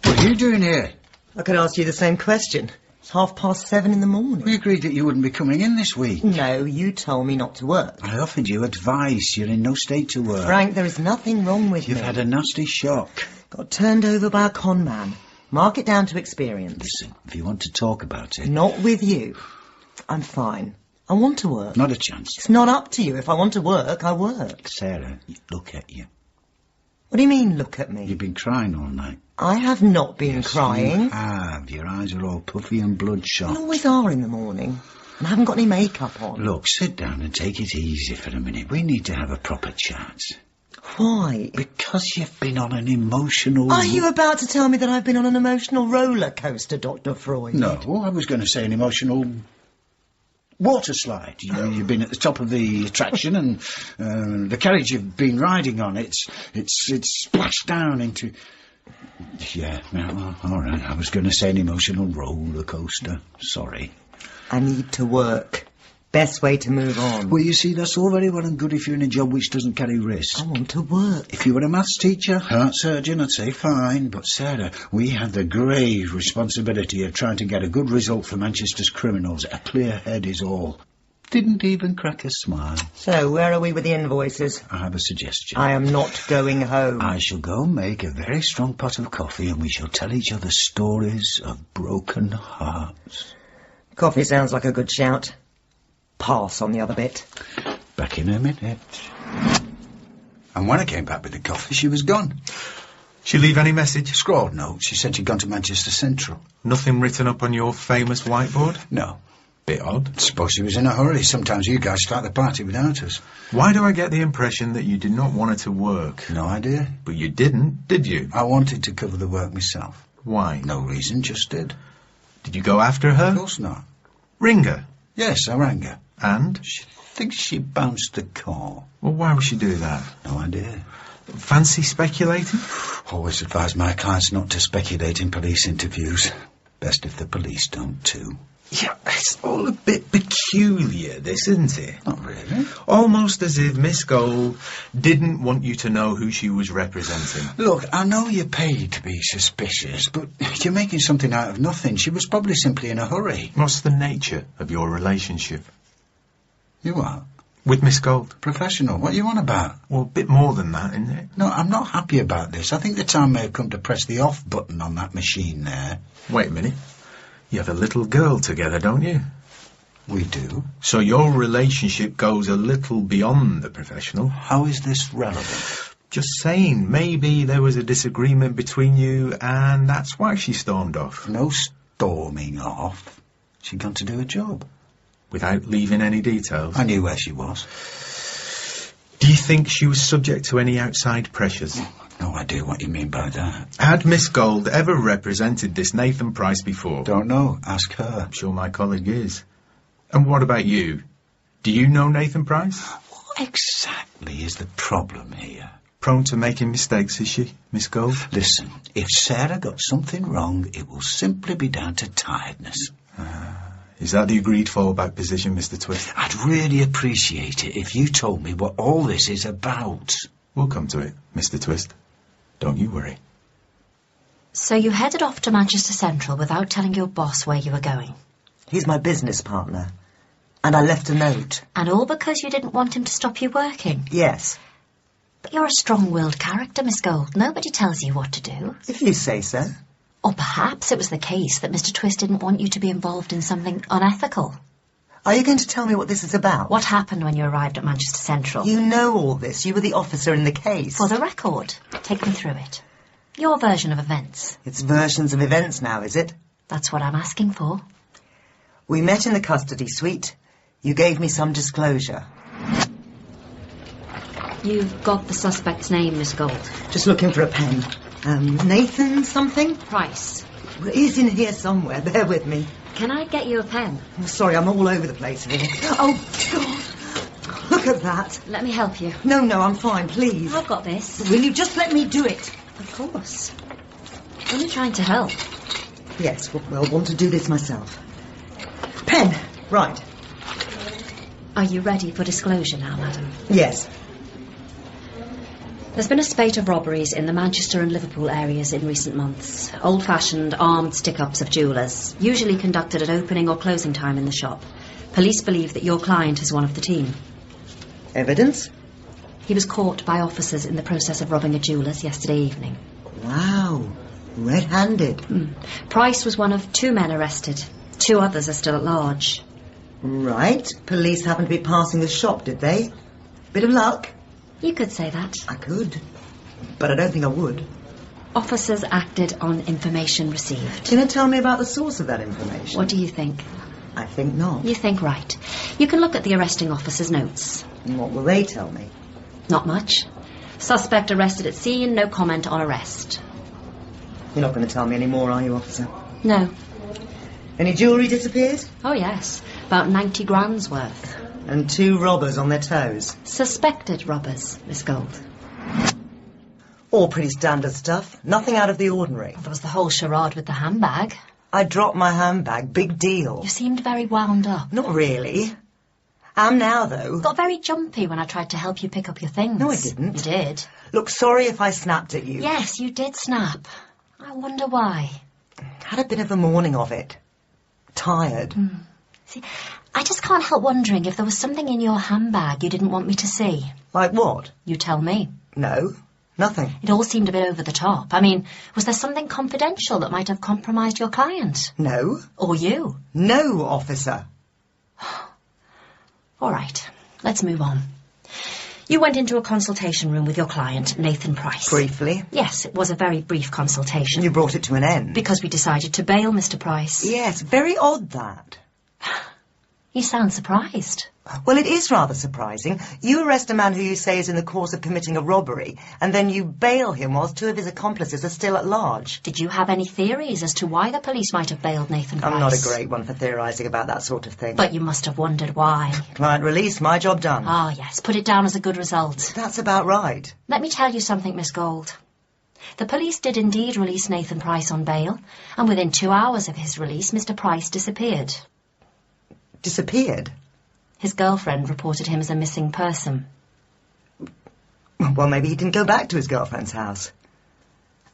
What are you doing here? I could ask you the same question. It's 7:30 in the morning. We agreed that you wouldn't be coming in this week. No, you told me not to work. I offered you advice. You're in no state to work. Frank, there is nothing wrong with You've me. had a nasty shock. Got turned over by a con man. Mark it down to experience. Listen, if you want to talk about it... Not with you. I'm fine. I want to work. Not a chance. It's not up to you. If I want to work, I work. Sarah, look at you. What do you mean, look at me? You've been crying all night. I have not been crying. You have. Your eyes are all puffy and bloodshot. They always are in the morning. And I haven't got any makeup on. Look, sit down and take it easy for a minute. We need to have a proper chat. Why? Because you've been on an emotional... Are you about to tell me that I've been on an emotional roller coaster, Dr. Freud? No, I was going to say an emotional... water slide. You've been at the top of the attraction and the carriage you've been riding on, it's splashed down into... Yeah, well, all right. I was going to say an emotional roller coaster. Sorry. I need to work. Best way to move on. Well, you see, that's all very well and good if you're in a job which doesn't carry risks. I want to work. If you were a maths teacher, heart surgeon, I'd say fine. But, Sarah, we had the grave responsibility of trying to get a good result for Manchester's criminals. A clear head is all. Didn't even crack a smile. So, where are we with the invoices? I have a suggestion. I am not going home. I shall go make a very strong pot of coffee and we shall tell each other stories of broken hearts. Coffee sounds like a good shout. Pass on the other bit. Back in a minute. And when I came back with the coffee, she was gone. She leave any message? Scrawled note. She said she'd gone to Manchester Central. Nothing written up on your famous whiteboard? No. Bit odd. Suppose she was in a hurry. Sometimes you guys start the party without us. Why do I get the impression that you did not want her to work? No idea. But you didn't, did you? I wanted to cover the work myself. Why? No reason, just did. Did you go after her? Of course not. Ring her? Yes, I rang her. And? She thinks she bounced the call. Well, why would she do that? No idea. Fancy speculating? Always advise my clients not to speculate in police interviews. Best if the police don't too. Yeah, it's all a bit peculiar, this, isn't it? Not really. Almost as if Miss Gold didn't want you to know who she was representing. Look, I know you're paid to be suspicious, but you're making something out of nothing. She was probably simply in a hurry. What's the nature of your relationship? You are? With Miss Gold. Professional. What are you on about? Well, a bit more than that, isn't it? No, I'm not happy about this. I think the time may have come to press the off button on that machine there. Wait a minute. You have a little girl together, don't you? We do. So your relationship goes a little beyond the professional. How is this relevant? Just saying, maybe there was a disagreement between you and that's why she stormed off. No storming off. She'd gone to do a job. Without leaving any details? I knew where she was. Do you think she was subject to any outside pressures? No idea what you mean by that. Had Miss Gold ever represented this Nathan Price before? Don't know. Ask her. I'm sure my colleague is. And what about you? Do you know Nathan Price? What exactly is the problem here? Prone to making mistakes, is she, Miss Gold? Listen, if Sarah got something wrong, it will simply be down to tiredness. Is that the agreed fallback position, Mr. Twist? I'd really appreciate it if you told me what all this is about. We'll come to it, Mr. Twist. Don't you worry. So you headed off to Manchester Central without telling your boss where you were going? He's my business partner. And I left a note. And all because you didn't want him to stop you working? Yes. But you're a strong-willed character, Miss Gold. Nobody tells you what to do. If you say so. Or perhaps it was the case that Mr. Twist didn't want you to be involved in something unethical. Are you going to tell me what this is about? What happened when you arrived at Manchester Central? You know all this. You were the officer in the case. For the record, take me through it. Your version of events. It's versions of events now, is it? That's what I'm asking for. We met in the custody suite. You gave me some disclosure. You've got the suspect's name, Miss Gold. Just looking for a pen. Nathan something? Price. Well, he's in here somewhere. Bear with me. Can I get you a pen? Oh, sorry, I'm all over the place here. Oh, God. Look at that. Let me help you. No, I'm fine, please. I've got this. Will you just let me do it? Of course. I'm trying to help. Yes, well, I want to do this myself. Pen. Right. Are you ready for disclosure now, madam? Yes. There's been a spate of robberies in the Manchester and Liverpool areas in recent months. Old-fashioned, armed stick-ups of jewellers, usually conducted at opening or closing time in the shop. Police believe that your client is one of the team. Evidence? He was caught by officers in the process of robbing a jeweller's yesterday evening. Wow. Red-handed. Price was one of 2 men arrested. 2 others are still at large. Right. Police happened to be passing the shop, did they? Bit of luck. You could say that. I could. But I don't think I would. Officers acted on information received. Can you tell me about the source of that information? What do you think? I think not. You think right. You can look at the arresting officer's notes. And what will they tell me? Not much. Suspect arrested at scene, no comment on arrest. You're not going to tell me any more, are you, officer? No. Any jewellery disappeared? Oh, yes. About 90 grand's worth. And 2 robbers on their toes? Suspected robbers, Miss Gold. All pretty standard stuff. Nothing out of the ordinary. There was the whole charade with the handbag. I dropped my handbag. Big deal. You seemed very wound up. Not really. Am now, though. Got very jumpy when I tried to help you pick up your things. No, I didn't. You did. Look, sorry if I snapped at you. Yes, you did snap. I wonder why. Had a bit of a morning of it. Tired. See, I just can't help wondering if there was something in your handbag you didn't want me to see. Like what? You tell me. No, nothing. It all seemed a bit over the top. I mean, was there something confidential that might have compromised your client? No. Or you? No, officer. All right, let's move on. You went into a consultation room with your client, Nathan Price. Briefly? Yes, it was a very brief consultation. You brought it to an end? Because we decided to bail Mr. Price. Yes, very odd that. You sound surprised. Well, it is rather surprising. You arrest a man who you say is in the course of committing a robbery, and then you bail him whilst 2 of his accomplices are still at large. Did you have any theories as to why the police might have bailed Nathan Price? I'm not a great one for theorising about that sort of thing. But you must have wondered why. Client released, my job done. Ah, yes, put it down as a good result. That's about right. Let me tell you something, Miss Gold. The police did indeed release Nathan Price on bail, and within 2 hours of his release, Mr. Price disappeared. Disappeared? His girlfriend reported him as a missing person. Well, maybe he didn't go back to his girlfriend's house.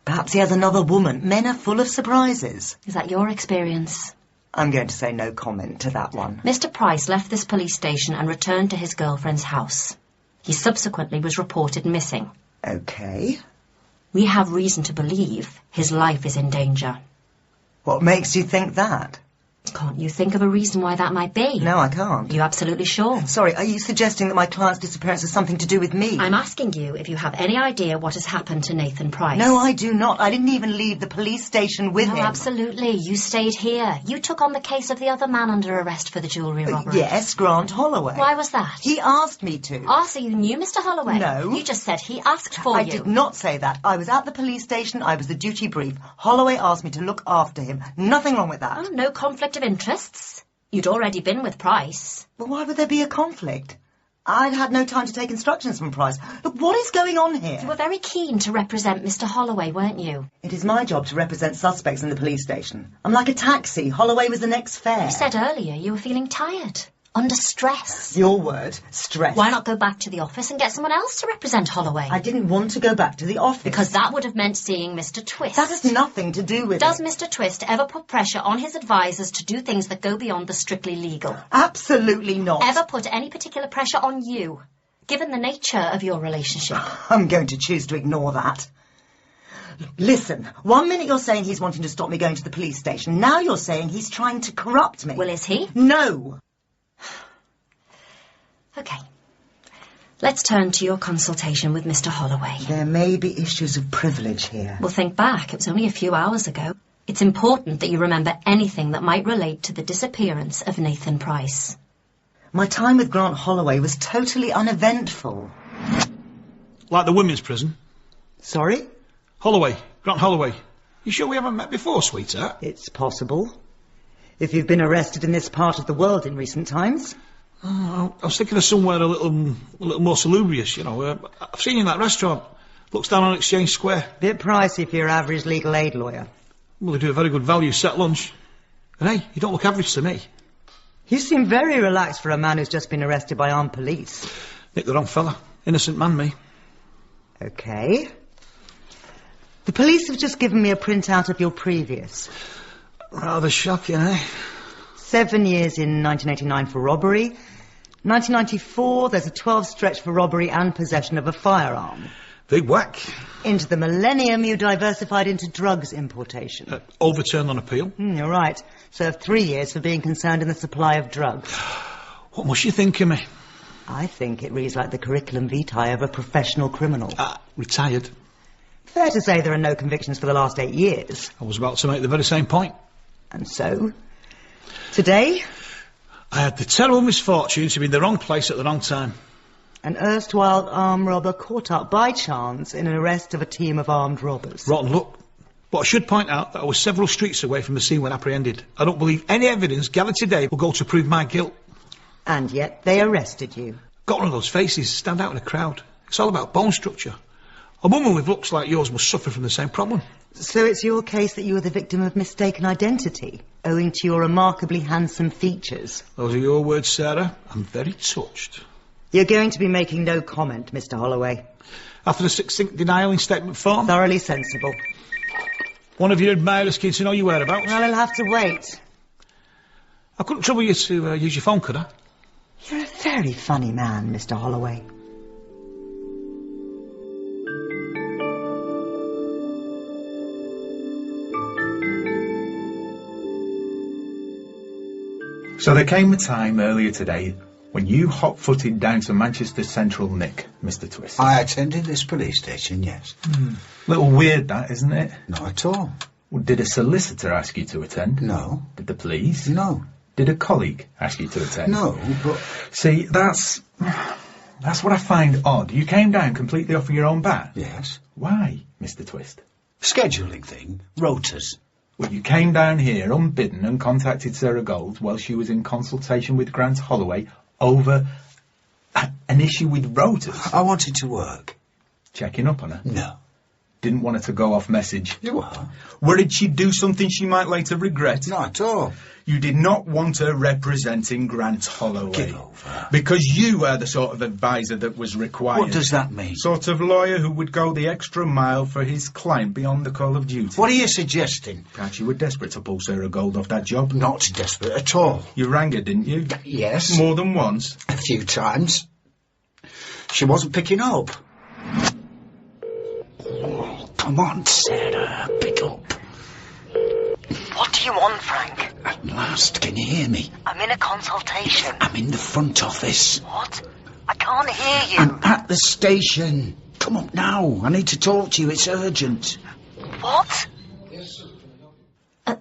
Perhaps he has another woman. Men are full of surprises. Is that your experience? I'm going to say no comment to that one. Mr. Price left this police station and returned to his girlfriend's house. He subsequently was reported missing. OK. We have reason to believe his life is in danger. What makes you think that? Can't you think of a reason why that might be? No, I can't. You absolutely sure? Sorry, are you suggesting that my client's disappearance has something to do with me? I'm asking you if you have any idea what has happened to Nathan Price. No, I do not. I didn't even leave the police station with him. No, absolutely. You stayed here. You took on the case of the other man under arrest for the jewellery robbery. Yes, Grant Holloway. Why was that? He asked me to. Ah, so you knew Mr. Holloway? No. You just said he asked for you. I did not say that. I was at the police station. I was the duty brief. Holloway asked me to look after him. Nothing wrong with that. Oh, no conflict of interests? You'd already been with Price. Well, why would there be a conflict? I'd had no time to take instructions from Price. Look, what is going on here? You were very keen to represent Mr. Holloway, weren't you? It is my job to represent suspects in the police station. I'm like a taxi. Holloway was the next fare. You said earlier you were feeling tired. Under stress. Your word, stress. Why not go back to the office and get someone else to represent Holloway? I didn't want to go back to the office. Because that would have meant seeing Mr. Twist. That has nothing to do with Does Mr. Twist ever put pressure on his advisors to do things that go beyond the strictly legal? Absolutely not. Ever put any particular pressure on you, given the nature of your relationship? I'm going to choose to ignore that. Listen, 1 minute you're saying he's wanting to stop me going to the police station. Now you're saying he's trying to corrupt me. Well, is he? No. OK. Let's turn to your consultation with Mr. Holloway. There may be issues of privilege here. Well, think back. It was only a few hours ago. It's important that you remember anything that might relate to the disappearance of Nathan Price. My time with Grant Holloway was totally uneventful. Like the women's prison? Sorry? Holloway. Grant Holloway. You sure we haven't met before, sweetheart? It's possible. If you've been arrested in this part of the world in recent times. Oh, I was thinking of somewhere a little more salubrious, you know. I've seen you in that restaurant. Looks down on Exchange Square. Bit pricey for your average legal aid lawyer. Well, they do a very good value set lunch. And hey, you don't look average to me. You seem very relaxed for a man who's just been arrested by armed police. Nick the wrong fella. Innocent man, me. OK. The police have just given me a printout of your previous. Rather shocking, eh? 7 years in 1989 for robbery. 1994, there's a 12 stretch for robbery and possession of a firearm. Big whack. Into the millennium, you diversified into drugs importation. Overturned on appeal. You're right. Served 3 years for being concerned in the supply of drugs. What must you think of me? I think it reads like the curriculum vitae of a professional criminal. Retired. Fair to say there are no convictions for the last 8 years. I was about to make the very same point. And so? Today? I had the terrible misfortune to be in the wrong place at the wrong time. An erstwhile armed robber caught up by chance in an arrest of a team of armed robbers. Rotten luck. But I should point out that I was several streets away from the scene when apprehended. I don't believe any evidence gathered today will go to prove my guilt. And yet they arrested you. Got one of those faces, stand out in a crowd. It's all about bone structure. A woman with looks like yours must suffer from the same problem. So it's your case that you were the victim of mistaken identity, owing to your remarkably handsome features. Those are your words, Sarah. I'm very touched. You're going to be making no comment, Mr. Holloway. After the succinct denial in statement form? Thoroughly sensible. One of your admirers keen to know your whereabouts? Well, he'll have to wait. I couldn't trouble you to use your phone, could I? You're a very funny man, Mr. Holloway. So there came a time earlier today when you hot-footed down to Manchester Central Nick, Mr. Twist. I attended this police station, yes. Little weird, that, isn't it? Not at all. Well, did a solicitor ask you to attend? No. Did the police? No. Did a colleague ask you to attend? No, but... See, that's what I find odd. You came down completely off of your own bat? Yes. Why, Mr. Twist? Scheduling thing. Rotas. Well, you came down here unbidden and contacted Sarah Gold while she was in consultation with Grant Holloway over an issue with rotas. I wanted to work. Checking up on her? No. Didn't want her to go off message? You are. Worried she'd do something she might later regret? Not at all. You did not want her representing Grant Holloway. Give over. Because you were the sort of advisor that was required. What does that mean? Sort of lawyer who would go the extra mile for his client beyond the call of duty. What are you suggesting? Perhaps you were desperate to pull Sarah Gold off that job. Not desperate at all. You rang her, didn't you? Yes. More than once? A few times. She wasn't picking up. Oh, come on, Sarah, pick up. What do you want, Frank? At last, can you hear me? I'm in a consultation. I'm in the front office. What? I can't hear you. I'm at the station. Come up now. I need to talk to you. It's urgent. What?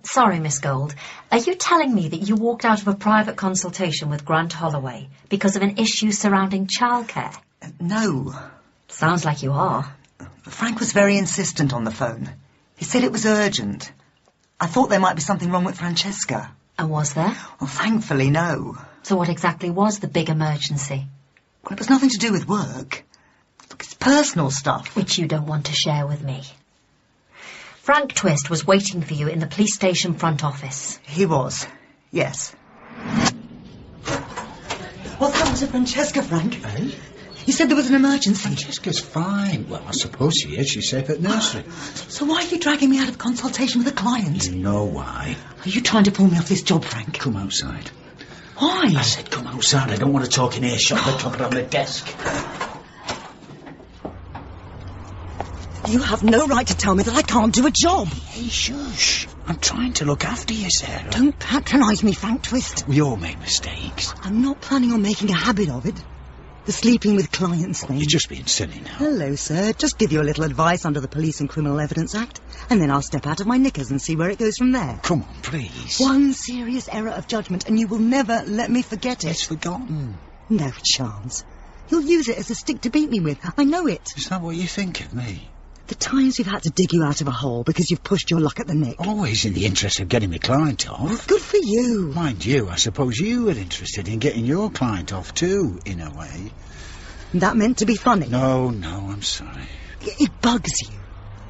Sorry, Miss Gold. Are you telling me that you walked out of a private consultation with Grant Holloway because of an issue surrounding childcare? No. Sounds like you are. Frank was very insistent on the phone. He said it was urgent. I thought there might be something wrong with Francesca. And was there? Well, thankfully, no. So what exactly was the big emergency? Well, it was nothing to do with work. Look, it's personal stuff. Which you don't want to share with me. Frank Twist was waiting for you in the police station front office. He was, yes. What's happened to Francesca, Frank? Eh? You said there was an emergency. Francesca's fine. Well, I suppose she is. She's safe at nursery. So why are you dragging me out of consultation with a client? You know why. Are you trying to pull me off this job, Frank? Come outside. Why? I said come outside. I don't want to talk in earshot. They'll drop it on the desk. You have no right to tell me that I can't do a job. Hey, shush. I'm trying to look after you, Sarah. Don't patronise me, Frank Twist. We all make mistakes. I'm not planning on making a habit of it. The sleeping with clients thing. You're just being silly now. Hello, sir. Just give you a little advice under the Police and Criminal Evidence Act, and then I'll step out of my knickers and see where it goes from there. Come on, please. One serious error of judgment, and you will never let me forget it. It's forgotten. No chance. You'll use it as a stick to beat me with. I know it. Is that what you think of me? The times we've had to dig you out of a hole because you've pushed your luck at the nick. Always in the interest of getting my client off. Good for you. Mind you, I suppose you were interested in getting your client off too, in a way. That meant to be funny. No, I'm sorry. It bugs you.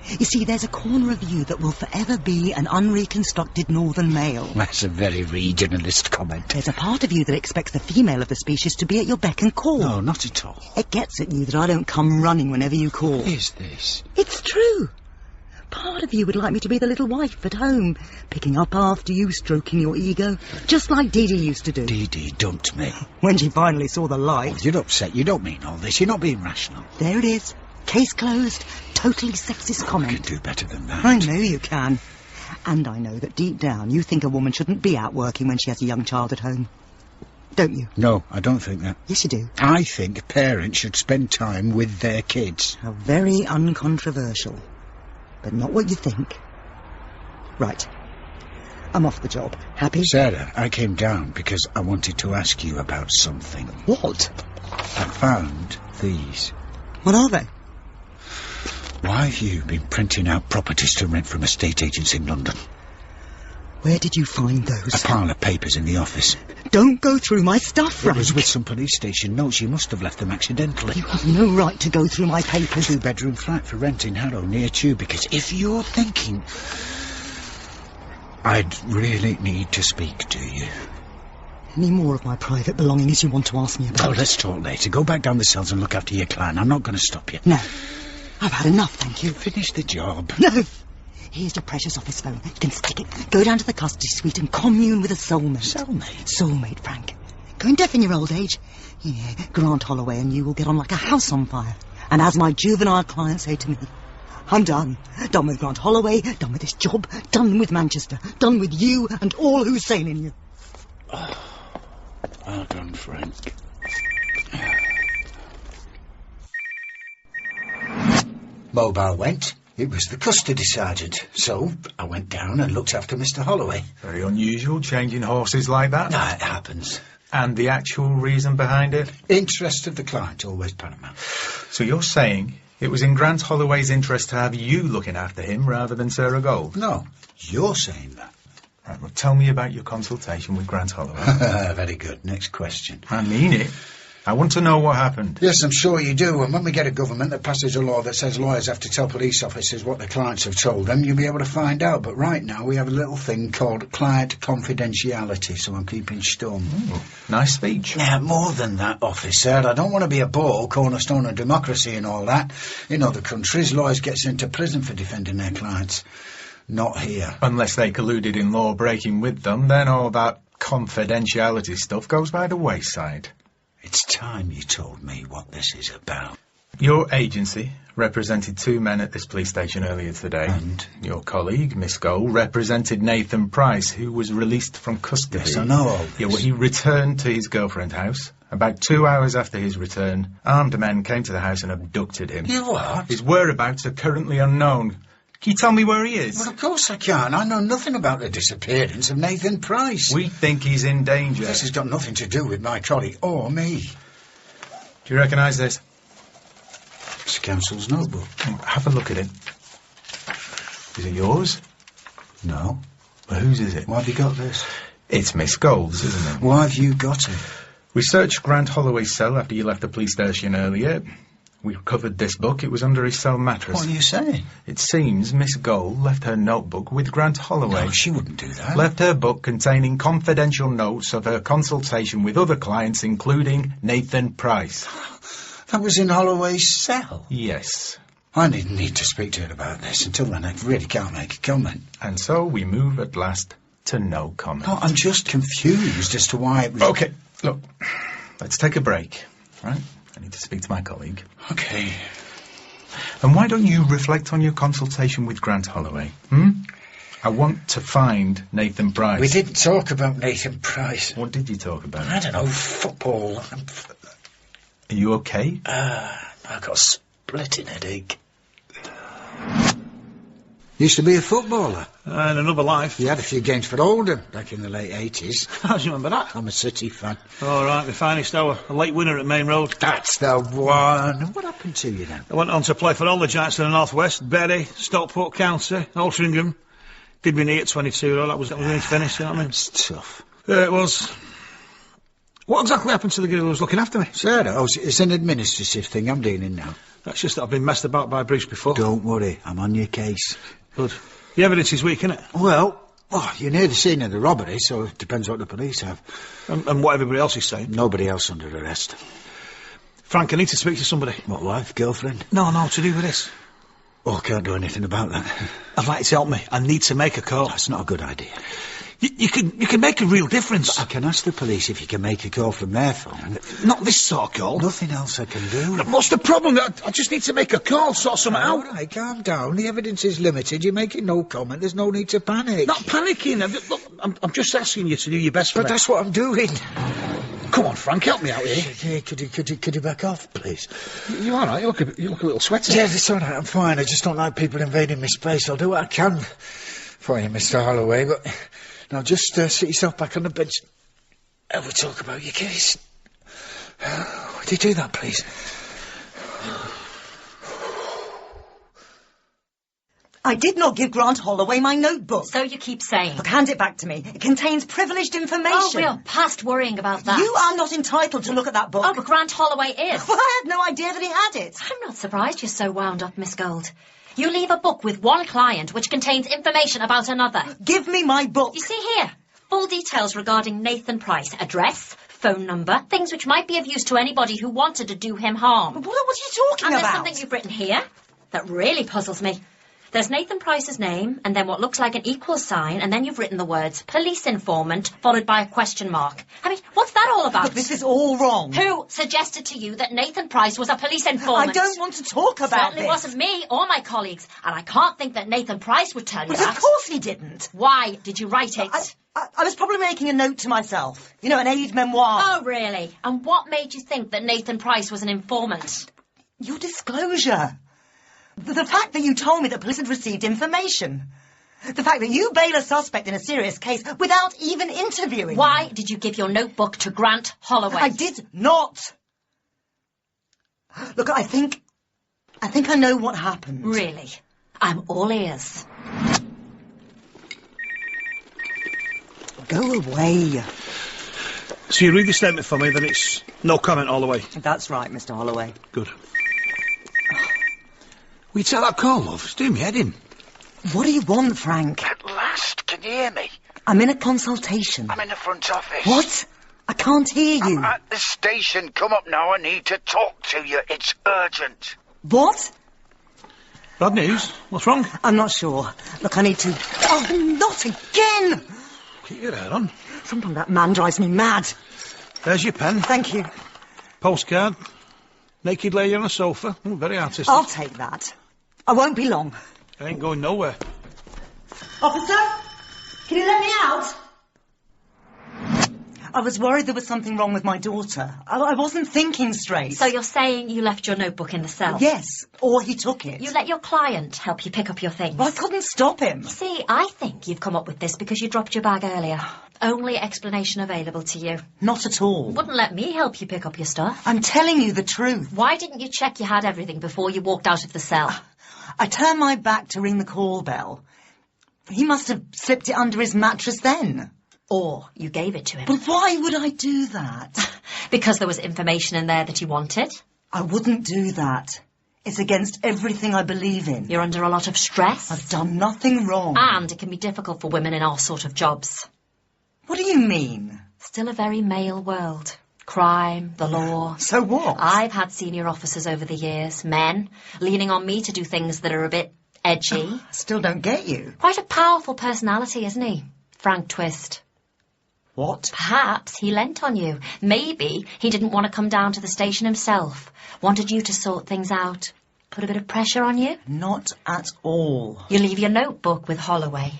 You see, there's a corner of you that will forever be an unreconstructed northern male. That's a very regionalist comment. There's a part of you that expects the female of the species to be at your beck and call. No, not at all. It gets at you that I don't come running whenever you call. What is this? It's true. Part of you would like me to be the little wife at home, picking up after you, stroking your ego, just like Dee Dee used to do. Dee Dee dumped me. When she finally saw the light. Oh, you're upset. You don't mean all this. You're not being rational. There it is. Case closed. Totally sexist comment. I can do better than that. I know you can. And I know that deep down you think a woman shouldn't be out working when she has a young child at home. Don't you? No, I don't think that. Yes, you do. I think parents should spend time with their kids. How very uncontroversial. But not what you think. Right. I'm off the job. Happy? Sarah, I came down because I wanted to ask you about something. What? I found these. What are they? Why have you been printing out properties to rent from estate agents in London? Where did you find those? A pile of papers in the office. Don't go through my stuff, Frank. It was with some police station notes. You must have left them accidentally. You have no right to go through my papers. 2-bedroom flat for rent in Harrow, near Tube, because if you're thinking... I'd really need to speak to you. Any more of my private belongings you want to ask me about? Oh, let's talk later. Go back down the cells and look after your client. I'm not going to stop you. No. I've had enough, thank you. Finish the job. No. Here's your precious office phone. You can stick it. Go down to the custody suite and commune with a soulmate. Soulmate? Soulmate, Frank. Going deaf in your old age. Yeah, Grant Holloway and you will get on like a house on fire. And as my juvenile clients say to me, I'm done. Done with Grant Holloway, done with this job, done with Manchester, done with you and all who's sane in you. Oh, well done, Frank. Mobile went. It was the custody sergeant. So I went down and looked after Mr. Holloway. Very unusual, changing horses like that. No, it happens. And the actual reason behind it? Interest of the client, always paramount. So you're saying it was in Grant Holloway's interest to have you looking after him rather than Sarah Gold? No, you're saying that. Right, well, tell me about your consultation with Grant Holloway. Very good. Next question. I mean it. I want to know what happened. Yes, I'm sure you do. And when we get a government that passes a law that says lawyers have to tell police officers what their clients have told them, you'll be able to find out. But right now we have a little thing called client confidentiality, so I'm keeping stum. Ooh, nice speech. Yeah, more than that, officer. I don't want to be a beau, cornerstone of democracy and all that. In other countries, lawyers get sent to prison for defending their clients. Not here. Unless they colluded in law-breaking with them, then all that confidentiality stuff goes by the wayside. It's time you told me what this is about. Your agency represented 2 men at this police station earlier today. And? Your colleague, Miss Gold, represented Nathan Price, who was released from custody. Yes, I know all this. Yeah, well, he returned to his girlfriend's house. About 2 hours after his return, armed men came to the house and abducted him. You what? His whereabouts are currently unknown. Can you tell me where he is? Well, of course I can. I know nothing about the disappearance of Nathan Price. We think he's in danger. This has got nothing to do with my colleague or me. Do you recognise this? It's Council's notebook. Have a look at it. Is it yours? No. Well, whose is it? Why have you got this? It's Miss Gold's, isn't it? Why have you got it? We searched Grant Holloway's cell after you left the police station earlier. We recovered this book. It was under his cell mattress. What are you saying? It seems Miss Gold left her notebook with Grant Holloway. No, she wouldn't do that. Left her book containing confidential notes of her consultation with other clients, including Nathan Price. That was in Holloway's cell? Yes. I need to speak to her about this. Until then, I really can't make a comment. And so we move at last to no comment. No, I'm just confused as to why it was... OK, look, let's take a break, right? I need to speak to my colleague. OK. And why don't you reflect on your consultation with Grant Holloway, I want to find Nathan Price. We didn't talk about Nathan Price. What did you talk about? I don't know, football. Are you okay? I got a splitting headache. Used to be a footballer. In another life. He had a few games for Oldham back in the late 80s. How do you remember that? I'm a City fan. All right, the finest hour. A late winner at Main Road. That's the one. What happened to you then? I went on to play for all the Giants of the North West. Bury, Stockport County, Altrincham. Did me knee at 22, though. That was going to finish, you know what I mean? It's tough. It was. What exactly happened to the girl who was looking after me? Sarah, it's an administrative thing I'm dealing now. That's just that I've been messed about by Bruce before. Don't worry, I'm on your case. Good. The evidence is weak, isn't it? Well, you're near the scene of the robbery, so it depends what the police have. And what everybody else is saying? Nobody else under arrest. Frank, I need to speak to somebody. What, wife, girlfriend? No, to do with this. Oh, I can't do anything about that. I'd like you to help me. I need to make a call. That's not a good idea. You can make a real difference. But I can ask the police if you can make a call from their phone. Not this sort of call. Nothing else I can do. What's the problem? I just need to make a call, sort something out. All right, calm down. The evidence is limited. You're making no comment. There's no need to panic. Not panicking. Look, I'm just asking you to do your best for me. But that's what I'm doing. Come on, Frank, help me out here. Yeah, could you back off, please? You all right? You look a little sweaty. Yeah, it's all right. I'm fine. I just don't like people invading my space. I'll do what I can for you, Mr. Holloway, but... Now, just sit yourself back on the bench and we'll talk about your case. Would you do that, please? I did not give Grant Holloway my notebook. So you keep saying. Look, hand it back to me. It contains privileged information. Oh, we're past worrying about that. You are not entitled to look at that book. Oh, but Grant Holloway is. Well, I had no idea that he had it. I'm not surprised you're so wound up, Miss Gold. You leave a book with one client which contains information about another. Give me my book. You see here, full details regarding Nathan Price, address, phone number, things which might be of use to anybody who wanted to do him harm. What are you talking and about? There's something you've written here that really puzzles me. There's Nathan Price's name, and then what looks like an equal sign, and then you've written the words police informant, followed by a question mark. I mean, what's that all about? Look, this is all wrong. Who suggested to you that Nathan Price was a police informant? I don't want to talk about Certainly wasn't me or my colleagues, and I can't think that Nathan Price would tell you but that. Of course he didn't. Why did you write it? I was probably making a note to myself. You know, an aide memoir. Oh, really? And what made you think that Nathan Price was an informant? Your disclosure. The fact that you told me that police had received information. The fact that you bail a suspect in a serious case without even interviewing Why did you give your notebook to Grant Holloway? I did not. Look, I think I know what happened. Really? I'm all ears. Go away. So you read the statement for me, then it's no comment all the way. That's right, Mr. Holloway. Good. Will you take that call, love? It's doing me head in. What do you want, Frank? At last, can you hear me? I'm in a consultation. I'm in the front office. What? I can't hear you. I'm at the station. Come up now. I need to talk to you. It's urgent. What? Bad news? What's wrong? I'm not sure. Look, I need to... Oh, not again! Keep your head on. Something that man drives me mad. There's your pen. Thank you. Postcard. Naked lady on a sofa. Oh, very artistic. I'll take that. I won't be long. I ain't going nowhere. Officer, can you let me out? I was worried there was something wrong with my daughter. I wasn't thinking straight. So you're saying you left your notebook in the cell? Yes, or he took it. You let your client help you pick up your things? Well, I couldn't stop him. You see, I think you've come up with this because you dropped your bag earlier. Only explanation available to you. Not at all. Wouldn't let me help you pick up your stuff. I'm telling you the truth. Why didn't you check you had everything before you walked out of the cell? I turned my back to ring the call bell. He must have slipped it under his mattress then. Or you gave it to him. But why would I do that? Because there was information in there that he wanted? I wouldn't do that. It's against everything I believe in. You're under a lot of stress? I've done nothing wrong. And it can be difficult for women in our sort of jobs. What do you mean? Still a very male world. Crime, the law. So what? I've had senior officers over the years, men, leaning on me to do things that are a bit edgy. Still don't get you. Quite a powerful personality, isn't he? Frank Twist. What? Perhaps he lent on you. Maybe he didn't want to come down to the station himself. Wanted you to sort things out. Put a bit of pressure on you? Not at all. You leave your notebook with Holloway.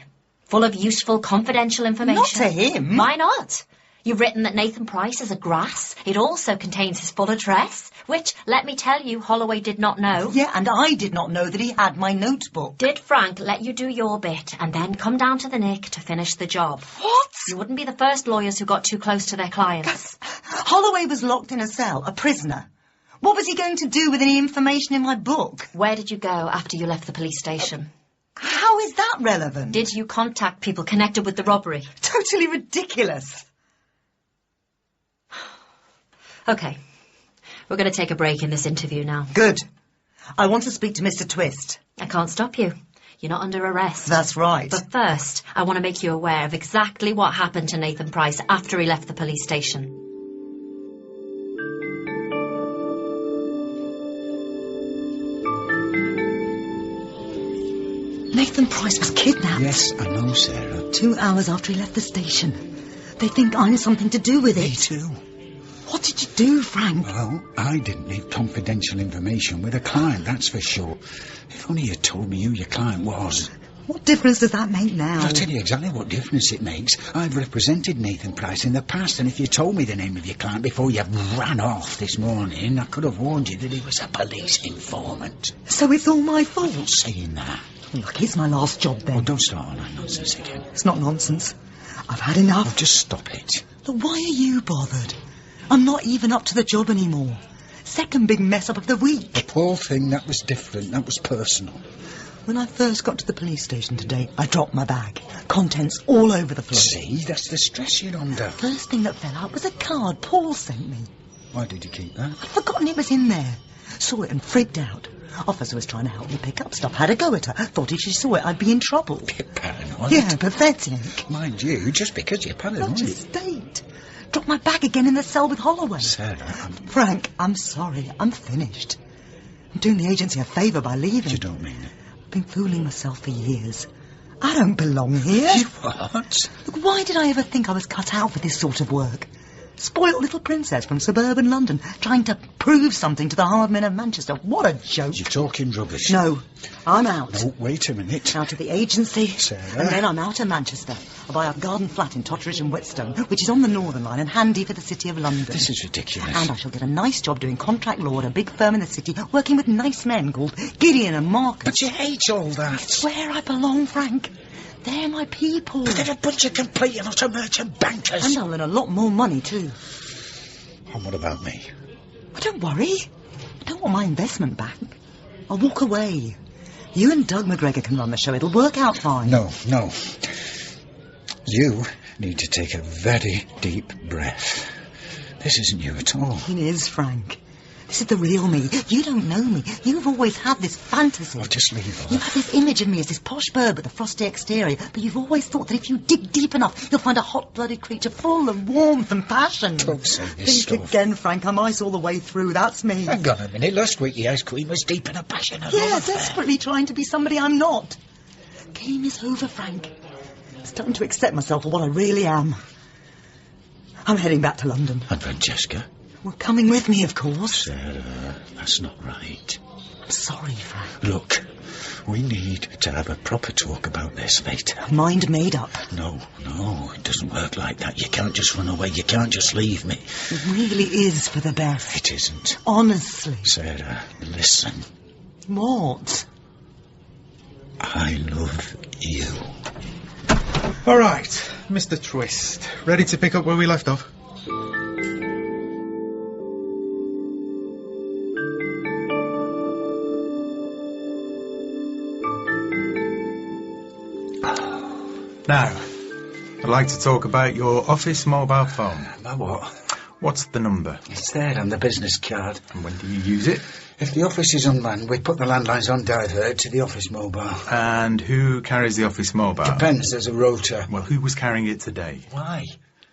Full of useful, confidential information. Not to him. Why not? You've written that Nathan Price is a grass. It also contains his full address, which, let me tell you, Holloway did not know. Yeah, and I did not know that he had my notebook. Did Frank let you do your bit and then come down to the Nick to finish the job? What? You wouldn't be the first lawyers who got too close to their clients. Holloway was locked in a cell, a prisoner. What was he going to do with any information in my book? Where did you go after you left the police station? How is that relevant? Did you contact people connected with the robbery? Totally ridiculous. OK. We're going to take a break in this interview now. Good. I want to speak to Mr. Twist. I can't stop you. You're not under arrest. That's right. But first, I want to make you aware of exactly what happened to Nathan Price after he left the police station. Nathan Price was kidnapped. Yes, I know, Sarah. 2 hours after he left the station. They think I'm something to do with it. Me too. What did you do, Frank? Well, I didn't leave confidential information with a client, that's for sure. If only you'd told me who your client was. What difference does that make now? I'll tell you exactly what difference it makes. I've represented Nathan Price in the past, and if you told me the name of your client before you ran off this morning, I could have warned you that he was a police informant. So it's all my fault? I'm not saying that. Look, it's my last job then. Well, don't start on that nonsense again. It's not nonsense. I've had enough. Well, just stop it. Look, why are you bothered? I'm not even up to the job anymore. Second big mess-up of the week. The Paul thing, that was different. That was personal. When I first got to the police station today, I dropped my bag. Contents all over the floor. See, that's the stress you're under. First thing that fell out was a card Paul sent me. Why did you keep that? I'd forgotten it was in there. Saw it and freaked out. Officer was trying to help me pick up stuff. Had a go at her. Thought if she saw it, I'd be in trouble. Bit paranoid. Yeah, pathetic. Mind you, just because you're paranoid. Not a state. Dropped my bag again in the cell with Holloway. Sarah, Frank, I'm sorry. I'm finished. I'm doing the agency a favour by leaving. You don't mean it. I've been fooling myself for years. I don't belong here. You what? Look, why did I ever think I was cut out for this sort of work? Spoiled little princess from suburban London, trying to prove something to the hard men of Manchester. What a joke. You're talking rubbish. No, I'm out. No, wait a minute. Out of the agency. Sarah. And then I'm out of Manchester. I'll buy a garden flat in Totteridge and Whetstone, which is on the Northern Line and handy for the City of London. This is ridiculous. And I shall get a nice job doing contract law at a big firm in the city, working with nice men called Gideon and Marcus. But you hate all that. It's where I belong, Frank. They're my people. But they're a bunch of complete and utter merchant bankers. And I'll earn a lot more money, too. And what about me? Well, don't worry. I don't want my investment back. I'll walk away. You and Doug McGregor can run the show. It'll work out fine. No. You need to take a very deep breath. This isn't you at all. It is, Frank. This is the real me. You don't know me. You've always had this fantasy. Oh, just leave her. You've had this image of me as this posh bird with a frosty exterior, but you've always thought that if you dig deep enough, you'll find a hot-blooded creature full of warmth and passion. Don't say this Think stuff. again, Frank. I'm ice all the way through. That's me. Hang on a minute. Last week the Ice Queen was deep in a passionate Yeah, love affair. desperately trying to be somebody I'm not. Game is over, Frank. It's time to accept myself for what I really am. I'm heading back to London. And Francesca? Well, coming with me, of course. Sarah, that's not right. I'm sorry, Frank. Look, we need to have a proper talk about this later. Mind made up. No, it doesn't work like that. You can't just run away. You can't just leave me. It really is for the best. It isn't. Honestly. Sarah, listen. What? I love you. All right, Mr. Twist. Ready to pick up where we left off? Now, I'd like to talk about your office mobile phone. About what? What's the number? It's there on the business card. And when do you use it? If the office is unmanned, we put the landlines on divert to the office mobile. And who carries the office mobile? Depends, there's a rota. Well, who was carrying it today? Why?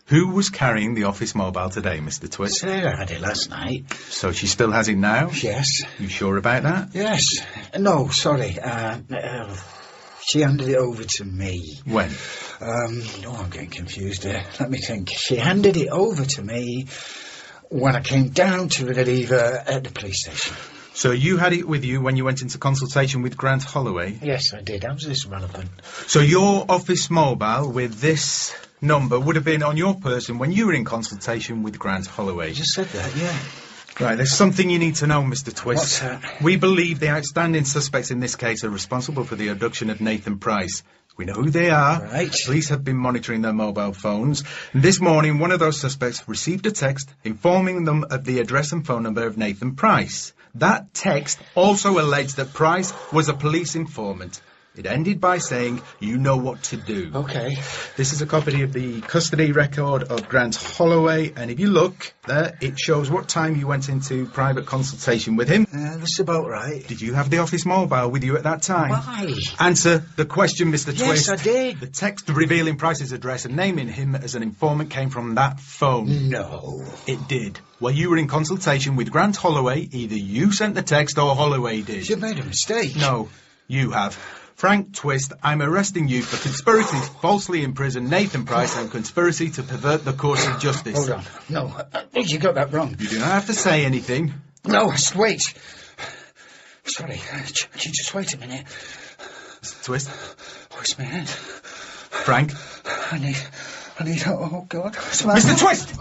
Who was carrying the office mobile today, Mr. Twist? Sarah had it last night. So she still has it now? Yes. You sure about that? Yes. No, sorry. She handed it over to me. When? I'm getting confused there. Let me think. She handed it over to me when I came down to relieve her at the police station. So you had it with you when you went into consultation with Grant Holloway? Yes, I did. How's this relevant? So your office mobile with this number would have been on your person when you were in consultation with Grant Holloway? You just said that, yeah. Right, there's something you need to know, Mr. Twist. What's that? We believe the outstanding suspects in this case are responsible for the abduction of Nathan Price. We know who they are. Right. Police have been monitoring their mobile phones. And this morning, one of those suspects received a text informing them of the address and phone number of Nathan Price. That text also alleged that Price was a police informant. It ended by saying, you know what to do. OK. This is a copy of the custody record of Grant Holloway, and if you look there, it shows what time you went into private consultation with him. That's about right. Did you have the office mobile with you at that time? Why? Answer the question, Mr. Twist. Yes, I did. The text revealing Price's address and naming him as an informant came from that phone. No. It did. While you were in consultation with Grant Holloway, either you sent the text or Holloway did. You've made a mistake. No, you have. Frank Twist, I'm arresting you for conspiracy to falsely imprison Nathan Price and conspiracy to pervert the course of justice. Hold on. No, I think you got that wrong. You do not have to say anything. No, just wait. Sorry, you just wait a minute. Mr. Twist. Where's my hand? Frank. I need, oh God. Mr. Twist!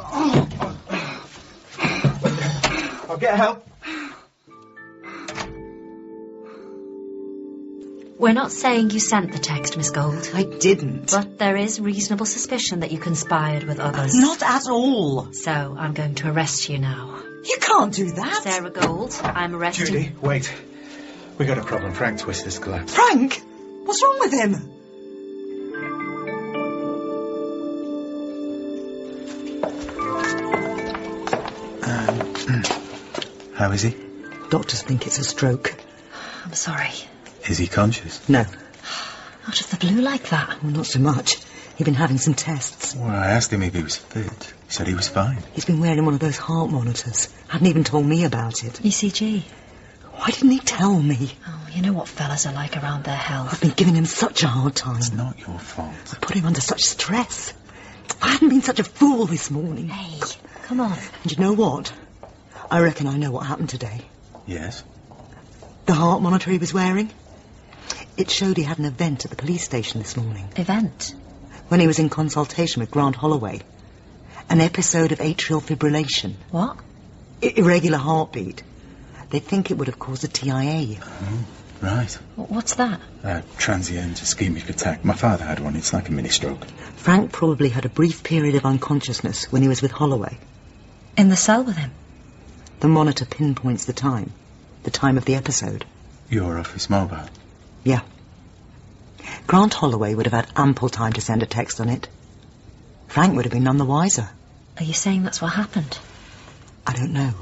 I'll get help. We're not saying you sent the text, Miss Gold. I didn't. But there is reasonable suspicion that you conspired with others. Not at all. So I'm going to arrest you now. You can't do that. Sarah Gold, I'm arresting... Judy, wait. We got a problem. Frank Twist has collapsed. Frank! What's wrong with him? How is he? Doctors think it's a stroke. I'm sorry. Is he conscious? No. Out of the blue like that? Well, not so much. He'd been having some tests. Well, I asked him if he was fit. He said he was fine. He's been wearing one of those heart monitors. Hadn't even told me about it. ECG? Why didn't he tell me? Oh, you know what fellas are like around their health. I've been giving him such a hard time. It's not your fault. I put him under such stress. I hadn't been such a fool this morning. Hey, come on. And you know what? I reckon I know what happened today. Yes? The heart monitor he was wearing? It showed he had an event at the police station this morning. Event? When he was in consultation with Grant Holloway. An episode of atrial fibrillation. What? Irregular heartbeat. They think it would have caused a TIA. Oh, right. What's that? Transient ischemic attack. My father had one. It's like a mini-stroke. Frank probably had a brief period of unconsciousness when he was with Holloway. In the cell with him? The monitor pinpoints the time. The time of the episode. Your office mobile? Yeah. Grant Holloway would have had ample time to send a text on it. Frank would have been none the wiser. Are you saying that's what happened? I don't know.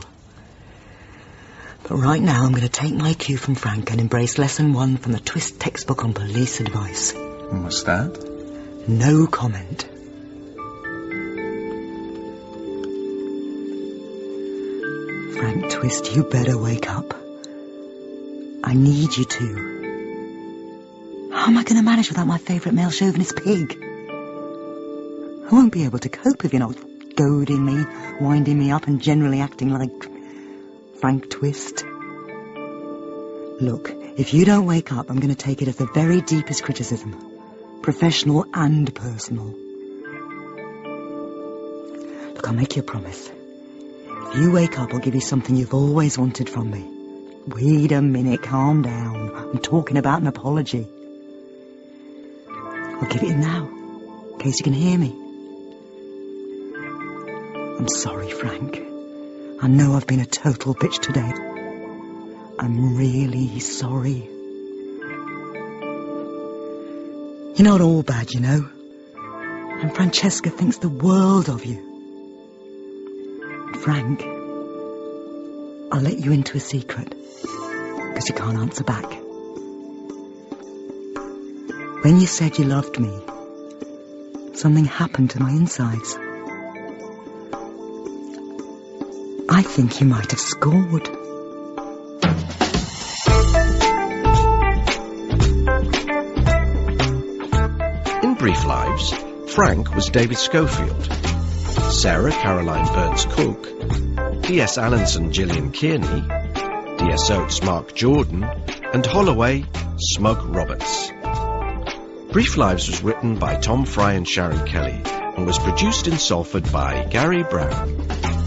But right now I'm going to take my cue from Frank and embrace lesson 1 from the Twist textbook on police advice. What's that? No comment. Frank Twist, you better wake up. I need you to. How am I going to manage without my favourite male chauvinist pig? I won't be able to cope if you're not goading me, winding me up and generally acting like Frank Twist. Look, if you don't wake up, I'm going to take it as the very deepest criticism. Professional and personal. Look, I'll make you a promise. If you wake up, I'll give you something you've always wanted from me. Wait a minute, calm down. I'm talking about an apology. I'll give it now, in case you can hear me. I'm sorry, Frank. I know I've been a total bitch today. I'm really sorry. You're not all bad, you know. And Francesca thinks the world of you. Frank, I'll let you into a secret, because you can't answer back. When you said you loved me, something happened to my insides. I think you might have scored. In Brief Lives, Frank was David Schofield, Sarah Caroline Burns Cook, P.S. Allenson Gillian Kearney, DS Oates Mark Jordan, and Holloway Smug Roberts. Brief Lives was written by Tom Fry and Sharon Kelly and was produced in Salford by Gary Brown.